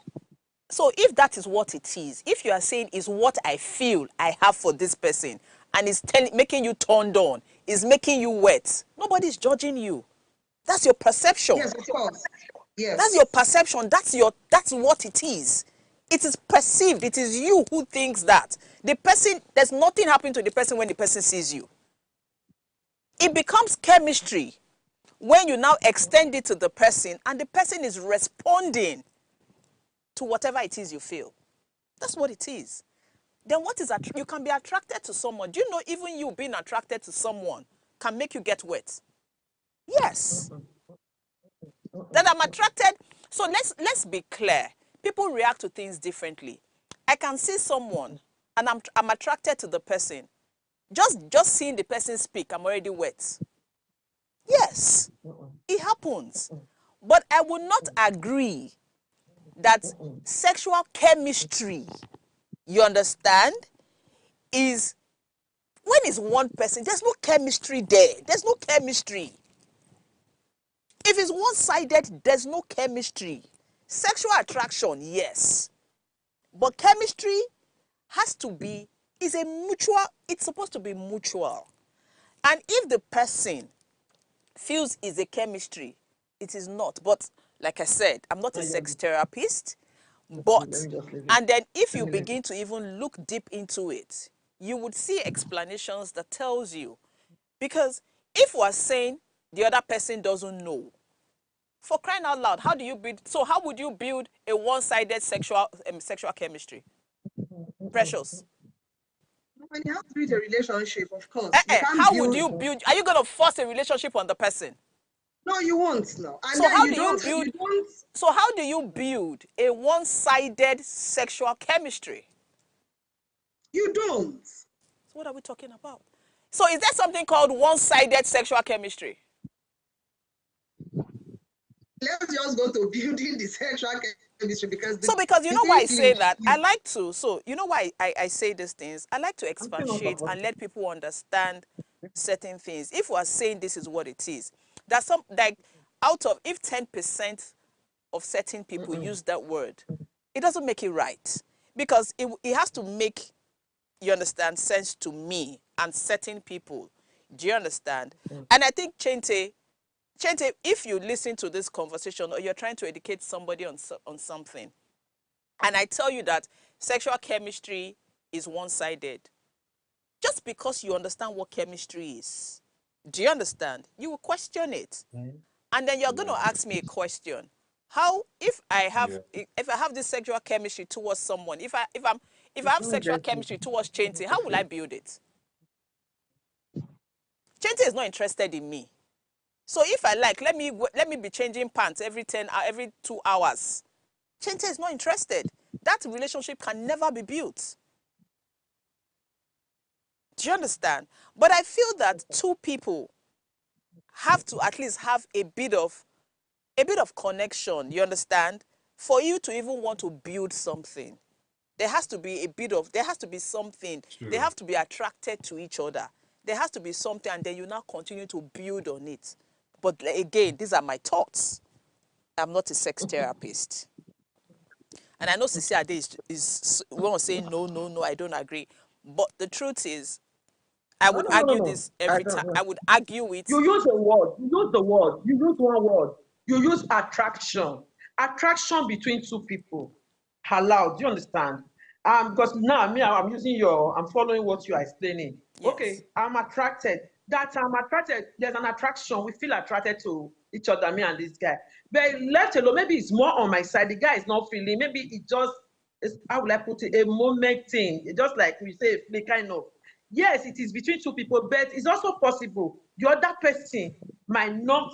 So if that is what it is, if you are saying is what I feel I have for this person, and it's making you turned on, is making you wet, nobody's judging you. That's your perception. Yes, of course. Yes. That's your perception. That's what it is. It is perceived. It is you who thinks that. The person, there's nothing happening to the person when the person sees you. It becomes chemistry when you now extend it to the person and the person is responding to whatever it is you feel. That's what it is. Then what is you can be attracted to someone. Do you know even you being attracted to someone can make you get wet? Yes. That I'm attracted. So let's be clear. People react to things differently. I can see someone and I'm attracted to the person. Just seeing the person speak, I'm already wet. Yes, it happens. But I will not agree that sexual chemistry, you understand, is when it's one person, there's no chemistry there. There's no chemistry. If it's one-sided, there's no chemistry. Sexual attraction, yes. But chemistry has to be, it's supposed to be mutual. And if the person feels it's a chemistry, it is not. But like I said, I'm not a sex therapist. But, and then if you begin to even look deep into it, you would see explanations that tells you. Because if we're saying the other person doesn't know, for crying out loud, how do you build? So how would you build a one-sided sexual chemistry? Precious. When you have to build a relationship, of course. How would you build? Are you going to force a relationship on the person? No, you won't. No. And so how do you build? So how do you build a one-sided sexual chemistry? You don't. So what are we talking about? So is there something called one-sided sexual chemistry? Let's just go to building the sexual chemistry because you know why I say that? I like to. So you know why I say these things? I like to expatiate and let people understand certain things. If we are saying this is what it is, there's some, like, out of, if 10% of certain people use that word, it doesn't make it right. Because it has to make, you understand, sense to me and certain people. Do you understand? And I think Chente, if you listen to this conversation or you're trying to educate somebody on something, and I tell you that sexual chemistry is one-sided, just because you understand what chemistry is, do you understand? You will question it. And then you're going to ask me a question. How, if I have this sexual chemistry towards someone, if I have sexual chemistry towards Chente, how will I build it? Chente is not interested in me. So if I like, let me be changing pants every 2 hours. Chente is not interested. That relationship can never be built. Do you understand? But I feel that two people have to at least have a bit of connection, you understand? For you to even want to build something. There has to be something. True. They have to be attracted to each other. There has to be something, and then you now continue to build on it. But again, these are my thoughts. I'm not a sex therapist. And I know Sisi Ade is won't say no, I don't agree. But the truth is, I would argue this every time. I would argue it. You use a word. You use the word. You use one word. You use attraction. Attraction between two people. Halal. Do you understand? Because now I'm using I'm following what you are explaining. Yes. Okay, I'm attracted. That I'm attracted, there's an attraction. We feel attracted to each other, me and this guy. But left alone, maybe it's more on my side. The guy is not feeling. Maybe it just is, how will I put it, a moment thing. It's just like we say, the kind of. Yes, it is between two people, but it's also possible the other person might not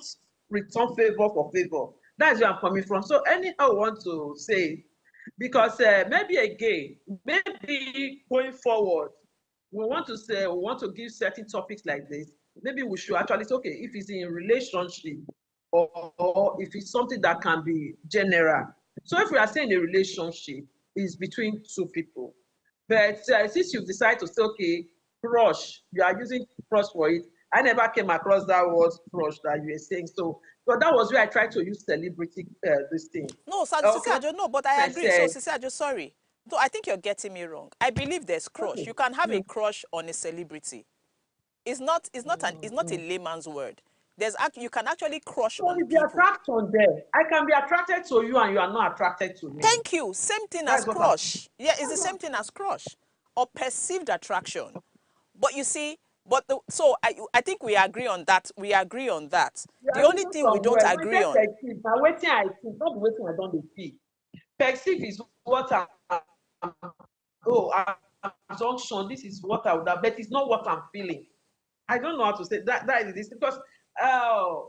return favor for favor. That's where I'm coming from. So anyhow I want to say, because maybe going forward, we want to give certain topics like this. Maybe we should actually say, okay, if it's in a relationship or if it's something that can be general. So if we are saying a relationship is between two people, but since you've decided to say, okay, crush, you are using crush for it. I never came across that word crush that you were saying. So that was where I tried to use celebrity this thing. No, Sisi Ajo, no, but I agree. So Sisi Ajo, sorry. So I think you're getting me wrong. I believe there's crush. Okay. You can have a crush on a celebrity. It's not a layman's word. You can actually crush on people. So attraction there. I can be attracted to you and you are not attracted to me. Thank you. Same thing as crush. Yeah, it's the same thing as crush or perceived attraction. But you see, so I think we agree on that. We agree on that. The only thing we don't agree on. Now waiting I think, not waiting I don't see. Perceive is what assumption. This is what I would have, but it's not what I'm feeling. I don't know how to say that is this because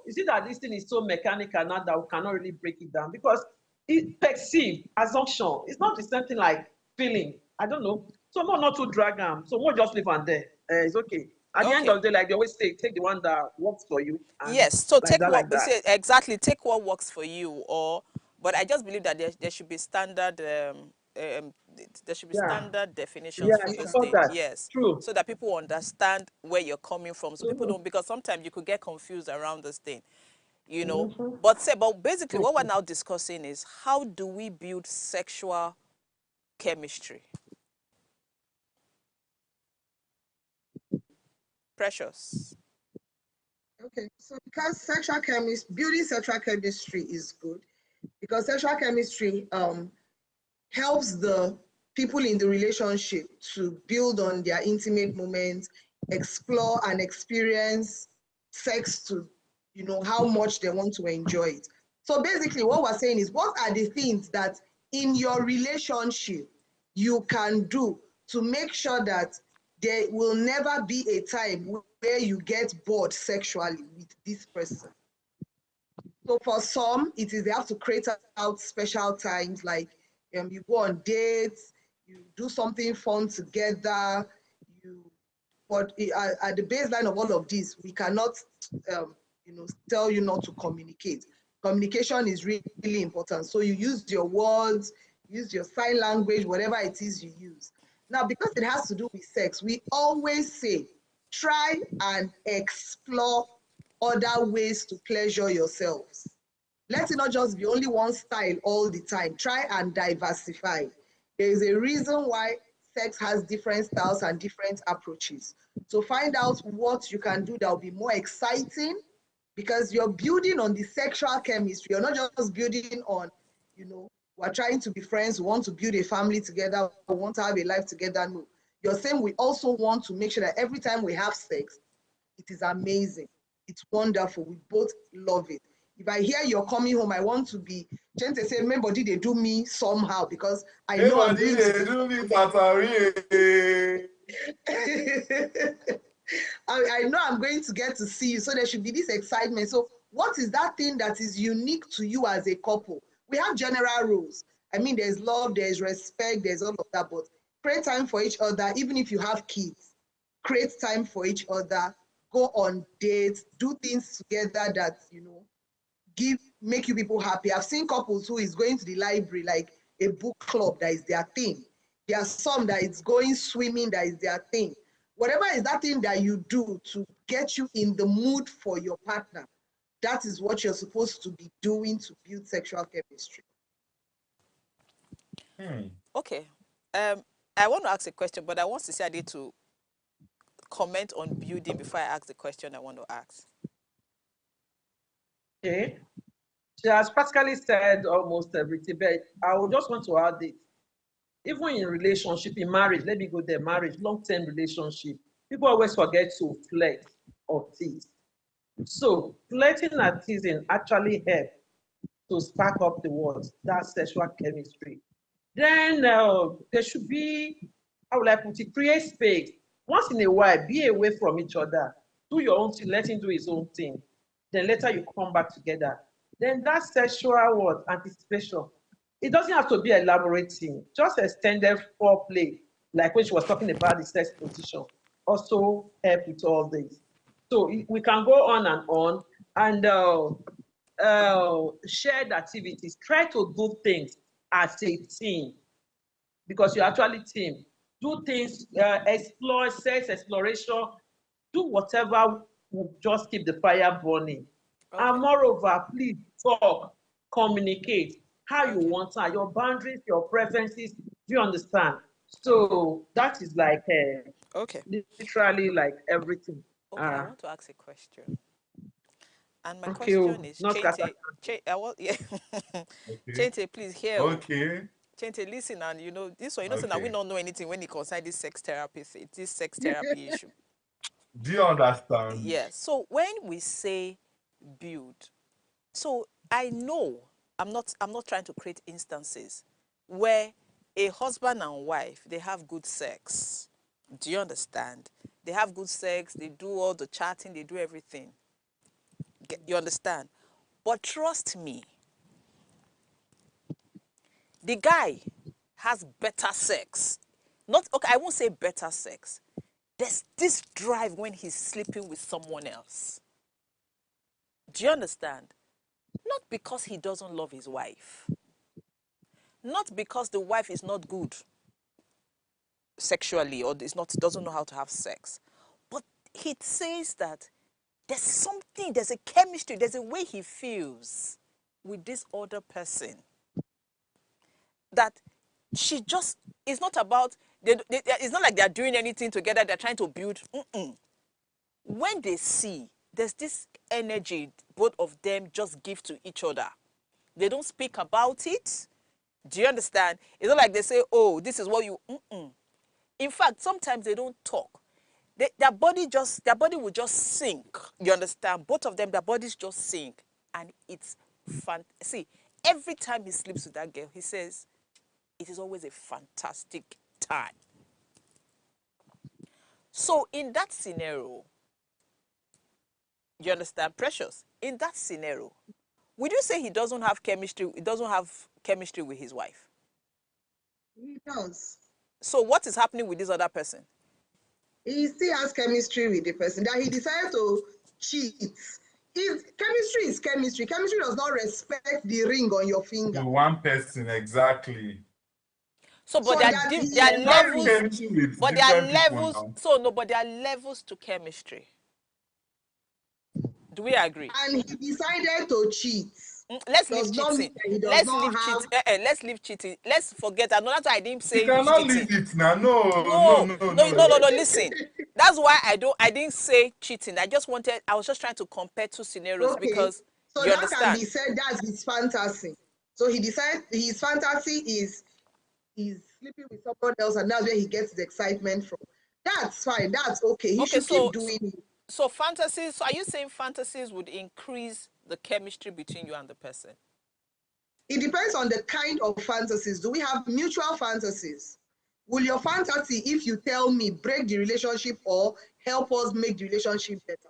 you see that this thing is so mechanical now that we cannot really break it down because it perceive assumption. It's not the same thing like feeling. I don't know. So more not to drag them. So more just leave on there. It's okay. At the end of the day, like they always say, take the one that works for you. Yes. So take what exactly. Take what works for you. But I just believe that there should be standard. There should be standard definitions for this thing. Yes. True. So that people understand where you're coming from. So people don't, because sometimes you could get confused around this thing. You know. But basically, what we're now discussing is how do we build sexual chemistry? Precious. Okay, so because building sexual chemistry is good, because sexual chemistry helps the people in the relationship to build on their intimate moments, explore and experience sex to, how much they want to enjoy it. So basically what we're saying is, what are the things that in your relationship you can do to make sure that there will never be a time where you get bored sexually with this person? So for some, it is they have to create out special times, like you go on dates, you do something fun together. But at the baseline of all of this, we cannot, tell you not to communicate. Communication is really, really important. So you use your words, use your sign language, whatever it is you use. Now, because it has to do with sex, we always say, try and explore other ways to pleasure yourselves. Let it not just be only one style all the time. Try and diversify. There is a reason why sex has different styles and different approaches. So find out what you can do that will be more exciting, because you're building on the sexual chemistry. You're not just building on, we're trying to be friends, we want to build a family together, we want to have a life together. No. You're saying we also want to make sure that every time we have sex, it is amazing. It's wonderful. We both love it. If I hear you're coming home, I want to be, Gente say, remember, did they do me somehow? Because I know I'm going to do me, Tatari. I know I'm going to get to see you. So there should be this excitement. So what is that thing that is unique to you as a couple? We have general rules. I mean, there's love, there's respect, there's all of that, but create time for each other. Even if you have kids, create time for each other, go on dates, do things together that, make you people happy. I've seen couples who is going to the library, like a book club, that is their thing. There are some that is going swimming, that is their thing. Whatever is that thing that you do to get you in the mood for your partner, that is what you're supposed to be doing to build sexual chemistry. Okay. I want to ask a question, but I want Sisi to comment on building before I ask the question I want to ask. Okay. She has practically said almost everything, but I would just want to add it. even in relationship, in marriage, let me go there, marriage, long-term relationship, people always forget to flirt or tease. So flirting and teasing actually help to spark up the words, that sexual chemistry. Then there should be, how would I put it, create space. Once in a while, be away from each other. Do your own thing, let him do his own thing. Then later you come back together. Then that sexual word, anticipation, it doesn't have to be elaborating, just extended foreplay, like when she was talking about the sex position, also help with all this. So we can go on and shared activities. Try to do things as a team, because you're actually team. Do things, explore, sex exploration, do whatever will just keep the fire burning. Okay. And moreover, please talk, communicate how you want her, your boundaries, your preferences. Do you understand? So that is like okay, literally like everything. Okay, I want to ask a question. And my okay, question is, Chente, please hear. Okay. Chente, listen, and you know this one. You know, so now we don't know anything when it concerns this sex therapy, this sex therapy issue. Do you understand? Yes. So when we say build, so I know I'm not trying to create instances where a husband and wife, they have good sex. Do you understand? They have good sex, they do all the chatting, they do everything. You understand? But trust me, the guy has better sex. Not, okay, I won't say better sex. There's this drive when he's sleeping with someone else. Do you understand? Not because he doesn't love his wife. Not because the wife is not good sexually or doesn't know how to have sex. But he says that there's something, there's a chemistry, there's a way he feels with this other person. That she just, it's not about, it's not like they're doing anything together, they're trying to build. When they see, there's this energy both of them just give to each other. They don't speak about it. Do you understand? It's not like they say, oh, this is what you, In fact, sometimes they don't talk. Their body will just sink. You understand? Both of them, their bodies just sink. And it's fun. See, every time he sleeps with that girl, he says, it is always a fantastic time. So in that scenario, you understand, Precious? In that scenario, would you say he doesn't have chemistry? He doesn't have chemistry with his wife? He does. So what is happening with this other person? He still has chemistry with the person. That he decided to cheat. Chemistry is chemistry. Chemistry does not respect the ring on your finger. The one person, exactly. So, but there are levels. But there are levels. So no, but there are levels to chemistry. Do we agree? And he decided to cheat. Let's leave cheating. Let's leave cheating. Let's forget. Another time I didn't say you cannot cheating. Leave it now. No. Listen, that's why I didn't say cheating. I was just trying to compare two scenarios because so you that understand. Can be said that's his fantasy. So he decided his fantasy is he's sleeping with someone else, and that's where he gets the excitement from. That's fine. That's okay. He should keep doing it. So fantasies. So are you saying fantasies would increase the chemistry between you and the person? It depends on the kind of fantasies. Do we have mutual fantasies? Will your fantasy, if you tell me, break the relationship or help us make the relationship better?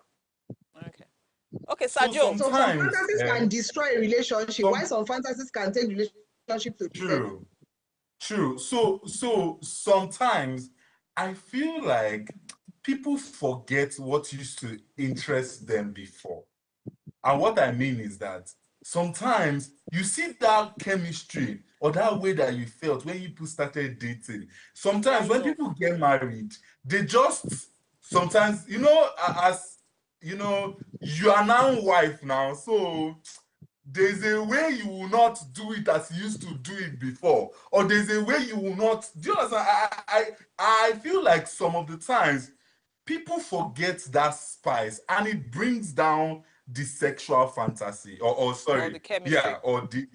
Okay, Sergio. So some fantasies can destroy a relationship, while some fantasies can take the relationship to the end. True. So sometimes I feel like people forget what used to interest them before. And what I mean is that sometimes you see that chemistry or that way that you felt when people started dating. Sometimes when people get married, they just sometimes, as you know, you are now wife now, so there's a way you will not do it as you used to do it before, or there's a way you will not. Do you understand? I feel like some of the times people forget that spice, and it brings down the sexual fantasy, or sorry, or the chemistry. or the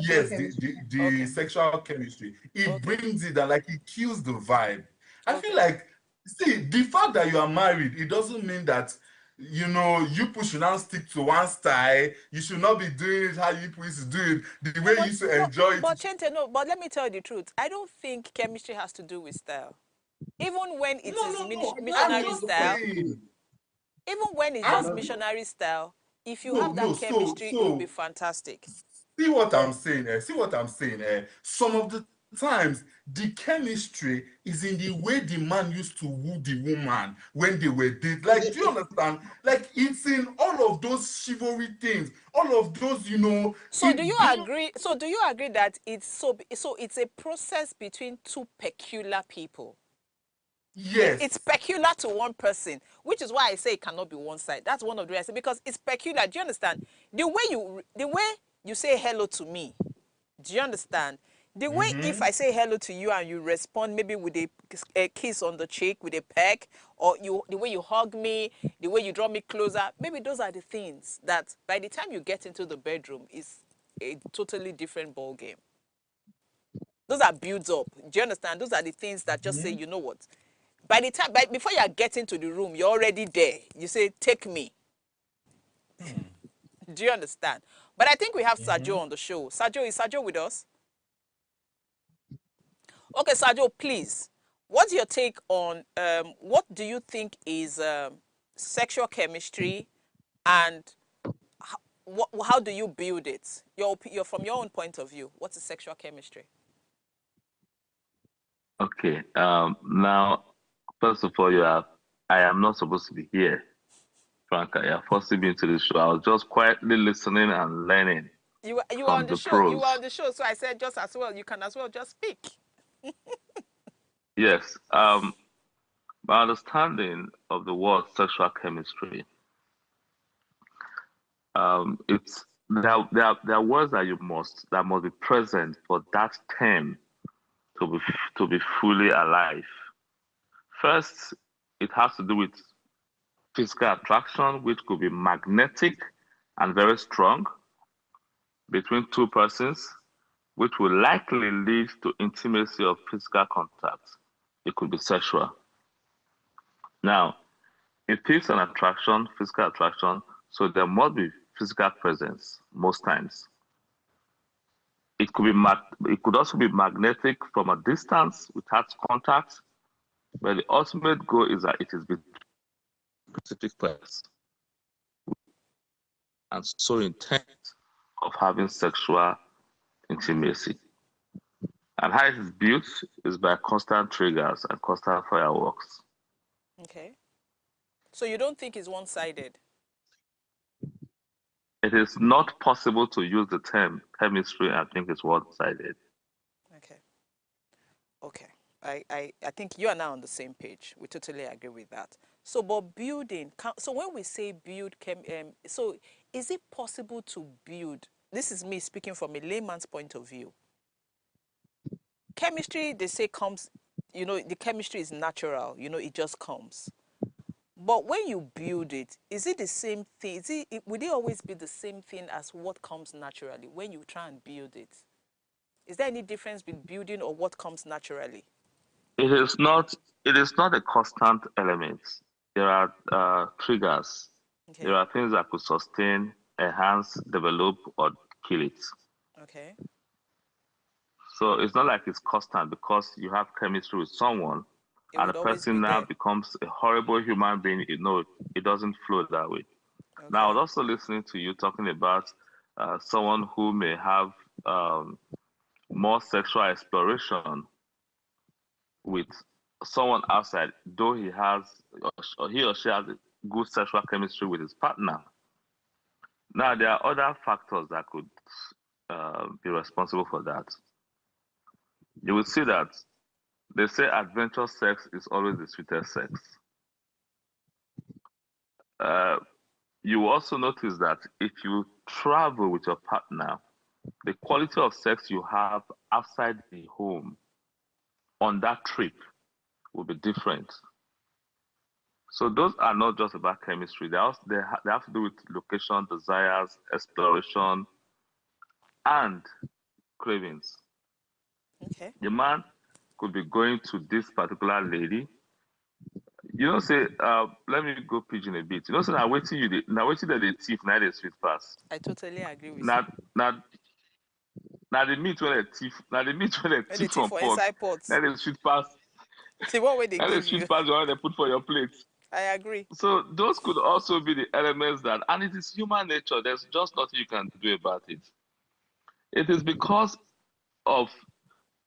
Yes, the sexual chemistry. It brings it and like it kills the vibe. I feel like, see, the fact that you are married, it doesn't mean that you people should now stick to one style. You should not be doing it how you people used to do it, the way you used to enjoy it. But Chente, no, but let me tell you the truth. I don't think chemistry has to do with style. Even when it is missionary style, even when it's just missionary style, if you have that chemistry, it will be fantastic. See what I'm saying? See what I'm saying? Some of the times, the chemistry is in the way the man used to woo the woman when they were dating. Like, do you understand? Like, it's in all of those chivalry things, all of those, So do you agree? So do you agree that it's it's a process between two peculiar people? Yes. It's peculiar to one person, which is why I say it cannot be one side. That's one of the reasons, because it's peculiar. Do you understand? The way you say hello to me, do you understand? The way if I say hello to you and you respond maybe with a kiss on the cheek, with a peck, or the way you hug me, the way you draw me closer, maybe those are the things that by the time you get into the bedroom is a totally different ball game. Those are builds up. Do you understand? Those are the things that just say, you know what? By the time, before you are getting to the room, you're already there. You say, take me. Do you understand? But I think we have Sergio on the show. Sergio, is Sergio with us? Okay, Sergio, please. What's your take on, what do you think is sexual chemistry, and how do you build it? From your own point of view, what's the sexual chemistry? Okay, now, first of all, I am not supposed to be here, Franca. You are forcing me into the show. I was just quietly listening and learning. You were on the show. Pros. You were on the show, so I said just as well. You can as well just speak. Yes. My understanding of the word sexual chemistry, it's there are words that must be present for that term to be fully alive. First, it has to do with physical attraction, which could be magnetic and very strong between two persons, which will likely lead to intimacy of physical contact. It could be sexual. Now, it is an attraction, physical attraction, so there must be physical presence most times. It could also be magnetic from a distance without contact, but the ultimate goal is that it is between specific persons and so intent of having sexual intimacy. And how it is built is by constant triggers and constant fireworks. Okay. So you don't think it's one-sided? It is not possible to use the term chemistry and think it's one-sided. Okay. Okay. I think you are now on the same page. We totally agree with that. So, but building, so when we say build, so is it possible to build? This is me speaking from a layman's point of view. Chemistry, they say, comes, the chemistry is natural, it just comes. But when you build it, is it the same thing? Would it always be the same thing as what comes naturally when you try and build it? Is there any difference between building or what comes naturally? It is not a constant element. There are triggers. Okay. There are things that could sustain, enhance, develop, or kill it. Okay. So it's not like it's constant because you have chemistry with someone and the person now becomes a horrible human being. It doesn't flow that way. Okay. Now, I was also listening to you talking about someone who may have more sexual exploration with someone outside, though he or she has good sexual chemistry with his partner. Now, there are other factors that could be responsible for that. You will see that they say adventure sex is always the sweetest sex. You will also notice that if you travel with your partner, the quality of sex you have outside the home on that trip will be different. So those are not just about chemistry. They have to do with location, desires, exploration, and cravings. Okay. The man could be going to this particular lady. You know, say, let me go pigeon a bit. You know, say, now waiting that the thief, now the sweet pass. I totally agree with Now, you. now the meat when the thief from for pot. inside pots. Now the sweet pass. See what way they Now the give you. sweet pass the one they put for your plate. I agree. So those could also be the elements that, and it is human nature. There's just nothing you can do about it. It is because of,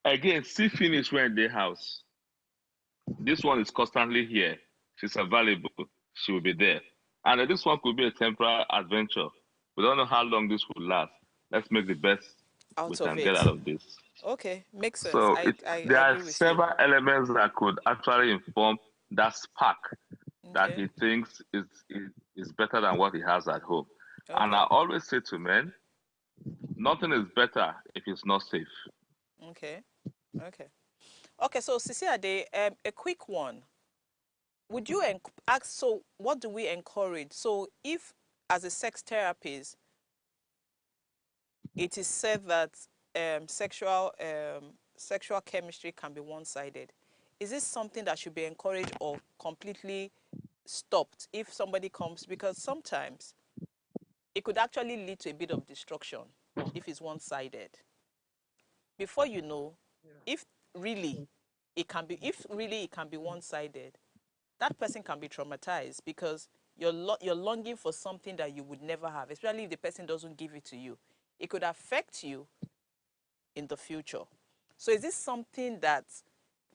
again, see finish when in the house. This one is constantly here. She's available. She will be there. And this one could be a temporary adventure. We don't know how long this will last. Let's make the best we can get out of this. Okay, makes sense. So there I are agree with several elements that could actually inform that spark that he thinks is better than what he has at home. And I always say to men, nothing is better if it's not safe. Okay. Okay, so Sisi Ade, a quick one. Would you ask, so what do we encourage? So if, as a sex therapist, it is said that sexual chemistry can be one-sided, is this something that should be encouraged or completely stopped if somebody comes? Because sometimes it could actually lead to a bit of destruction if it's one-sided. Before you know, if really it can be one-sided, that person can be traumatized because you're longing for something that you would never have, especially if the person doesn't give it to you. It could affect you in the future. So is this something that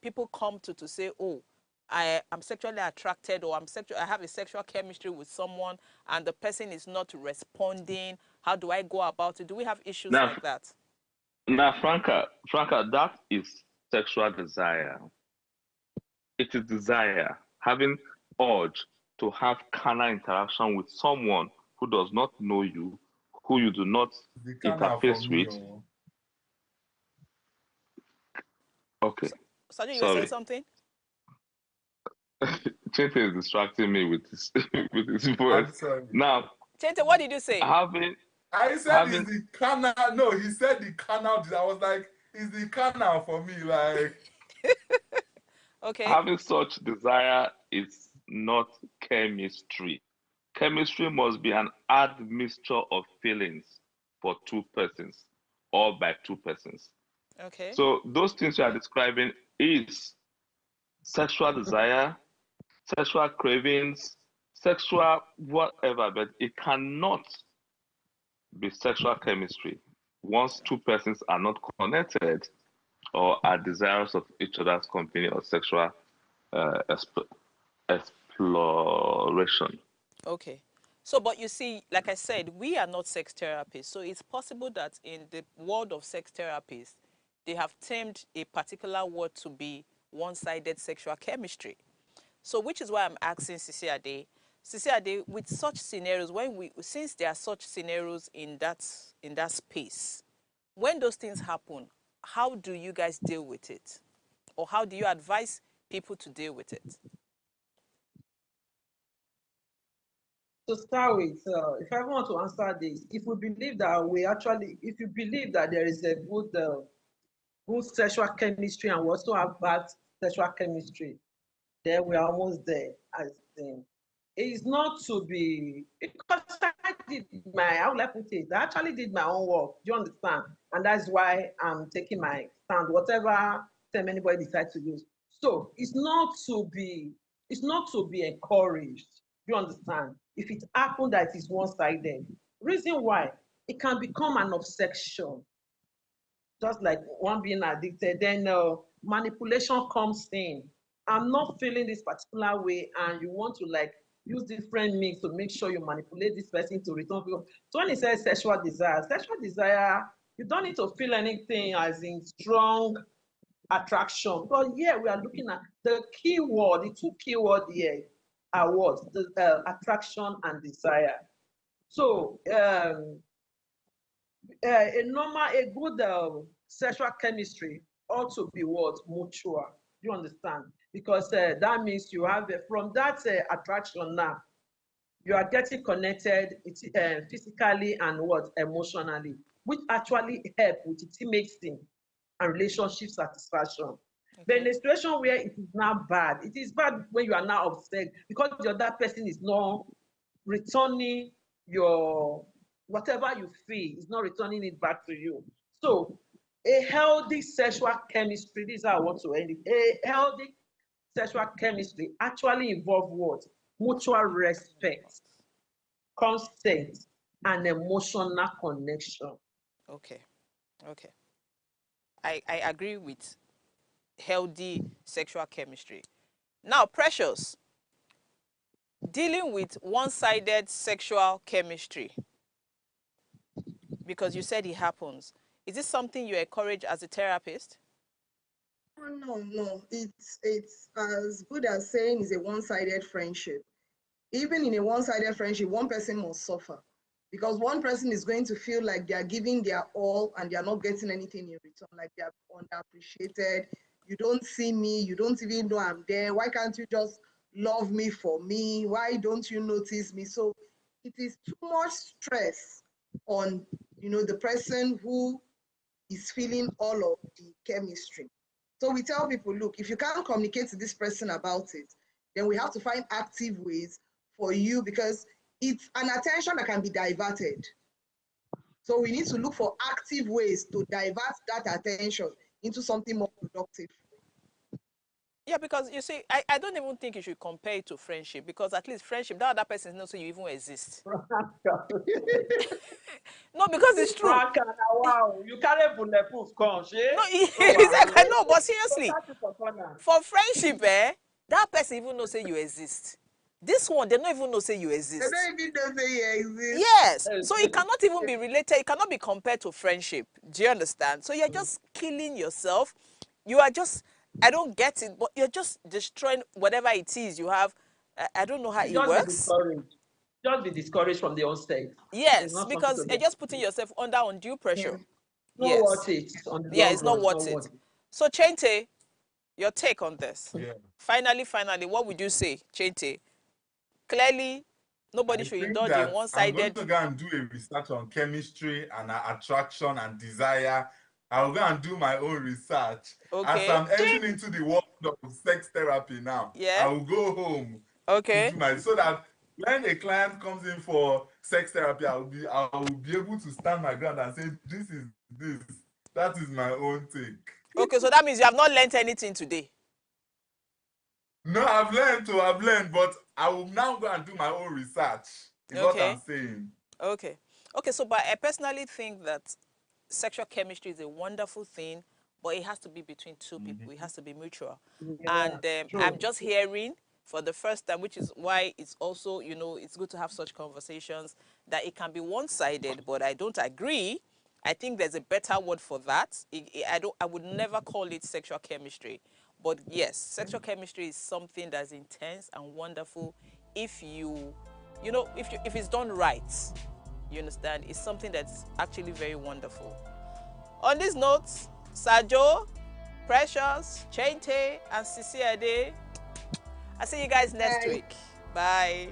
people come to say, oh, I'm sexually attracted, or I have a sexual chemistry with someone and the person is not responding? How do I go about it? Do we have issues like that? Now, Franca, that is sexual desire. It is desire, having urge to have carnal interaction with someone who does not know you, who you do not interface with. Okay. Saju, you were saying something? Chente is distracting me with his voice. Now, Chente, what did you say? I said it's the canal. No, he said the canal. I was like, it's the canal for me. Like, okay. Having such desire is not chemistry. Chemistry must be an admixture of feelings for two persons or by two persons. Okay. So those things you are describing is sexual desire, sexual cravings, sexual whatever, but it cannot be sexual chemistry once two persons are not connected or are desirous of each other's company or sexual exploration. Okay. So, but you see, like I said, we are not sex therapists. So it's possible that in the world of sex therapists, they have termed a particular word to be one-sided sexual chemistry. So, which is why I'm asking Sisi Ade. Sisi Ade, with such scenarios, since there are such scenarios in that space, when those things happen, how do you guys deal with it? Or how do you advise people to deal with it? To start with, if I want to answer this, if you believe that there is a good sexual chemistry and we also have bad sexual chemistry, then we are almost there. It's not to be, because I actually did my own work. Do you understand? And that's why I'm taking my stand, whatever term anybody decides to use. So it's not to be encouraged. Do you understand? If it happened that it is one-sided, reason why, it can become an obsession. Just like one being addicted, then manipulation comes in. I'm not feeling this particular way, and you want to like use different means to make sure you manipulate this person to return. So when it says sexual desire, you don't need to feel anything as in strong attraction. But yeah, we are looking at the keyword, the two keywords here are what? The attraction and desire. So a good sexual chemistry ought to be what? Mutual. Do you understand? Because that means you have from that attraction now, you are getting connected physically and what? Emotionally. which actually help with intimacy and relationship satisfaction. But in a situation where it is now bad, it is bad when you are now upset because the other person is not returning your whatever you feel, is not returning it back to you. So a healthy sexual chemistry, this is how I want to end it. A healthy sexual chemistry actually involves what? Mutual respect, consent, and emotional connection. Okay. Okay. I agree with healthy sexual chemistry. Now, Precious, dealing with one-sided sexual chemistry, because you said it happens, is this something you encourage as a therapist? No. It's as good as saying it's a one-sided friendship. Even in a one-sided friendship, one person must suffer because one person is going to feel like they are giving their all and they are not getting anything in return, like they are underappreciated. You don't see me, you don't even know I'm there. Why can't you just love me for me? Why don't you notice me? So it is too much stress on, the person who is feeling all of the chemistry. So we tell people, look, if you can't communicate to this person about it, then we have to find active ways for you because it's an attention that can be diverted. So we need to look for active ways to divert that attention into something more productive. Yeah, because you see, I don't even think you should compare it to friendship because at least friendship, that other person knows so you even exist. No, because it's true. Wow, you carry bulletproof come, No, exactly. No, but seriously, for friendship, that person even knows say you exist. This one, they don't even know say you exist. They don't even know say you exist. Yes. So it cannot even be related. It cannot be compared to friendship. Do you understand? So you're just killing yourself. You are just, I don't get it, but you're just destroying whatever it is you have. I don't know how it works. Just be discouraged from the onset. Yes, because you're just putting yourself under undue pressure. Not worth it on the Yeah, long it's not run, worth it. So Chente, your take on this. Yeah. Finally, what would you say, Chente? Clearly, nobody should indulge in one-sided. I'm going to go and do a research on chemistry and attraction and desire. I'll go and do my own research. Okay. As I'm entering into the world of sex therapy now, I will go home. Okay. To do my, so that when a client comes in for sex therapy, I will be able to stand my ground and say, this is this. That is my own take. Okay, so that means you have not learned anything today. No, I've learned, but I will now go and do my own research. Is what I'm saying. Okay. Okay, so but I personally think that sexual chemistry is a wonderful thing, but it has to be between two people. It has to be mutual. Yeah, And I'm just hearing for the first time, which is why it's also, it's good to have such conversations, that it can be one-sided, but I don't agree. I think there's a better word for that. I would never call it sexual chemistry. But yes, sexual chemistry is something that's intense and wonderful if if it's done right. You understand? It's something that's actually very wonderful. On these notes, Sajo, Precious, Chente, and Sisi Ade, I'll see you guys next week. Bye.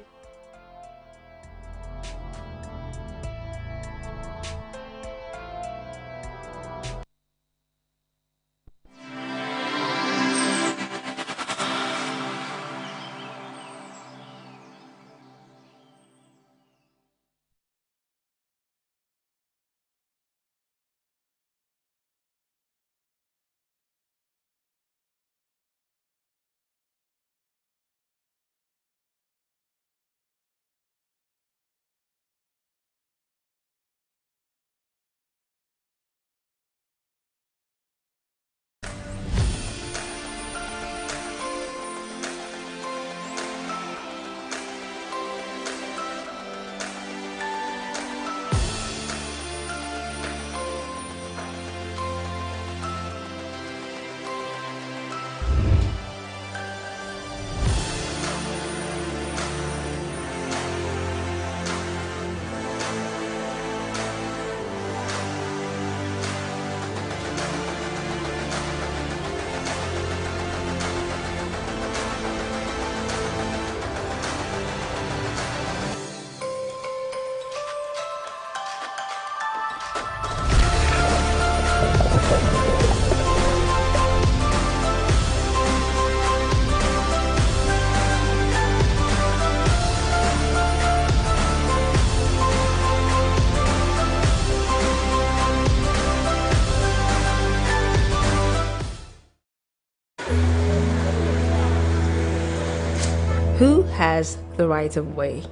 Who has the right of way?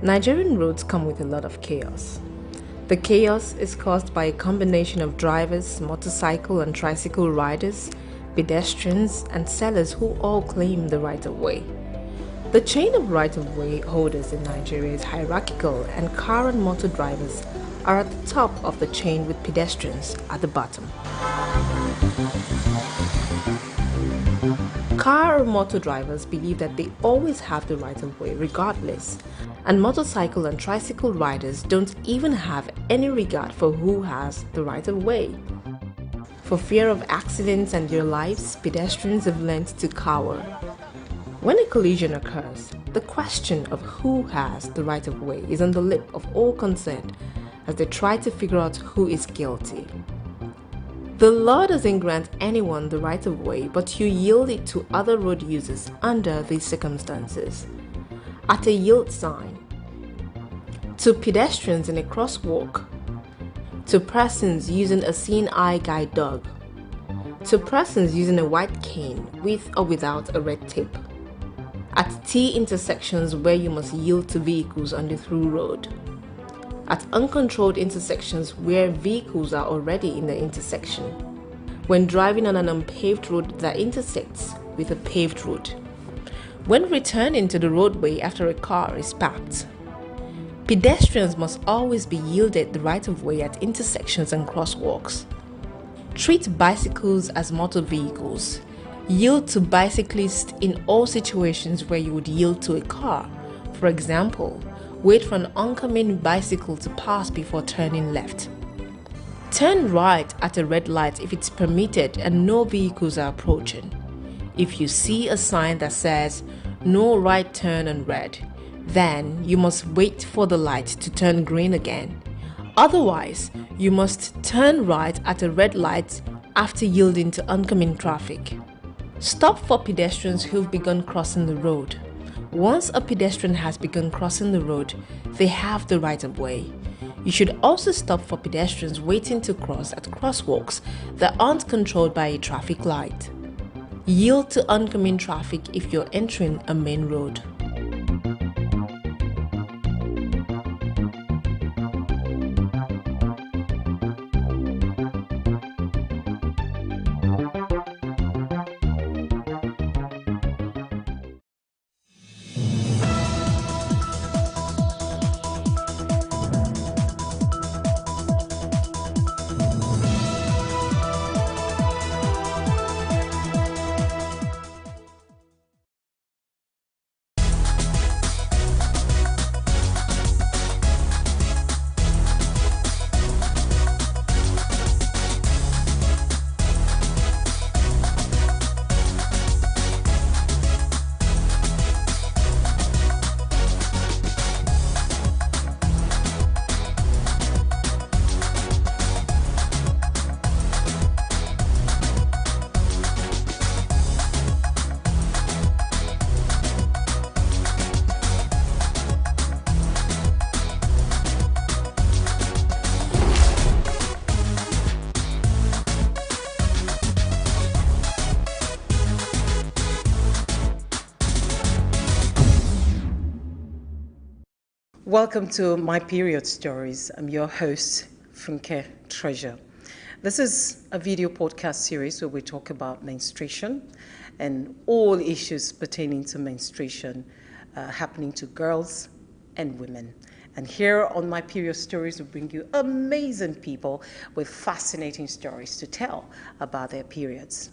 Nigerian roads come with a lot of chaos. The chaos is caused by a combination of drivers, motorcycle and tricycle riders, pedestrians, and sellers who all claim the right of way. The chain of right of way holders in Nigeria is hierarchical, and car and motor drivers are at the top of the chain with pedestrians at the bottom. Car or motor drivers believe that they always have the right of way regardless, and motorcycle and tricycle riders don't even have any regard for who has the right of way. For fear of accidents and their lives, pedestrians have learned to cower. When a collision occurs, the question of who has the right of way is on the lip of all concerned as they try to figure out who is guilty. The law doesn't grant anyone the right of way, but you yield it to other road users under these circumstances. At a yield sign, to pedestrians in a crosswalk, to persons using a seeing eye guide dog, to persons using a white cane with or without a red tape, at T intersections where you must yield to vehicles on the through road, at uncontrolled intersections where vehicles are already in the intersection, when driving on an unpaved road that intersects with a paved road, when returning to the roadway after a car is parked. Pedestrians must always be yielded the right of way at intersections and crosswalks. Treat bicycles as motor vehicles. Yield to bicyclists in all situations where you would yield to a car. For example, wait for an oncoming bicycle to pass before turning left. Turn right at a red light if it's permitted and no vehicles are approaching. If you see a sign that says no right turn on red, then you must wait for the light to turn green again. Otherwise, you must turn right at a red light after yielding to oncoming traffic. Stop for pedestrians who've begun crossing the road. Once a pedestrian has begun crossing the road, they have the right of way. You should also stop for pedestrians waiting to cross at crosswalks that aren't controlled by a traffic light. Yield to oncoming traffic if you're entering a main road. Welcome to My Period Stories. I'm your host, Funke Treasure. This is a video podcast series where we talk about menstruation and all issues pertaining to menstruation happening to girls and women. And here on My Period Stories, we bring you amazing people with fascinating stories to tell about their periods.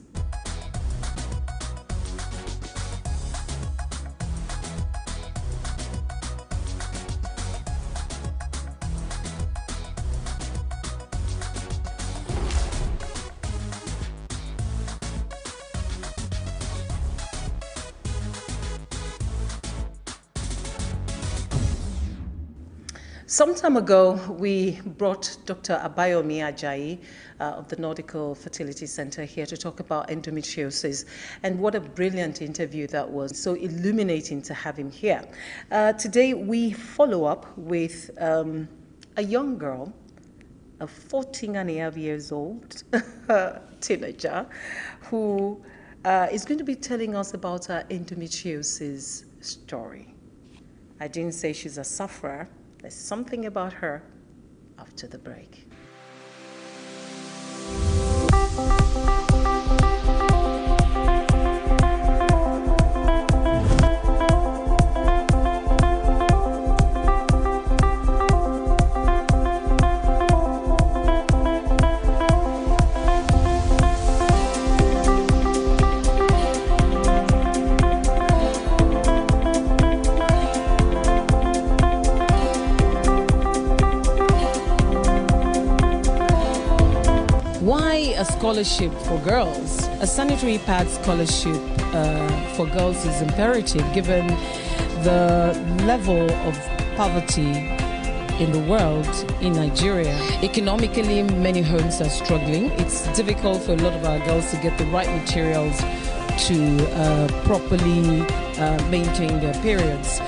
Some time ago, we brought Dr. Abayomi Ajayi of the Nautical Fertility Center here to talk about endometriosis, and what a brilliant interview that was. So illuminating to have him here. Today, we follow up with a young girl, a 14 and a half years old teenager, who is going to be telling us about her endometriosis story. I didn't say she's a sufferer. There's something about her after the break. A scholarship for girls. A sanitary pad scholarship for girls is imperative given the level of poverty in the world in Nigeria. Economically, many homes are struggling. It's difficult for a lot of our girls to get the right materials to properly maintain their periods.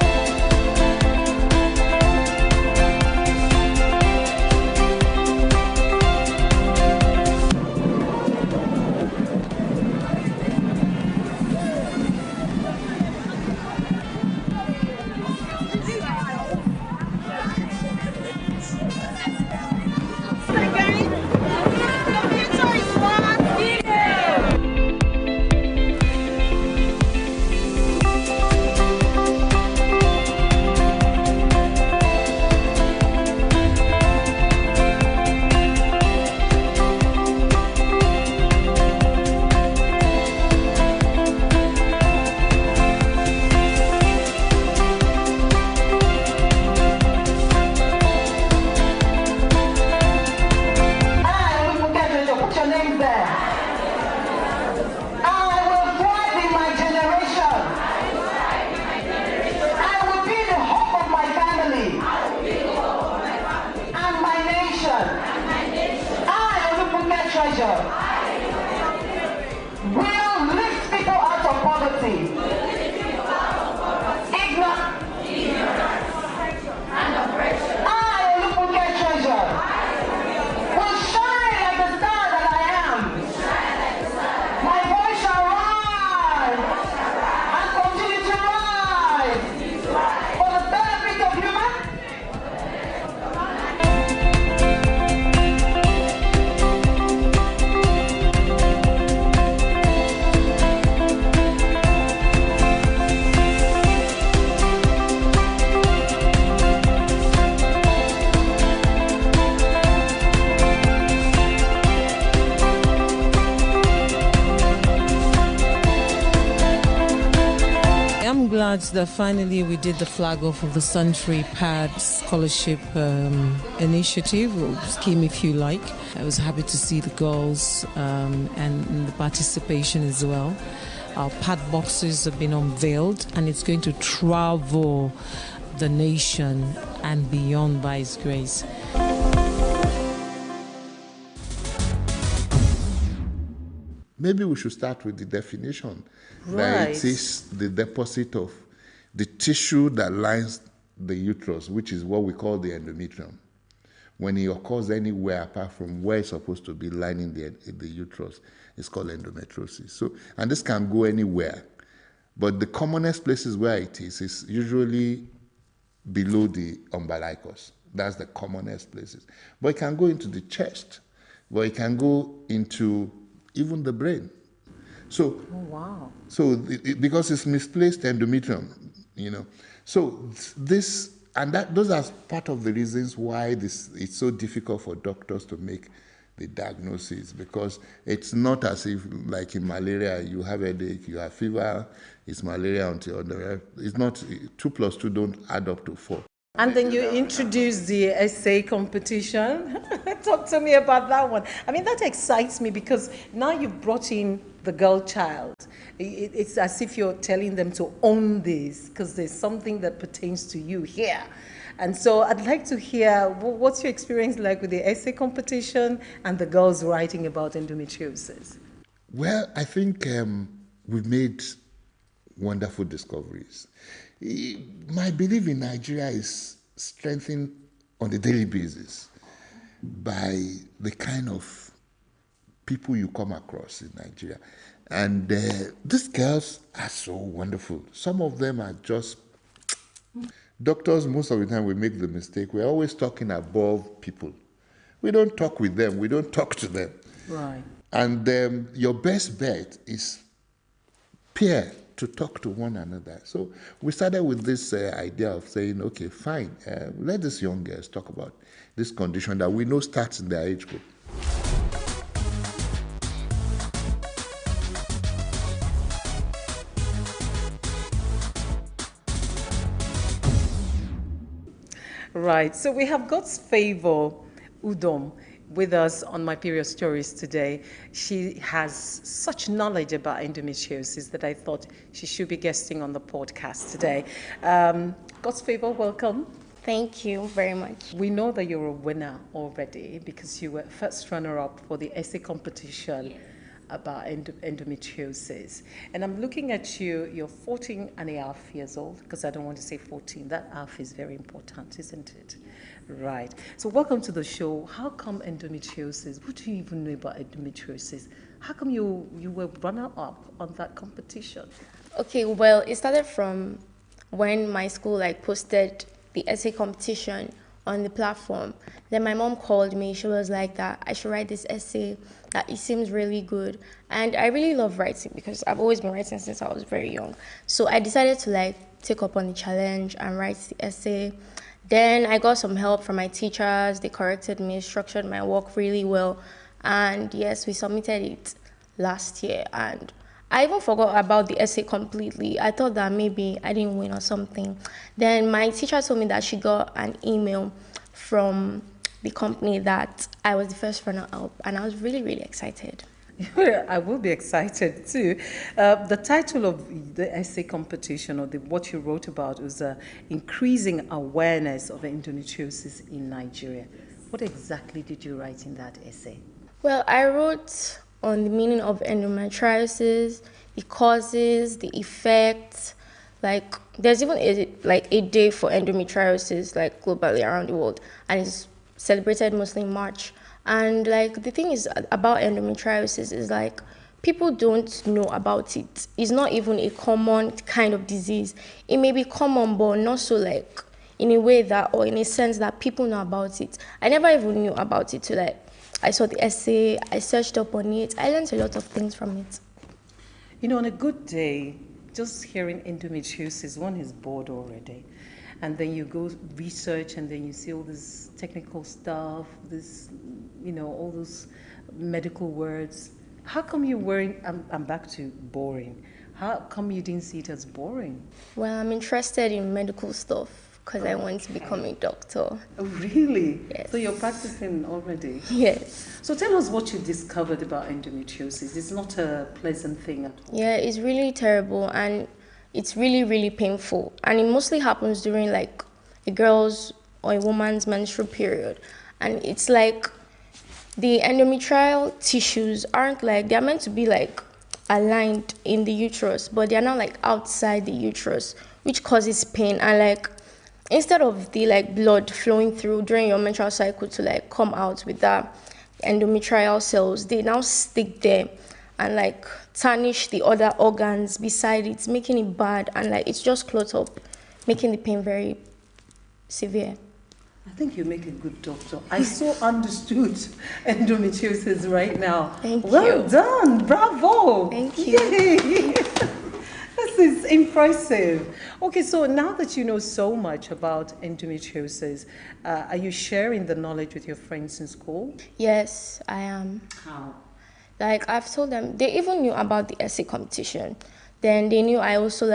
That finally we did the flag off of the Sanitary Pad Scholarship initiative, or scheme if you like. I was happy to see the girls and the participation as well. Our pad boxes have been unveiled and it's going to travel the nation and beyond by His grace. Maybe we should start with the definition. Right. That it is the deposit of the tissue that lines the uterus, which is what we call the endometrium. When it occurs anywhere apart from where it's supposed to be lining the uterus, it's called endometriosis. So, and this can go anywhere, but the commonest places where it is usually below the umbilicus. That's the commonest places. But it can go into the chest, but it can go into even the brain. So, oh, wow. So because it's misplaced endometrium, So this, and those are part of the reasons why it's so difficult for doctors to make the diagnosis, because it's not as if, like in malaria, you have a headache, you have fever, it's malaria until it's not 2 + 2 don't add up to 4. And then you introduced the essay competition. Talk to me about that one. I mean, that excites me because now you've brought in the girl child. It's as if you're telling them to own this because there's something that pertains to you here. And so I'd like to hear, what's your experience like with the essay competition and the girls writing about endometriosis? Well, I think we've made wonderful discoveries. My belief in Nigeria is strengthened on a daily basis by the kind of people you come across in Nigeria. And these girls are so wonderful. Some of them are just doctors. Most of the time we make the mistake. We're always talking above people. We don't talk with them. We don't talk to them. Right. And your best bet is peer to talk to one another. So we started with this idea of saying, okay, fine, let these young girls talk about this condition that we know starts in their age group. Right, so we have God's favor, Udom, with us on My Period Stories today. She has such knowledge about endometriosis that I thought she should be guesting on the podcast today. God's favor, welcome. Thank you very much. We know that you're a winner already because you were first runner-up for the essay competition about endometriosis. And I'm looking at you, you're 14 and a half years old, because I don't want to say 14. That half is very important, isn't it? Right. So welcome to the show. How come endometriosis? What do you even know about endometriosis? How come you were runner-up on that competition? Okay, well, it started from when my school posted the essay competition on the platform. Then my mom called me. She was like that I should write this essay, that it seems really good. And I really love writing because I've always been writing since I was very young. So I decided to take up on the challenge and write the essay. Then I got some help from my teachers. They corrected me, structured my work really well. And yes, we submitted it last year. And I even forgot about the essay completely. I thought that maybe I didn't win or something. Then my teacher told me that she got an email from the company that I was the first runner-up, and I was really, really excited. I will be excited too. The title of the essay competition, or what you wrote about, was increasing awareness of endometriosis in Nigeria. What exactly did you write in that essay? Well, I wrote on the meaning of endometriosis, the causes, the effects. There's even a day for endometriosis globally around the world, and it's celebrated mostly in March. And the thing is about endometriosis is people don't know about it. It's not even a common kind of disease. It may be common, but not so in a way that, or in a sense that people know about it. I never even knew about it till I saw the essay, I searched up on it, I learned a lot of things from it. On a good day, just hearing endometriosis, one is bored already. And then you go research, and then you see all this technical stuff, all those medical words. How come you weren't, I'm back to boring. How come you didn't see it as boring? Well, I'm interested in medical stuff because I want to become a doctor. Oh, really? Yes. So you're practicing already? Yes. So tell us what you discovered about endometriosis. It's not a pleasant thing at all. Yeah, it's really terrible, and it's really, really painful. And it mostly happens during a girl's or a woman's menstrual period. And it's the endometrial tissues aren't they're meant to be aligned in the uterus, but they're not outside the uterus, which causes pain. And instead of the blood flowing through during your menstrual cycle to come out with the endometrial cells, they now stick there and tarnish the other organs beside it, making it bad, and it's just clot up, making the pain very severe. I think you make a good doctor. I so understood endometriosis right now. Thank you. Well done, bravo. Thank you. Yay. This is impressive. Okay, so now that you know so much about endometriosis, are you sharing the knowledge with your friends in school? Yes, I am. How? I've told them, they even knew about the essay competition. Then they knew I also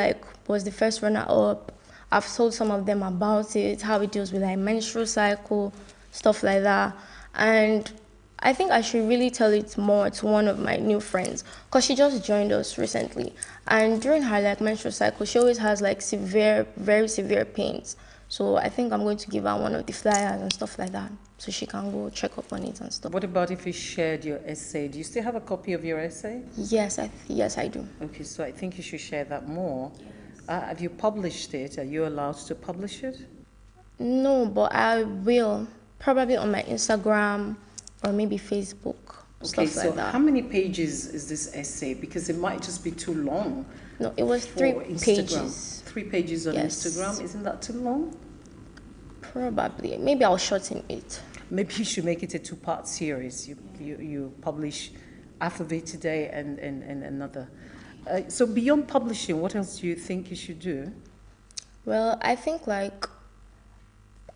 was the first runner-up. I've told some of them about it, how it deals with menstrual cycle, stuff like that. And I think I should really tell it more to one of my new friends, because she just joined us recently. And during her menstrual cycle, she always has severe, very severe pains. So I think I'm going to give her one of the flyers and stuff like that, so she can go check up on it and stuff. What about if you shared your essay? Do you still have a copy of your essay? Yes, I do. Okay, so I think you should share that more. Have you published it? Are you allowed to publish it? No, but I will, probably on my Instagram or maybe Facebook Okay, stuff so like that. how many pages is this essay? Because it might just be too long. No, it was 3 pages. 3 pages on Yes. Instagram. Isn't that too long? Probably. Maybe I'll shorten it. Maybe you should make it a 2-part series. You publish half of it today and another. So beyond publishing, what else do you think you should do? Well, I think like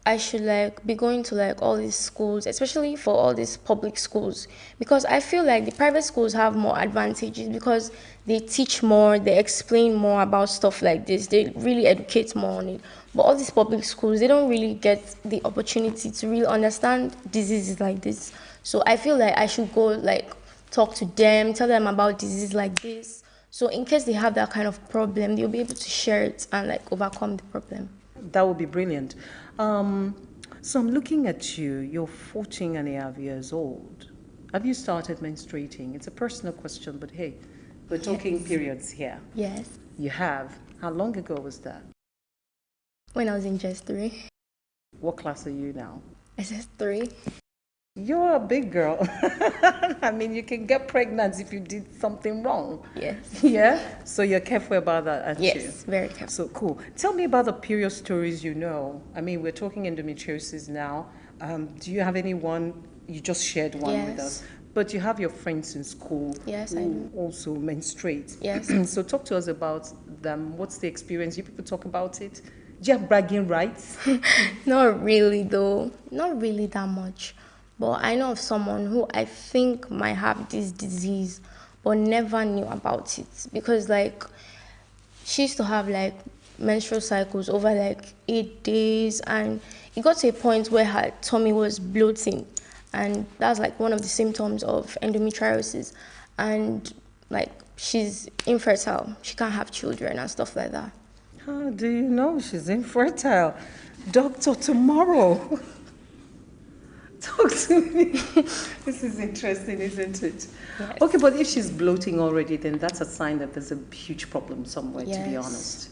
I should like be going to like all these schools, especially for all these public schools, because I feel like the private schools have more advantages because they teach more, they explain more about stuff like this, they really educate more on it. But all these public schools, they don't really get the opportunity to really understand diseases like this. So I feel like I should go like talk to them, tell them about diseases like this. So in case they have that kind of problem, they'll be able to share it and like overcome the problem. That would be brilliant. So I'm looking at you. You're 14.5 years old. Have you started menstruating? It's a personal question, but hey, we're talking periods here. Yes. You have. How long ago was that? When I was in JS3. What class are you now? SS3. You're a big girl. I mean, you can get pregnant if you did something wrong. Yes. Yeah? So you're careful about that, aren't you? Yes, very careful. So cool. Tell me about the period stories you know. I mean, we're talking endometriosis now. Do you have anyone? You just shared one with us. But you have your friends in school who also menstruate. Yes. So talk to us about them. What's the experience? You people talk about it. Do you have bragging rights? Not really, though. Not really that much. But I know of someone who I think might have this disease, but never knew about it. Because, like, she used to have, like, menstrual cycles over, like, 8 days. And it got to a point where her tummy was bloating. And that's, like, one of the symptoms of endometriosis. And, like, she's infertile. She can't have children and stuff like that. How do you know she's infertile? Doctor tomorrow. Talk to me. This is interesting, isn't it? Yes. Okay, but if she's bloating already, then that's a sign that there's a huge problem somewhere, to be Yes. honest.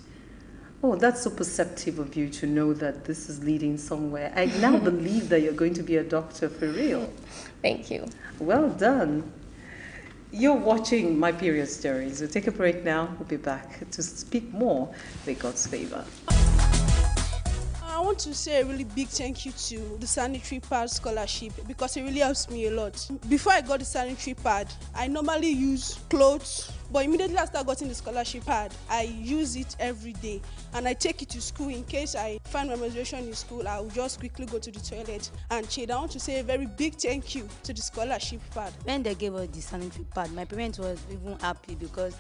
Oh, that's so perceptive of you to know that this is leading somewhere. I now believe that you're going to be a doctor for real. Thank you. Well done. You're watching My Period Stories. We'll take a break now. We'll be back to speak more with God's favor. I want to say a really big thank you to the sanitary pad scholarship because it really helps me a lot. Before I got the sanitary pad, I normally use clothes, but immediately after I got in the scholarship pad, I use it every day and I take it to school. In case I find my menstruation in school, I will just quickly go to the toilet and change. I want to say a very big thank you to the scholarship pad. When they gave us the sanitary pad, my parents was even happy because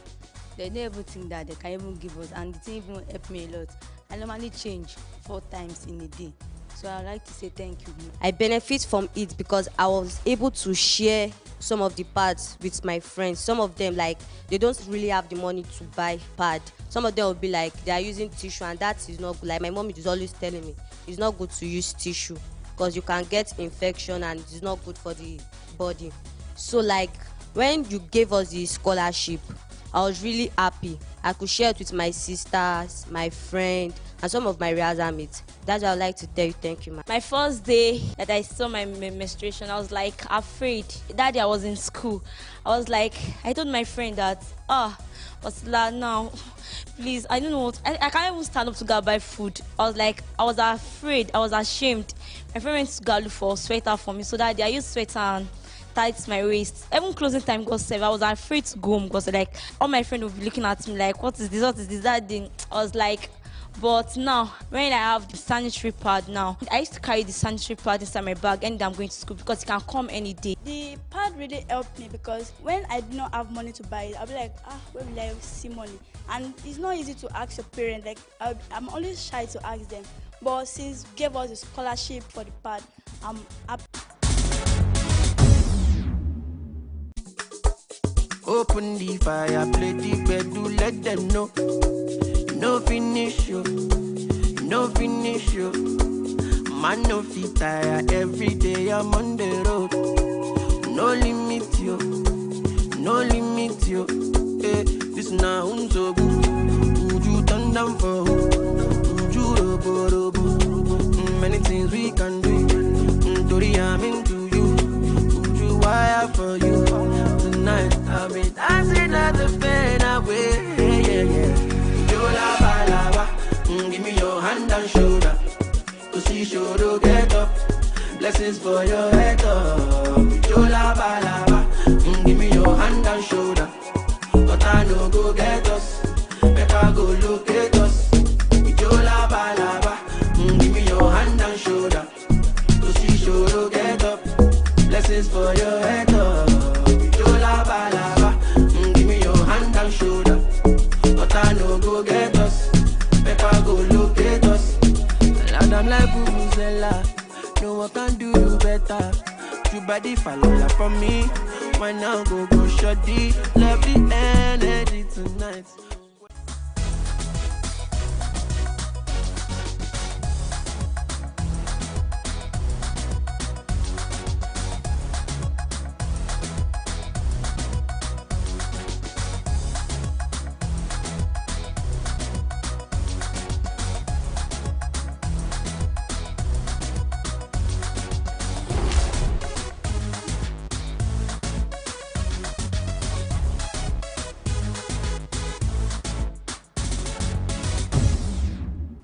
they never think that they can even give us, and the thing even helped me a lot. I normally change 4 times in a day. So I'd like to say thank you. I benefit from it because I was able to share some of the pads with my friends. Some of them, like, they don't really have the money to buy pad. Some of them will be like, they are using tissue, and that is not good. Like my mom is always telling me, it's not good to use tissue because you can get infection and it's not good for the body. So like, when you gave us the scholarship, I was really happy. I could share it with my sisters, my friend, and some of my rehearsal mates. That's why I would like to tell you thank you, ma. My first day that I saw my menstruation, I was like afraid. That day I was in school. I was like, I told my friend that, Osla, now, please, I don't know what, I can't even stand up to go buy food. I was like, I was afraid, I was ashamed. My friend went to go look for a sweater for me, so that day I used sweater and tight my waist. Even closing time got served. I was afraid to go home because like all my friends would be looking at me like, what is this, that thing? I was like, but now when I have the sanitary pad now, I used to carry the sanitary pad inside my bag and I'm going to school because it can come any day. The pad really helped me because when I do not have money to buy it, I'll be like, where will I see money? And it's not easy to ask your parents. Like I'm always shy to ask them. But since gave us a scholarship for the pad, I'm happy. Open the fire, play the bed, do let them know. No finish you, no finish you. Man no fit tire, every day I'm on the road. No limit you, no limit you. Hey, this now so good. Would you turn down for would you robo? Many things we can do. Tori, I'm into you. Would you wire for you? tonight. I've been dancing at the bed away. Yola balaba, give me your hand and shoulder. To see shoulder get up. Blessings for your head up. Yola balaba, give me your hand and shoulder. But I no go get us. Better go look at us. Yola balaba, give me your hand and shoulder. To see shoulder get up. Blessings for your head up. Yola balaba, give me your hand and shoulder. But I no go get us. Better go look at us. And I'm like Vuvuzela. No one can do you better. You body follow from me. Why now go shoddy? Lovely energy tonight.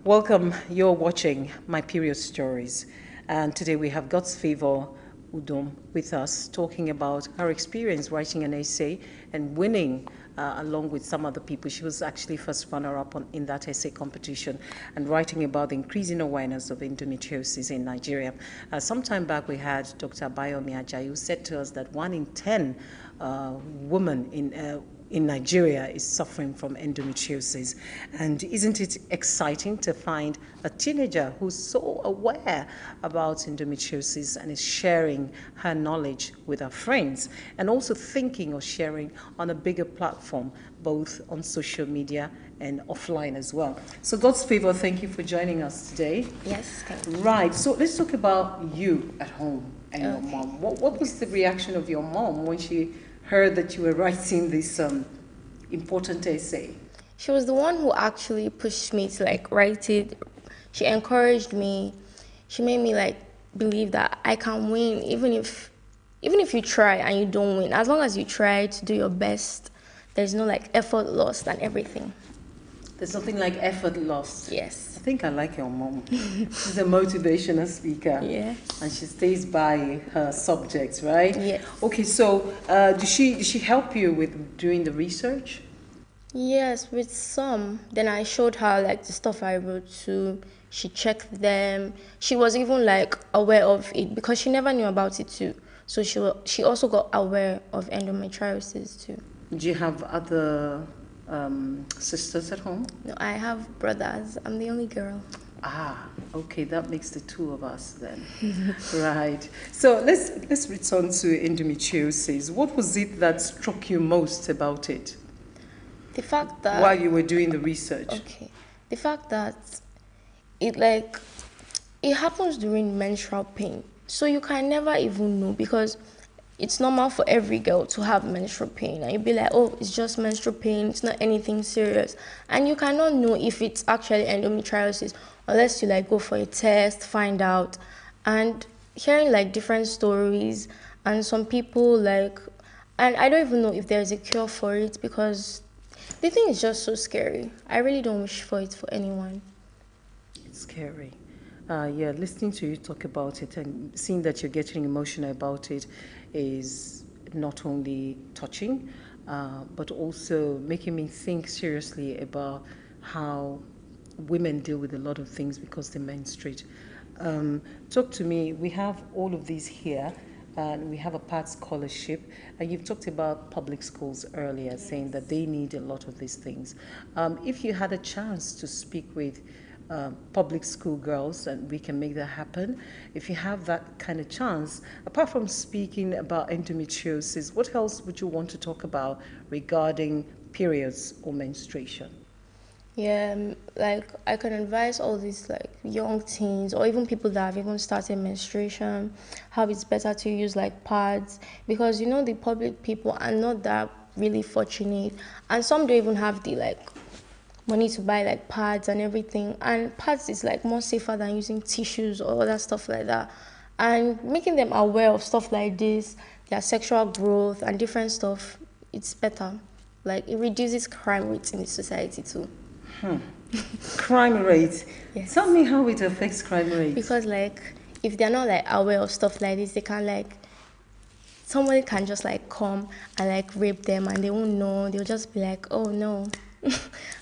Welcome, you're watching My Period Stories, and today we have God's Favor Udom with us talking about her experience writing an essay and winning along with some other people. She was actually first runner-up in that essay competition and writing about the increasing awareness of endometriosis in Nigeria. Some time back we had Dr. Bayomi Ajayi, who said to us that 1 in 10 women in Nigeria is suffering from endometriosis. And isn't it exciting to find a teenager who's so aware about endometriosis and is sharing her knowledge with her friends and also thinking of sharing on a bigger platform, both on social media and offline as well. So God's Favor, thank you for joining us today. Yes. Right, so let's talk about you at home and your mom. What was the reaction of your mom when she heard that you were writing this important essay? She was the one who actually pushed me to write it. She encouraged me. She made me believe that I can win, even if you try and you don't win. As long as you try to do your best, there's no effort lost and everything. There's nothing like effort lost. Yes. I think I like your mom. She's a motivational speaker. Yeah. And she stays by her subjects, right? Yes. Okay, so did she help you with doing the research? Yes, with some. Then I showed her the stuff I wrote too. She checked them. She was even aware of it because she never knew about it too. So she also got aware of endometriosis too. Do you have other sisters at home? No, I have brothers. I'm the only girl. Ah, okay, that makes the two of us then. Right. So let's return to endometriosis. What was it that struck you most about it? The fact that while you were doing the research. Okay. The fact that it happens during menstrual pain. So you can never even know because it's normal for every girl to have menstrual pain. And you'd be like, oh, it's just menstrual pain. It's not anything serious. And you cannot know if it's actually endometriosis unless you go for a test, find out. And hearing different stories and some people and I don't even know if there's a cure for it because the thing is just so scary. I really don't wish for it for anyone. It's scary. Yeah, listening to you talk about it and seeing that you're getting emotional about it is not only touching, but also making me think seriously about how women deal with a lot of things because they menstruate. Talk to me. We have all of these here. And we have a PATH scholarship, and you've talked about public schools earlier, saying that they need a lot of these things. If you had a chance to speak with public school girls, and we can make that happen, if you have that kind of chance, apart from speaking about endometriosis, what else would you want to talk about regarding periods or menstruation? Yeah, I can advise all these young teens or even people that have even started menstruation, how it's better to use pads because the public people are not that really fortunate and some don't even have the money to buy pads and everything, and pads is more safer than using tissues or other stuff like that. And making them aware of stuff like this, their sexual growth and different stuff, it's better. Like, it reduces crime rates in the society too. Crime rate. Yes. Tell me how it affects crime rate. Because like, if they're not like aware of stuff like this, they can like, somebody can just like come and like rape them and they won't know. They'll just be like, oh no.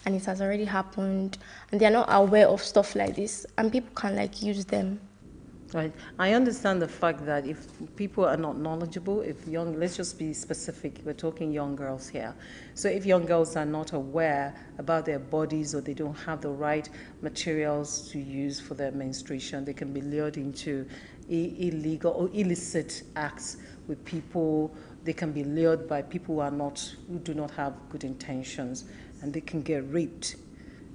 And it has already happened. And they're not aware of stuff like this. And people can like use them. Right. I understand the fact that if people are not knowledgeable, let's just be specific, we're talking young girls here. So if young girls are not aware about their bodies or they don't have the right materials to use for their menstruation, they can be lured into illegal or illicit acts with people. They can be lured by people who do not have good intentions, and they can get raped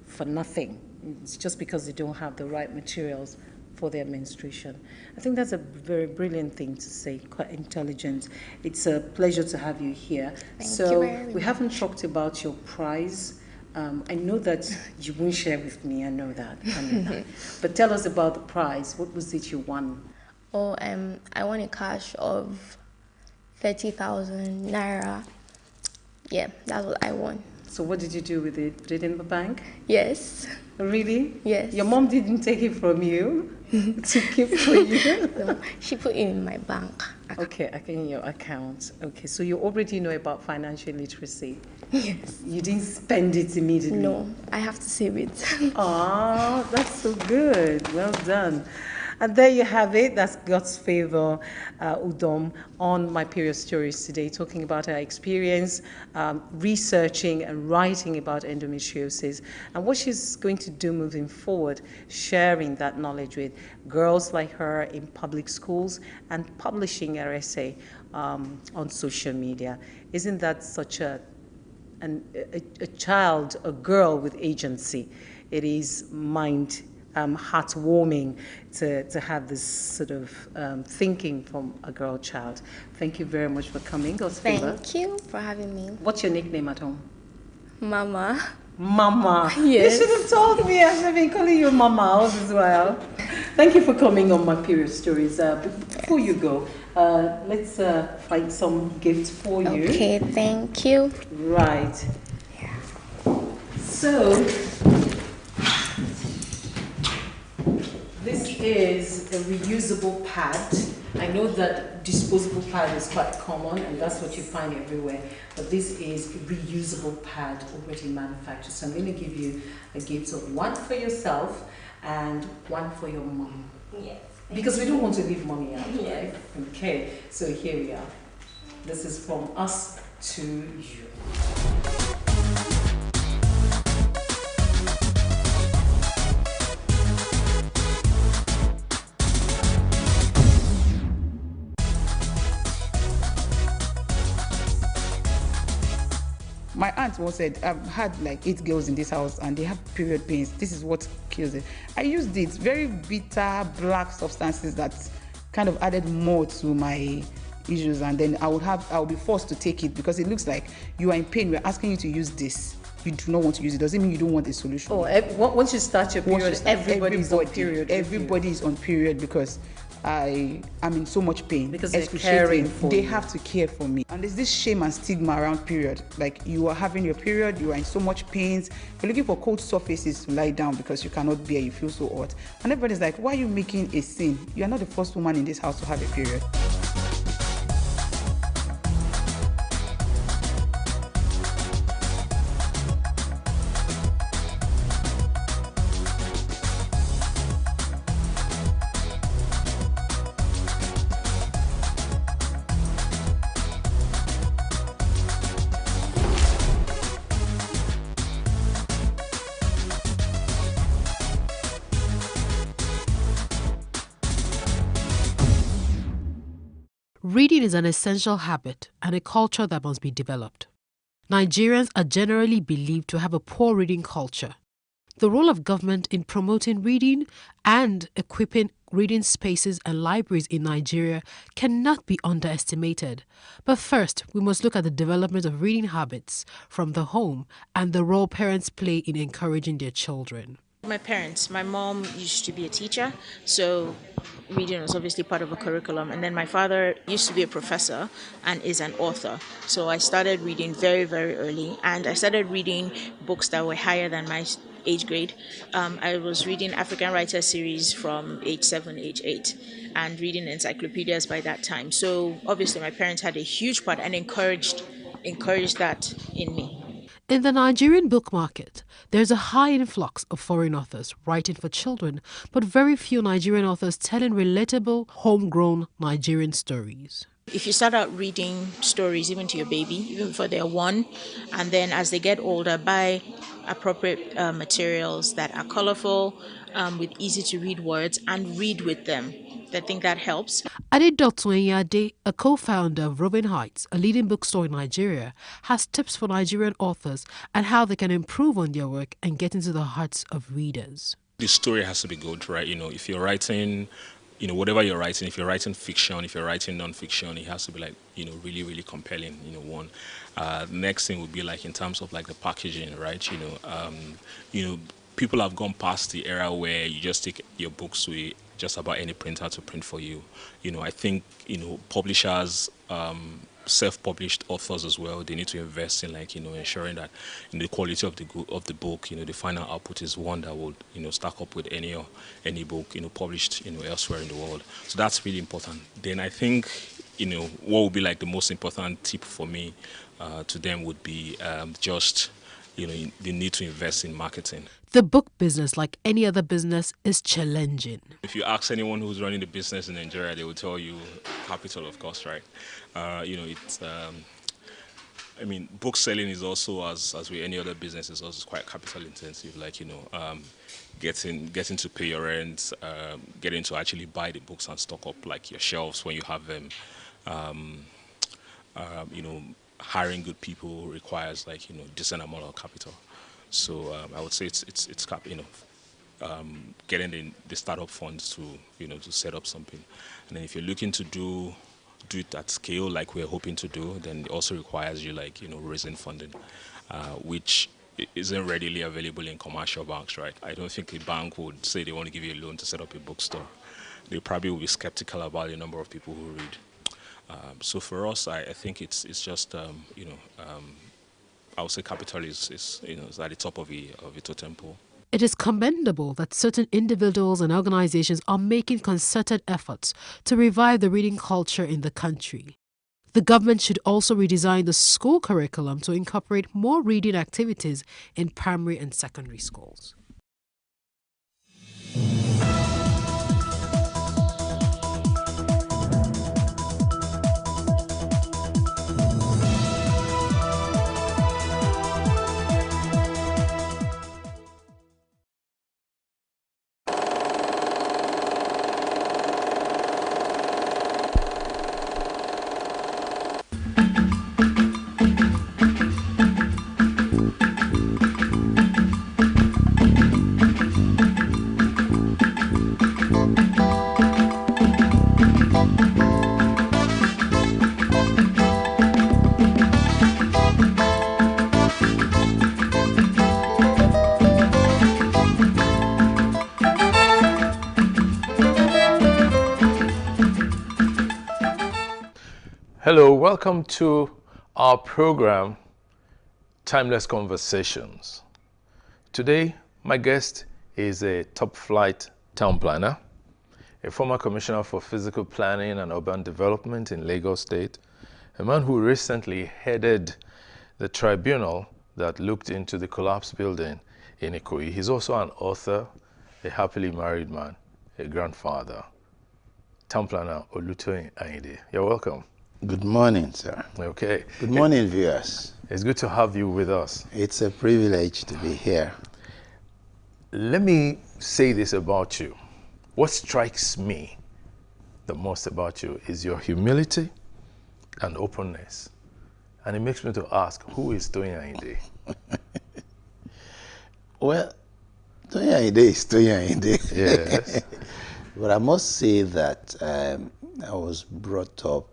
for nothing. It's just because they don't have the right materials for their menstruation. I think that's a very brilliant thing to say, quite intelligent. It's a pleasure to have you here. Thank you very we much. haven't talked about your prize. I know that you won't share with me, I know that. But tell us about the prize. What was it you won? Oh, I won a cash of 30,000 naira. Yeah, that's what I won. So what did you do with it? Put it in the bank? Yes. Really? Yes. Your mom didn't take it from you to keep for you? No, she put it in my bank. Okay, in your account. Okay, so you already know about financial literacy. Yes. You didn't spend it immediately? No, I have to save it. Ah, that's so good. Well done. And there you have it. That's God's Favor Udom on My Period Stories today, talking about her experience researching and writing about endometriosis and what she's going to do moving forward, sharing that knowledge with girls like her in public schools and publishing her essay on social media. Isn't that such a child, a girl with agency? It is heartwarming to have this sort of thinking from a girl child. Thank you very much for coming. God's favor. Thank you for having me. What's your nickname at home? Mama. Mama. Yes. You should have told me. I've been calling you Mama all this while. Thank you for coming on My Period Stories. Before you go, let's find some gifts for you. Okay, thank you. Right. So, this is a reusable pad. I know that disposable pad is quite common and that's what you find everywhere, but this is a reusable pad already manufactured. So I'm going to give you a gift of one for yourself and one for your mom. Yes. Because we don't want to leave mommy out, Yes. right? Okay, so here we are. This is from us to you. My aunt once said, I've had like 8 girls in this house and they have period pains. This is what kills it. I used it, very bitter black substances that kind of added more to my issues, and then I would be forced to take it because it looks like you are in pain. We're asking you to use this. You do not want to use it. Doesn't mean you don't want a solution. Oh, once you start your period, everybody's on period. Everybody is on period because I'm in so much pain. Because they're caring for They you. have to care for me. And there's this shame and stigma around period. Like, you are having your period, you are in so much pains, you're looking for cold surfaces to lie down because you cannot bear, you feel so hot. And everybody's like, why are you making a scene? You are not the first woman in this house to have a period. Reading is an essential habit and a culture that must be developed. Nigerians are generally believed to have a poor reading culture. The role of government in promoting reading and equipping reading spaces and libraries in Nigeria cannot be underestimated. But first, we must look at the development of reading habits from the home and the role parents play in encouraging their children. My parents, my mom used to be a teacher, so reading was obviously part of a curriculum. And then my father used to be a professor and is an author. So I started reading very, very early, and I started reading books that were higher than my age grade. I was reading African Writer series from age 7, age 8, and reading encyclopedias by that time. So obviously my parents had a huge part and encouraged that in me. In the Nigerian book market, there's a high influx of foreign authors writing for children, but very few Nigerian authors telling relatable, homegrown Nigerian stories. If you start out reading stories even to your baby, even before they're 1, and then as they get older, buy appropriate materials that are colorful, with easy to read words, and read with them. I think that helps. Adedotun Enyade, a co-founder of Robin Heights, a leading bookstore in Nigeria, has tips for Nigerian authors and how they can improve on their work and get into the hearts of readers. The story has to be good, right? If you're writing, whatever you're writing, if you're writing fiction, if you're writing non-fiction, it has to be like, really, really compelling, one. Next thing would be like in terms of like the packaging, right? People have gone past the era where you just take your books to just about any printer to print for you. I think, publishers, self-published authors as well, they need to invest in ensuring that the quality of the book, the final output is one that would, stack up with any book, published, elsewhere in the world. So that's really important. Then I think, what would be like the most important tip for me to them would be just, they need to invest in marketing. The book business, like any other business, is challenging. If you ask anyone who's running the business in Nigeria, they will tell you capital, of course, right? Book selling is also, as with any other business, is also quite capital intensive. Getting to pay your rent, getting to actually buy the books and stock up like your shelves when you have them. Hiring good people requires decent amount of capital. So I would say it's getting the startup funds to set up something, and then if you're looking to do it at scale like we're hoping to do, then it also requires you raising funding, which isn't readily available in commercial banks, right? I don't think a bank would say they want to give you a loan to set up a bookstore. They probably will be skeptical about the number of people who read. So for us, I think it's just I would say capital is at the top of a totem pole. It is commendable that certain individuals and organizations are making concerted efforts to revive the reading culture in the country. The government should also redesign the school curriculum to incorporate more reading activities in primary and secondary schools. Hello, welcome to our program, Timeless Conversations. Today, my guest is a top-flight town planner, a former commissioner for physical planning and urban development in Lagos State, a man who recently headed the tribunal that looked into the collapsed building in Ikoyi. He's also an author, a happily married man, a grandfather. Town planner Olutoyin Ayinde. You're welcome. Good morning, sir. Okay. Good morning, viewers. It's good to have you with us. It's a privilege to be here. Let me say this about you. What strikes me the most about you is your humility and openness. And it makes me to ask, who is Toyin Ayinde? Well, Toyin Ayinde is Toyin Ayinde. Yes. But I must say that I was brought up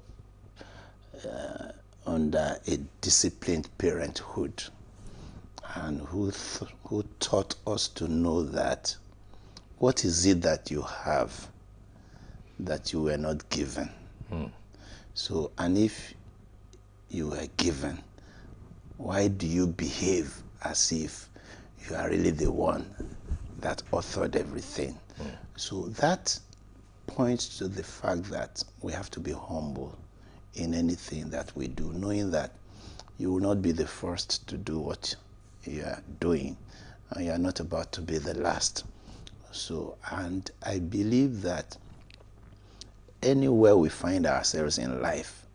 under a disciplined parenthood. and who taught us to know that what is it that you have that you were not given. So, and if you were given, why do you behave as if you are really the one that authored everything? So that points to the fact that we have to be humble in anything that we do, knowing that you will not be the first to do what you are doing, and you are not about to be the last. So, and I believe that anywhere we find ourselves in life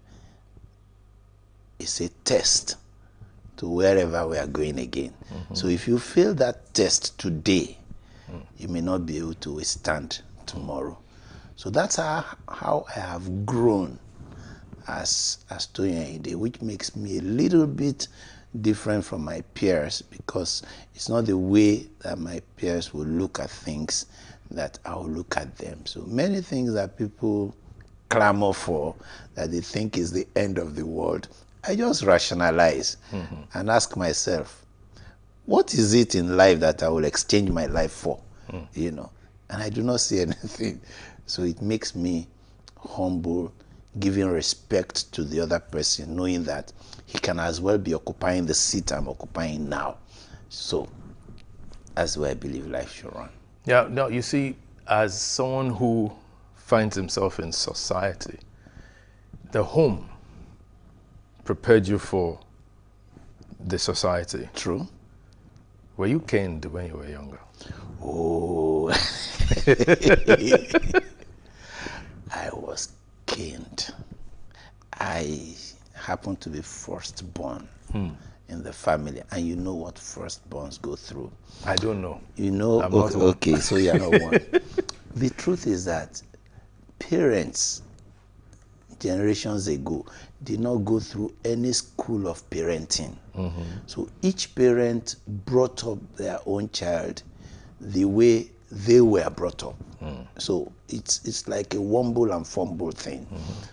is a test to wherever we are going again. So if you fail that test today, you may not be able to withstand tomorrow. So that's how I have grown as Toyin Ayinde, which makes me a little bit different from my peers, because it's not the way that my peers will look at things that I will look at them. So many things that people clamor for, that they think is the end of the world, I just rationalize and ask myself, what is it in life that I will exchange my life for? You know, and I do not see anything. So it makes me humble, giving respect to the other person, knowing that he can as well be occupying the seat I'm occupying now. So that's where I believe life should run. Yeah, no, you see, as someone who finds himself in society, the home prepared you for the society. True. Were you caned when you were younger? Oh, I was caned. I happened to be firstborn in the family, and you know what firstborns go through. I don't know. You know, okay, so you're not one. The truth is that parents, generations ago, did not go through any school of parenting. So each parent brought up their own child the way they were brought up. So it's like a wumble and fumble thing.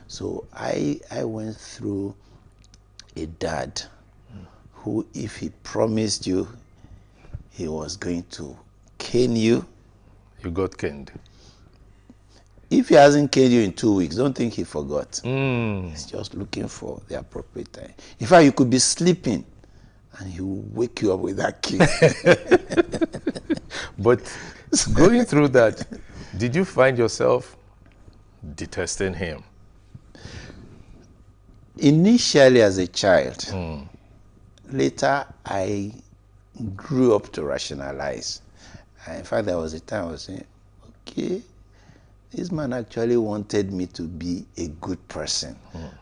So I went through a dad who, if he promised you he was going to cane you, you got caned. If he hasn't caned you in 2 weeks, don't think he forgot. He's just looking for the appropriate time. In fact, you could be sleeping and he will wake you up with that cane. But going through that, did you find yourself detesting him? Initially as a child. Later, I grew up to rationalize. In fact, there was a time I was saying, okay, this man actually wanted me to be a good person,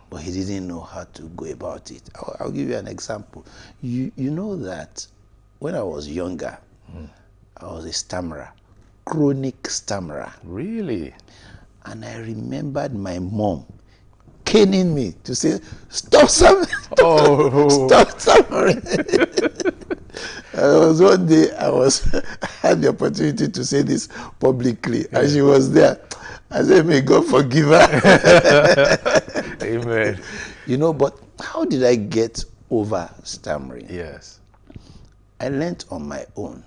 but he didn't know how to go about it. I'll give you an example. You know that when I was younger, I was a stammerer, chronic stammerer. Really? And I remembered my mom caning me to say, stop stammering. Stop stammering. One day I had the opportunity to say this publicly, and she was there. I said, may God forgive her. Amen. You know, but how did I get over stammering? Yes. I learned on my own.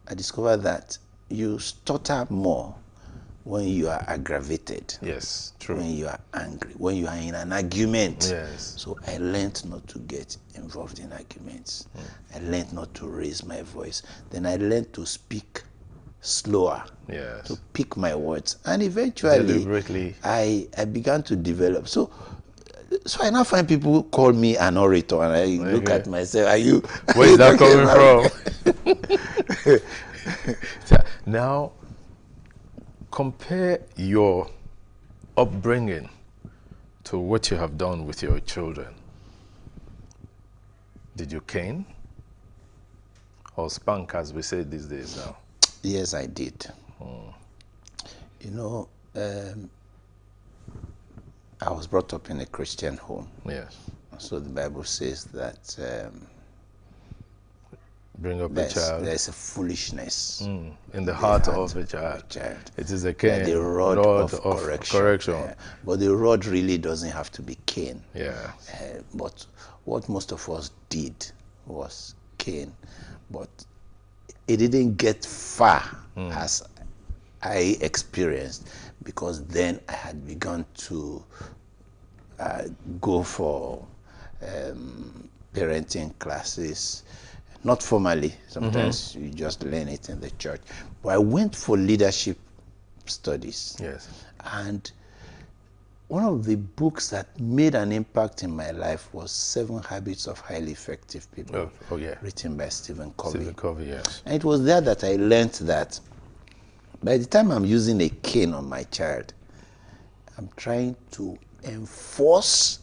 I discovered that you stutter more when you are aggravated. Yes, true. When you are angry, when you are in an argument. Yes. So I learned not to get involved in arguments. I learned not to raise my voice. Then I learned to speak slower. Yes. To pick my words. And eventually, deliberately, I began to develop. So I now find people call me an orator, and I look at myself. Are you? Where is that coming from? Now, compare your upbringing to what you have done with your children. Did you cane or spank, as we say these days now? Yes, I did. You know, I was brought up in a Christian home. Yes. So the Bible says that bring up the child. There's a foolishness in the heart of a child. It is a cane. The rod of correction. Yeah. But the rod really doesn't have to be cane. Yeah. But what most of us did was cane, but it didn't get far as I experienced, because then I had begun to go for parenting classes, not formally. Sometimes you just learn it in the church. But I went for leadership studies. Yes. And one of the books that made an impact in my life was 7 Habits of Highly Effective People, written by Stephen Covey. Stephen Covey, yes. And it was there that I learned that by the time I'm using a cane on my child, I'm trying to enforce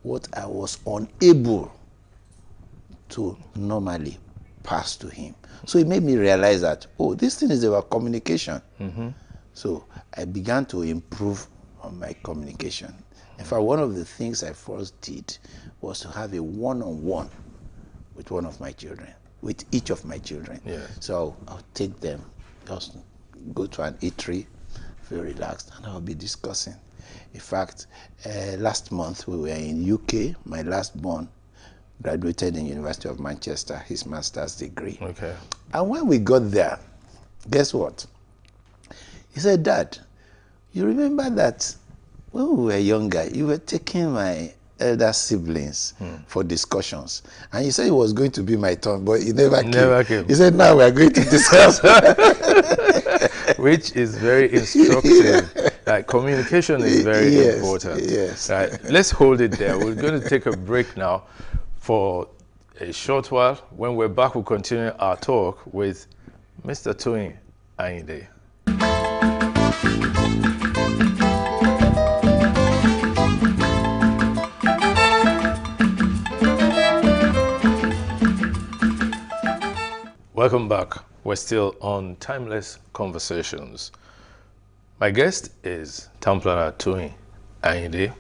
what I was unable to normally pass to him. So it made me realize that, oh, this thing is about communication. So I began to improve on my communication. In fact, one of the things I first did was to have a one-on-one with one of my children, with each of my children. Yes. So I'll take them, just go to an eatery, feel relaxed, and I'll be discussing. In fact, last month we were in UK. My last born graduated in University of Manchester, his master's degree. Okay. And when we got there, guess what? He said, Dad, you remember that when we were younger, you were taking my elder siblings for discussions. And he said it was going to be my turn, but he never came. He said, now we are going to discuss. Which is very instructive. Like, communication is very important. Yes. Right. Let's hold it there. We're going to take a break now for a short while. When we're back, we'll continue our talk with Mr. Toyin Ayinde. Welcome back. We're still on Timeless Conversations. My guest is Town Planner Toyin Ayinde.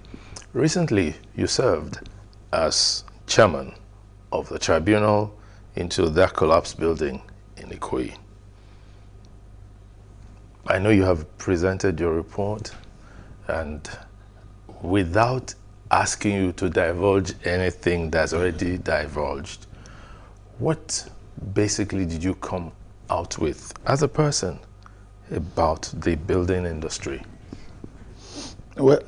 Recently, you served as chairman of the tribunal into that collapsed building in Ikoyi. I know you have presented your report, and without asking you to divulge anything that's already divulged, what basically did you come out with as a person about the building industry? Well,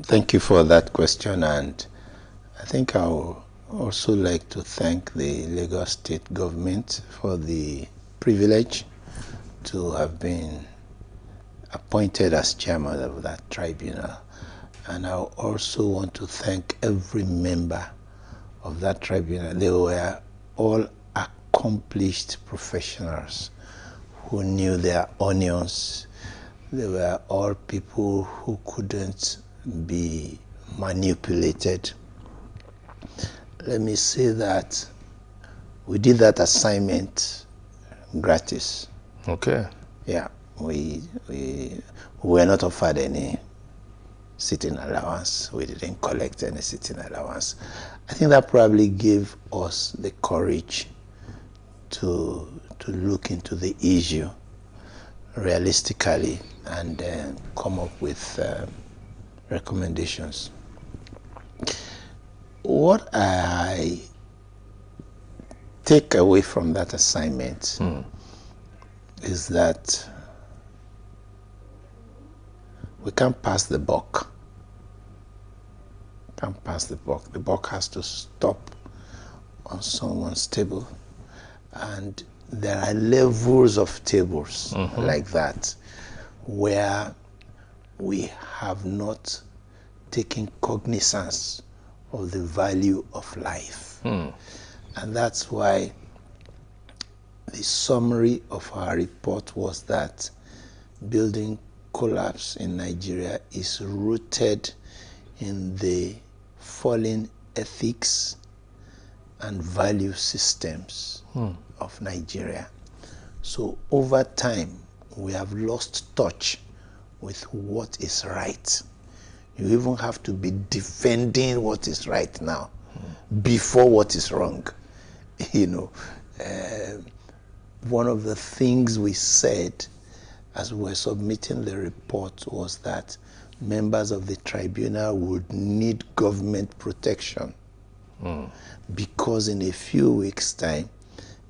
thank you for that question, and I think I would also like to thank the Lagos State government for the privilege to have been appointed as chairman of that tribunal. And I also want to thank every member of that tribunal. They were all accomplished professionals who knew their onions. They were all people who couldn't be manipulated. Let me say that we did that assignment gratis. Okay. Yeah, we were not offered any sitting allowance. We didn't collect any sitting allowance. I think that probably gave us the courage to look into the issue realistically and come up with recommendations. What I take away from that assignment is that we can't pass the buck. Can't pass the buck. The buck has to stop on someone's table. And there are levels of tables like that where we have not taken cognizance of the value of life. And that's why the summary of our report was that building collapse in Nigeria is rooted in the falling ethics and value systems of Nigeria. So over time, we have lost touch with what is right. You even have to be defending what is right now before what is wrong. You know, one of the things we said as we were submitting the report was that members of the tribunal would need government protection. Because in a few weeks' time,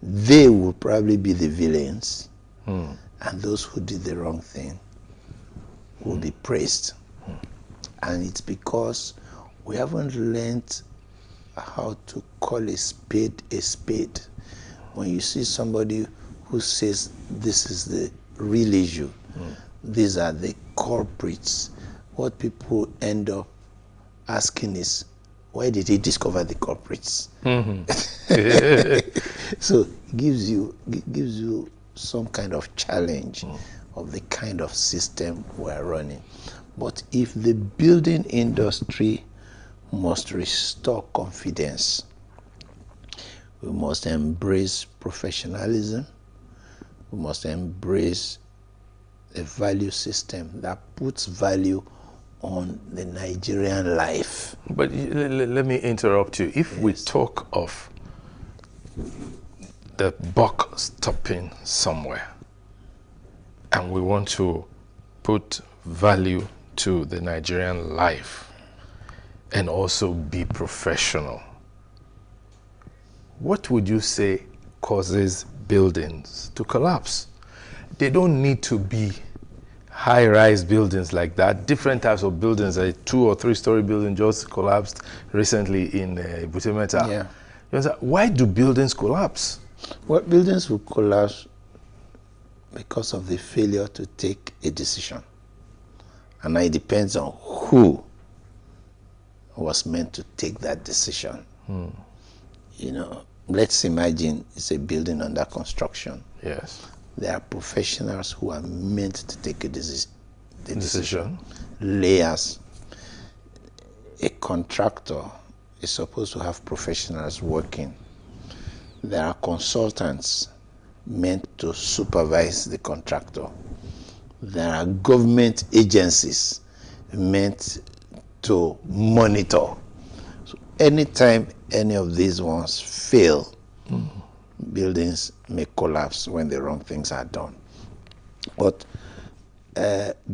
they will probably be the villains, and those who did the wrong thing will be praised. And it's because we haven't learned how to call a spade a spade. When you see somebody who says this is the real issue, these are the culprits, what people end up asking is, why did he discover the culprits? So it gives you some kind of challenge of the kind of system we're running. But if the building industry must restore confidence, we must embrace professionalism, we must embrace a value system that puts value on the Nigerian life. But let me interrupt you. If we talk of the buck stopping somewhere, and we want to put value to the Nigerian life and also be professional, what would you say causes buildings to collapse? They don't need to be high-rise buildings like that. Different types of buildings, a 2- or 3-story building just collapsed recently in Butemeta. Yeah. You know, why do buildings collapse? Well, buildings will collapse because of the failure to take a decision. And it depends on who was meant to take that decision. You know, let's imagine it's a building under construction. Yes. There are professionals who are meant to take a decision. Layers. A contractor is supposed to have professionals working. There are consultants meant to supervise the contractor. There are government agencies meant to monitor. So anytime any of these ones fail, buildings may collapse when the wrong things are done. But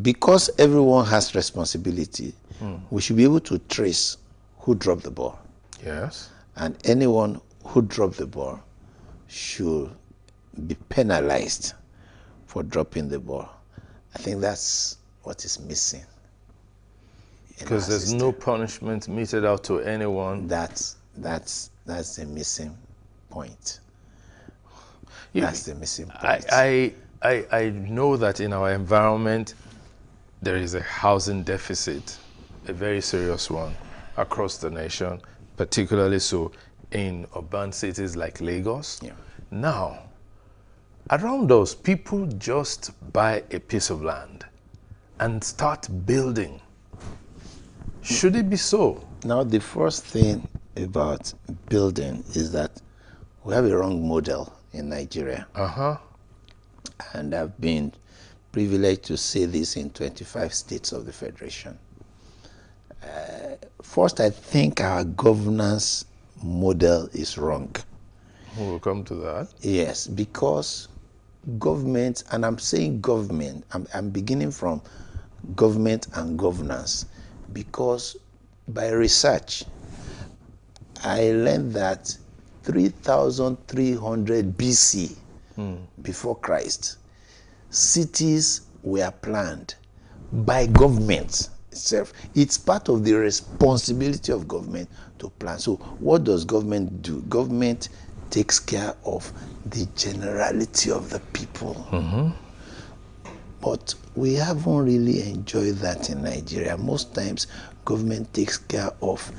because everyone has responsibility, we should be able to trace who dropped the ball. Yes. And anyone who dropped the ball should be penalized for dropping the ball. I think that's what is missing. Because there's no punishment meted out to anyone. That's the missing point. That's the missing point. I know that in our environment there is a housing deficit, a very serious one across the nation, particularly so in urban cities like Lagos. Yeah. Now, around us, people just buy a piece of land and start building. Should it be so? Now, the first thing about building is that we have a wrong model in Nigeria. And I've been privileged to say this in 25 states of the Federation. First, I think our governance model is wrong. We'll come to that. Yes, because government, and I'm saying government, I'm beginning from government and governance, because by research, I learned that 3,300 BC, before Christ, cities were planned by government itself. It's part of the responsibility of government to plan. So what does government do? Government takes care of the generality of the people. But we haven't really enjoyed that in Nigeria. Most times, government takes care of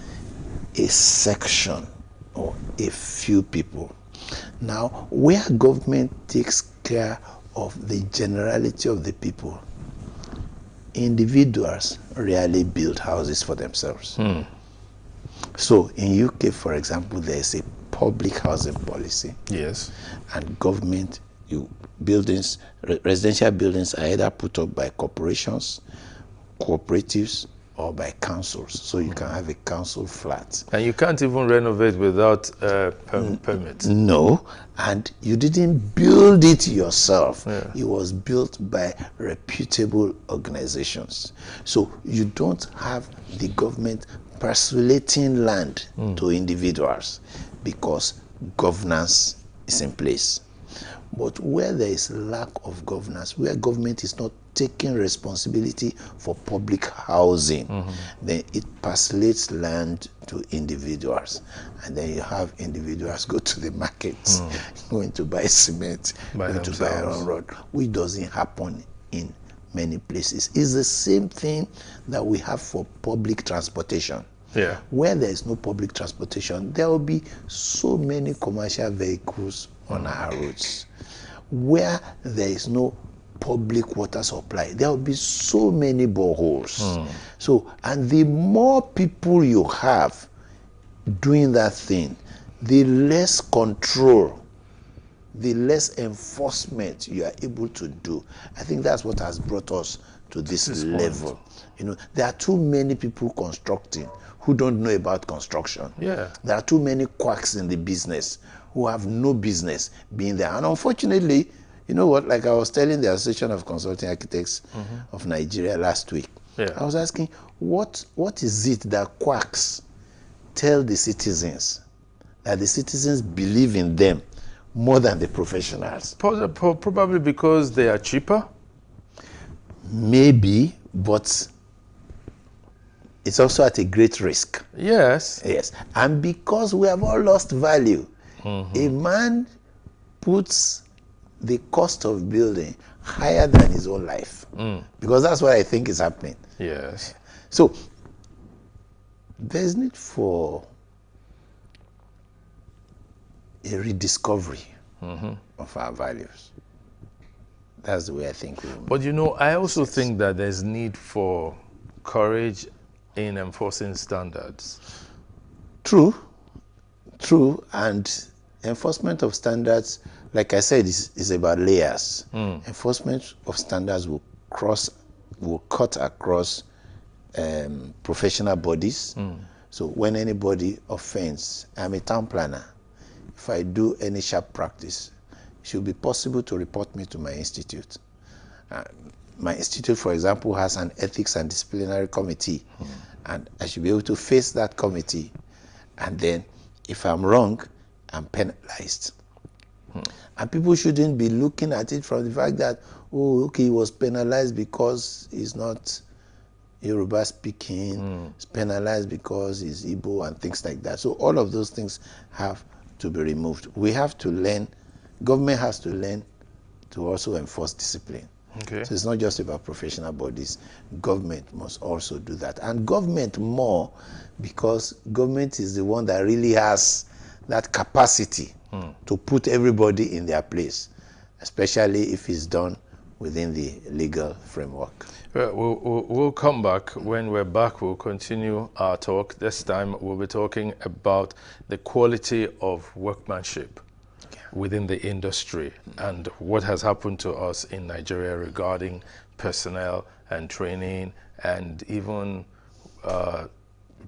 a section or a few people. Now, where government takes care of the generality of the people, individuals rarely build houses for themselves. So in UK, for example, there is a public housing policy. Yes. And government, buildings, residential buildings are either put up by corporations, cooperatives, or by councils. So you can have a council flat. And you can't even renovate without permit. No, and you didn't build it yourself. It was built by reputable organizations. So you don't have the government persulating land to individuals because governance is in place. But where there is lack of governance, where government is not taking responsibility for public housing, then it persolates land to individuals. And then you have individuals go to the markets, going to buy cement, going to buy iron rod, which doesn't happen in many places. It's the same thing that we have for public transportation. Yeah. Where there is no public transportation, there will be so many commercial vehicles on our roads. Where there is no public water supply, there will be so many boreholes. So, and the more people you have doing that thing, the less control, the less enforcement you are able to do. I think that's what has brought us to this level. You know, there are too many people constructing who don't know about construction. Yeah. There are too many quacks in the business who have no business being there. And unfortunately, you know what, like I was telling the Association of Consulting Architects of Nigeria last week, I was asking, what is it that quacks tell the citizens, that the citizens believe in them more than the professionals? Probably because they are cheaper? Maybe, but it's also at a great risk. Yes. Yes. And because we have all lost value, a man puts the cost of building higher than his own life. Because that's what I think is happening. Yes. So there's need for a rediscovery of our values. That's the way I think we will. But you know, I also think that there's need for courage in enforcing standards. True, and enforcement of standards, like I said, is about layers. Enforcement of standards will cut across professional bodies. So when anybody offends, I'm a town planner. If I do any sharp practice, it should be possible to report me to my institute. My institute, for example, has an ethics and disciplinary committee, and I should be able to face that committee. And then, if I'm wrong, I'm penalized. And people shouldn't be looking at it from the fact that, oh, okay, he was penalized because he's not Yoruba speaking, he's penalized because he's Igbo and things like that. So all of those things have to be removed. We have to learn, government has to learn to also enforce discipline. Okay. So it's not just about professional bodies. Government must also do that. And government more, because government is the one that really has that capacity to put everybody in their place, especially if it's done within the legal framework. We'll come back. When we're back, we'll continue our talk. This time, we'll be talking about the quality of workmanship within the industry and what has happened to us in Nigeria regarding personnel and training and even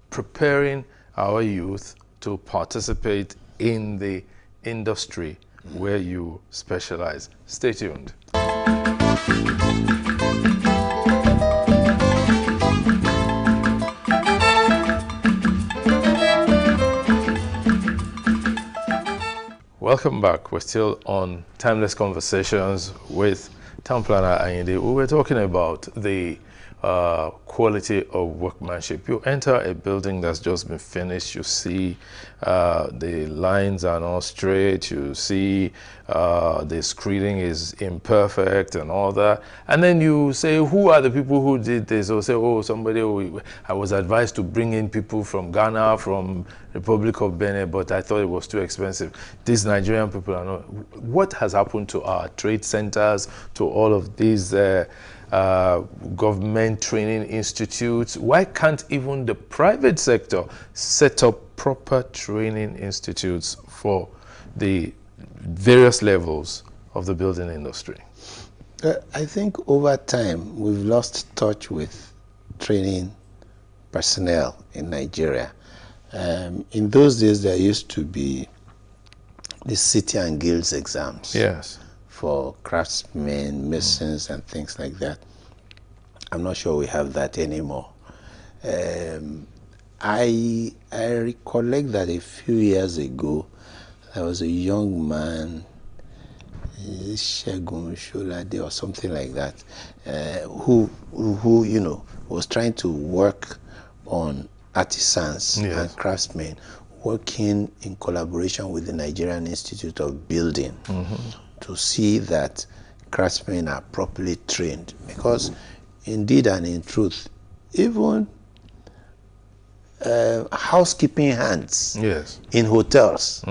preparing our youth to participate in the industry where you specialize. Stay tuned. Welcome back. We're still on Timeless Conversations with Town Planner Ayinde. We were talking about the quality of workmanship. You enter a building that's just been finished, you see the lines are not straight, you see the screening is imperfect and all that, and then you say, who are the people who did this? Or say, oh, somebody, I was advised to bring in people from Ghana, from Republic of Benin, but I thought it was too expensive. These Nigerian people are not. What has happened to our trade centers, to all of these government training institutes? Why can't even the private sector set up proper training institutes for the various levels of the building industry? I think over time we've lost touch with training personnel in Nigeria. In those days there used to be the City and Guilds exams. Yes. For craftsmen, masons, and things like that. I'm not sure we have that anymore. And I recollect that a few years ago, there was a young man, Shegun Sholade or something like that, who you know was trying to work on artisans and craftsmen, working in collaboration with the Nigerian Institute of Building to see that craftsmen are properly trained. Because indeed and in truth, even housekeeping hands in hotels,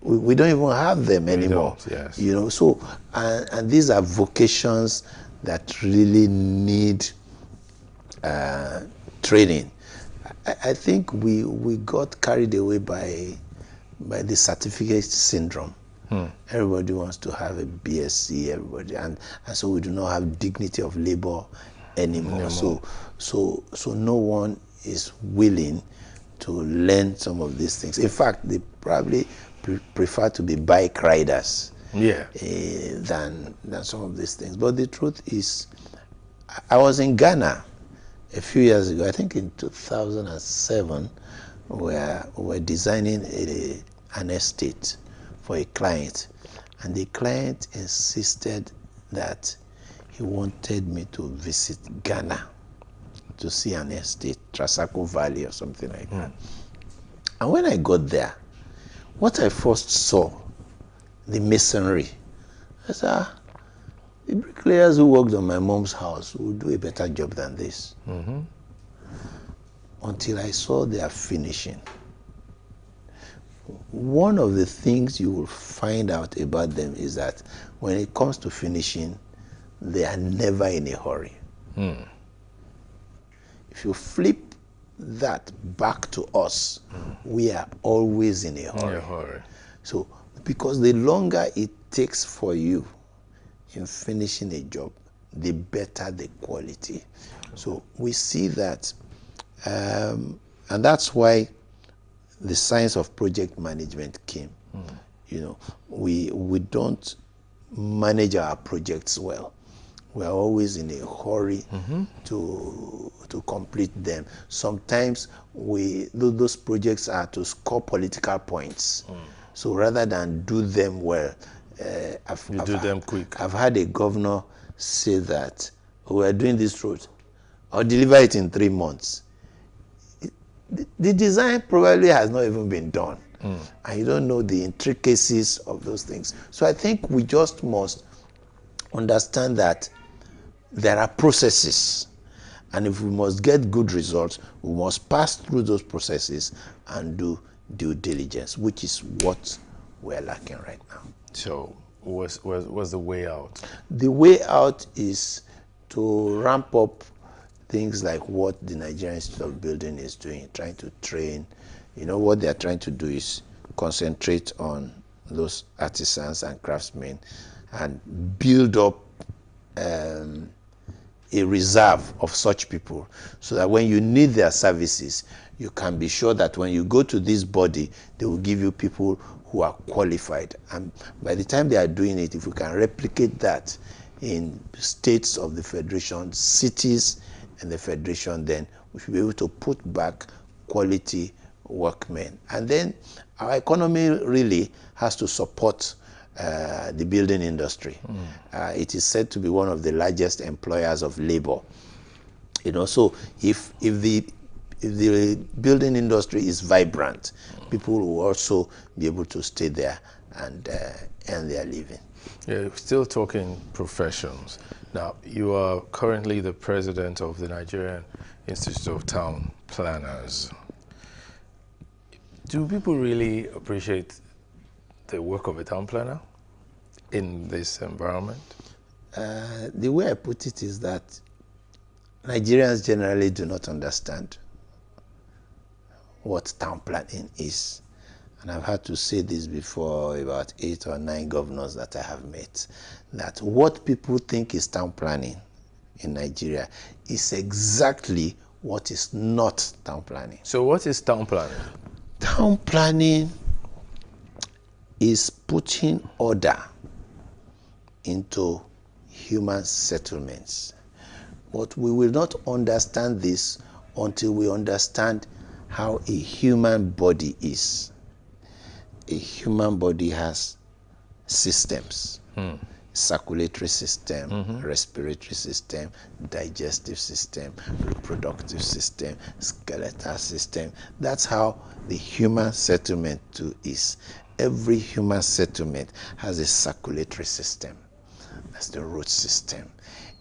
we don't even have them anymore. You know, so and these are vocations that really need training. I think we got carried away by the certificate syndrome. Everybody wants to have a BSc, everybody, and so we do not have dignity of labor anymore. So no one is willing to learn some of these things. In fact, they probably prefer to be bike riders than some of these things. But the truth is, I was in Ghana a few years ago, I think in 2007, where we're designing an estate for a client, and the client insisted that he wanted me to visit Ghana to see an estate, Trasaco Valley or something like that. And when I got there, what I first saw, the masonry, I said, the bricklayers who worked on my mom's house will do a better job than this. Until I saw their finishing. One of the things you will find out about them is that when it comes to finishing, they are never in a hurry. If you flip that back to us, we are always in a hurry. So, because the longer it takes for you in finishing a job, the better the quality. So we see that, and that's why the science of project management came. You know, we don't manage our projects well. We are always in a hurry to complete them. Sometimes those projects are to score political points. So rather than do them well, do them quick. I've had a governor say that we are doing this road, I'll deliver it in 3 months. The design probably has not even been done. And you don't know the intricacies of those things. So I think we just must understand that there are processes. And if we must get good results, we must pass through those processes and do due diligence, which is what we're lacking right now. So what's the way out? The way out is to ramp up things like what the Nigerian Institute of Building is doing, trying to train. You know, what they're trying to do is concentrate on those artisans and craftsmen and build up a reserve of such people so that when you need their services, you can be sure that when you go to this body, they will give you people who are qualified. And by the time they are doing it, if we can replicate that in states of the Federation, cities and the Federation, then we should be able to put back quality workmen. And then our economy really has to support the building industry. It is said to be one of the largest employers of labor. You know, so if the building industry is vibrant, people will also be able to stay there and earn their living. Yeah, still talking professions. Now, you are currently the president of the Nigerian Institute of Town Planners. Do people really appreciate the work of a town planner in this environment? The way I put it is that Nigerians generally do not understand what town planning is. And I've had to say this before about 8 or 9 governors that I have met, that what people think is town planning in Nigeria is exactly what is not town planning. So what is town planning? Town planning is putting order into human settlements. But we will not understand this until we understand how a human body is. A human body has systems. Circulatory system, respiratory system, digestive system, reproductive system, skeletal system. That's how the human settlement too is. Every human settlement has a circulatory system. That's the root system.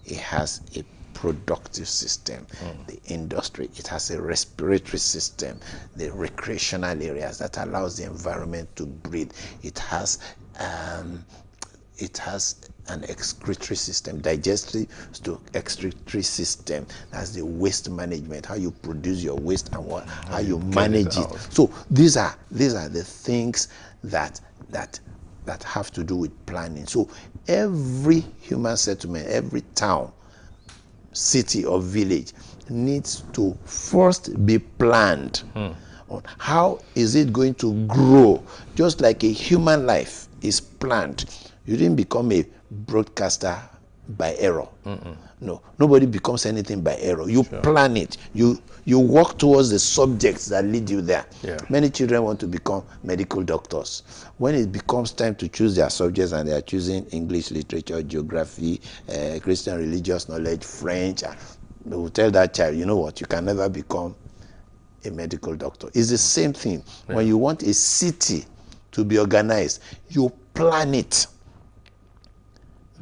It has a productive system, the industry. It has a respiratory system, the recreational areas that allows the environment to breathe. It has an excretory system, digestive to excretory system. That's the waste management, how you produce your waste and how you manage it. So these are the things that have to do with planning. So every human settlement, every town, city or village needs to first be planned on how is it going to grow, just like a human life is planned. You didn't become a broadcaster by error. No, nobody becomes anything by error. You plan it. You work towards the subjects that lead you there. Many children want to become medical doctors. When it becomes time to choose their subjects and they are choosing English literature, geography, Christian religious knowledge, French, they will tell that child, you know what, you can never become a medical doctor. It's the same thing. When you want a city to be organized, you plan it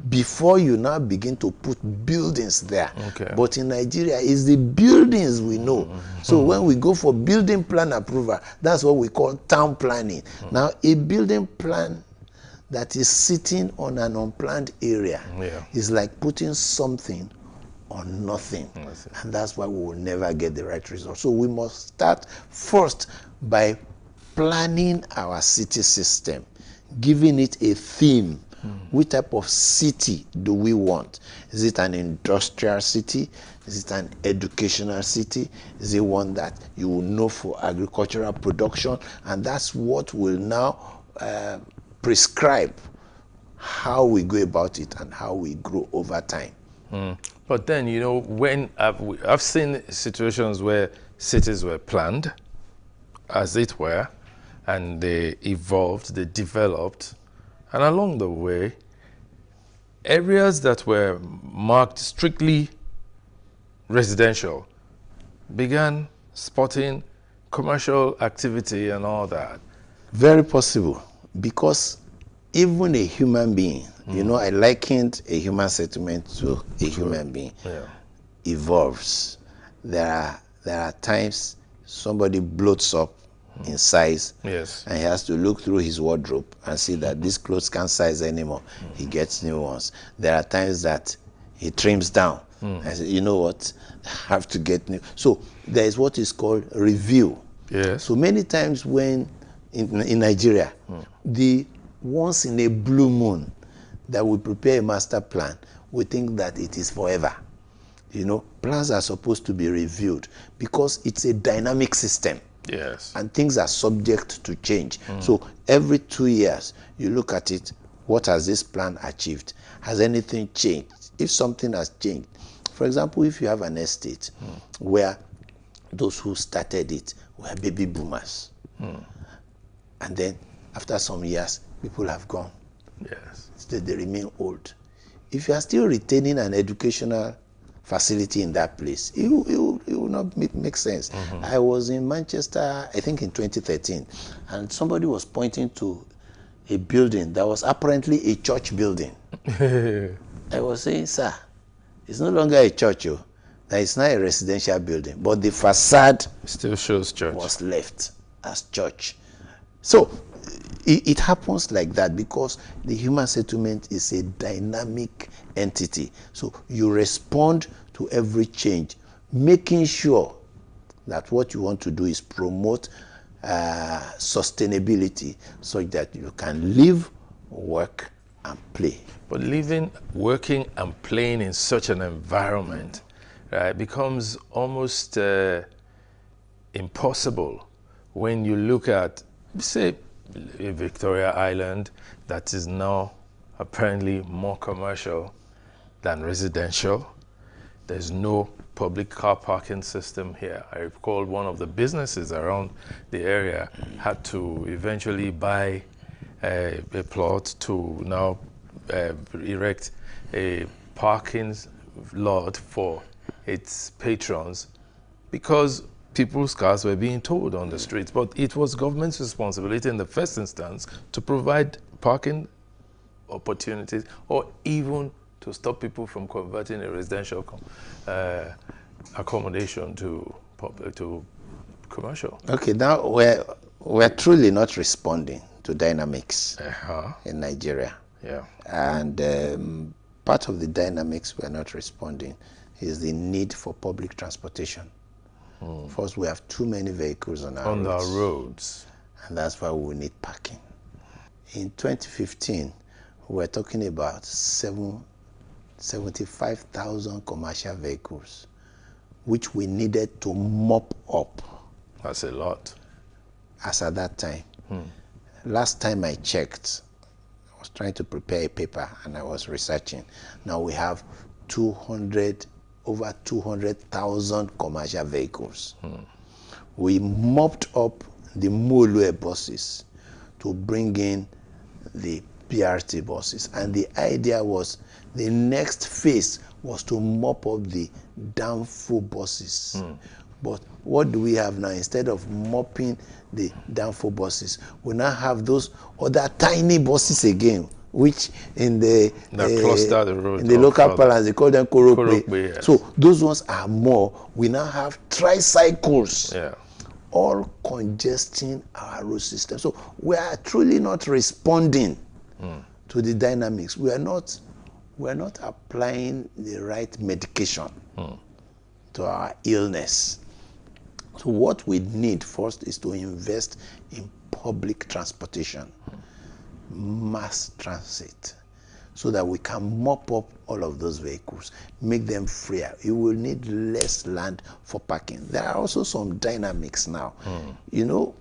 before you now begin to put buildings there. But in Nigeria, it's the buildings we know. So when we go for building plan approval, that's what we call town planning. Now, a building plan that is sitting on an unplanned area is like putting something on nothing. And that's why we will never get the right result. So we must start first by planning our city system, giving it a theme. What type of city do we want? Is it an industrial city? Is it an educational city? Is it one that you will know for agricultural production? And that's what will now prescribe how we go about it and how we grow over time. But then, you know, when I've seen situations where cities were planned, as it were, and they evolved, they developed, and along the way, areas that were marked strictly residential began spotting commercial activity and all that. Very possible, because even a human being, you know, I likened a human settlement to a human being, evolves. There are times somebody bloats up in size, and he has to look through his wardrobe and see that these clothes can't size anymore. He gets new ones. There are times that he trims down and says, you know what, I have to get new. So there is what is called review. So many times when in Nigeria, the once in a blue moon that we prepare a master plan, we think that it is forever. You know, plans are supposed to be reviewed because it's a dynamic system. And things are subject to change. So every 2 years, you look at it, what has this plan achieved? Has anything changed? If something has changed, for example, if you have an estate where those who started it were baby boomers, and then after some years, people have gone. They remain old. If you are still retaining an educational facility in that place, it will not make sense. I was in Manchester, I think in 2013, and somebody was pointing to a building that was apparently a church building. I was saying, sir, it's no longer a church, that it's not a residential building, but the facade still shows church, was left as church. So it happens like that because the human settlement is a dynamic entity. So you respond to every change, making sure that what you want to do is promote sustainability so that you can live, work, and play. But living, working, and playing in such an environment becomes almost impossible when you look at, say, Victoria Island that is now apparently more commercial than residential. There's no public car parking system here. I recall one of the businesses around the area had to eventually buy a plot to now erect a parking lot for its patrons because people's cars were being towed on the streets. But it was government's responsibility in the first instance to provide parking opportunities or even to stop people from converting a residential accommodation to commercial. Okay, now we're truly not responding to dynamics in Nigeria. Yeah. And part of the dynamics we're not responding is the need for public transportation. First, we have too many vehicles on our roads. And that's why we need parking. In 2015, we were talking about 75,000 commercial vehicles, which we needed to mop up. That's a lot. As at that time. Last time I checked, I was trying to prepare a paper and I was researching. Now we have over 200,000 commercial vehicles. We mopped up the Molue buses to bring in the BRT buses. And the idea was the next phase was to mop up the Danfo buses. But what do we have now? Instead of mopping the Danfo buses, we now have those other tiny buses again, which in the cluster the road in the local parlance they call them Korokwe. Yes. So those ones are more. We now have tricycles, all congesting our road system. So we are truly not responding to the dynamics. We are not applying the right medication to our illness. So what we need first is to invest in public transportation, mass transit, so that we can mop up all of those vehicles, make them freer. You will need less land for parking. There are also some dynamics now. You know,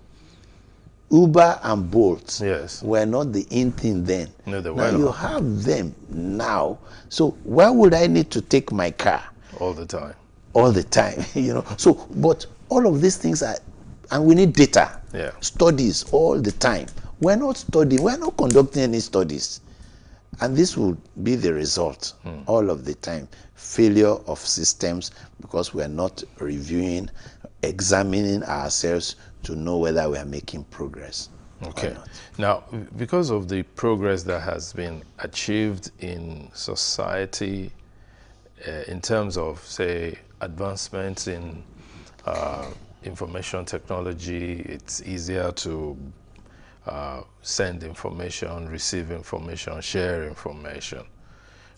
Uber and Bolt were not the in thing then. No, they now were you not. have them now. So why would I need to take my car? All the time. All the time, you know. So, but all of these things are, and we need data, studies all the time. We're not studying, we're not conducting any studies. And this will be the result all of the time. Failure of systems because we're not reviewing, examining ourselves to know whether we are making progress. Okay. Now, because of the progress that has been achieved in society in terms of, say, advancements in information technology, it's easier to send information, receive information, share information,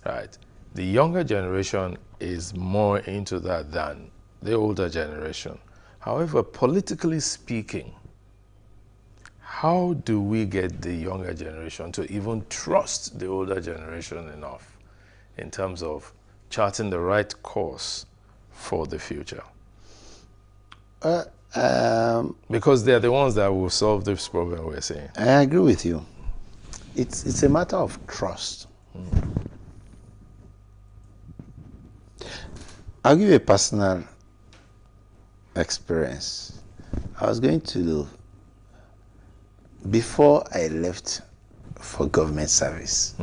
right? The younger generation is more into that than the older generation. However, politically speaking, how do we get the younger generation to even trust the older generation enough in terms of charting the right course for the future? Because they're the ones that will solve this problem we're seeing. I agree with you. It's a matter of trust. I'll give you a personal experience. I was going to, before I left for government service,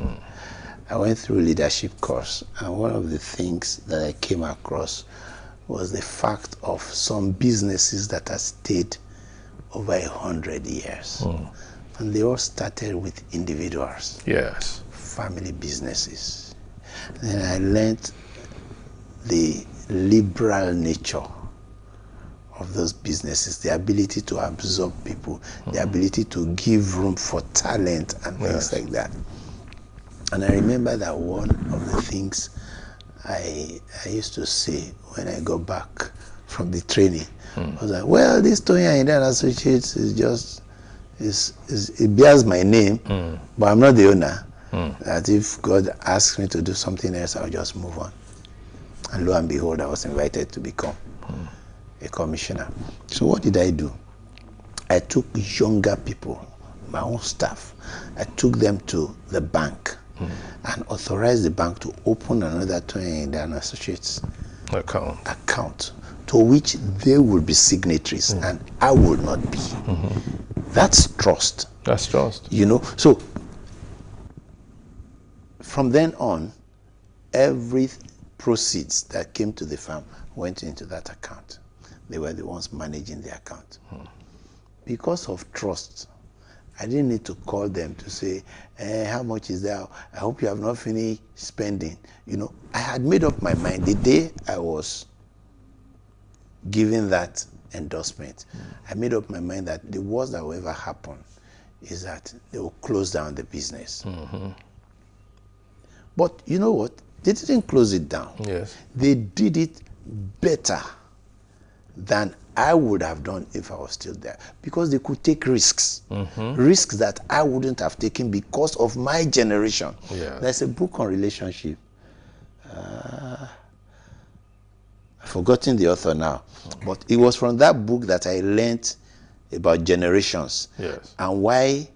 I went through a leadership course, and one of the things that I came across was the fact of some businesses that have stayed over 100 years. And they all started with individuals. Yes. Family businesses. Then I learned the liberal nature of those businesses, the ability to absorb people, the ability to give room for talent and things like that. And I remember that one of the things I used to say when I got back from the training was like, well, this Tony and Associates is just, it bears my name, but I'm not the owner. That if God asks me to do something else, I'll just move on. And lo and behold, I was invited to become a commissioner. So what did I do? I took younger people, my own staff, I took them to the bank and authorized the bank to open another Tony and Associates account to which they will be signatories and I will not be. That's trust. That's trust. You know, so from then on, every proceeds that came to the farm went into that account. They were the ones managing the account. Because of trust, I didn't need to call them to say, how much is there? I hope you have not finished spending. You know, I had made up my mind the day I was given that endorsement. I made up my mind that the worst that will ever happen is that they will close down the business. But you know what? They didn't close it down. Yes. They did it better than I would have done if I was still there, because they could take risks. Risks that I wouldn't have taken because of my generation. Yeah. There's a book on relationship. I've forgotten the author now, but it was from that book that I learned about generations. Yes. And why,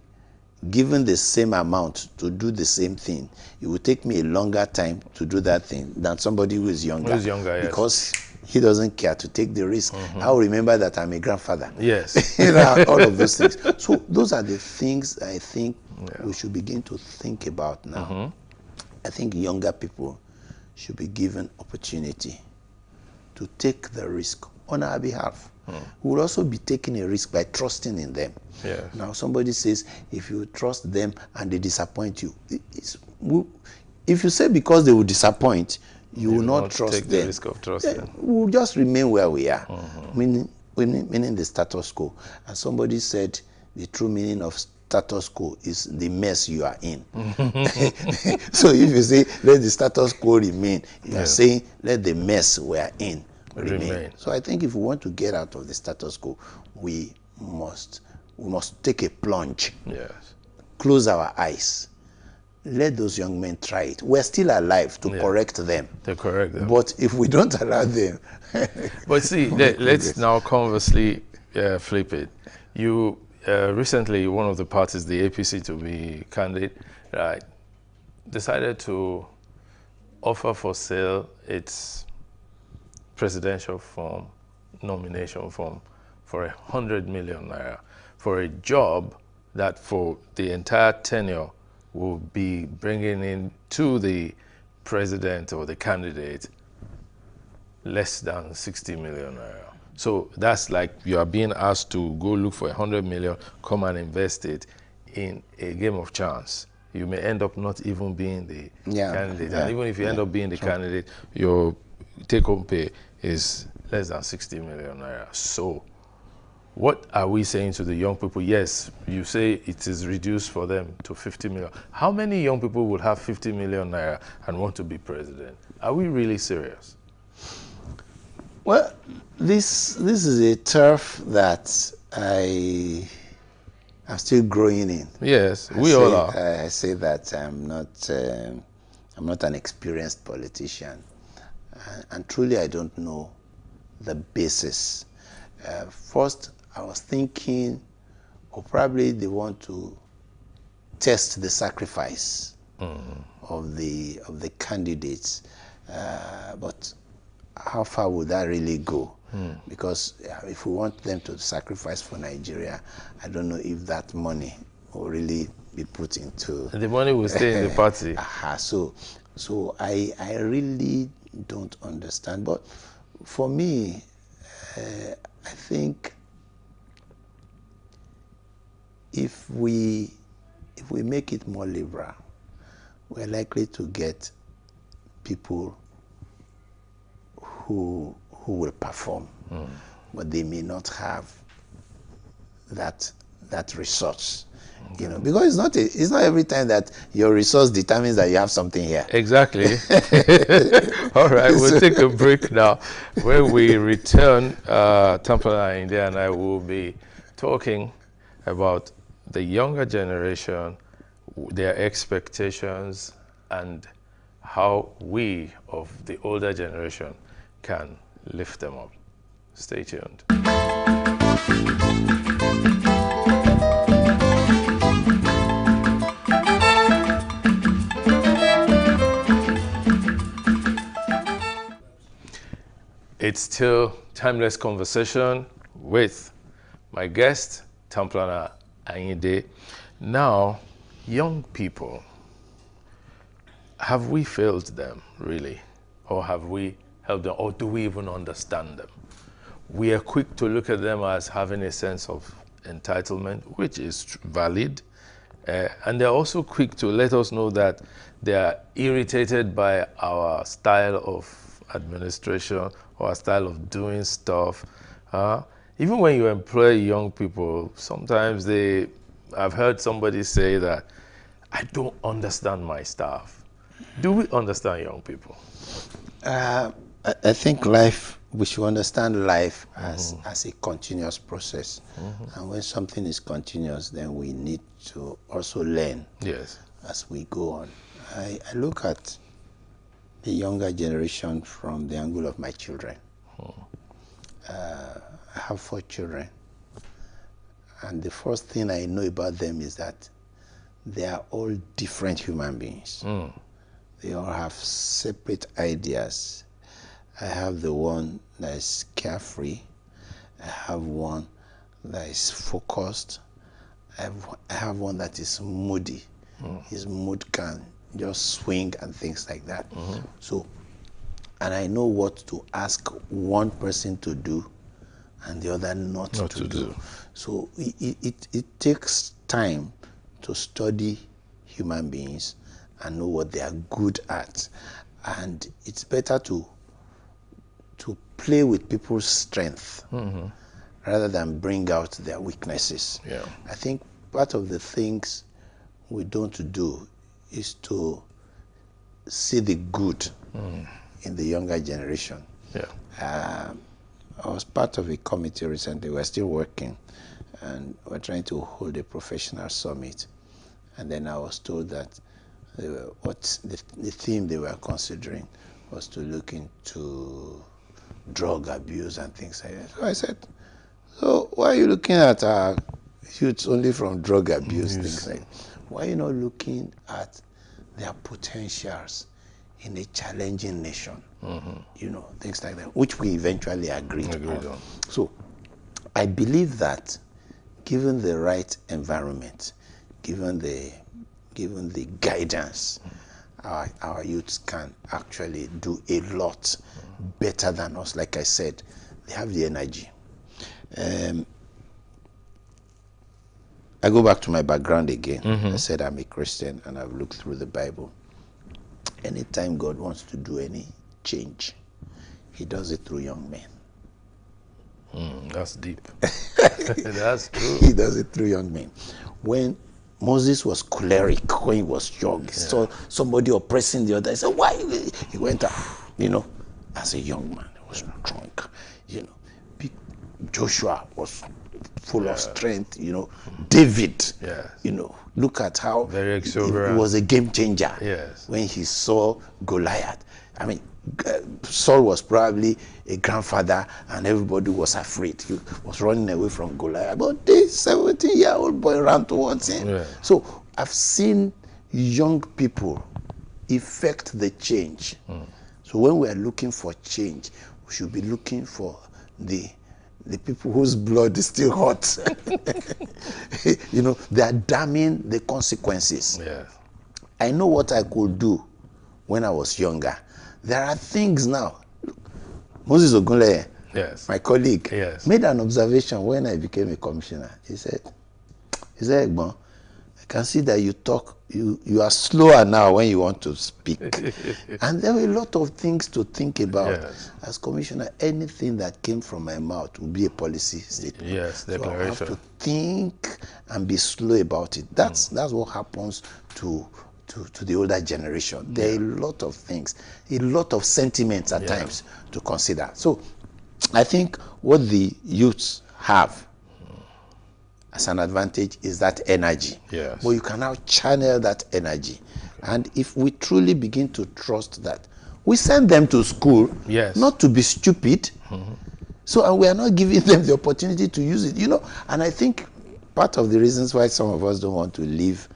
given the same amount to do the same thing, it would take me a longer time to do that thing than somebody who is younger. Who is younger, yes. Because he doesn't care to take the risk. I'll remember that I'm a grandfather. Yes. You know, all of those things. So those are the things I think we should begin to think about now. I think younger people should be given opportunity to take the risk on our behalf. We will also be taking a risk by trusting in them. Yes. Now somebody says, if you trust them and they disappoint you, if you say because they will disappoint, you will not trust take them. the risk of trusting. We'll just remain where we are, meaning the status quo. And somebody said the true meaning of status quo is the mess you are in. So if you say let the status quo remain, you are saying let the mess we are in remain. So I think if we want to get out of the status quo, we must take a plunge. Yes. Close our eyes. Let those young men try it. We're still alive to correct them. To correct them. But if we don't allow them... But see, let's now conversely flip it. You recently, one of the parties, the APC to be candidate, right, decided to offer for sale its presidential form, nomination form, for 100 million naira for a job that for the entire tenure will be bringing in to the president or the candidate less than 60 million naira. So that's like you are being asked to go look for 100 million, come and invest it in a game of chance. You may end up not even being the candidate. And even if you end up being the candidate, your take-home pay is less than 60 million naira. So what are we saying to the young people? Yes, you say it is reduced for them to 50 million. How many young people would have 50 million naira and want to be president? Are we really serious? Well, this is a turf that I'm still growing in. Yes, we all are. I say that I'm not an experienced politician, and truly I don't know the basis. First, I was thinking, or probably they want to test the sacrifice of the candidates, but how far would that really go? Because if we want them to sacrifice for Nigeria, I don't know if that money will really be put into... The money will stay in the party. So I really don't understand. But for me, I think if we make it more liberal, we're likely to get people who will perform, but they may not have that resource. You know, because it's not every time that your resource determines that you have something here. Exactly. All right, we'll take a break now. When we return, Tamplana India and I will be talking about the younger generation, their expectations, and how we of the older generation can lift them up. Stay tuned. It's still Timeless Conversation with my guest, Town Planner Ayinde. Now, young people, have we failed them, really? Or have we helped them? Or do we even understand them? We are quick to look at them as having a sense of entitlement, which is valid. And they're also quick to let us know that they are irritated by our style of administration or our style of doing stuff. Even when you employ young people, sometimes I've heard somebody say that, I don't understand my staff. Do we understand young people? I think we should understand life as a continuous process. And when something is continuous, then we need to also learn as we go on. I look at the younger generation from the angle of my children. I have 4 children. And the first thing I know about them is that they are all different human beings. They all have separate ideas. I have the one that is carefree. I have one that is focused. I have one that is moody. His mood can just swing and things like that. So, and I know what to ask one person to do and the other not to do. So it takes time to study human beings and know what they are good at. And it's better to play with people's strength rather than bring out their weaknesses. I think part of the things we don't do is to see the good in the younger generation. I was part of a committee recently. We're still working, and we're trying to hold a professional summit. And then I was told that the theme they were considering was to look into drug abuse and things like that. So I said, so why are you looking at our youths only from drug abuse, things like that? Why are you not looking at their potentials in a challenging nation? You know, things like that, which we eventually agreed on. So I believe that given the right environment, given the guidance, our youths can actually do a lot better than us. Like I said, they have the energy. I go back to my background again. I said I'm a Christian and I've looked through the Bible. Anytime God wants to do any change, he does it through young men. That's deep. That's true. He does it through young men. When Moses was choleric, when he was young, he saw somebody oppressing the other. He said, why? He went out, as a young man, he was drunk, Joshua was full of strength, David, look at how very exuberant. He was a game changer when he saw Goliath. I mean, Saul was probably a grandfather and everybody was afraid. He was running away from Goliath. But this 17-year-old boy ran towards him. So I've seen young people effect the change. So when we are looking for change, we should be looking for the people whose blood is still hot. They are damning the consequences. I know what I could do when I was younger. There are things now. Moses Ogunleye, my colleague, made an observation when I became a commissioner. He said, Egbon, I can see that you talk, you are slower now when you want to speak. And there were a lot of things to think about. As commissioner, anything that came from my mouth would be a policy statement. So I have to think and be slow about it. That's what happens to the older generation. There are a lot of things, a lot of sentiments at times to consider. So I think what the youths have as an advantage is that energy. But you can now channel that energy. And if we truly begin to trust that, we send them to school not to be stupid. So and we are not giving them the opportunity to use it, And I think part of the reasons why some of us don't want to leave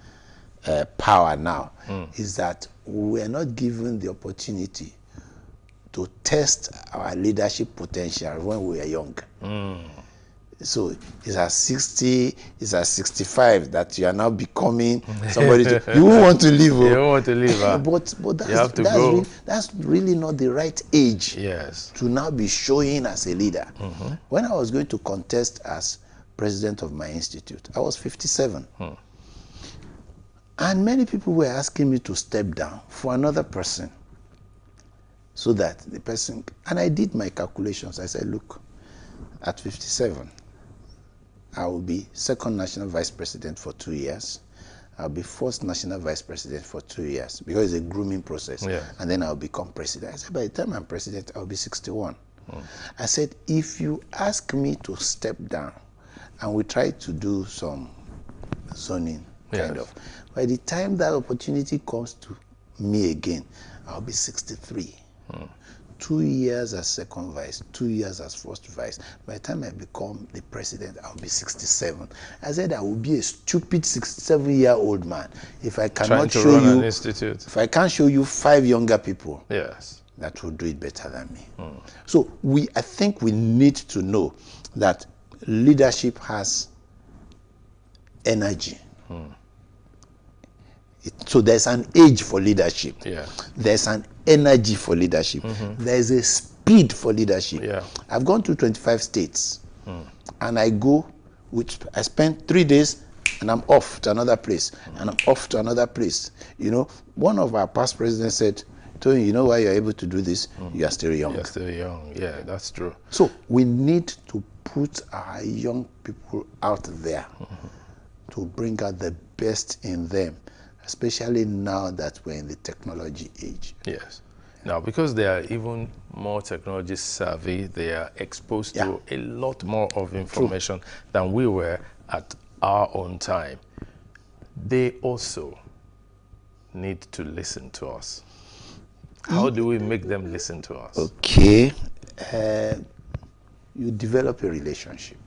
power now is that we are not given the opportunity to test our leadership potential when we were young. So it's at 60, it's at 65 that you are now becoming somebody. You won't want to leave. You don't want to leave. But you have to go. That's really not the right age to now be showing as a leader. When I was going to contest as president of my institute, I was 57. And many people were asking me to step down for another person so that the person, and I did my calculations. I said, look, at 57, I will be second national vice president for 2 years. I'll be first national vice president for 2 years because it's a grooming process. And then I'll become president. I said, by the time I'm president, I'll be 61. I said, if you ask me to step down and we try to do some zoning kind of, by the time that opportunity comes to me again, I'll be 63. 2 years as second vice, 2 years as first vice. By the time I become the president, I'll be 67. I said I will be a stupid 67-year-old man if I cannot show you an institute. If I can't show you 5 younger people that will do it better than me. So I think we need to know that leadership has energy. So there's an age for leadership. There's an energy for leadership. There's a speed for leadership. I've gone to 25 states, and I spend 3 days, and I'm off to another place, and I'm off to another place. You know, one of our past presidents said, Tony, you know why you're able to do this? You are still young. You're still young. Yeah, that's true. So we need to put our young people out there to bring out the best in them, especially now that we're in the technology age. Now, because they are even more technology savvy, they are exposed to a lot more of information than we were at our own time. They also need to listen to us. How do we make them listen to us? Okay. You develop a relationship.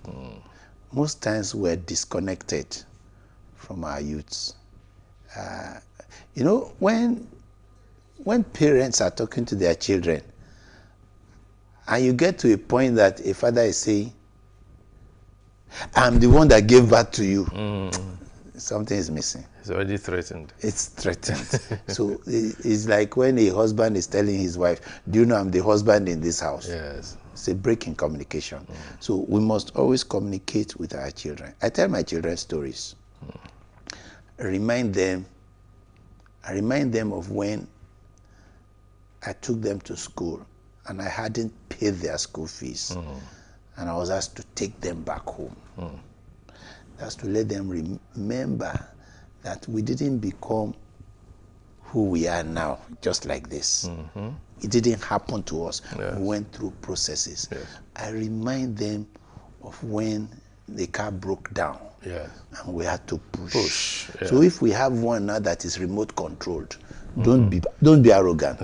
Most times we're disconnected from our youths. You know, when parents are talking to their children, and you get to a point that a father is saying, I'm the one that gave birth to you, something is missing. It's already threatened. It's threatened. So it's like when a husband is telling his wife, do you know I'm the husband in this house? It's a break in communication. So we must always communicate with our children. I tell my children stories. I remind them of when I took them to school and I hadn't paid their school fees, and I was asked to take them back home. That's to let them remember that we didn't become who we are now just like this. It didn't happen to us. We went through processes. I remind them of when the car broke down and we had to push. So if we have one now that is remote controlled, don't be arrogant.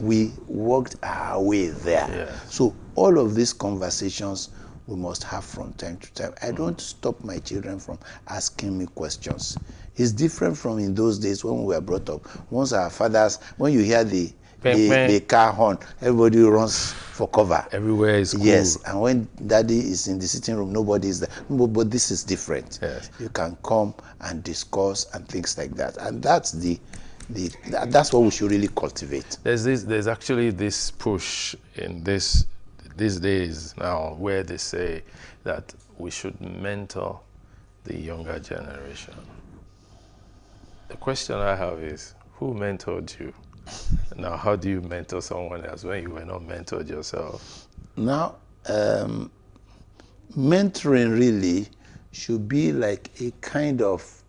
We worked our way there. So all of these conversations we must have from time to time. I don't stop my children from asking me questions. It's different from in those days when we were brought up. Once our fathers, when you hear the car horn, everybody runs for cover. Everywhere is cool. Yes, and when daddy is in the sitting room, nobody is there. But this is different. You can come and discuss and things like that. And that's that's what we should really cultivate. There's actually this push in these days now where they say that we should mentor the younger generation. The question I have is, who mentored you? Now, how do you mentor someone else when you were not mentored yourself? Now, mentoring really should be like a kind of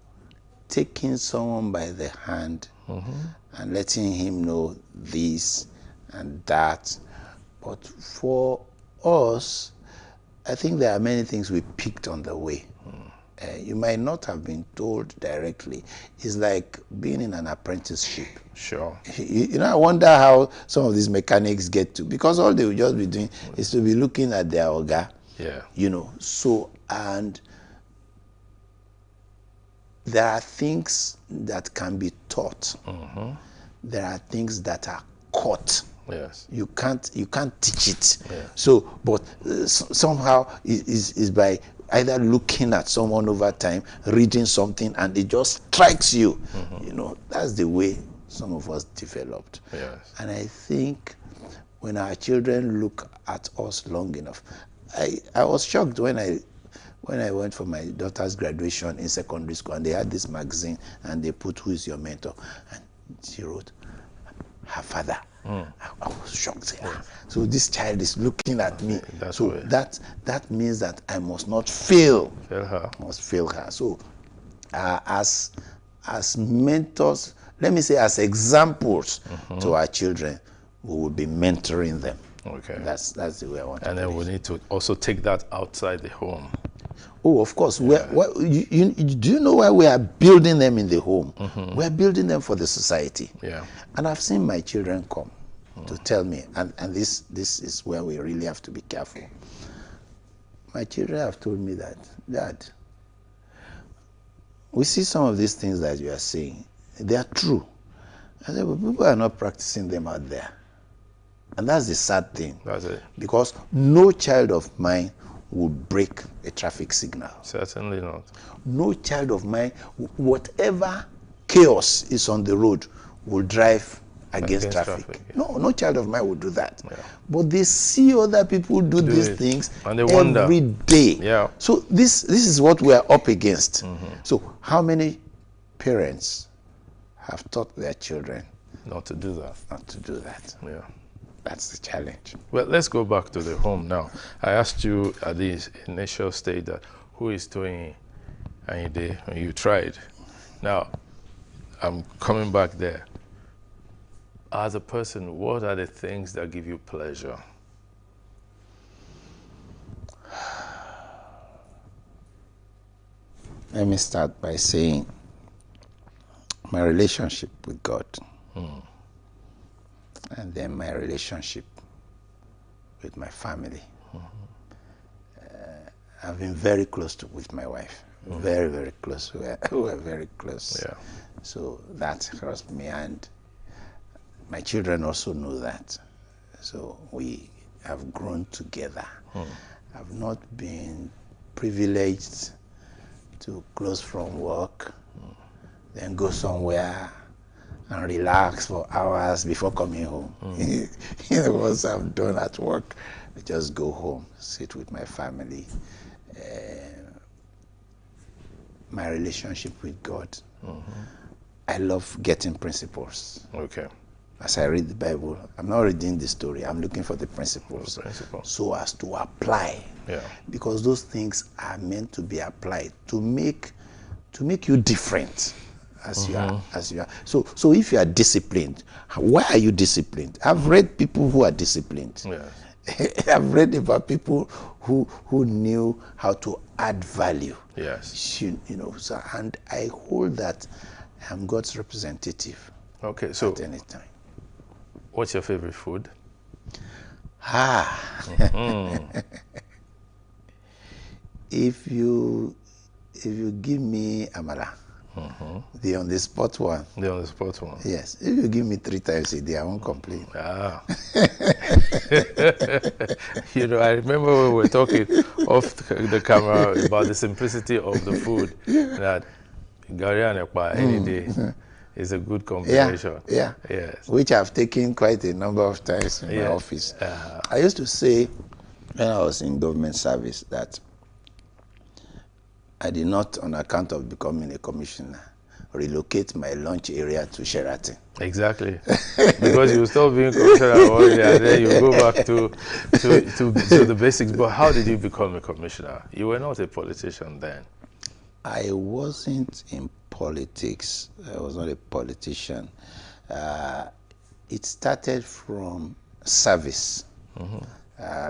taking someone by the hand and letting him know this and that. But for us, I think there are many things we picked on the way. You might not have been told directly. It's like being in an apprenticeship. You know, I wonder how some of these mechanics get to, because all they will just be doing is to be looking at their oga. You know, so, and there are things that can be taught. There are things that are caught. Yes. You can't teach it. Yeah. So, but somehow is by either looking at someone over time, reading something, and it just strikes you. You know, that's the way some of us developed. Yes. And I think when our children look at us long enough, I was shocked when I went for my daughter's graduation in secondary school, and they had this magazine, and they put "Who is your mentor?" and she wrote her father. I was shocked. Yeah. So this child is looking at me. So that means that I must not fail. Fail her. Must fail her. So as mentors, let me say as examples to our children, we will be mentoring them. Okay. That's the way I want to. And then we need to also take that outside the home. Oh, of course. Yeah. Do you know why we are building them in the home? We're building them for the society. Yeah. And I've seen my children come to tell me, and this is where we really have to be careful. My children have told me that, Dad, we see some of these things that you are saying. They are true. I said, but people are not practicing them out there. And that's the sad thing. That's it. Because no child of mine would break a traffic signal. Certainly not. No child of mine, whatever chaos is on the road, will drive against traffic. Yeah. No child of mine would do that. Yeah. But they see other people do these things and they wonder every day. Yeah. So this is what we are up against. So how many parents have taught their children not to do that? Not to do that. Yeah. That's the challenge. Well, let's go back to the home now. I asked you at this initial stage that who is doing Ayinde, and you tried. Now, I'm coming back there. As a person, what are the things that give you pleasure? Let me start by saying my relationship with God. And then my relationship with my family. I've been very close with my wife. Very, very close. We're very close. Yeah. So that helps me, and my children also know that. So we have grown together. I've not been privileged to close from work, then go somewhere and relax for hours before coming home. Once I'm done at work, I just go home, sit with my family. My relationship with God. I love getting principles. Okay. As I read the Bible, I'm not reading the story, I'm looking for the principles. So as to apply. Yeah. Because those things are meant to be applied to make you different. As you are. So if you are disciplined, why are you disciplined? I've read people who are disciplined. Yes. I've read about people who knew how to add value. Yes. You know, so, and I hold that I'm God's representative. Okay, so at any time. What's your favorite food? If you give me amala, the on the spot one. The on the spot one. Yes. If you give me 3 times a day, I won't complain. You know, I remember when we were talking off the camera about the simplicity of the food, that Gari and Ekpa any day is a good combination. Yeah. Yes. Which I've taken quite a number of times in my office. I used to say when I was in government service that I did not, on account of becoming a commissioner, relocate my lunch area to Sheraton. Exactly. Because you stop being commissioner one day and then you go back to the basics. But how did you become a commissioner? You were not a politician then. I wasn't in politics. I was not a politician. It started from service.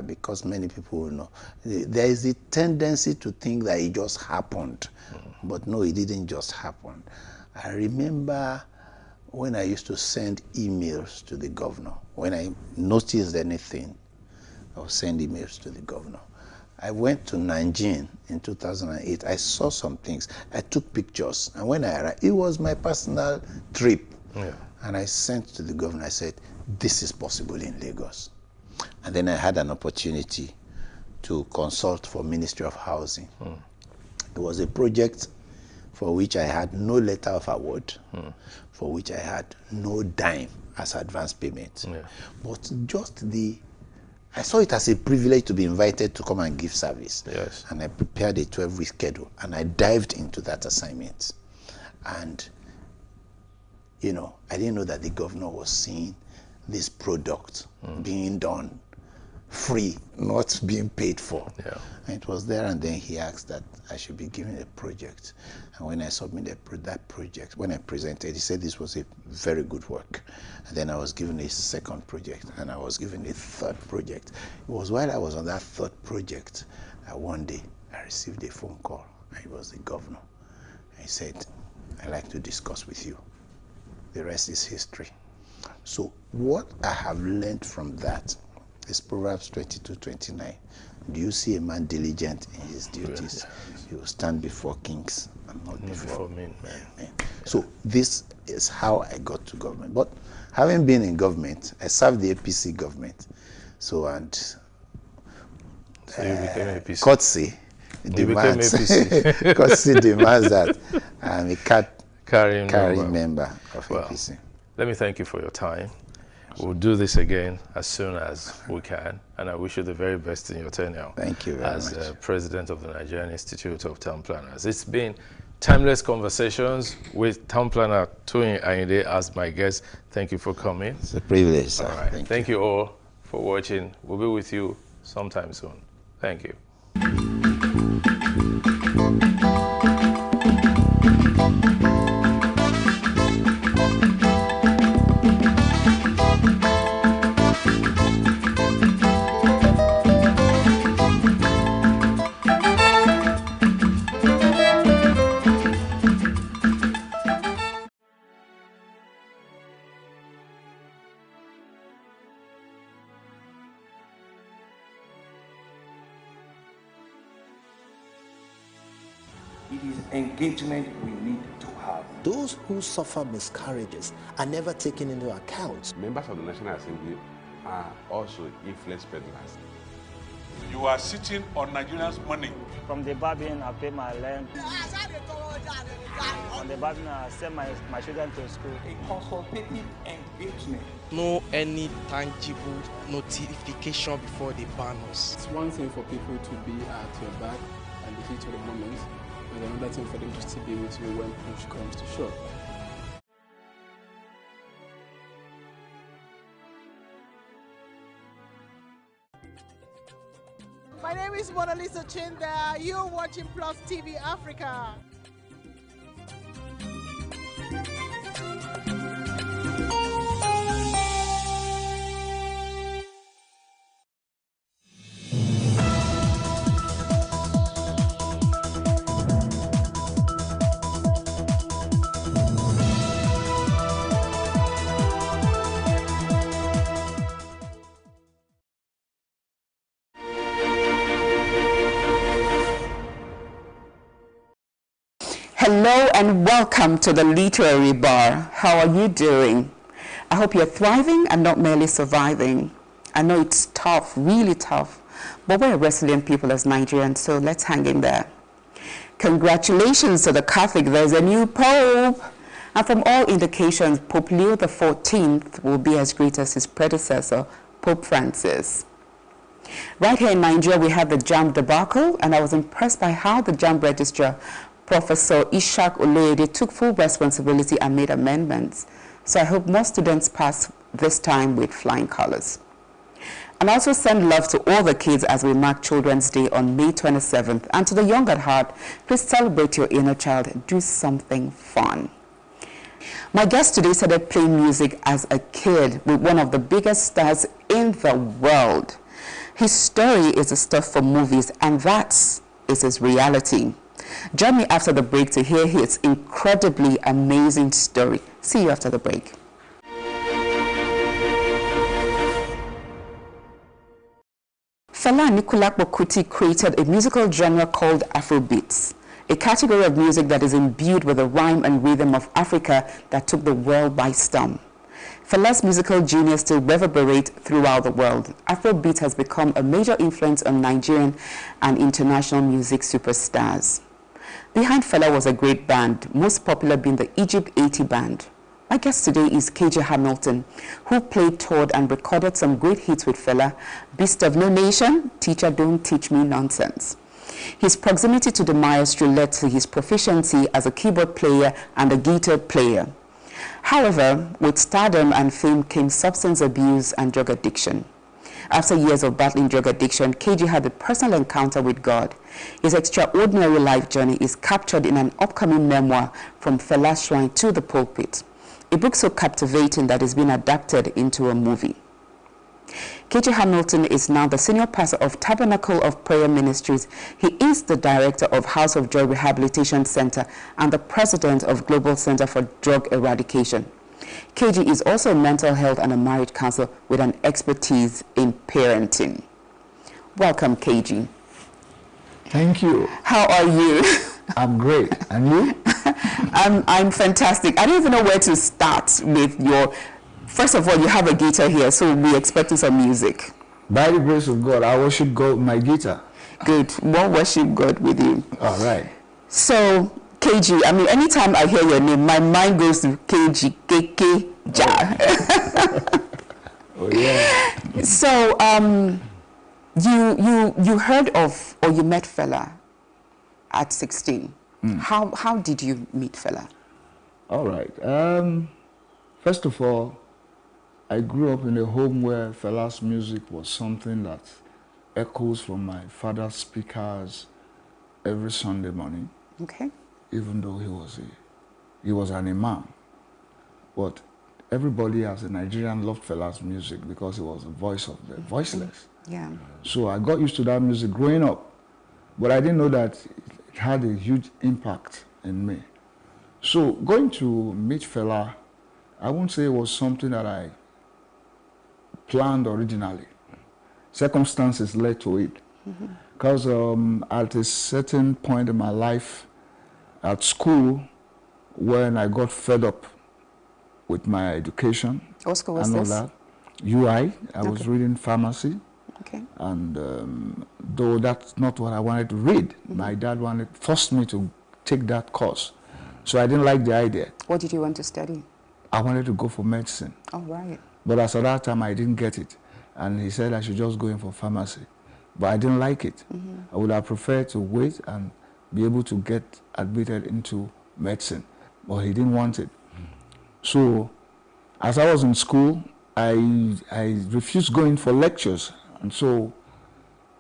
Because many people will know. There is a tendency to think that it just happened. But no, it didn't just happen. I remember when I used to send emails to the governor. When I noticed anything, I would send emails to the governor. I went to Nanjing in 2008. I saw some things. I took pictures. And when I arrived, it was my personal trip. Yeah. And I sent to the governor, I said, this is possible in Lagos. And then I had an opportunity to consult for Ministry of Housing. It was a project for which I had no letter of award, for which I had no dime as advance payment. But just I saw it as a privilege to be invited to come and give service. Yes. And I prepared a 12-week schedule, and I dived into that assignment. And, you know, I didn't know that the governor was seeing this product being done free, not being paid for. And it was there, and then he asked that I should be given a project. And when I submitted that project, when I presented, he said this was a very good work. And then I was given a second project, and I was given a third project. It was while I was on that third project that one day I received a phone call. And it was the governor. And he said, "I'd like to discuss with you. The rest is history." So what I have learned from that is Proverbs 22:29. Do you see a man diligent in his duties? He will stand before kings and not before men. So this is how I got to government. But having been in government, I served the APC government. So, and so you became APC. Courtesy demands, courtesy demands that I'm a carrying member of APC. Let me thank you for your time. We'll do this again as soon as we can, and I wish you the very best in your tenure. Thank you very much. As President of the Nigerian Institute of Town Planners. It's been Timeless Conversations with Town Planner Toyin Ayinde as my guest. Thank you for coming. It's a privilege, sir. All right. Thank you all for watching. We'll be with you sometime soon. Thank you. It is engagement we need to have. Those who suffer miscarriages are never taken into account. Members of the National Assembly are also influence peddlers. You are sitting on Nigerians' money. From the barbing, I pay my rent. From the barbing, I send my children to school. A consultative engagement. No any tangible notification before they ban us. It's one thing for people to be at your back and the heat of the moment, and another thing for them to still be with you when push comes to shove. My name is Mona Lisa Chinda. You're watching Plus TV Africa. Hello and welcome to the Literary Bar. How are you doing? I hope you're thriving and not merely surviving. I know it's tough, really tough, but we're resilient people as Nigerians, so let's hang in there. Congratulations to the Catholic, there's a new Pope. And from all indications, Pope Leo XIV will be as great as his predecessor, Pope Francis. Right here in Nigeria, we had the JAMB debacle, and I was impressed by how the JAMB registrar, Professor Ishak Oloyede, took full responsibility and made amendments. So I hope more students pass this time with flying colors. And also send love to all the kids as we mark Children's Day on May 27th. And to the young at heart, please celebrate your inner child. Do something fun. My guest today started playing music as a kid with one of the biggest stars in the world. His story is the stuff for movies, and that is his reality. Join me after the break to hear his incredibly amazing story. See you after the break. Fela Anikulapo Kuti created a musical genre called Afrobeats, a category of music that is imbued with the rhyme and rhythm of Africa that took the world by storm. Fela's musical genius still reverberates throughout the world. Afrobeat has become a major influence on Nigerian and international music superstars. Behind Fela was a great band, most popular being the Egypt 80 band. My guest today is KG Hamilton, who played, toured, and recorded some great hits with Fela: Beast of No Nation, Teacher Don't Teach Me Nonsense. His proximity to the maestro led to his proficiency as a keyboard player and a guitar player. However, with stardom and fame came substance abuse and drug addiction. After years of battling drug addiction, KG had a personal encounter with God. His extraordinary life journey is captured in an upcoming memoir, From Fela's Shrine to the Pulpit, a book so captivating that it's been adapted into a movie. KG Hamilton is now the senior pastor of Tabernacle of Prayer Ministries. He is the director of House of Joy Rehabilitation Center and the president of Global Center for Drug Eradication. KG is also a mental health and a marriage counselor with an expertise in parenting. Welcome, KG. Thank you. How are you? I'm great. And you? I'm fantastic. I don't even know where to start with your... First of all, you have a guitar here, so we're expecting some music. By the grace of God, I worship God with my guitar. Good. We'll worship God with you. All right. So, KG, I mean, anytime I hear your name, my mind goes to KG, KK, Ja. Oh, yeah. So, you heard of, or you met Fela at 16. How did you meet Fela? All right. First of all, I grew up in a home where Fela's music was something that echoes from my father's speakers every Sunday morning. Okay. Even though he was an imam. But everybody as a Nigerian loved Fela's music because he was the voice of the voiceless. Yeah. So I got used to that music growing up. But I didn't know that it had a huge impact in me. So going to meet Fela, I won't say it was something that I planned originally. Circumstances led to it. Because at a certain point in my life, at school, when I got fed up with my education, what school was and all this? that, UI, I was reading pharmacy. Okay. And though that's not what I wanted to read, my dad forced me to take that course. So I didn't like the idea. What did you want to study? I wanted to go for medicine. All right. But as at that time, I didn't get it. And he said I should just go in for pharmacy. But I didn't like it. I would have preferred to wait and be able to get admitted into medicine. But he didn't want it. So as I was in school, I refused going for lectures. And so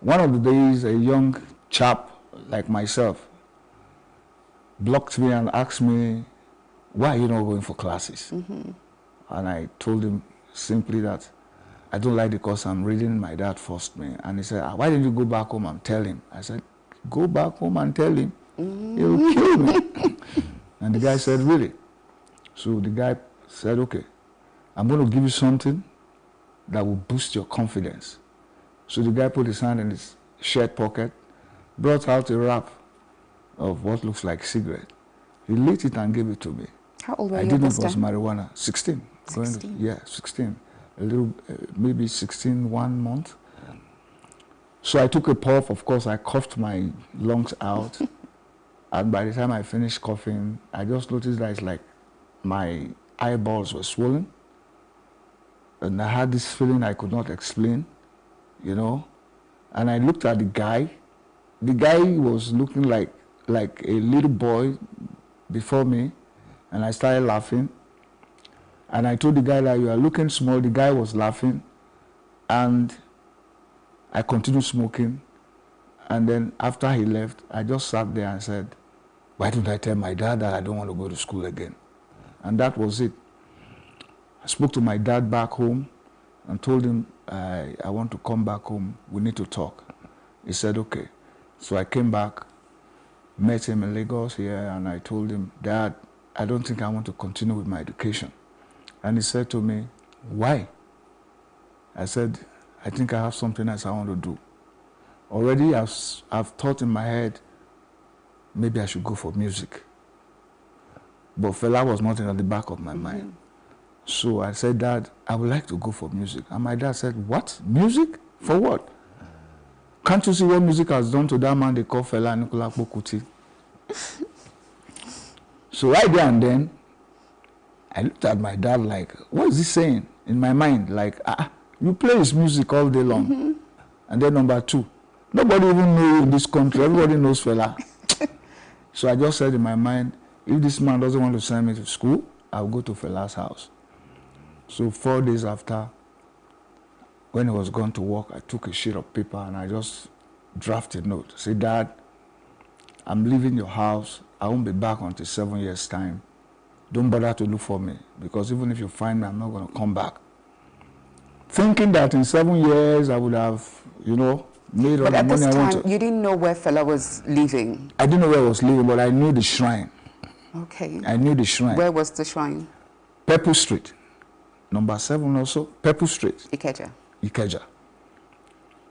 one of the days, a young chap like myself blocked me and asked me, why are you not going for classes? And I told him simply that I don't like the course I'm reading. My dad forced me. And he said, why didn't you go back home and tell him? I said, go back home and tell him. He'll kill me. And the guy said, really? So the guy said, okay, I'm going to give you something that will boost your confidence. So the guy put his hand in his shirt pocket, brought out a wrap of what looks like cigarette. He lit it and gave it to me. How old were you I at didn't know this it was time? marijuana. 16. 16? Yeah, 16. A little, maybe 16, 1 month. So I took a puff. Of course, I coughed my lungs out. And by the time I finished coughing, I just noticed that it's like my eyeballs were swollen. And I had this feeling I could not explain, you know. And I looked at the guy. The guy was looking like a little boy before me. And I started laughing. And I told the guy that you are looking small. The guy was laughing. And I continued smoking. And then after he left, I just sat there and said, why don't I tell my dad that I don't want to go to school again? And that was it. I spoke to my dad back home and told him, I want to come back home. We need to talk. He said, okay. So I came back, met him in Lagos here, and I told him, Dad, I don't think I want to continue with my education. And he said to me, why? I said, I think I have something else I want to do. Already I've thought in my head, maybe I should go for music. But Fela was not in the back of my mind. So I said, Dad, I would like to go for music. And my dad said, what? Music? For what? Can't you see what music has done to that man they call Fela Anikulapo Kuti? So right there and then, I looked at my dad like, what is he saying? In my mind, like, you play his music all day long. And then number 2, nobody even knows you in this country. Everybody knows Fela. So I just said in my mind, if this man doesn't want to send me to school, I'll go to Fela's house. So 4 days after, when he was going to work, I took a sheet of paper and I just drafted a note. Say, Dad, I'm leaving your house. I won't be back until 7 years' time. Don't bother to look for me, because even if you find me, I'm not going to come back. Thinking that in 7 years, I would have, you know, made all the money I wanted. But at this time, you didn't know where Fela was living? I didn't know where I was living, but I knew the shrine. Okay. I knew the shrine. Where was the shrine? Pepple Street. Number 7 also, Pepple Street. Ikeja. Ikeja.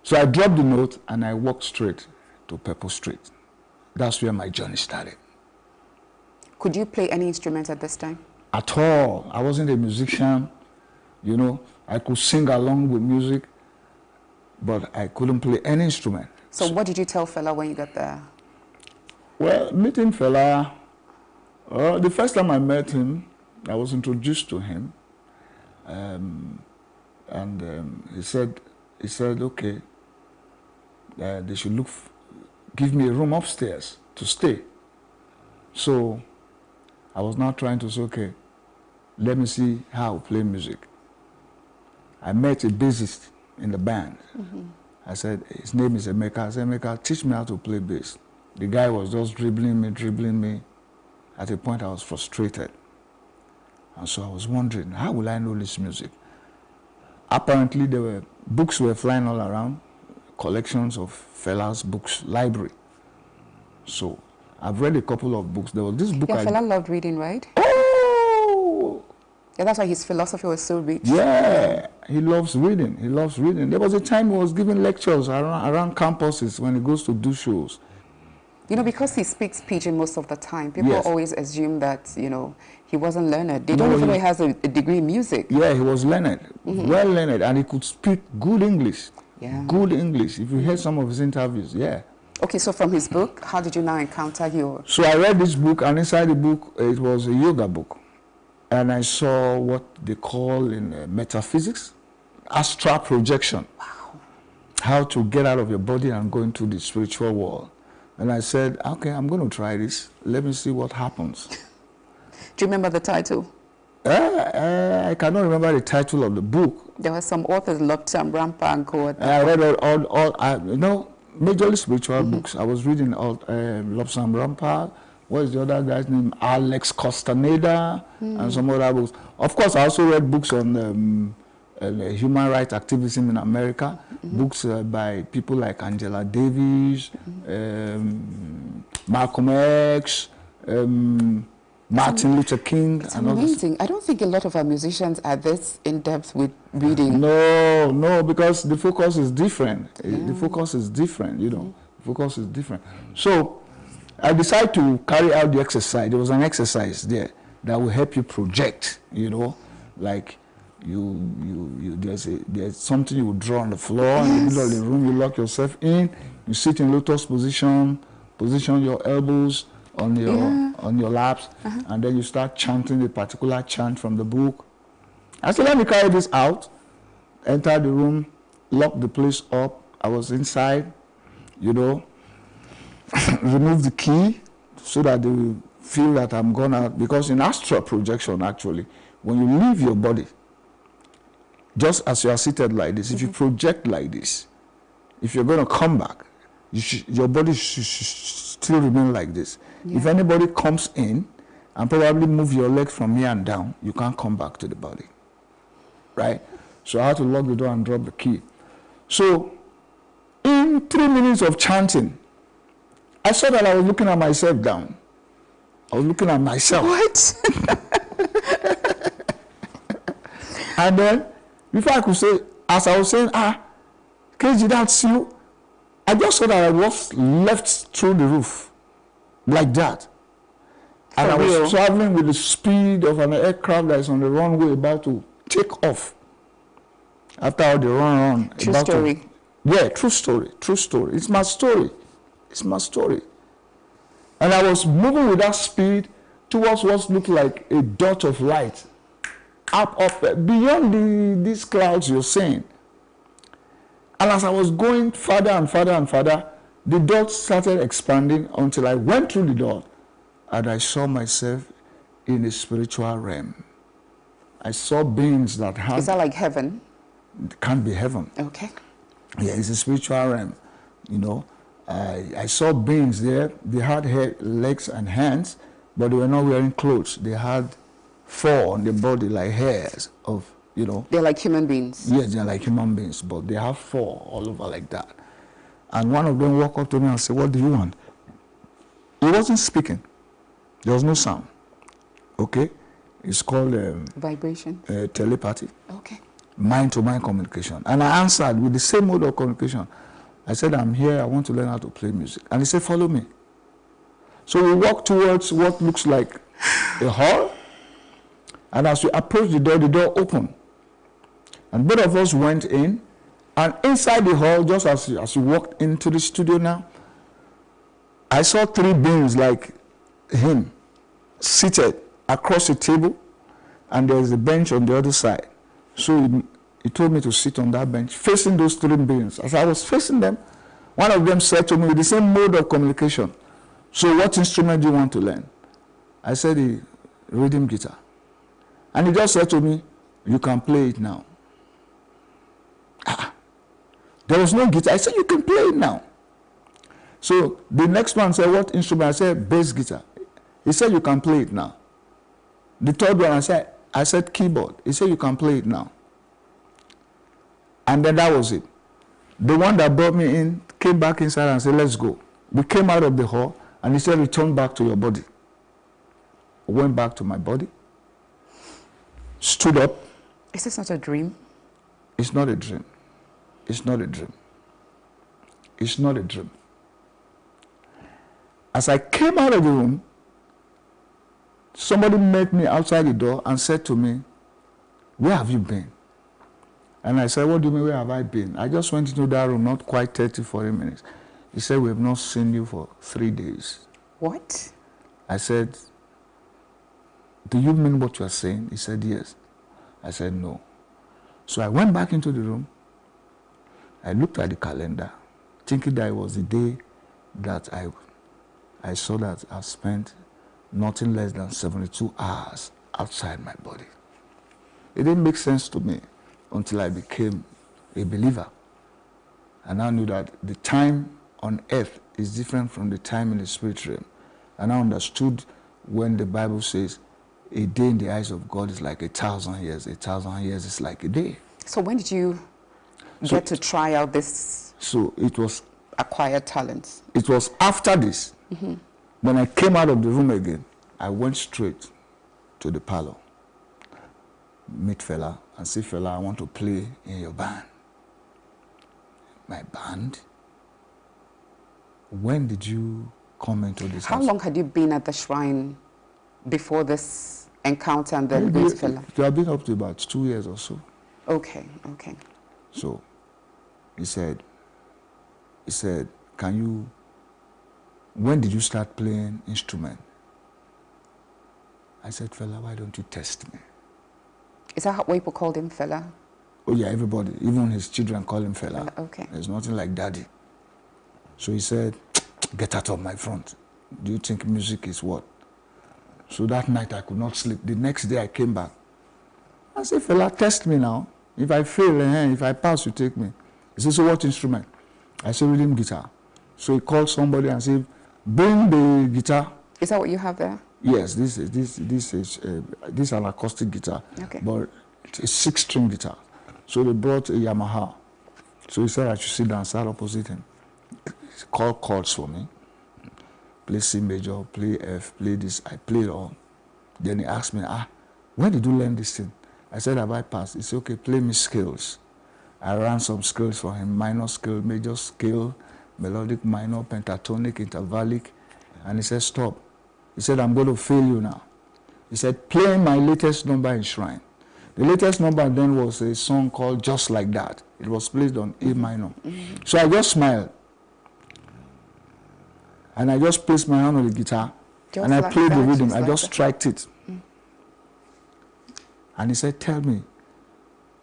So I dropped the note and I walked straight to Pepple Street. That's where my journey started. Could you play any instrument at this time? At all. I wasn't a musician, you know. I could sing along with music, but I couldn't play any instrument. So what did you tell Fela when you got there? Well, meeting Fela, the first time I met him, I was introduced to him. He said, okay, they should give me a room upstairs to stay. So I was now trying to say, okay, let me see how I play music. I met a bassist in the band. I said, his name is Emeka. I said, Emeka, teach me how to play bass. The guy was just dribbling me. At a point, I was frustrated. And so I was wondering, how will I know this music? Apparently, books were flying all around, collections of Fela's books, library. So I've read a couple of books. There was this book. Yeah, Fela loved reading, right? Oh! Yeah, that's why his philosophy was so rich. Yeah, he loves reading. He loves reading. There was a time he was giving lectures around campuses when he goes to do shows. You know, because he speaks pidgin most of the time, people always assume that, you know, he wasn't learned. They don't even know he has a degree in music. Yeah, he was learned, well learned, and he could speak good English. Yeah. Good English. If you heard some of his interviews, yeah. Okay, so from his book, how did you now encounter your... So I read this book, and inside the book, it was a yoga book. And I saw what they call in metaphysics, astral projection. Wow. How to get out of your body and go into the spiritual world. And I said, okay, I'm going to try this. Let me see what happens. Do you remember the title? I cannot remember the title of the book. There were some authors, Lobsam Rampa and Co. I read all majorly spiritual books. I was reading Lobsam Rampa. What is the other guy's name? Alex Costaneda and some other books. Of course, I also read books on human rights activism in America, books by people like Angela Davis, Malcolm X, Martin Luther King. It's amazing. I don't think a lot of our musicians are this in-depth with reading. No, because the focus is different. The focus is different, you know. The focus is different. So I decided to carry out the exercise. There was an exercise there that will help you project, you know, like there's something you would draw on the floor in the middle of the room. You lock yourself in. You sit in lotus position. Position your elbows on your laps, and then you start chanting a particular chant from the book. I said, let me carry this out. Enter the room, lock the place up. I was inside, you know. Remove the key so that they will feel that I'm gone out. Because in astral projection, actually, when you leave your body, just as you are seated like this, if you project like this, if you're going to come back, your body should still remain like this. If anybody comes in and probably move your legs from here and down, you can't come back to the body, right? So I had to lock the door and drop the key. So in 3 minutes of chanting, I saw that I was looking at myself down. I was looking at myself. What? And then, before I could say, as I was saying, KG, that's you. I just saw that I was left through the roof, like that. And I was traveling with the speed of an aircraft that is on the runway about to take off. After all the run. True story. Yeah, true story. True story. It's my story. It's my story. And I was moving with that speed towards what looked like a dot of light. Up, beyond these clouds you're seeing. And as I was going further and further and further, the dot started expanding until I went through the dot and I saw myself in a spiritual realm. I saw beings that had... Is that like heaven? It can't be heaven. Okay. Yeah, it's a spiritual realm, you know. I saw beings there. They had legs and hands, but they were not wearing clothes. They had fur on their body like hairs of, you know. They're like human beings. Yes, they're like human beings, but they have fur all over like that. And one of them walked up to me and said, "What do you want?" He wasn't speaking. There was no sound. Okay? It's called... vibration. Telepathy. Okay. Mind-to-mind communication. And I answered with the same mode of communication. I said, "I'm here, I want to learn how to play music." And he said, "Follow me." So we walked towards what looks like a hall. And as we approached the door opened. And both of us went in. And inside the hall, just as we walked into the studio now, I saw three beings like him seated across a table. And there's a bench on the other side. So he told me to sit on that bench, facing those three beings. As I was facing them, one of them said to me with the same mode of communication, "So what instrument do you want to learn?" I said, "The rhythm guitar." And he just said to me, "You can play it now." There was no guitar. I said, "You can play it now." So the next one said, "What instrument?" I said, "Bass guitar." He said, "You can play it now." The third one, I said keyboard. He said, "You can play it now." And then that was it. The one that brought me in came back inside and said, "Let's go." We came out of the hall and he said, "Return back to your body." I went back to my body, stood up. Is this not a dream? It's not a dream. It's not a dream. It's not a dream. As I came out of the room, somebody met me outside the door and said to me, "Where have you been?" And I said, "What do you mean, where have I been?" I just went into that room, not quite 30, 40 minutes. He said, "We have not seen you for 3 days." What? I said, "Do you mean what you are saying?" He said, "Yes." I said, "No." So I went back into the room. I looked at the calendar, thinking that it was the day that I saw that I spent nothing less than 72 hours outside my body. It didn't make sense to me until I became a believer. And I knew that the time on earth is different from the time in the spirit realm. And I understood when the Bible says a day in the eyes of God is like 1,000 years. 1,000 years is like a day. So when did you get to try out this? So it was acquired talents. It was after this. Mm-hmm. When I came out of the room again, I went straight to the parlor, meet Fela, and say, "Fela, I want to play in your band." My band? When did you come into this How house? long had you been at the shrine before this encounter and then with Fela? It had been up to about 2 years or so. Okay, okay. So he said, when did you start playing instrument? I said, "Fela, why don't you test me?" Is that what people called him, Fela? Oh yeah, everybody, even his children call him Fela. Okay. There's nothing like daddy. So he said, "Get out of my front. Do you think music is what?" So that night I could not sleep. The next day I came back. I said, "Fela, test me now. If I fail, if I pass, you take me." He said, "So what instrument?" I said, "Rhythm guitar." So he called somebody and said, "Bring the guitar." Is that what you have there? Yes, this is an acoustic guitar, okay. But it's a 6-string guitar. So they brought a Yamaha. So he said I should sit down, sat opposite him. He called chords for me. Play C major, play F, play this. I played all. Then he asked me, "When did you learn this thing?" I said, "Have I passed?" He said, "Okay, play me scales." I ran some scales for him: minor scale, major scale, melodic minor, pentatonic, intervallic. And he said, "Stop." He said, I'm going to fail you now. He said, play my latest number in Shrine. The latest number then was a song called Just Like That. It was played on A minor. So I just smiled. And I just placed my hand on the guitar. And I played the rhythm. I just striked it. And he said, tell me,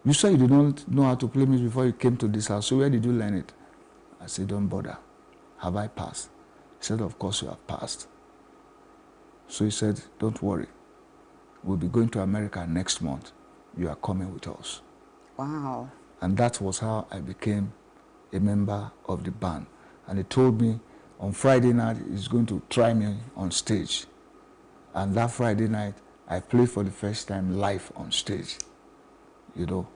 you said you didn't know how to play music before you came to this house. So where did you learn it? I said, don't bother. Have I passed? He said, of course you have passed. So he said, don't worry. We'll be going to America next month. You are coming with us. Wow. And that was how I became a member of the band. And he told me on Friday night he's going to try me on stage. And that Friday night, I played for the first time live on stage, you know,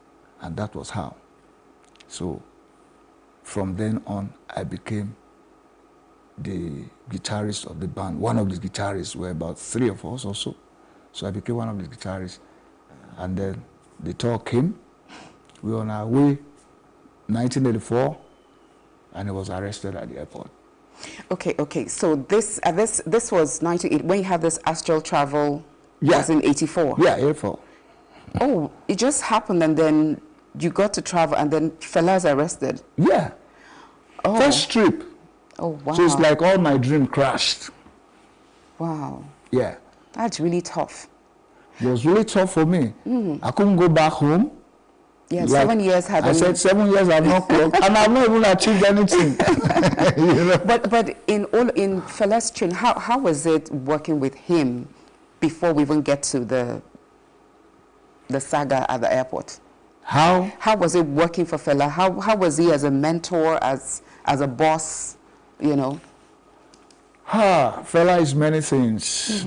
and that was how. So from then on, I became the guitarist of the band. One of the guitarists, were about 3 of us or so. So I became one of the guitarists. And then the tour came. We were on our way, 1984, and he was arrested at the airport. Okay. So this was 1980 when you had this astral travel. Yeah. Was in 84. Yeah, 84. Oh, it just happened, and then you got to travel, and then Fela's arrested. Yeah. Oh. First trip. Oh wow. So it's like all my dream crashed. Wow. Yeah. That's really tough. It was really tough for me. I couldn't go back home. Yeah, like, 7 years had I said 7 years I've not clocked, and I've not even achieved anything. You know? But in Fela's train, how was it working with him before we even get to the saga at the airport? How was it working for Fela? How was he as a mentor, as a boss, you know? Fela is many things.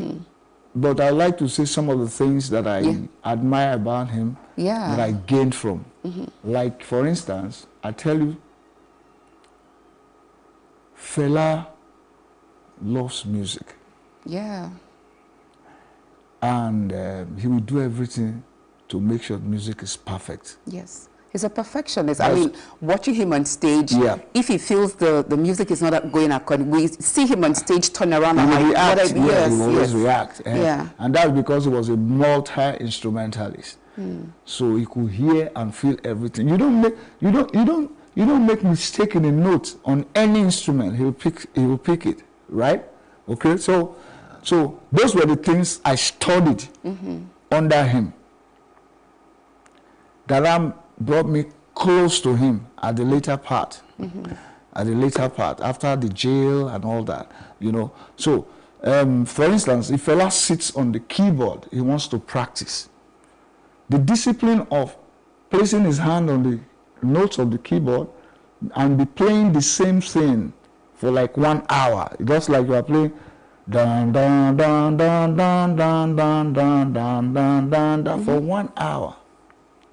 But I like to say some of the things that I admire about him, that I gained from. Like, for instance, I tell you, Fela loves music. Yeah. And he will do everything to make sure music is perfect. Yes. He's a perfectionist. I mean, watching him on stage, if he feels the music is not going according, we see him on stage turn around and react. He will always react. And that's because he was a multi-instrumentalist. So he could hear and feel everything. You don't make mistake in a note on any instrument. He will pick it, right? Okay, so those were the things I studied under him. That brought me close to him at the later part. At the later part, after the jail and all that, you know. So, for instance, if Fela sits on the keyboard, he wants to practice. The discipline of placing his hand on the notes of the keyboard and be playing the same thing for like 1 hour. Just like you are playing dun dun dun dun dun dun dun dun dun dun dun dun for 1 hour.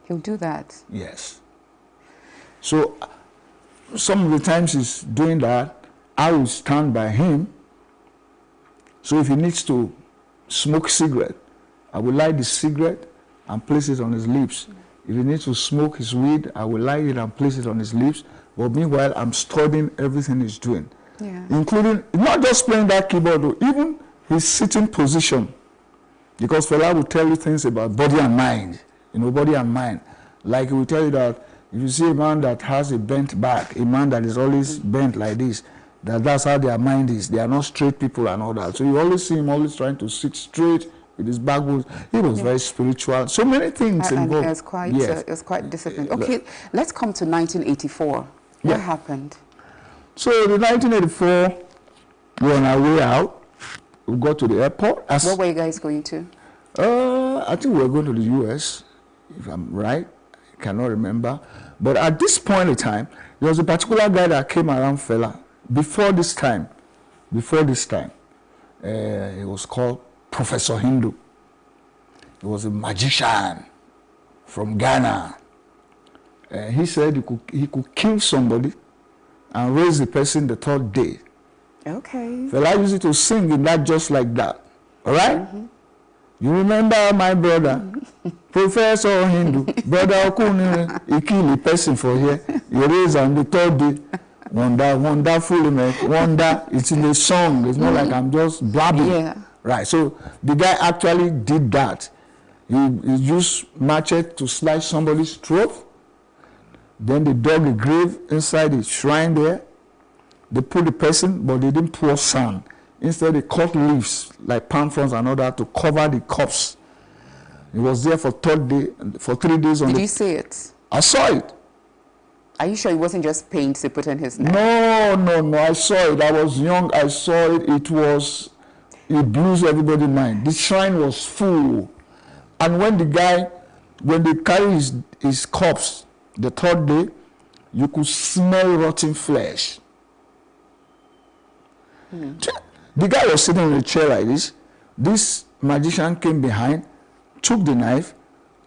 He'll do that. Yes. So some of the times he's doing that, I will stand by him. So if he needs to smoke cigarette, I will light the cigarette and place it on his lips. If he needs to smoke his weed, I will light it and place it on his lips. But meanwhile, I'm studying everything he's doing. Yeah. Including, not just playing that keyboard, though, even his sitting position. Because Fela will tell you things about body and mind. You know, body and mind. Like he will tell you that if you see a man that has a bent back, a man that is always bent like this, that's how their mind is. They are not straight people and all that. So you always see him always trying to sit straight with his backwards. He was very spiritual. So many things involved. And it was quite disciplined. Okay, let's come to 1984. What happened? So in 1984, we were on our way out. We got to the airport. What were you guys going to? I think we were going to the U.S., if I'm right. I cannot remember. But at this point in time, there was a particular guy that came around Fela before this time. He was called Professor Hindu. He was a magician from Ghana. He said he could kill somebody and raise the person the third day. Okay. Fela used to sing in that just like that. All right? You remember my brother, Professor Hindu, brother Okuni, he killed a person for here. He raised on the third day. Wonderful, wonder. It's in the song. It's not like I'm just blabbing. Yeah. Right. So the guy actually did that. He used machete to slice somebody's throat. Then they dug a grave inside the shrine there. They put the person, but they didn't pour sand. Instead, they cut leaves like palm fronds and all that to cover the corpse. He was there for 3 days. Did you see it? I saw it. Are you sure it wasn't just paint they put in his neck? No. I saw it. I was young. I saw it. It blew everybody's mind. The shrine was full. And when they carry his corpse the 3rd day, you could smell rotten flesh. The guy was sitting in a chair like this. This magician came behind, took the knife,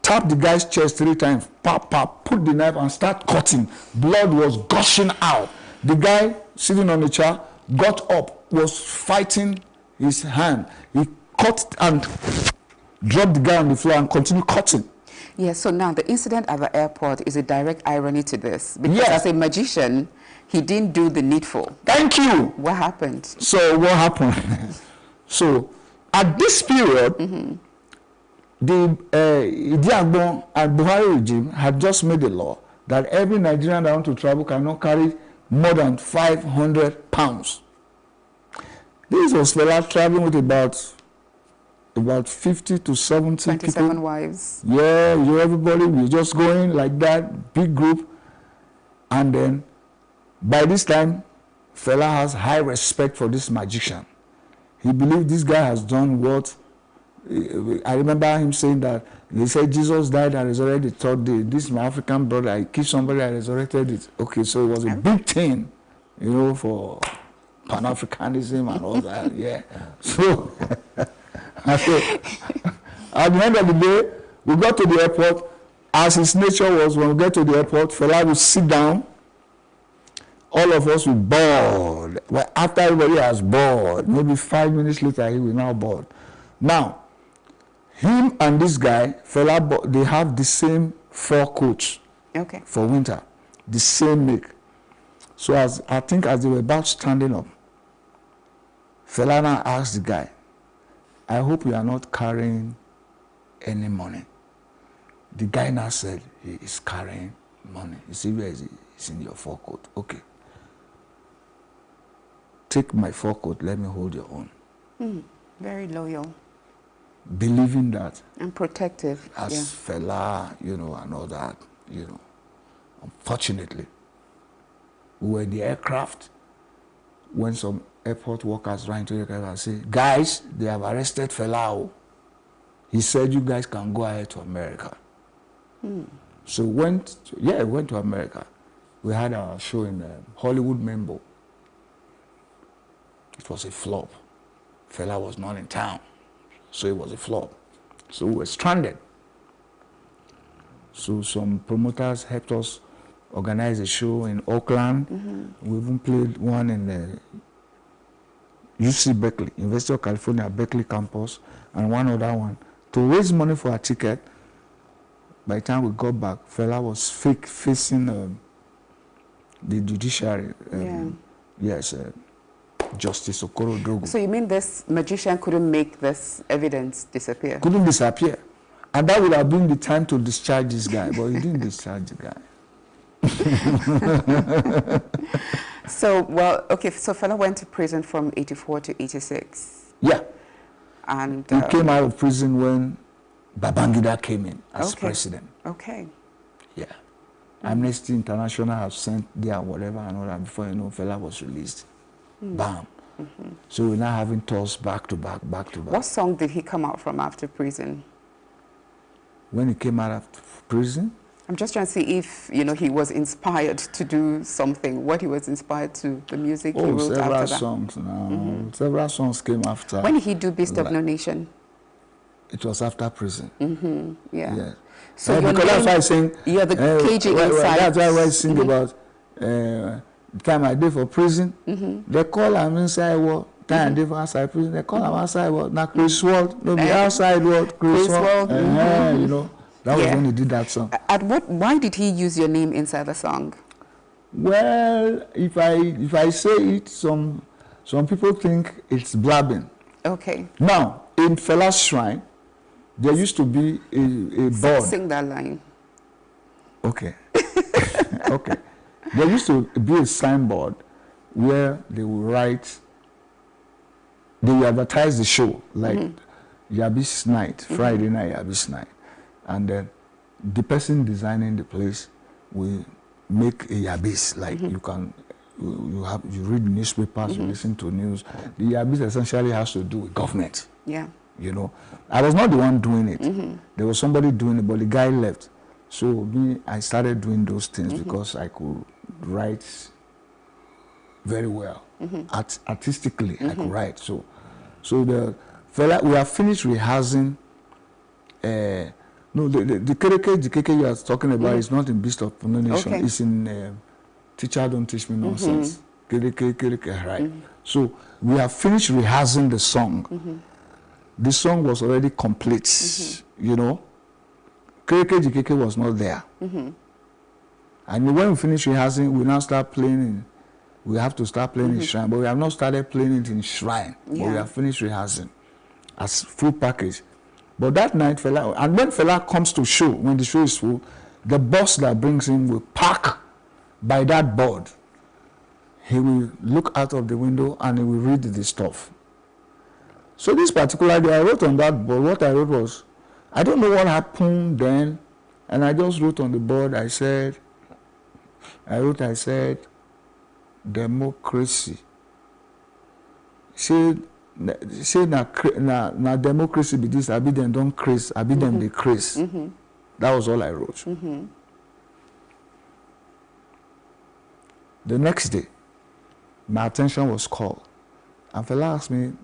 tapped the guy's chest 3 times, put the knife and start cutting. Blood was gushing out. The guy sitting on the chair got up, was fighting his hand. He cut and dropped the guy on the floor and continued cutting. Yes, so now the incident at the airport is a direct irony to this. Because as a magician, he didn't do the needful. Thank you. What happened? So what happened? So at this period, the Idi Agbon and Buhari regime had just made a law that every Nigerian that wants to travel cannot carry more than 500 pounds. This was Fela traveling with about 50 to 70 27 people. wives. Yeah, everybody, we just going like that, big group. And then, by this time, Fela has high respect for this magician. He believed this guy has done what, I remember him saying that, they said Jesus died and resurrected the 3rd day. This is my African brother, I killed somebody, I resurrected it. Okay, so it was a big thing, for Pan-Africanism and all that, yeah. So, at the end of the day, we got to the airport. As his nature was, when we get to the airport, Fela will sit down. All of us will board. Well, after everybody has bored, maybe 5 minutes later, he will now board. Now, him and this guy, Fela, they have the same 4 coats for winter, the same make. So I think as they were about standing up, Fela now asked the guy, I hope you are not carrying any money. The guy now said he is carrying money. You see, where is it? It's in your 4 coat. Okay. Take my 4 coat, let me hold your own. Very loyal. Believing that. And protective. As Fela, and all that, Unfortunately, we were in the aircraft when some airport workers ran to the aircraft and said, guys, they have arrested Fela. He said you guys can go ahead to America. So we went to America. We had our show in Hollywood Mambo. It was a flop. Fela was not in town, so it was a flop. So we were stranded. So some promoters helped us organize a show in Oakland. We even played one in the UC Berkeley, University of California, Berkeley campus, and one other one. To raise money for a ticket, by the time we got back, Fela was facing the judiciary. Justice Okoro Dogo. So you mean this magician couldn't make this evidence disappear? Couldn't disappear. And that would have been the time to discharge this guy, but he didn't discharge the guy. So Fela went to prison from 84 to 86. Yeah. And he came out of prison when Babangida came in as president. Okay. Yeah. Amnesty International have sent their whatever and all that before Fela was released. Bam. So we're now having tours back to back. What song did he come out from after prison? When he came out of prison? I'm just trying to see if, he was inspired to do something, what he was inspired to, the music he wrote after that. Several songs now. Several songs came after. When did he do Beast of No Nation? It was after prison. Yeah. So because that's why I sing. You're the KG inside. That's why I sing about the time I did for prison. They call him inside world. Time I did for outside prison. They call him outside world. Now Chris World, no be outside world. Chris World. That was when he did that song. Why did he use your name inside the song? Well, if I say it, some people think it's blabbing. Okay. Now, in Fela's shrine, there used to be a board. Sing that line. Okay. Okay. There used to be a signboard where they would write, they would advertise the show, like Yabis Night, Friday night Yabis Night. And then the person designing the place will make a Yabis, like you can, you read newspapers, you listen to news. The Yabis essentially has to do with government. Yeah. You know, I was not the one doing it. There was somebody doing it, but the guy left. So me, I started doing those things because I could write very well. Artistically, I could write. So the fella, we have finished rehearsing. No, the KK you are talking about is not in Beast of No Nation. It's in Teacher Don't Teach Me Nonsense. KK, right? So we have finished rehearsing the song. The song was already complete, you know. KK was not there. And when we finish rehearsing, we now start playing. We have to start playing in Shrine, but we have not started playing it in Shrine. But we have finished rehearsing as full package. But that night, Fela, and when Fela comes to show, when the show is full, the bus that brings him will park by that board. He will look out of the window and he will read the stuff. So this particular day, I wrote on that board, what I wrote was, I don't know what happened then, and I just wrote on the board, I said, democracy. Say na democracy be this, I be them don't craze, I be them they craze. That was all I wrote. The next day, my attention was called. And Fela asked me,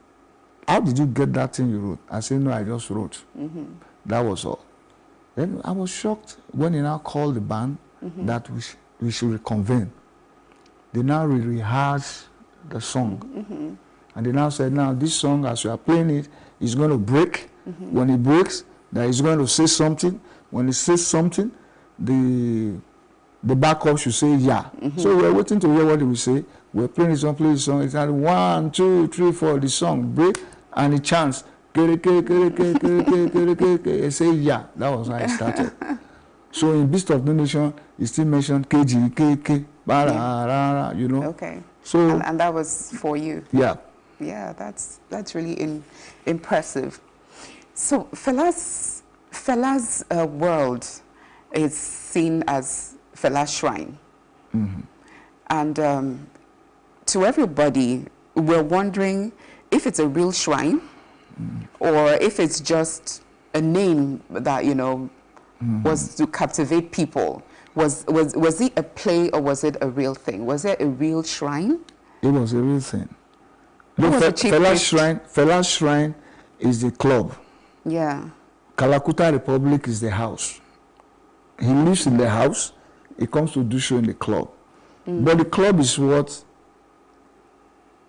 how did you get that thing you wrote? I said, no, I just wrote. That was all. Then I was shocked when he now called the band that we should reconvene. They now rehearse the song. And they now said, now this song, as you are playing it, is going to break. When it breaks, that he's going to say something. When he says something, the backup should say yeah. So we're waiting to hear what he will say. We're playing this song, It's at 1, 2, 3, 4, the song break, and the chants. Say yeah. That was how I started. So in Beast of No Nation, he still mentioned KG, KK, you know. Okay. So and that was for you. Yeah. Yeah, that's really impressive. So Fela's world is seen as Fela's shrine, and to everybody, we're wondering if it's a real shrine or if it's just a name that was to captivate people. Was it a play or was it a real thing? Was it a real shrine? It was a real thing. Fela's shrine is the club. Yeah. Kalakuta Republic is the house. He lives in the house. He comes to do show in the club. But the club is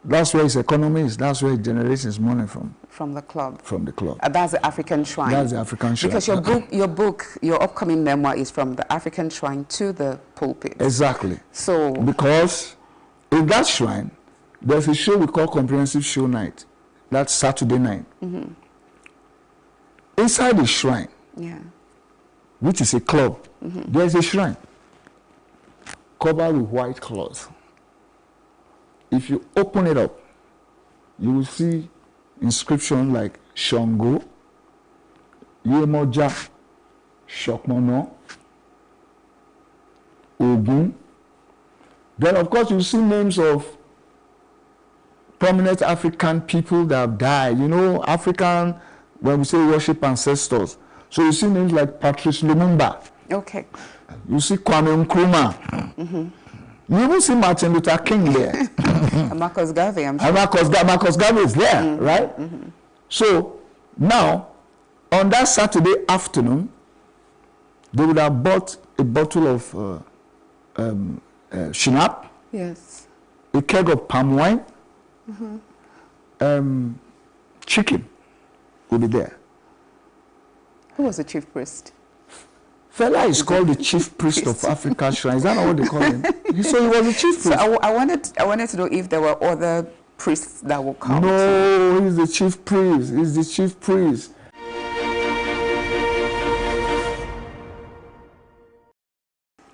that's where his economy is. That's where he generates his money from. From the club. From the club. That's the African shrine. That's the African shrine. Because your upcoming memoir is from the African shrine to the pulpit. Exactly. So because in that shrine, there's a show we call Comprehensive Show Night. That's Saturday night. Inside the shrine, which is a club, there's a shrine covered with white cloth. If you open it up, you will see inscription like Shango, Yemoja, Shokmono, Ogun. Then of course you see names of prominent African people that have died. You know, African, when we say worship ancestors. So you see names like Patrice Lumumba. Okay. You see Kwame Nkrumah. You even see Martin Luther King there. Marcus Garvey, I'm sure. Marcus Garvey is there, right? So now, on that Saturday afternoon, they would have bought a bottle of Shinap, yes, a keg of palm wine, chicken will be there. Who was the chief priest? Fela is called the chief priest of Africa Shrine. Is that not what they call him? So he was the chief priest. So I wanted to know if there were other priests that will come? No, he's the chief priest. He's the chief priest.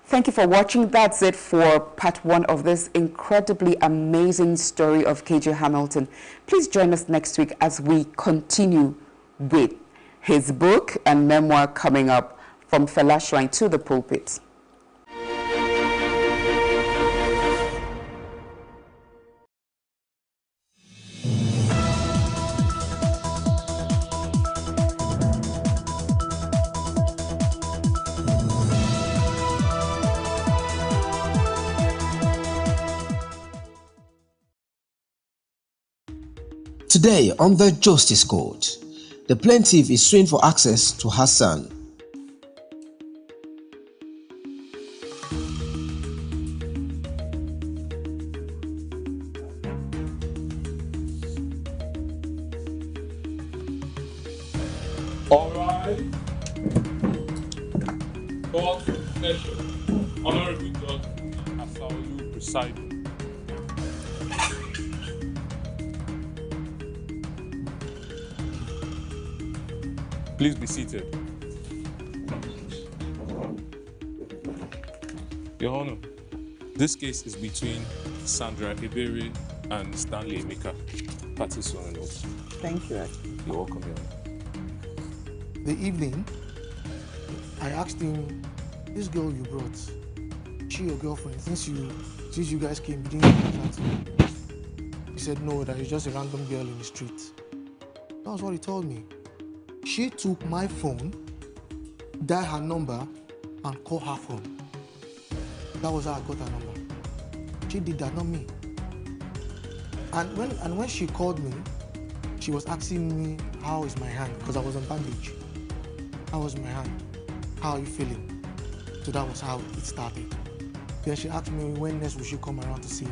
Thank you for watching. That's it for part 1 of this incredibly amazing story of KG Hamilton. Please join us next week as we continue with his book and memoir coming up, From Fela Shrine to the Pulpit. Today on the Justice Court, the plaintiff is suing for access to her son. All right. Court session. Honorable Judge Asaolu presiding. Please be seated. Your Honor, this case is between Sandra Ebere and Stanley Emeka. Parties sworn oath. Thank you. You're welcome, Your Honor. The evening, I asked him, this girl you brought, she your girlfriend? Since you guys came, you didn't contact me. He said no, that it's just a random girl in the street. That was what he told me. She took my phone, dialed her number, and called her phone. That was how I got her number. She did that, not me. And when she called me, she was asking me, how is my hand? Because I was on bandage. How was my hand? How are you feeling? So that was how it started. Then she asked me, when next will she come around to see me?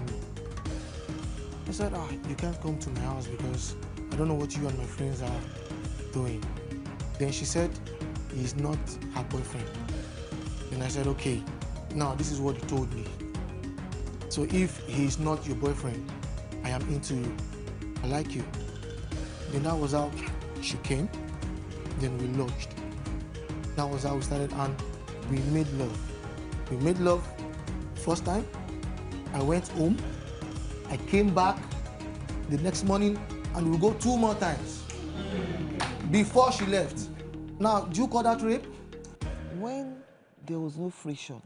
I said, you can't come to my house because I don't know what you and my friends are doing. Then she said, he's not her boyfriend. Then I said, okay, now this is what he told me. So if he's not your boyfriend, I am into you. I like you. Then that was how she came. Then we lodged. That was how we started, and we made love. We made love first time. I went home. I came back the next morning, and we'll go 2 more times before she left. Now, do you call that rape? When there was no friction,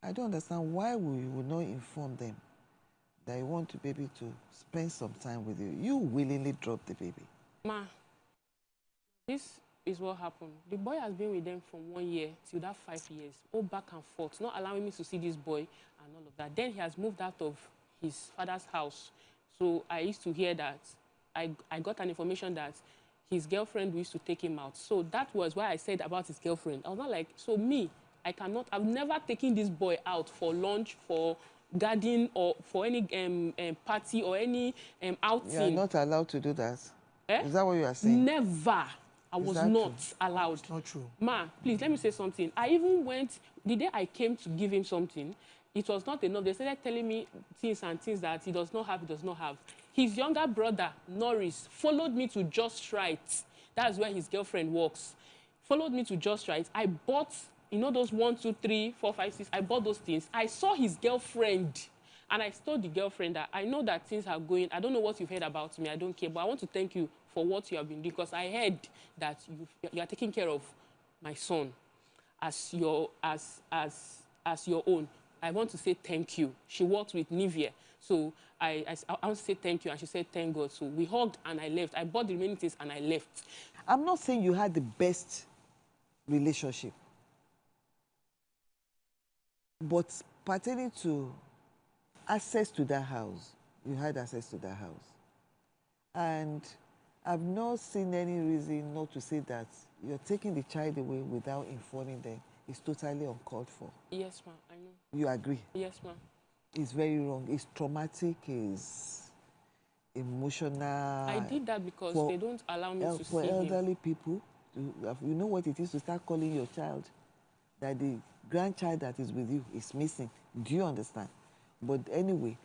I don't understand why we would not inform them that you want the baby to spend some time with you. You willingly dropped the baby. Ma, this is what happened. The boy has been with them from 1 year till that 5 years, all back and forth, not allowing me to see this boy and all of that. Then he has moved out of his father's house. So I used to hear that, I got an information that his girlfriend used to take him out. So that was why I said about his girlfriend. I was not like, so me, I've never taken this boy out for lunch, for garden, or for any party or any outing. You are not allowed to do that. Eh? Is that what you are saying? Never. I was not allowed. It's not true. Ma, please, let me say something. I even went, the day I came to give him something, it was not enough. They started telling me things that he does not have. His younger brother, Norris, followed me to Just Right. That's where his girlfriend works. Followed me to Just Right. I bought, you know, those 1, 2, 3, 4, 5, 6. I bought those things. I saw his girlfriend. And I told the girlfriend that I know that things are going. I don't know what you've heard about me. I don't care. But I want to thank you for what you have been doing. Because I heard that you are taking care of my son as your own. I want to say thank you. She works with Nivea. So I want to say thank you. And she said, thank God. So we hugged and I left. I bought the remaining things and I left. I'm not saying you had the best relationship. But pertaining to access to that house, you had access to that house. And I've not seen any reason not to say that you're taking the child away without informing them. It's totally uncalled for. Yes, ma'am, I know. You agree? Yes, ma'am. It's very wrong. It's traumatic, it's emotional. I did that because they don't allow me to see For him. elderly people, you know what it is to start calling your child, that the grandchild that is with you is missing. Do you understand? But anyway,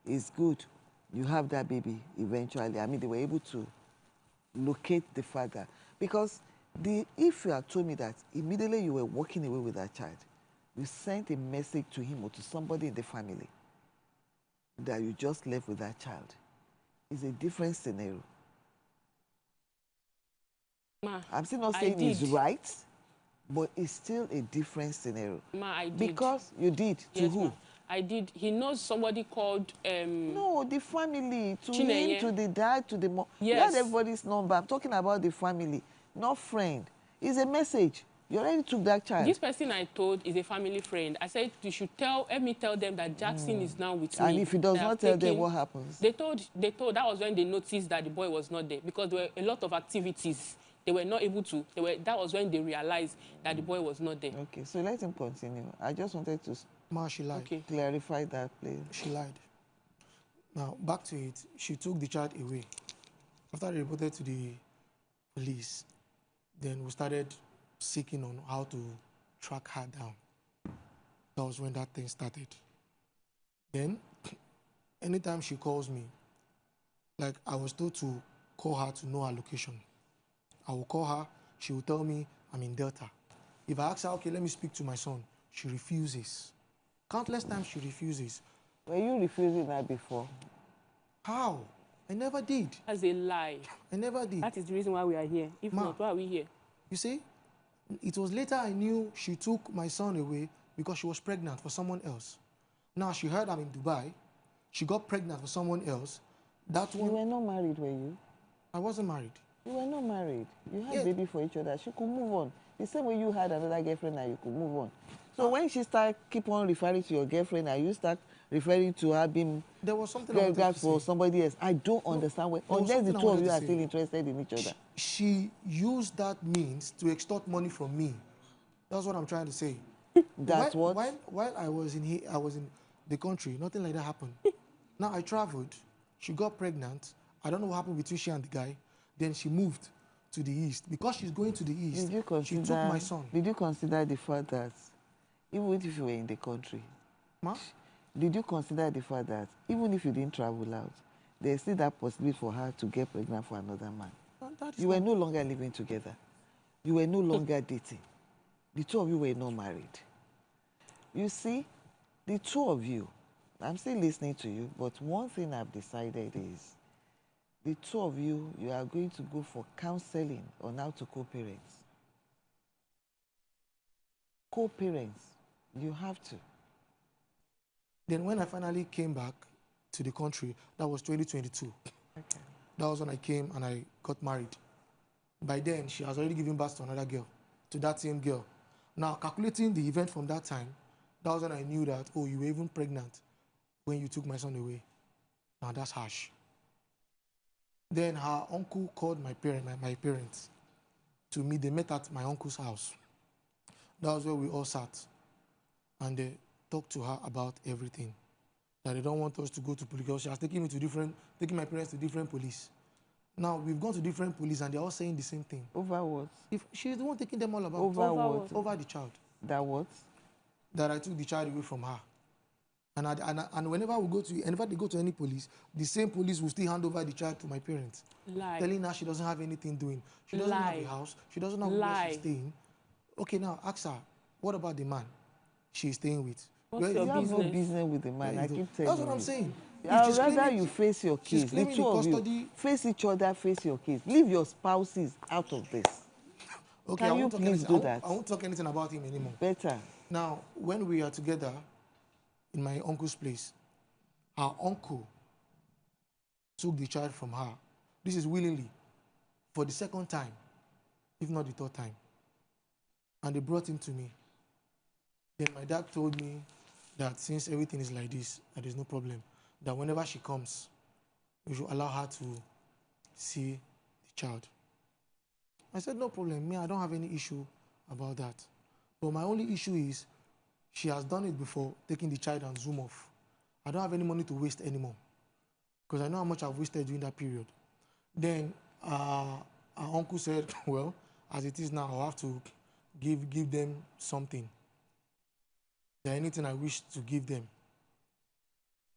it's good you have that baby eventually. I mean, they were able to locate the father. Because if you had told me that immediately you were walking away with that child, you sent a message to him or to somebody in the family that you just left with that child, it's a different scenario. Ma, I'm still not saying it's right, but it's still a different scenario. Ma, I did. Because you did. To Yes, who? ma. I did. He knows somebody called... No, the family. To Chinenye. him, to the dad, to the mom. Yes. You had everybody's number. I'm talking about the family, not friend. It's a message. You already took that child. This person I told is a family friend. I said you should let me tell them that Jackson is now with me. And if he does not tell them, what happens? They told, that was when they noticed that the boy was not there, because there were a lot of activities. They were not able to, that was when they realized that the boy was not there. Okay, so let him continue. I just wanted to she lied. Clarify that, please. She lied. Now, back to it. She took the child away. After they reported to the police, then we started seeking on how to track her down. That was when that thing started. Then, anytime she calls me, like I was told to call her to know her location. I will call her, she will tell me I'm in Delta. If I ask her, okay, let me speak to my son, she refuses. Countless times she refuses. Were you refusing that before? How? I never did. That's a lie. I never did. That is the reason why we are here. If not, why are we here? You see, it was later I knew she took my son away because she was pregnant for someone else. Now she heard I'm in Dubai. She got pregnant for someone else. That one. You were not married, were you? I wasn't married. You were not married. You had baby for each other. She could move on. The same way you had another girlfriend and you could move on. So when she keep on referring to your girlfriend and you start referring to her being there was something I wanted to for somebody else, I don't understand why. Unless the two of you are still interested in each other. She used that means to extort money from me. That's what I'm trying to say. That's what? While I was in the country, nothing like that happened. Now I traveled. She got pregnant. I don't know what happened between she and the guy. Then she moved to the east. Because she's going to the east, she took my son. Did you consider the fact that even if you were in the country, did you consider the fact that even if you didn't travel out, there's still that possibility for her to get pregnant for another man? You were no longer living together. You were no longer dating. The two of you were not married. You see, the two of you, I'm still listening to you, but one thing I've decided is the two of you, you are going to go for counseling on how to co-parent. Co-parents, you have to. Then when I finally came back to the country, that was 2022. Okay. That was when I came and I got married. By then, she has already given birth to another girl, to that same girl. Now, calculating the event from that time, that was when I knew that, oh, you were even pregnant when you took my son away. Now, that's harsh. Then her uncle called my parents to meet. They met at my uncle's house. That was where we all sat. And they talked to her about everything. That they don't want us to go to police because she has taken my parents to different police. Now, we've gone to different police and they're all saying the same thing. Over what? If she's the one taking them all about. Over what? Over the child. That what? That I took the child away from her. And whenever they go to any police, the same police will still hand over the child to my parents. Lie. Telling her she doesn't have anything doing. She doesn't have a house. She doesn't know where she's staying. Okay, now ask her, what about the man she's staying with? What's your business? You have no business with the man. I keep telling you. That's what I'm saying. I'd rather you face your kids. The two of you face each other, face your kids. Leave your spouses out of this. Okay, Can you please do that? I won't talk anything about him anymore. Better. Now, when we are together in my uncle's place, our uncle took the child from her. This is willingly, for the second time, if not the third time. And they brought him to me. Then my dad told me that since everything is like this, that there's no problem, that whenever she comes, we should allow her to see the child. I said, no problem. Me, I don't have any issue about that. But my only issue is she has done it before, taking the child and zoom off. I don't have any money to waste anymore because I know how much I've wasted during that period. Then our uncle said, well, as it is now, I'll have to give them something. There anything I wish to give them.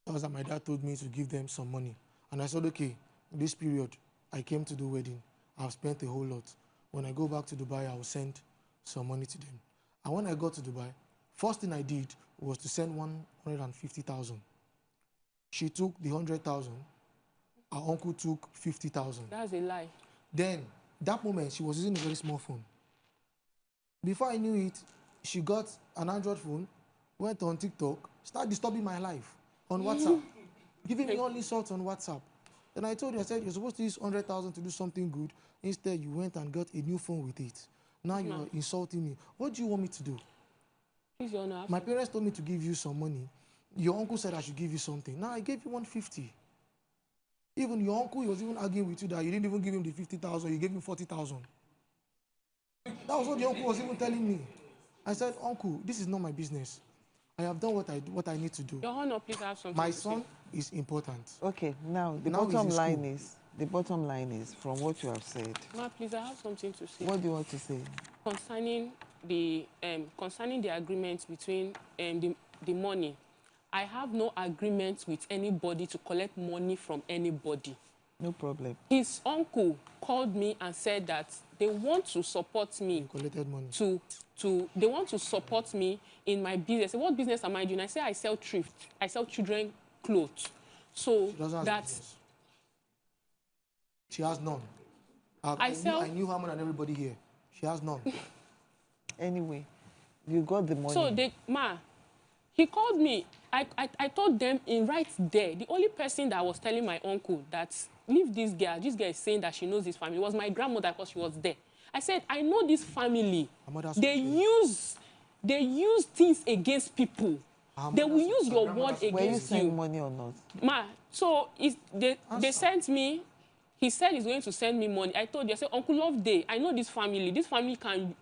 That was that my dad told me to give them some money. And I said, okay, this period, I came to the wedding. I've spent a whole lot. When I go back to Dubai, I will send some money to them. And when I got to Dubai, first thing I did was to send 150,000. She took the 100,000. Her uncle took 50,000. That's a lie. Then, that moment, she was using a very small phone. Before I knew it, she got an Android phone, went on TikTok, started disturbing my life on WhatsApp, giving me all insults on WhatsApp. Then I told her, I said, you're supposed to use 100,000 to do something good. Instead, you went and got a new phone with it. Now you are insulting me. What do you want me to do? Please, Your Honor. My parents told me to give you some money. Your uncle said I should give you something. Now I gave you 150. Even your uncle, he was even arguing with you that you didn't even give him the 50,000, you gave him 40,000. That was what the uncle was even telling me. I said, Uncle, this is not my business. I have done what I need to do. Your Honor, please have something My to say. son is important. Okay, now the bottom line is from what you have said. Ma, please, I have something to say. What do you want to say? Concerning the agreement between the money, I have no agreement with anybody to collect money from anybody. No problem. His uncle called me and said that they want to support me. You collected money. They want to support me in my business. I said, what business am I doing? I say I sell thrift. I sell children clothes. So that's. She has none. I knew her more than everybody here. She has none. Anyway, you got the money. So he called me. I told them in right there, the only person that was telling my uncle that leave this girl is saying that she knows this family, was my grandmother because she was there. I said, I know this family. They use things against people. They will use your word against you. Were you sending money or not? Ma, so they sent me. He said he's going to send me money. I told you, I said, Uncle Love Day, I know this family. This family can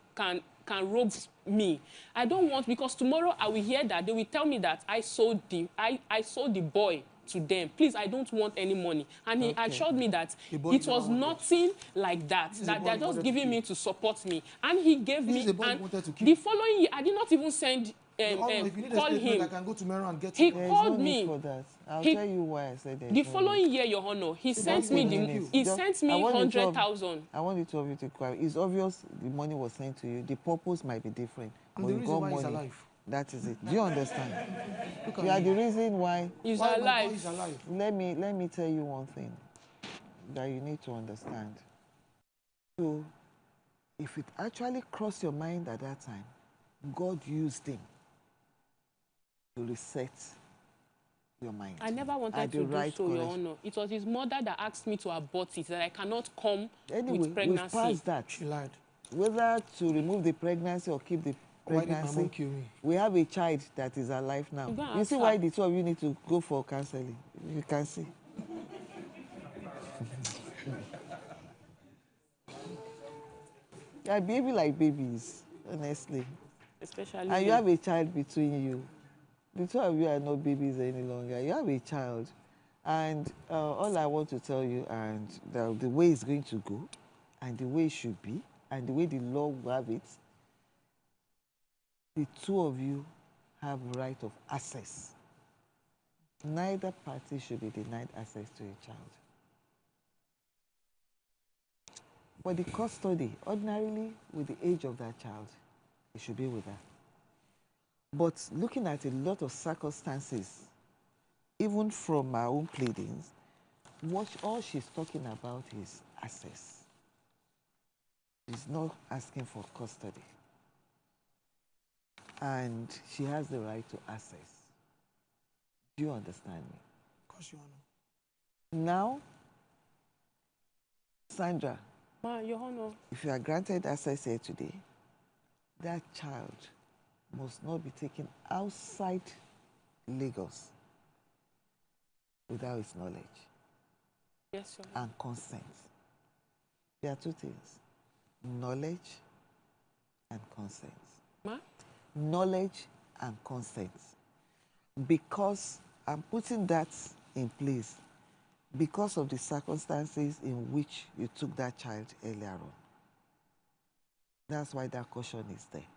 rob me. I don't want, because tomorrow I will hear that they will tell me that I sold the boy to them. Please, I don't want any money. And he assured me that it was nothing like that. That they're just giving me to support me. And he gave me. And the following year, I did not even send. Call him. I can go to and get he called me. For that. I'll tell you why I said that. The following year, Your Honor, he sent me 100,000. I want you to obviously cry. It's obvious the money was sent to you. The purpose might be different. And the reason why he's alive. That is it. Do you understand? You are the reason why he's alive. Let me tell you one thing that you need to understand. So, if it actually crossed your mind at that time, God used him to reset your mind. I never wanted to do so, Your Honor. It was his mother that asked me to abort it, that I cannot come with pregnancy. We've passed that. She lied. Whether to remove the pregnancy or keep the pregnancy, we have a child that is alive now. You see why the two of you need to go for counseling. You can see. You are behaving like babies, honestly. Especially and you have a child between you. The two of you are not babies any longer. You have a child. And all I want to tell you, and the way it's going to go, and the way it should be, and the way the law will have it, the two of you have right of access. Neither party should be denied access to a child. But the custody, ordinarily, with the age of that child, it should be with her. But looking at a lot of circumstances, even from our own pleadings, all she's talking about is access. She's not asking for custody. And she has the right to access. Do you understand me? Of course, Your Honor. Now, Sandra, Your Honor, if you are granted access here today, that child must not be taken outside Lagos without his knowledge. Yes, sir. And consent. There are two things: knowledge and consent. Ma? Knowledge and consent. Because I'm putting that in place because of the circumstances in which you took that child earlier on. That's why that caution is there.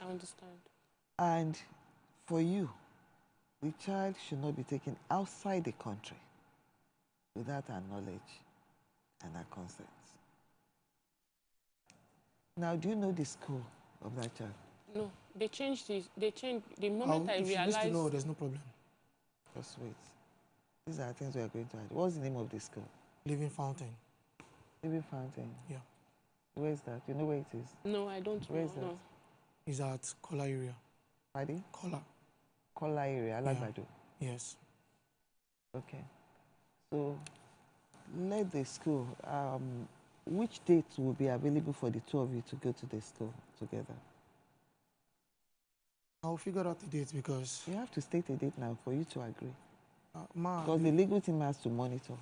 I understand. And for you, The child should not be taken outside the country without our knowledge and our consent. Now, do you know the school of that child? No, they changed this. They changed the moment I If you realized. wish to know, there's no problem. Just wait. These are things we are going to add. What's the name of the school? Living Fountain. Living Fountain. Yeah. Where is that? You know where it is? No, I don't Where know. is that? No. Is at Kola area. Pardon? Kola. Kola area, Alagbado. Yes. Okay. So, let the school, which date will be available for the two of you to go to the school together? I'll figure out the date because... You have to state a date now for you to agree. Ma, because the legal team has to monitor.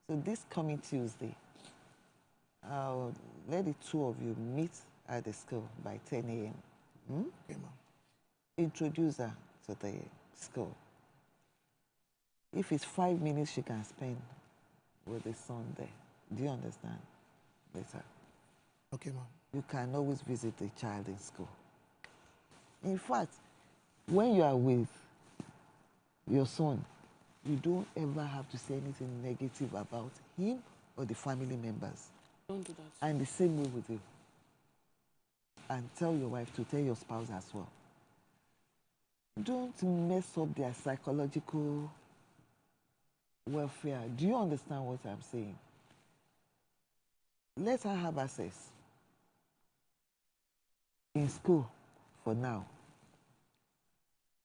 So this coming Tuesday, let the two of you meet at the school by 10 a.m. Okay, ma'am. Introduce her to the school. If it's 5 minutes she can spend with the son there. Do you understand? Later. Okay, ma'am. You can always visit the child in school. In fact, when you are with your son, you don't ever have to say anything negative about him or the family members. Don't do that. And the same way with you. And tell your wife to tell your spouse as well. Don't mess up their psychological welfare. Do you understand what I'm saying? Let her have access in school for now.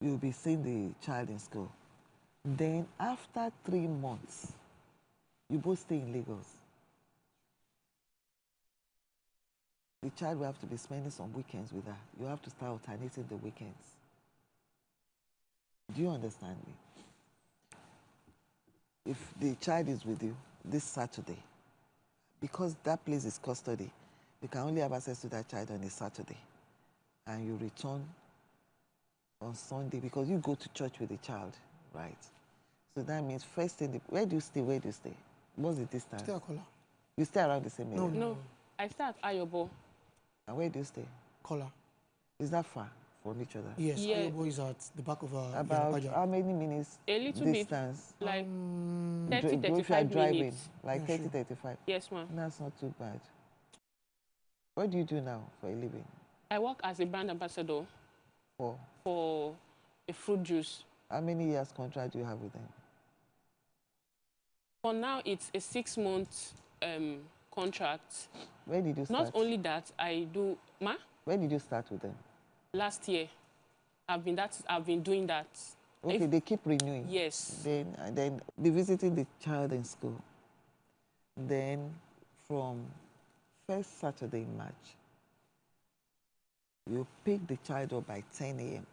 You'll be seeing the child in school. Then after 3 months, you both stay in Lagos. The child will have to be spending some weekends with her. You have to start alternating the weekends. Do you understand me? If the child is with you this Saturday, because that place is custody, you can only have access to that child on a Saturday. And you return on Sunday because you go to church with the child, right? So that means first thing, where do you stay? Where do you stay? What's the distance? Stay at Kola. You stay around the same area? No. I stay at Ayobo. And where do you stay? Kola. Is that far from each other? Yes, Ayobo is at the back of About Yanapaja. how many minutes A little distance? bit, like 30, If you are 35 driving, minutes. like Yeah, 30, sure. 35? Yes, ma'am. That's not too bad. What do you do now for a living? I work as a brand ambassador for a fruit juice. How many years contract do you have with them? For now, it's a 6-month contract. When did you start? Not only that, I do... Ma? When did you start with them? Last year. I've been doing that. Okay, they keep renewing. Yes. Then be visiting the child in school. Then from first Saturday in March, you pick the child up by 10 a.m.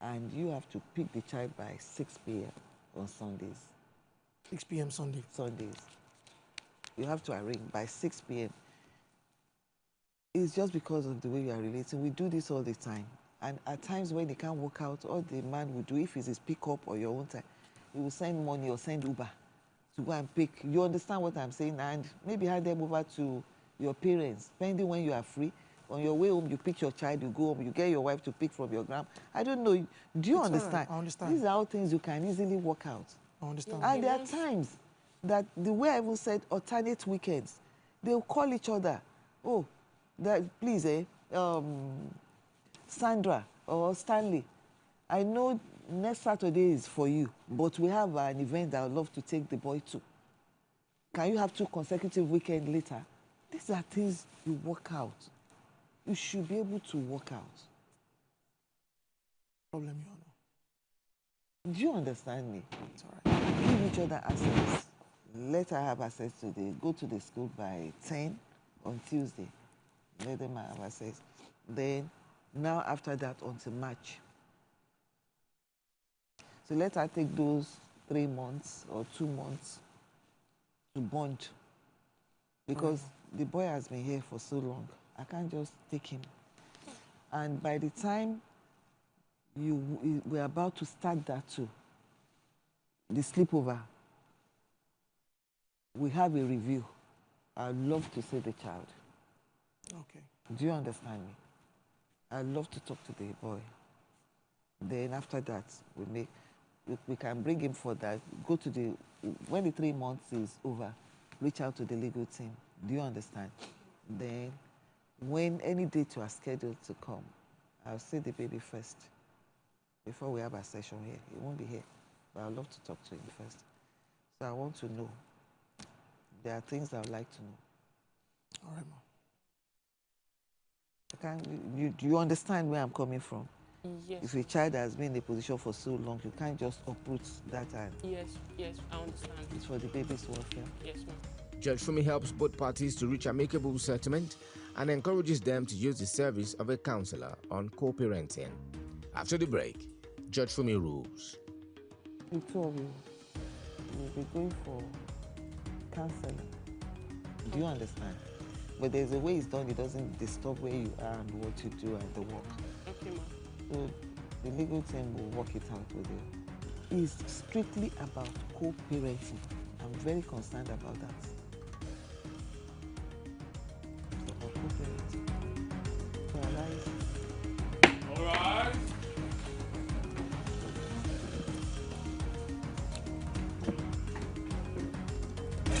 And you have to pick the child by 6 p.m. on Sundays. 6 p.m. Sunday. Sundays. You have to arrange by 6 p.m. It's just because of the way we are relating. We do this all the time. And at times when they can't work out, all the man will do, if it's his pick-up or your own time, he will send money or send Uber to go and pick. You understand what I'm saying? And maybe hand them over to your parents, depending when you are free. On your way home, you pick your child, you go home, you get your wife to pick from your gram. I don't know. Do you understand? Right. I understand. These are all things you can easily work out. I understand. And there are times that the way I even said alternate weekends, they'll call each other. Oh, that, please, Sandra or Stanley, I know next Saturday is for you, but we have an event that I'd love to take the boy to. Can you have 2 consecutive weekends later? These are things you work out. You should be able to work out. Problem, Your Honor. Do you understand me? It's all right. Give each other access. Let her have access to go to the school by 10 on Tuesday. Let them have access. Then, now after that, until March. So let her take those 3 months or 2 months to bond. Because the boy has been here for so long. I can't just take him. And by the time we're about to start that too, the sleepover, we have a review. I'd love to see the child. Okay. Do you understand me? I'd love to talk to the boy. Then after that, we can bring him for that. Go to the, when the 3 months is over, reach out to the legal team. Do you understand? Then when any date you are scheduled to come, I'll see the baby first. Before we have a session here. He won't be here, but I'd love to talk to him first. So I want to know. There are things I would like to know. All right, Ma. Do you understand where I'm coming from? Yes. If a child has been in a position for so long, you can't just uproot that and... Yes, I understand. It's for the baby's welfare. Yes, ma'am. Judge Fumi helps both parties to reach amicable settlement and encourages them to use the service of a counselor on co-parenting. After the break, Judge Fumi rules. The two of you will be going for counseling. Do you understand? But there's a way it's done, it doesn't disturb where you are and what you do and the work. Okay, ma'am. So the legal team will work it out with you. It's strictly about co-parenting. I'm very concerned about that. It's about co-parenting. So All right.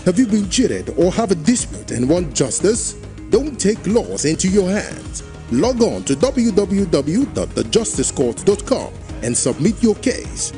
Have you been cheated or have a dispute and want justice? Don't take laws into your hands. Log on to www.thejusticescourt.com and submit your case.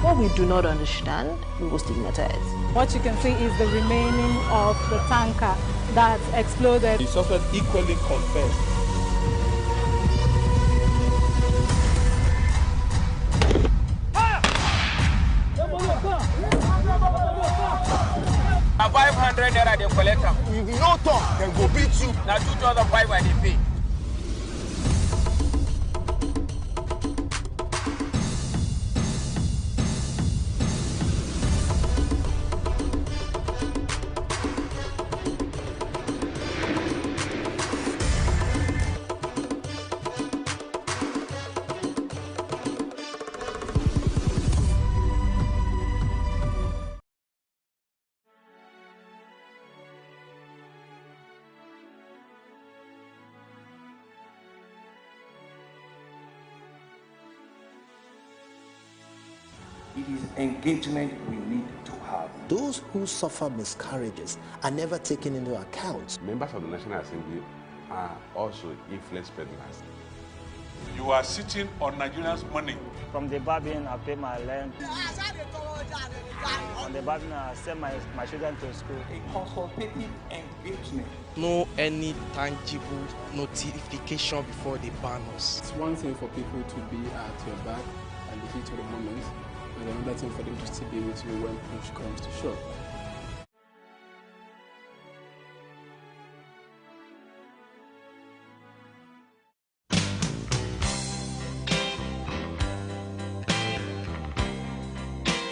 What we do not understand, we will stigmatize. What you can see is the remaining of the tanker that exploded. The suspect equally confessed. A 500 naira they collect am. If you no talk, dem go beat you. Na 2,500 they pay. It is engagement we need to have. Those who suffer miscarriages are never taken into account. Members of the National Assembly are also influence peddlers. You are sitting on Nigerians' money. From the barbing, I pay my rent. From the barbing, I send my children to school. A consultative engagement. No any tangible notification before they ban us. It's one thing for people to be at your back and the heat of the moment, and another thing for them to still be with you when push comes to shove.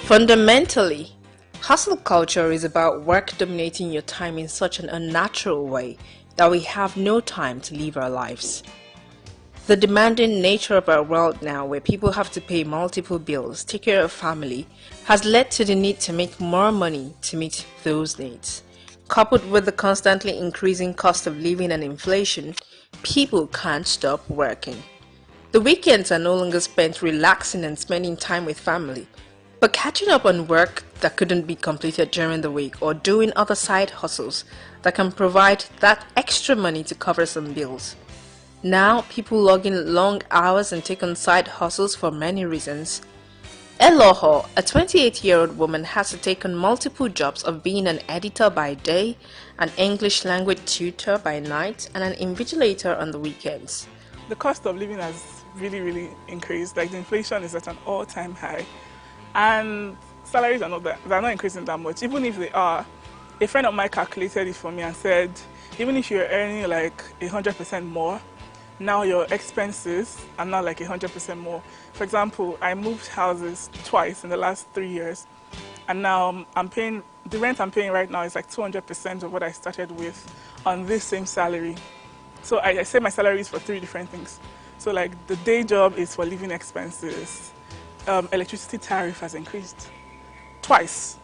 Fundamentally, hustle culture is about work dominating your time in such an unnatural way that we have no time to live our lives. The demanding nature of our world now, where people have to pay multiple bills, take care of family, has led to the need to make more money to meet those needs. Coupled with the constantly increasing cost of living and inflation, people can't stop working. The weekends are no longer spent relaxing and spending time with family, but catching up on work that couldn't be completed during the week or doing other side hustles that can provide that extra money to cover some bills. Now, people log in long hours and take on side hustles for many reasons. Eloho, a 28-year-old woman, has to take on multiple jobs of being an editor by day, an English language tutor by night, and an invigilator on the weekends. The cost of living has really increased. Like, the inflation is at an all-time high, and salaries are not increasing that much. Even if they are, a friend of mine calculated it for me and said, even if you're earning like 100% more, now your expenses are not like 100% more. For example, I moved houses twice in the last 3 years, and now the rent I'm paying right now is like 200% of what I started with on this same salary. So I say my salary is for 3 different things. So like the day job is for living expenses. Electricity tariff has increased twice.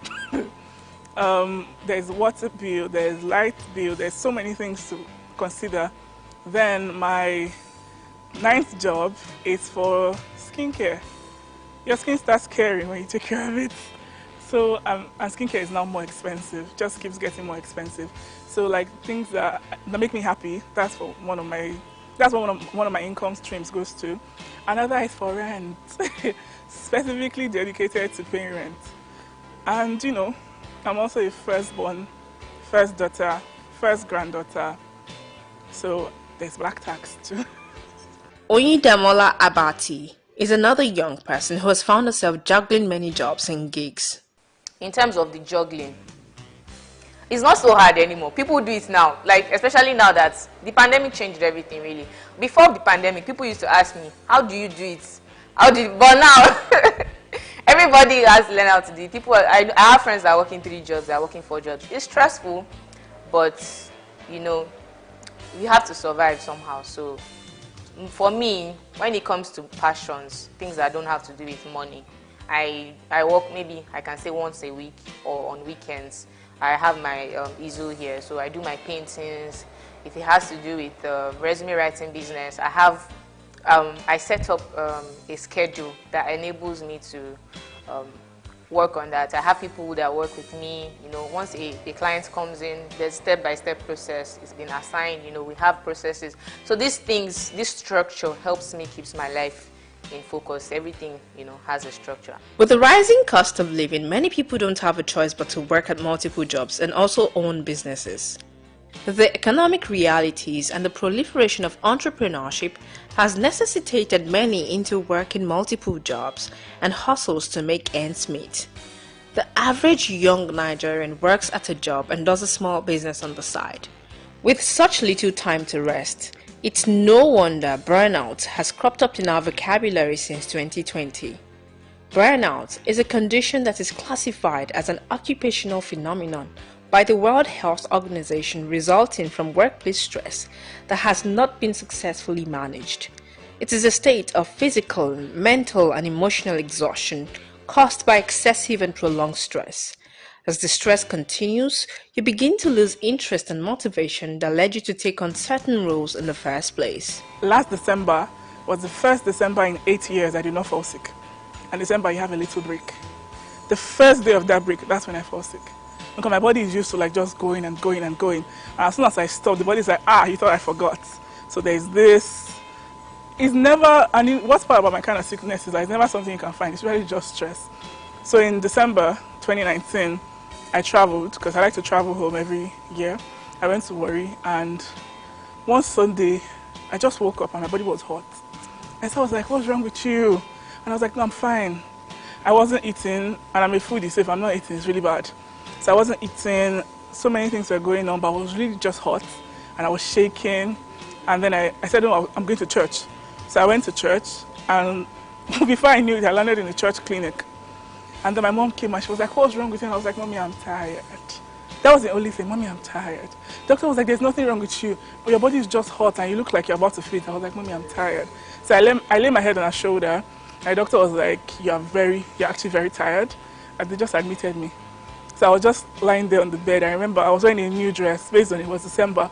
There's water bill, there's light bill, there's so many things to consider. Then my 9th job is for skincare. Your skin starts caring when you take care of it. So and skincare is now more expensive, just keeps getting more expensive. So like things that make me happy, that's what one of my income streams goes to. Another is for rent, specifically dedicated to paying rent. And you know, I'm also a firstborn, first daughter, first granddaughter. So there's black tax too. Oyidamola Abati is another young person who has found herself juggling many jobs and gigs. In terms of the juggling, it's not so hard anymore. People do it now, like especially now that the pandemic changed everything really. Before the pandemic, people used to ask me, how do you do it? But now, everybody has learned how to do it. I have friends that are working 3 jobs, they are working 4 jobs. It's stressful, but you know, you have to survive somehow. So for me, when it comes to passions, things that don't have to do with money, I work maybe, I can say once a week or on weekends. I have my easel here, so I do my paintings. If it has to do with resume writing business, I set up a schedule that enables me to work on that. I have people that work with me. You know, once a client comes in, there's step-by-step process. It's been assigned. You know, we have processes. So these things, this structure helps me, keeps my life in focus. Everything, you know, has a structure. With the rising cost of living, many people don't have a choice but to work at multiple jobs and also own businesses. The economic realities and the proliferation of entrepreneurship has necessitated many into working multiple jobs and hustles to make ends meet. The average young Nigerian works at a job and does a small business on the side. With such little time to rest, it's no wonder burnout has cropped up in our vocabulary since 2020. Burnout is a condition that is classified as an occupational phenomenon by the World Health Organization resulting from workplace stress that has not been successfully managed. It is a state of physical, mental, and emotional exhaustion caused by excessive and prolonged stress. As the stress continues, you begin to lose interest and motivation that led you to take on certain roles in the first place. Last December was the first December in 8 years I did not fall sick. And December you have a little break. The first day of that break, that's when I fall sick. Because my body is used to like just going and going and going. And as soon as I stop, the body's like, you thought I forgot. So there's this. It's never, and what's part about my kind of sickness is that it's never something you can find. It's really just stress. So in December 2019, I traveled, because I like to travel home every year. I went to Warri, and one Sunday, I just woke up and my body was hot. And so I was like, what's wrong with you? And I was like, no, I'm fine. I wasn't eating, and I'm a foodie, so if I'm not eating, it's really bad. So I wasn't eating, so many things were going on, but I was really just hot, and I was shaking. And then I said, no, I'm going to church. So I went to church, and before I knew it, I landed in a church clinic. And then my mom came and she was like, what's wrong with you? And I was like, Mommy, I'm tired. That was the only thing, Mommy, I'm tired. The doctor was like, there's nothing wrong with you, but your body is just hot and you look like you're about to faint. I was like, Mommy, I'm tired. So I lay my head on her shoulder. My doctor was like, you're actually very tired. And they just admitted me. So I was just lying there on the bed. I remember I was wearing a new dress based on it was December.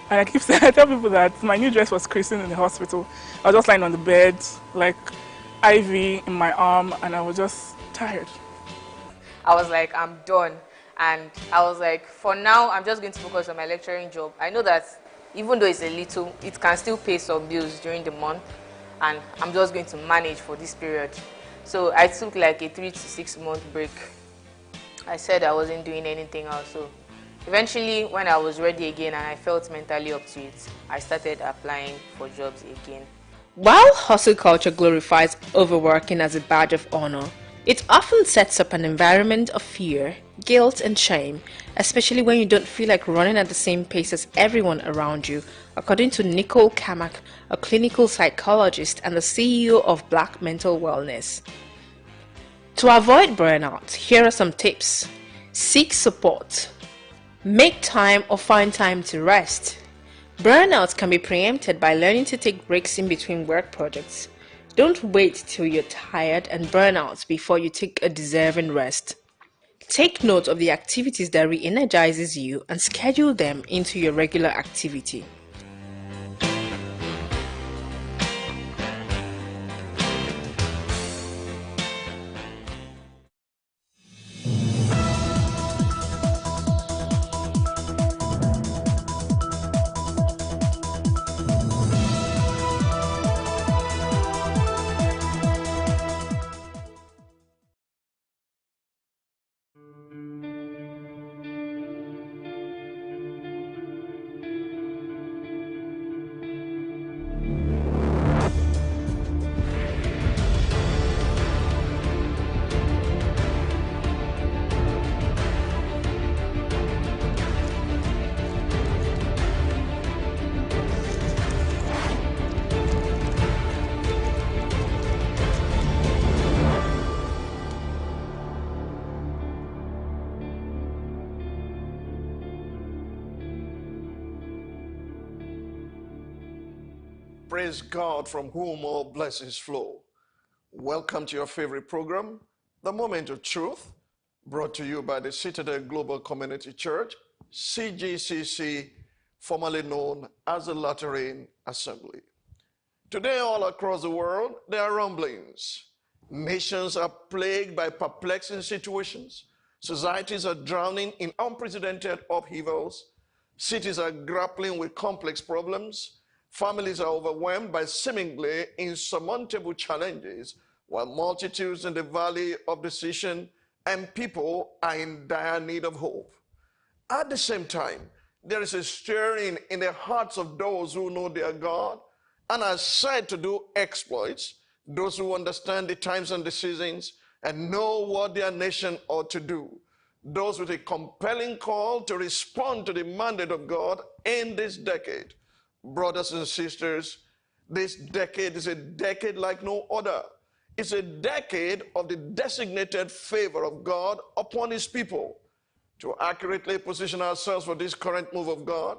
And I keep saying, I tell people that my new dress was christened in the hospital. I was just lying on the bed, like IV in my arm, and I was just tired. I was like, I'm done. And I was like, for now, I'm just going to focus on my lecturing job. I know that even though it's a little, it can still pay some bills during the month. And I'm just going to manage for this period. So I took like a 3 to 6 month break. I said I wasn't doing anything else. So eventually, when I was ready again and I felt mentally up to it, I started applying for jobs again. While hustle culture glorifies overworking as a badge of honor, it often sets up an environment of fear, guilt, and shame, especially when you don't feel like running at the same pace as everyone around you, according to Nicole Kamak, a clinical psychologist and the CEO of Black Mental Wellness. To avoid burnout, here are some tips. Seek support. Make time or find time to rest. Burnout can be preempted by learning to take breaks in between work projects. Don't wait till you're tired and burn out before you take a deserving rest. Take note of the activities that re-energizes you and schedule them into your regular activity. Praise God, from whom all blessings flow. Welcome to your favorite program, The Moment of Truth, brought to you by the Citadel Global Community Church, CGCC, formerly known as the Lateran Assembly. Today, all across the world, there are rumblings. Nations are plagued by perplexing situations. Societies are drowning in unprecedented upheavals. Cities are grappling with complex problems. Families are overwhelmed by seemingly insurmountable challenges, while multitudes in the valley of decision and people are in dire need of hope. At the same time, there is a stirring in the hearts of those who know their God and are said to do exploits, those who understand the times and the seasons and know what their nation ought to do, those with a compelling call to respond to the mandate of God in this decade. Brothers and sisters, this decade is a decade like no other. It's a decade of the designated favor of God upon his people. To accurately position ourselves for this current move of God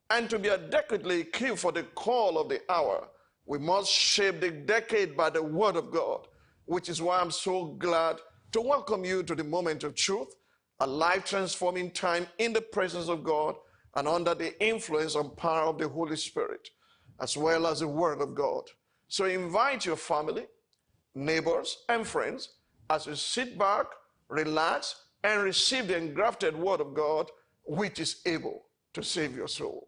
and to be adequately equipped for the call of the hour, we must shape the decade by the word of God, which is why I'm so glad to welcome you to the Moment of Truth, a life-transforming time in the presence of God and under the influence and power of the Holy Spirit, as well as the Word of God. So invite your family, neighbors, and friends as you sit back, relax, and receive the engrafted Word of God, which is able to save your soul.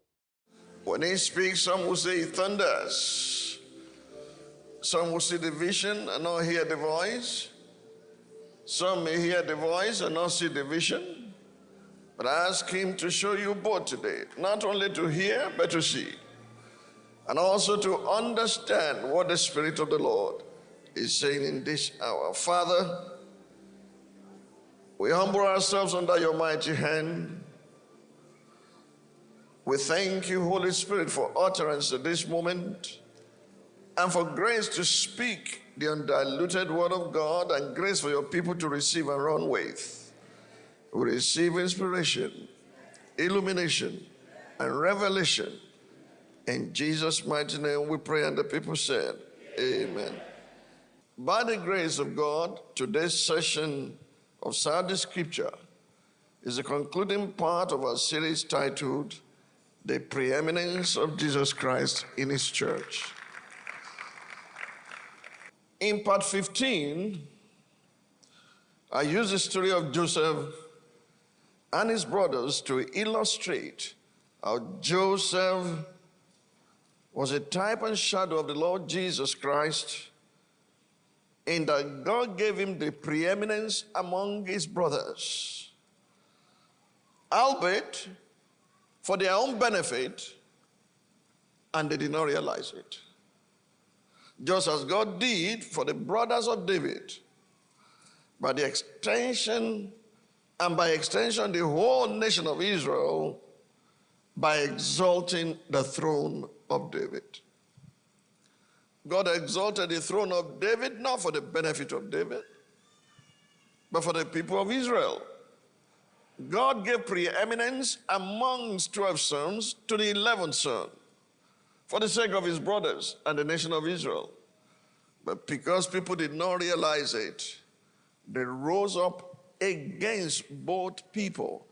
When he speaks, some will say he thunders. Some will see the vision and not hear the voice. Some may hear the voice and not see the vision. But I ask him to show you both today, not only to hear, but to see, and also to understand what the Spirit of the Lord is saying in this hour. Father, we humble ourselves under your mighty hand. We thank you, Holy Spirit, for utterance at this moment and for grace to speak the undiluted word of God and grace for your people to receive and run with. We receive inspiration, illumination, and revelation. In Jesus' mighty name we pray, and the people said, Amen. By the grace of God, today's session of Sunday Scripture is the concluding part of our series titled, The Preeminence of Jesus Christ in His Church. In part 15, I use the story of Joseph and his brothers to illustrate how Joseph was a type and shadow of the Lord Jesus Christ, in that God gave him the preeminence among his brothers, albeit for their own benefit, and they did not realize it. Just as God did for the brothers of David, by extension the whole nation of Israel, by exalting the throne of David. God exalted the throne of David not for the benefit of David, but for the people of Israel. God gave preeminence amongst 12 sons to the 11th son for the sake of his brothers and the nation of Israel. But because people did not realize it, they rose up against both people.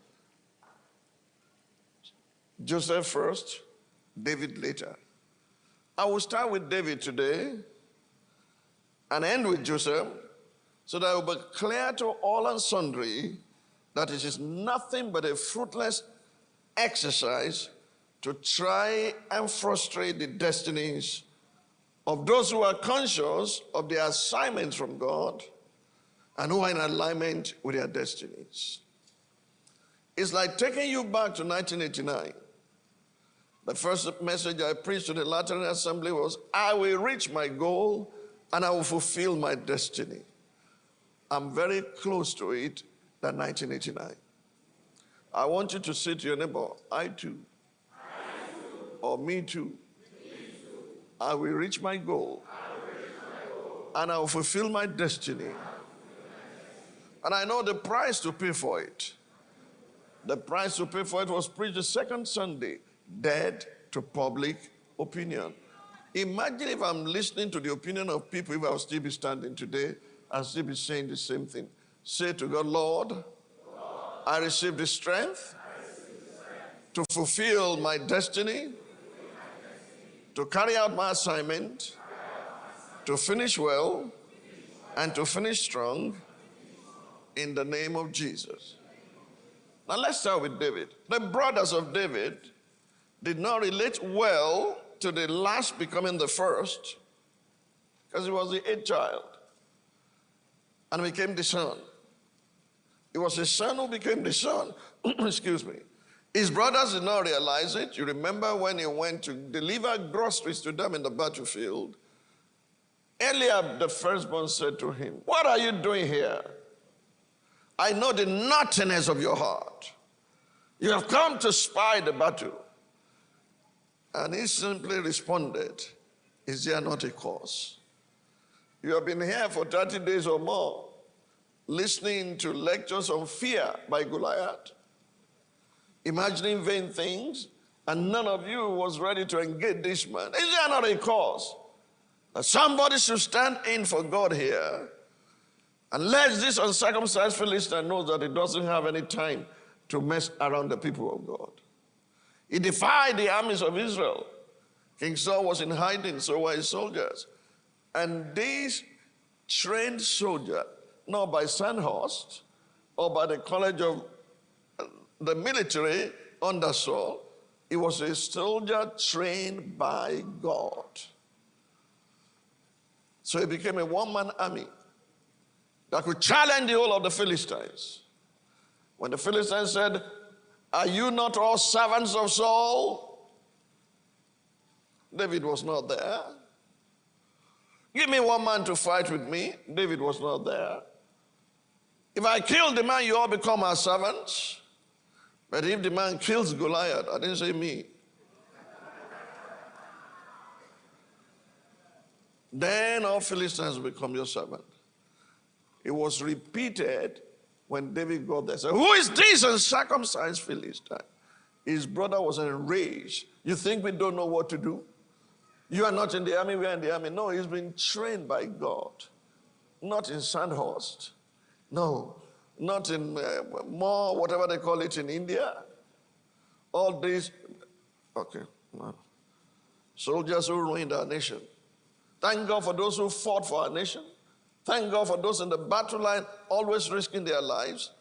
Joseph first, David later. I will start with David today and end with Joseph, so that it will be clear to all and sundry that it is nothing but a fruitless exercise to try and frustrate the destinies of those who are conscious of their assignments from God and who are in alignment with their destinies. It's like taking you back to 1989. The first message I preached to the Lateran Assembly was, I will reach my goal and I will fulfill my destiny. I'm very close to it than 1989. I want you to say to your neighbor, I too. Or me too. I will reach my goal. And I will fulfill my destiny. And I know the price to pay for it. The price to pay for it was preached the second Sunday, dead to public opinion. Imagine if I'm listening to the opinion of people, if I will still be standing today and still be saying the same thing. Say to God, Lord, I receive the strength to fulfill my destiny, to carry out my assignment, to finish well, and to finish strong in the name of Jesus. Now let's start with David. The brothers of David did not relate well to the last becoming the first, because he was the 8th child and became the son. It was his son who became the son. Excuse me. His brothers did not realize it. You remember when he went to deliver groceries to them in the battlefield, Eliab, the firstborn, said to him, what are you doing here? I know the naughtiness of your heart. You have come to spy the battle. And he simply responded, is there not a cause? You have been here for 30 days or more, listening to lectures on fear by Goliath, imagining vain things, and none of you was ready to engage this man. Is there not a cause? That somebody should stand in for God here, and let this uncircumcised Philistine know that he doesn't have any time to mess around the people of God. He defied the armies of Israel. King Saul was in hiding, so were his soldiers. And these trained soldiers, not by Sandhurst or by the College of the Military under Saul, he was a soldier trained by God. So he became a one-man army that could challenge the whole of the Philistines. When the Philistines said, are you not all servants of Saul? David was not there. Give me one man to fight with me. David was not there. If I kill the man, you all become our servants. But if the man kills Goliath, I didn't say me, then all Philistines will become your servant. It was repeated when David got there. So, who is this uncircumcised Philistine? His brother was enraged. You think we don't know what to do? You are not in the army, we are in the army. No, he's been trained by God. Not in Sandhurst. No, not in more, whatever they call it in India. All these, okay, no. Soldiers who ruined our nation. Thank God for those who fought for our nation. Thank God for those in the battle line always risking their lives.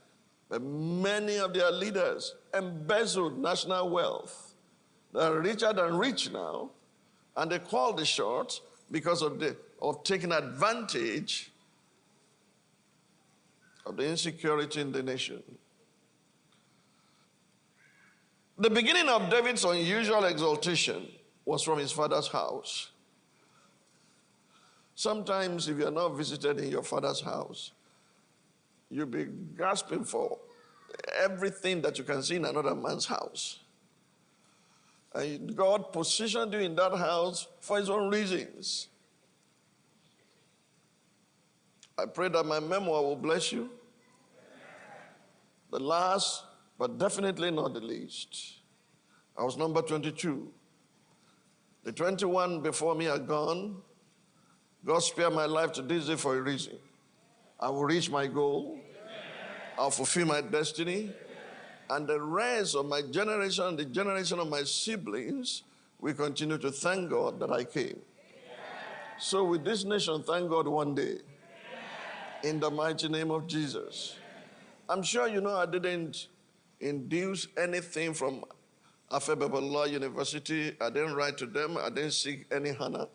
But many of their leaders embezzled national wealth. They are richer than rich now. And they call the shots because of taking advantage of the insecurity in the nation. The beginning of David's unusual exaltation was from his father's house. Sometimes if you are not visited in your father's house, you'll be grasping for everything that you can see in another man's house. And God positioned you in that house for his own reasons. I pray that my memoir will bless you. The last, but definitely not the least. I was number 22. The 21 before me are gone. God spared my life to this day for a reason. I will reach my goal. I'll fulfill my destiny. And the rest of my generation and the generation of my siblings, we continue to thank God that I came. So with this nation, thank God one day. In the mighty name of Jesus. I'm sure you know I didn't induce anything from Afebabalola University. I didn't write to them. I didn't seek any honor.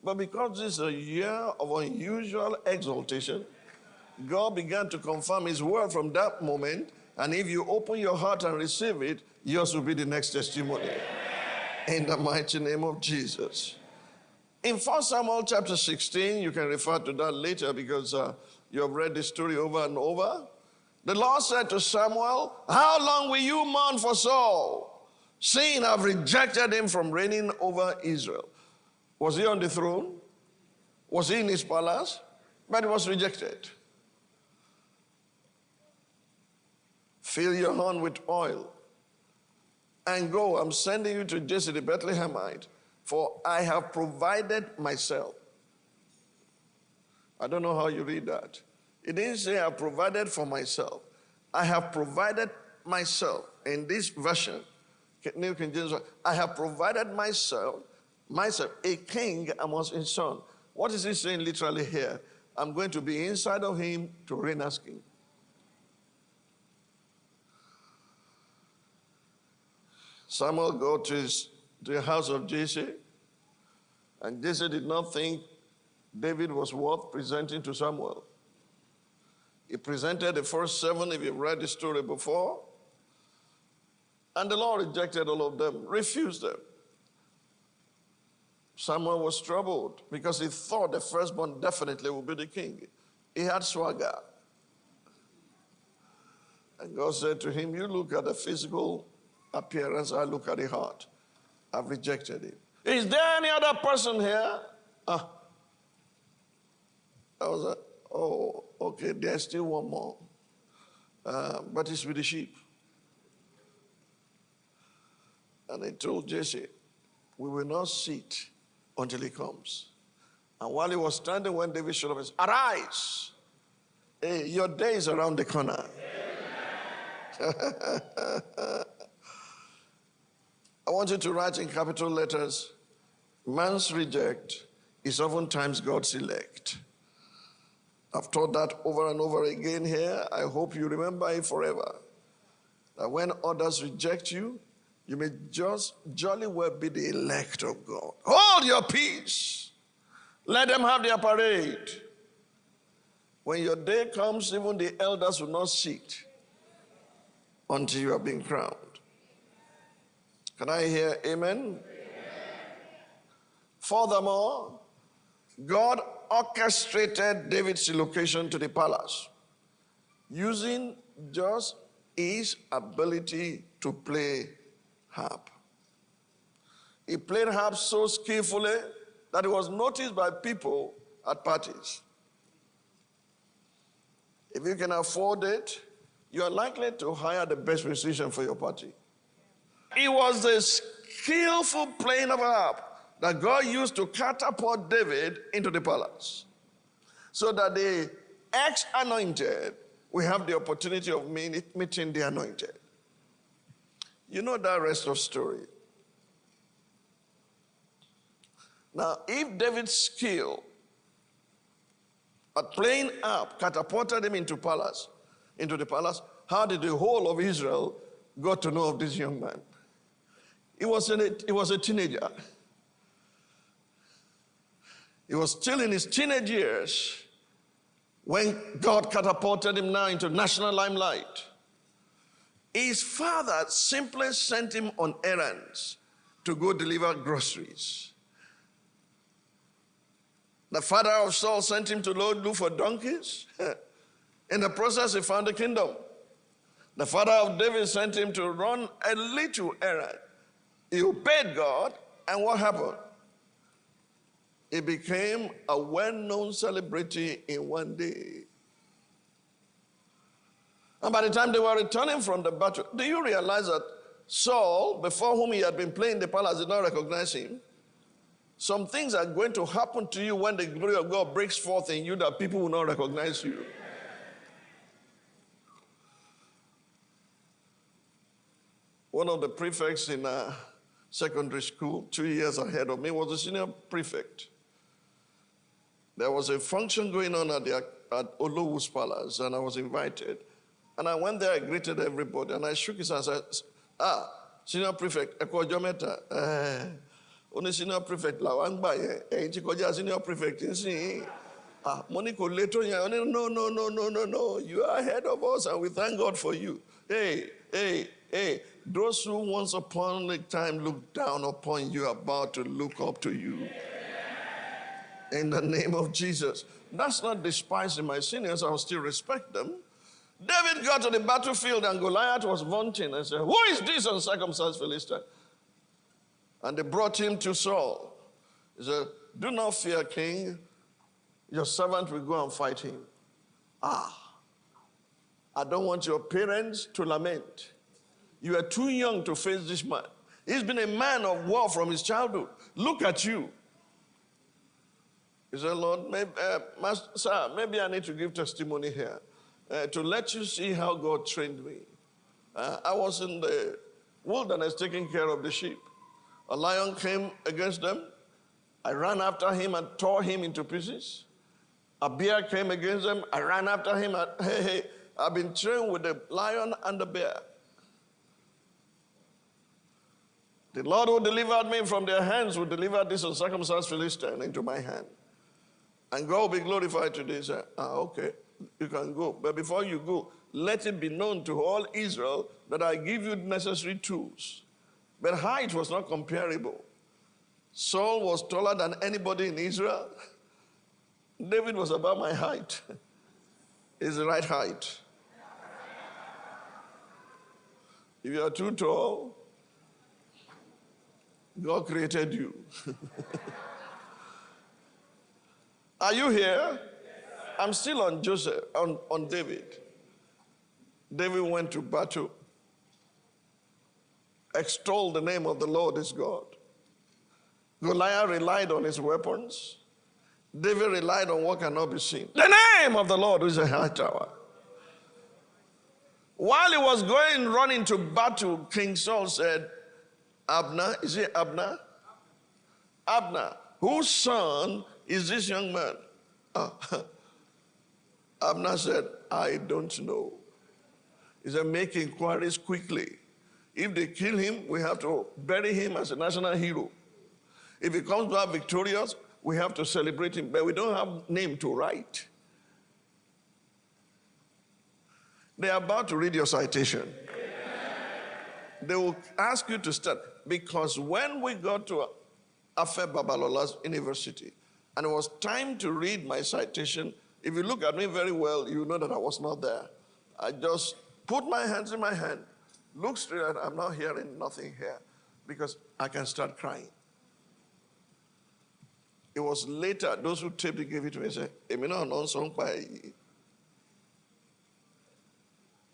But because this is a year of unusual exaltation, God began to confirm his word from that moment. And if you open your heart and receive it, yours will be the next testimony. In the mighty name of Jesus. In 1 Samuel chapter 16, you can refer to that later because you have read the story over and over. The Lord said to Samuel, how long will you mourn for Saul, seeing I've rejected him from reigning over Israel? Was he on the throne? Was he in his palace? But he was rejected. Fill your horn with oil and go. I'm sending you to Jesse the Bethlehemite, for I have provided myself. I don't know how you read that. It didn't say I provided for myself. I have provided myself. In this version, New King James, I have provided myself, a king amongst his son. What is he saying literally here? I'm going to be inside of him to reign as king. Samuel go to the house of Jesse, and Jesse did not think David was worth presenting to Samuel. He presented the first 7, if you've read the story before, and the Lord rejected all of them, refused them. Samuel was troubled because he thought the firstborn definitely would be the king. He had swagger. And God said to him, you look at the physical appearance, I look at the heart. I've rejected him. Is there any other person here? I was like, oh, okay, there's still one more. But it's with the sheep. And he told Jesse, we will not sit until he comes. And while he was standing, when David showed up, he said, arise. Hey, your day is around the corner. I want you to write in capital letters, man's reject is oftentimes God's elect. I've taught that over and over again here. I hope you remember it forever. That when others reject you, you may just jolly well be the elect of God. Hold your peace. Let them have their parade. When your day comes, even the elders will not sit until you have been crowned. Can I hear amen? Amen. Furthermore, God orchestrated David's relocation to the palace using just his ability to play harp. He played harp so skillfully that it was noticed by people at parties. If you can afford it, you are likely to hire the best musician for your party. It was the skillful playing of harp that God used to catapult David into the palace, so that the ex-anointed will have the opportunity of meeting the anointed. You know that rest of story. Now, if David's skill at playing harp catapulted him into the palace, how did the whole of Israel got to know of this young man? He was a teenager. He was still in his teenage years when God catapulted him now into national limelight, his father simply sent him on errands to go deliver groceries. The father of Saul sent him to look for donkeys. In the process, he found the kingdom. The father of David sent him to run a little errand. He obeyed God, and what happened? He became a well-known celebrity in one day. And by the time they were returning from the battle, do you realize that Saul, before whom he had been playing the palace, did not recognize him? Some things are going to happen to you when the glory of God breaks forth in you that people will not recognize you. One of the prefects in secondary school, 2 years ahead of me, was a senior prefect. There was a function going on at Olowu's Palace, and I was invited. And I went there, I greeted everybody, and I shook his hand and said, senior prefect, only senior prefect, senior prefect, Monico later, no, you are ahead of us, and we thank God for you. Hey, those who once upon a time looked down upon you are about to look up to you. In the name of Jesus. That's not despising my seniors, I'll still respect them. David got to the battlefield and Goliath was vaunting and said, who is this uncircumcised Philistine? And they brought him to Saul. He said, do not fear, king. Your servant will go and fight him. I don't want your parents to lament. You are too young to face this man. He's been a man of war from his childhood. Look at you. He said, Lord, sir, maybe I need to give testimony here to let you see how God trained me. I was in the wilderness taking care of the sheep. A lion came against them. I ran after him and tore him into pieces. A bear came against them. I ran after him and, hey, I've been trained with the lion and the bear. The Lord who delivered me from their hands will deliver this uncircumcised Philistine into my hand. And God will be glorified today. He said, okay, you can go. But before you go, let it be known to all Israel that I give you necessary tools. But height was not comparable. Saul was taller than anybody in Israel. David was about my height. Is the right height. If you are too tall, God created you. Are you here? I'm still on Joseph, on David. David went to battle, extolled the name of the Lord his God. Goliath relied on his weapons. David relied on what cannot be seen. The name of the Lord is a high tower. While he was running to battle, King Saul said, Abner, is it Abner? Abner, whose son is this young man? Abner said, I don't know. He said, make inquiries quickly. If they kill him, we have to bury him as a national hero. If he comes back victorious, we have to celebrate him, but we don't have name to write. They are about to read your citation. They will ask you to start, because when we got to Afe Babalola's university, and it was time to read my citation, if you look at me very well, you know that I was not there. I just put my hands in my hand, look straight at, I'm not hearing nothing here, because I can start crying. It was later, those who taped it gave it to me, said, Emina non song by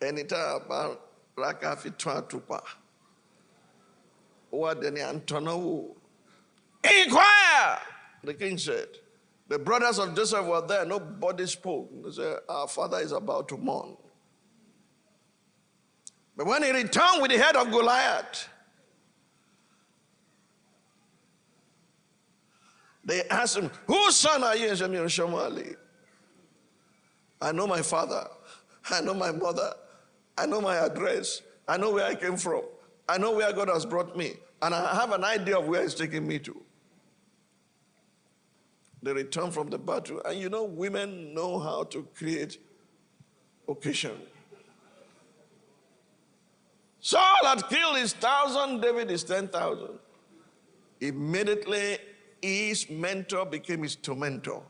Enita about Raka Fitwa Tupa. What then Antono? Inquire! The king said. The brothers of Joseph were there, nobody spoke. They said, our father is about to mourn. But when he returned with the head of Goliath, they asked him, whose son are you? He said, Shamali. I know my father. I know my mother. I know my address. I know where I came from. I know where God has brought me. And I have an idea of where he's taking me to. They returned from the battle. And you know, women know how to create occasion. Saul had killed his 1,000, David his 10,000. Immediately, his mentor became his tormentor.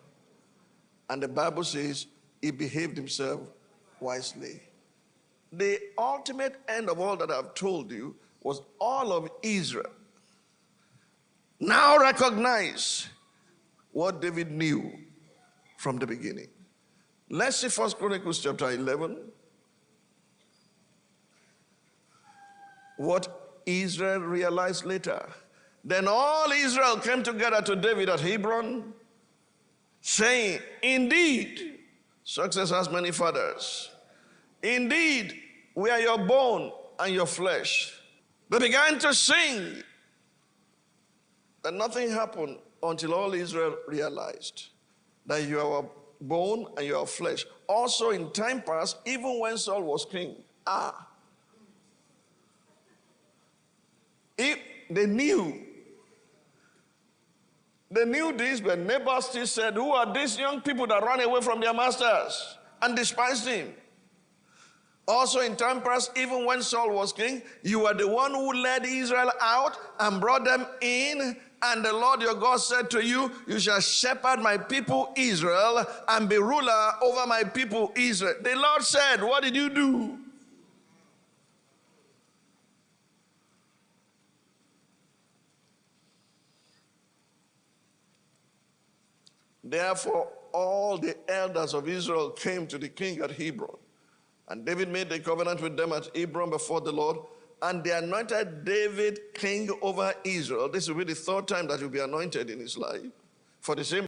And the Bible says he behaved himself wisely. The ultimate end of all that I've told you was all of Israel now recognize what David knew from the beginning. Let's see 1 Chronicles chapter 11. What Israel realized later. Then all Israel came together to David at Hebron, saying, indeed, success has many fathers. Indeed, we are your bone and your flesh. They began to sing. And nothing happened until all Israel realized that you are our bone and you are flesh. Also in time past, even when Saul was king, they knew this, but Nabal still said, who are these young people that ran away from their masters and despised him? Also in time past, even when Saul was king, you are the one who led Israel out and brought them in. And the Lord your God said to you, you shall shepherd my people Israel and be ruler over my people Israel. The Lord said, what did you do? Therefore, all the elders of Israel came to the king at Hebron. And David made a covenant with them at Hebron before the Lord. And they anointed David king over Israel. This will be the third time that he'll be anointed in his life. For the same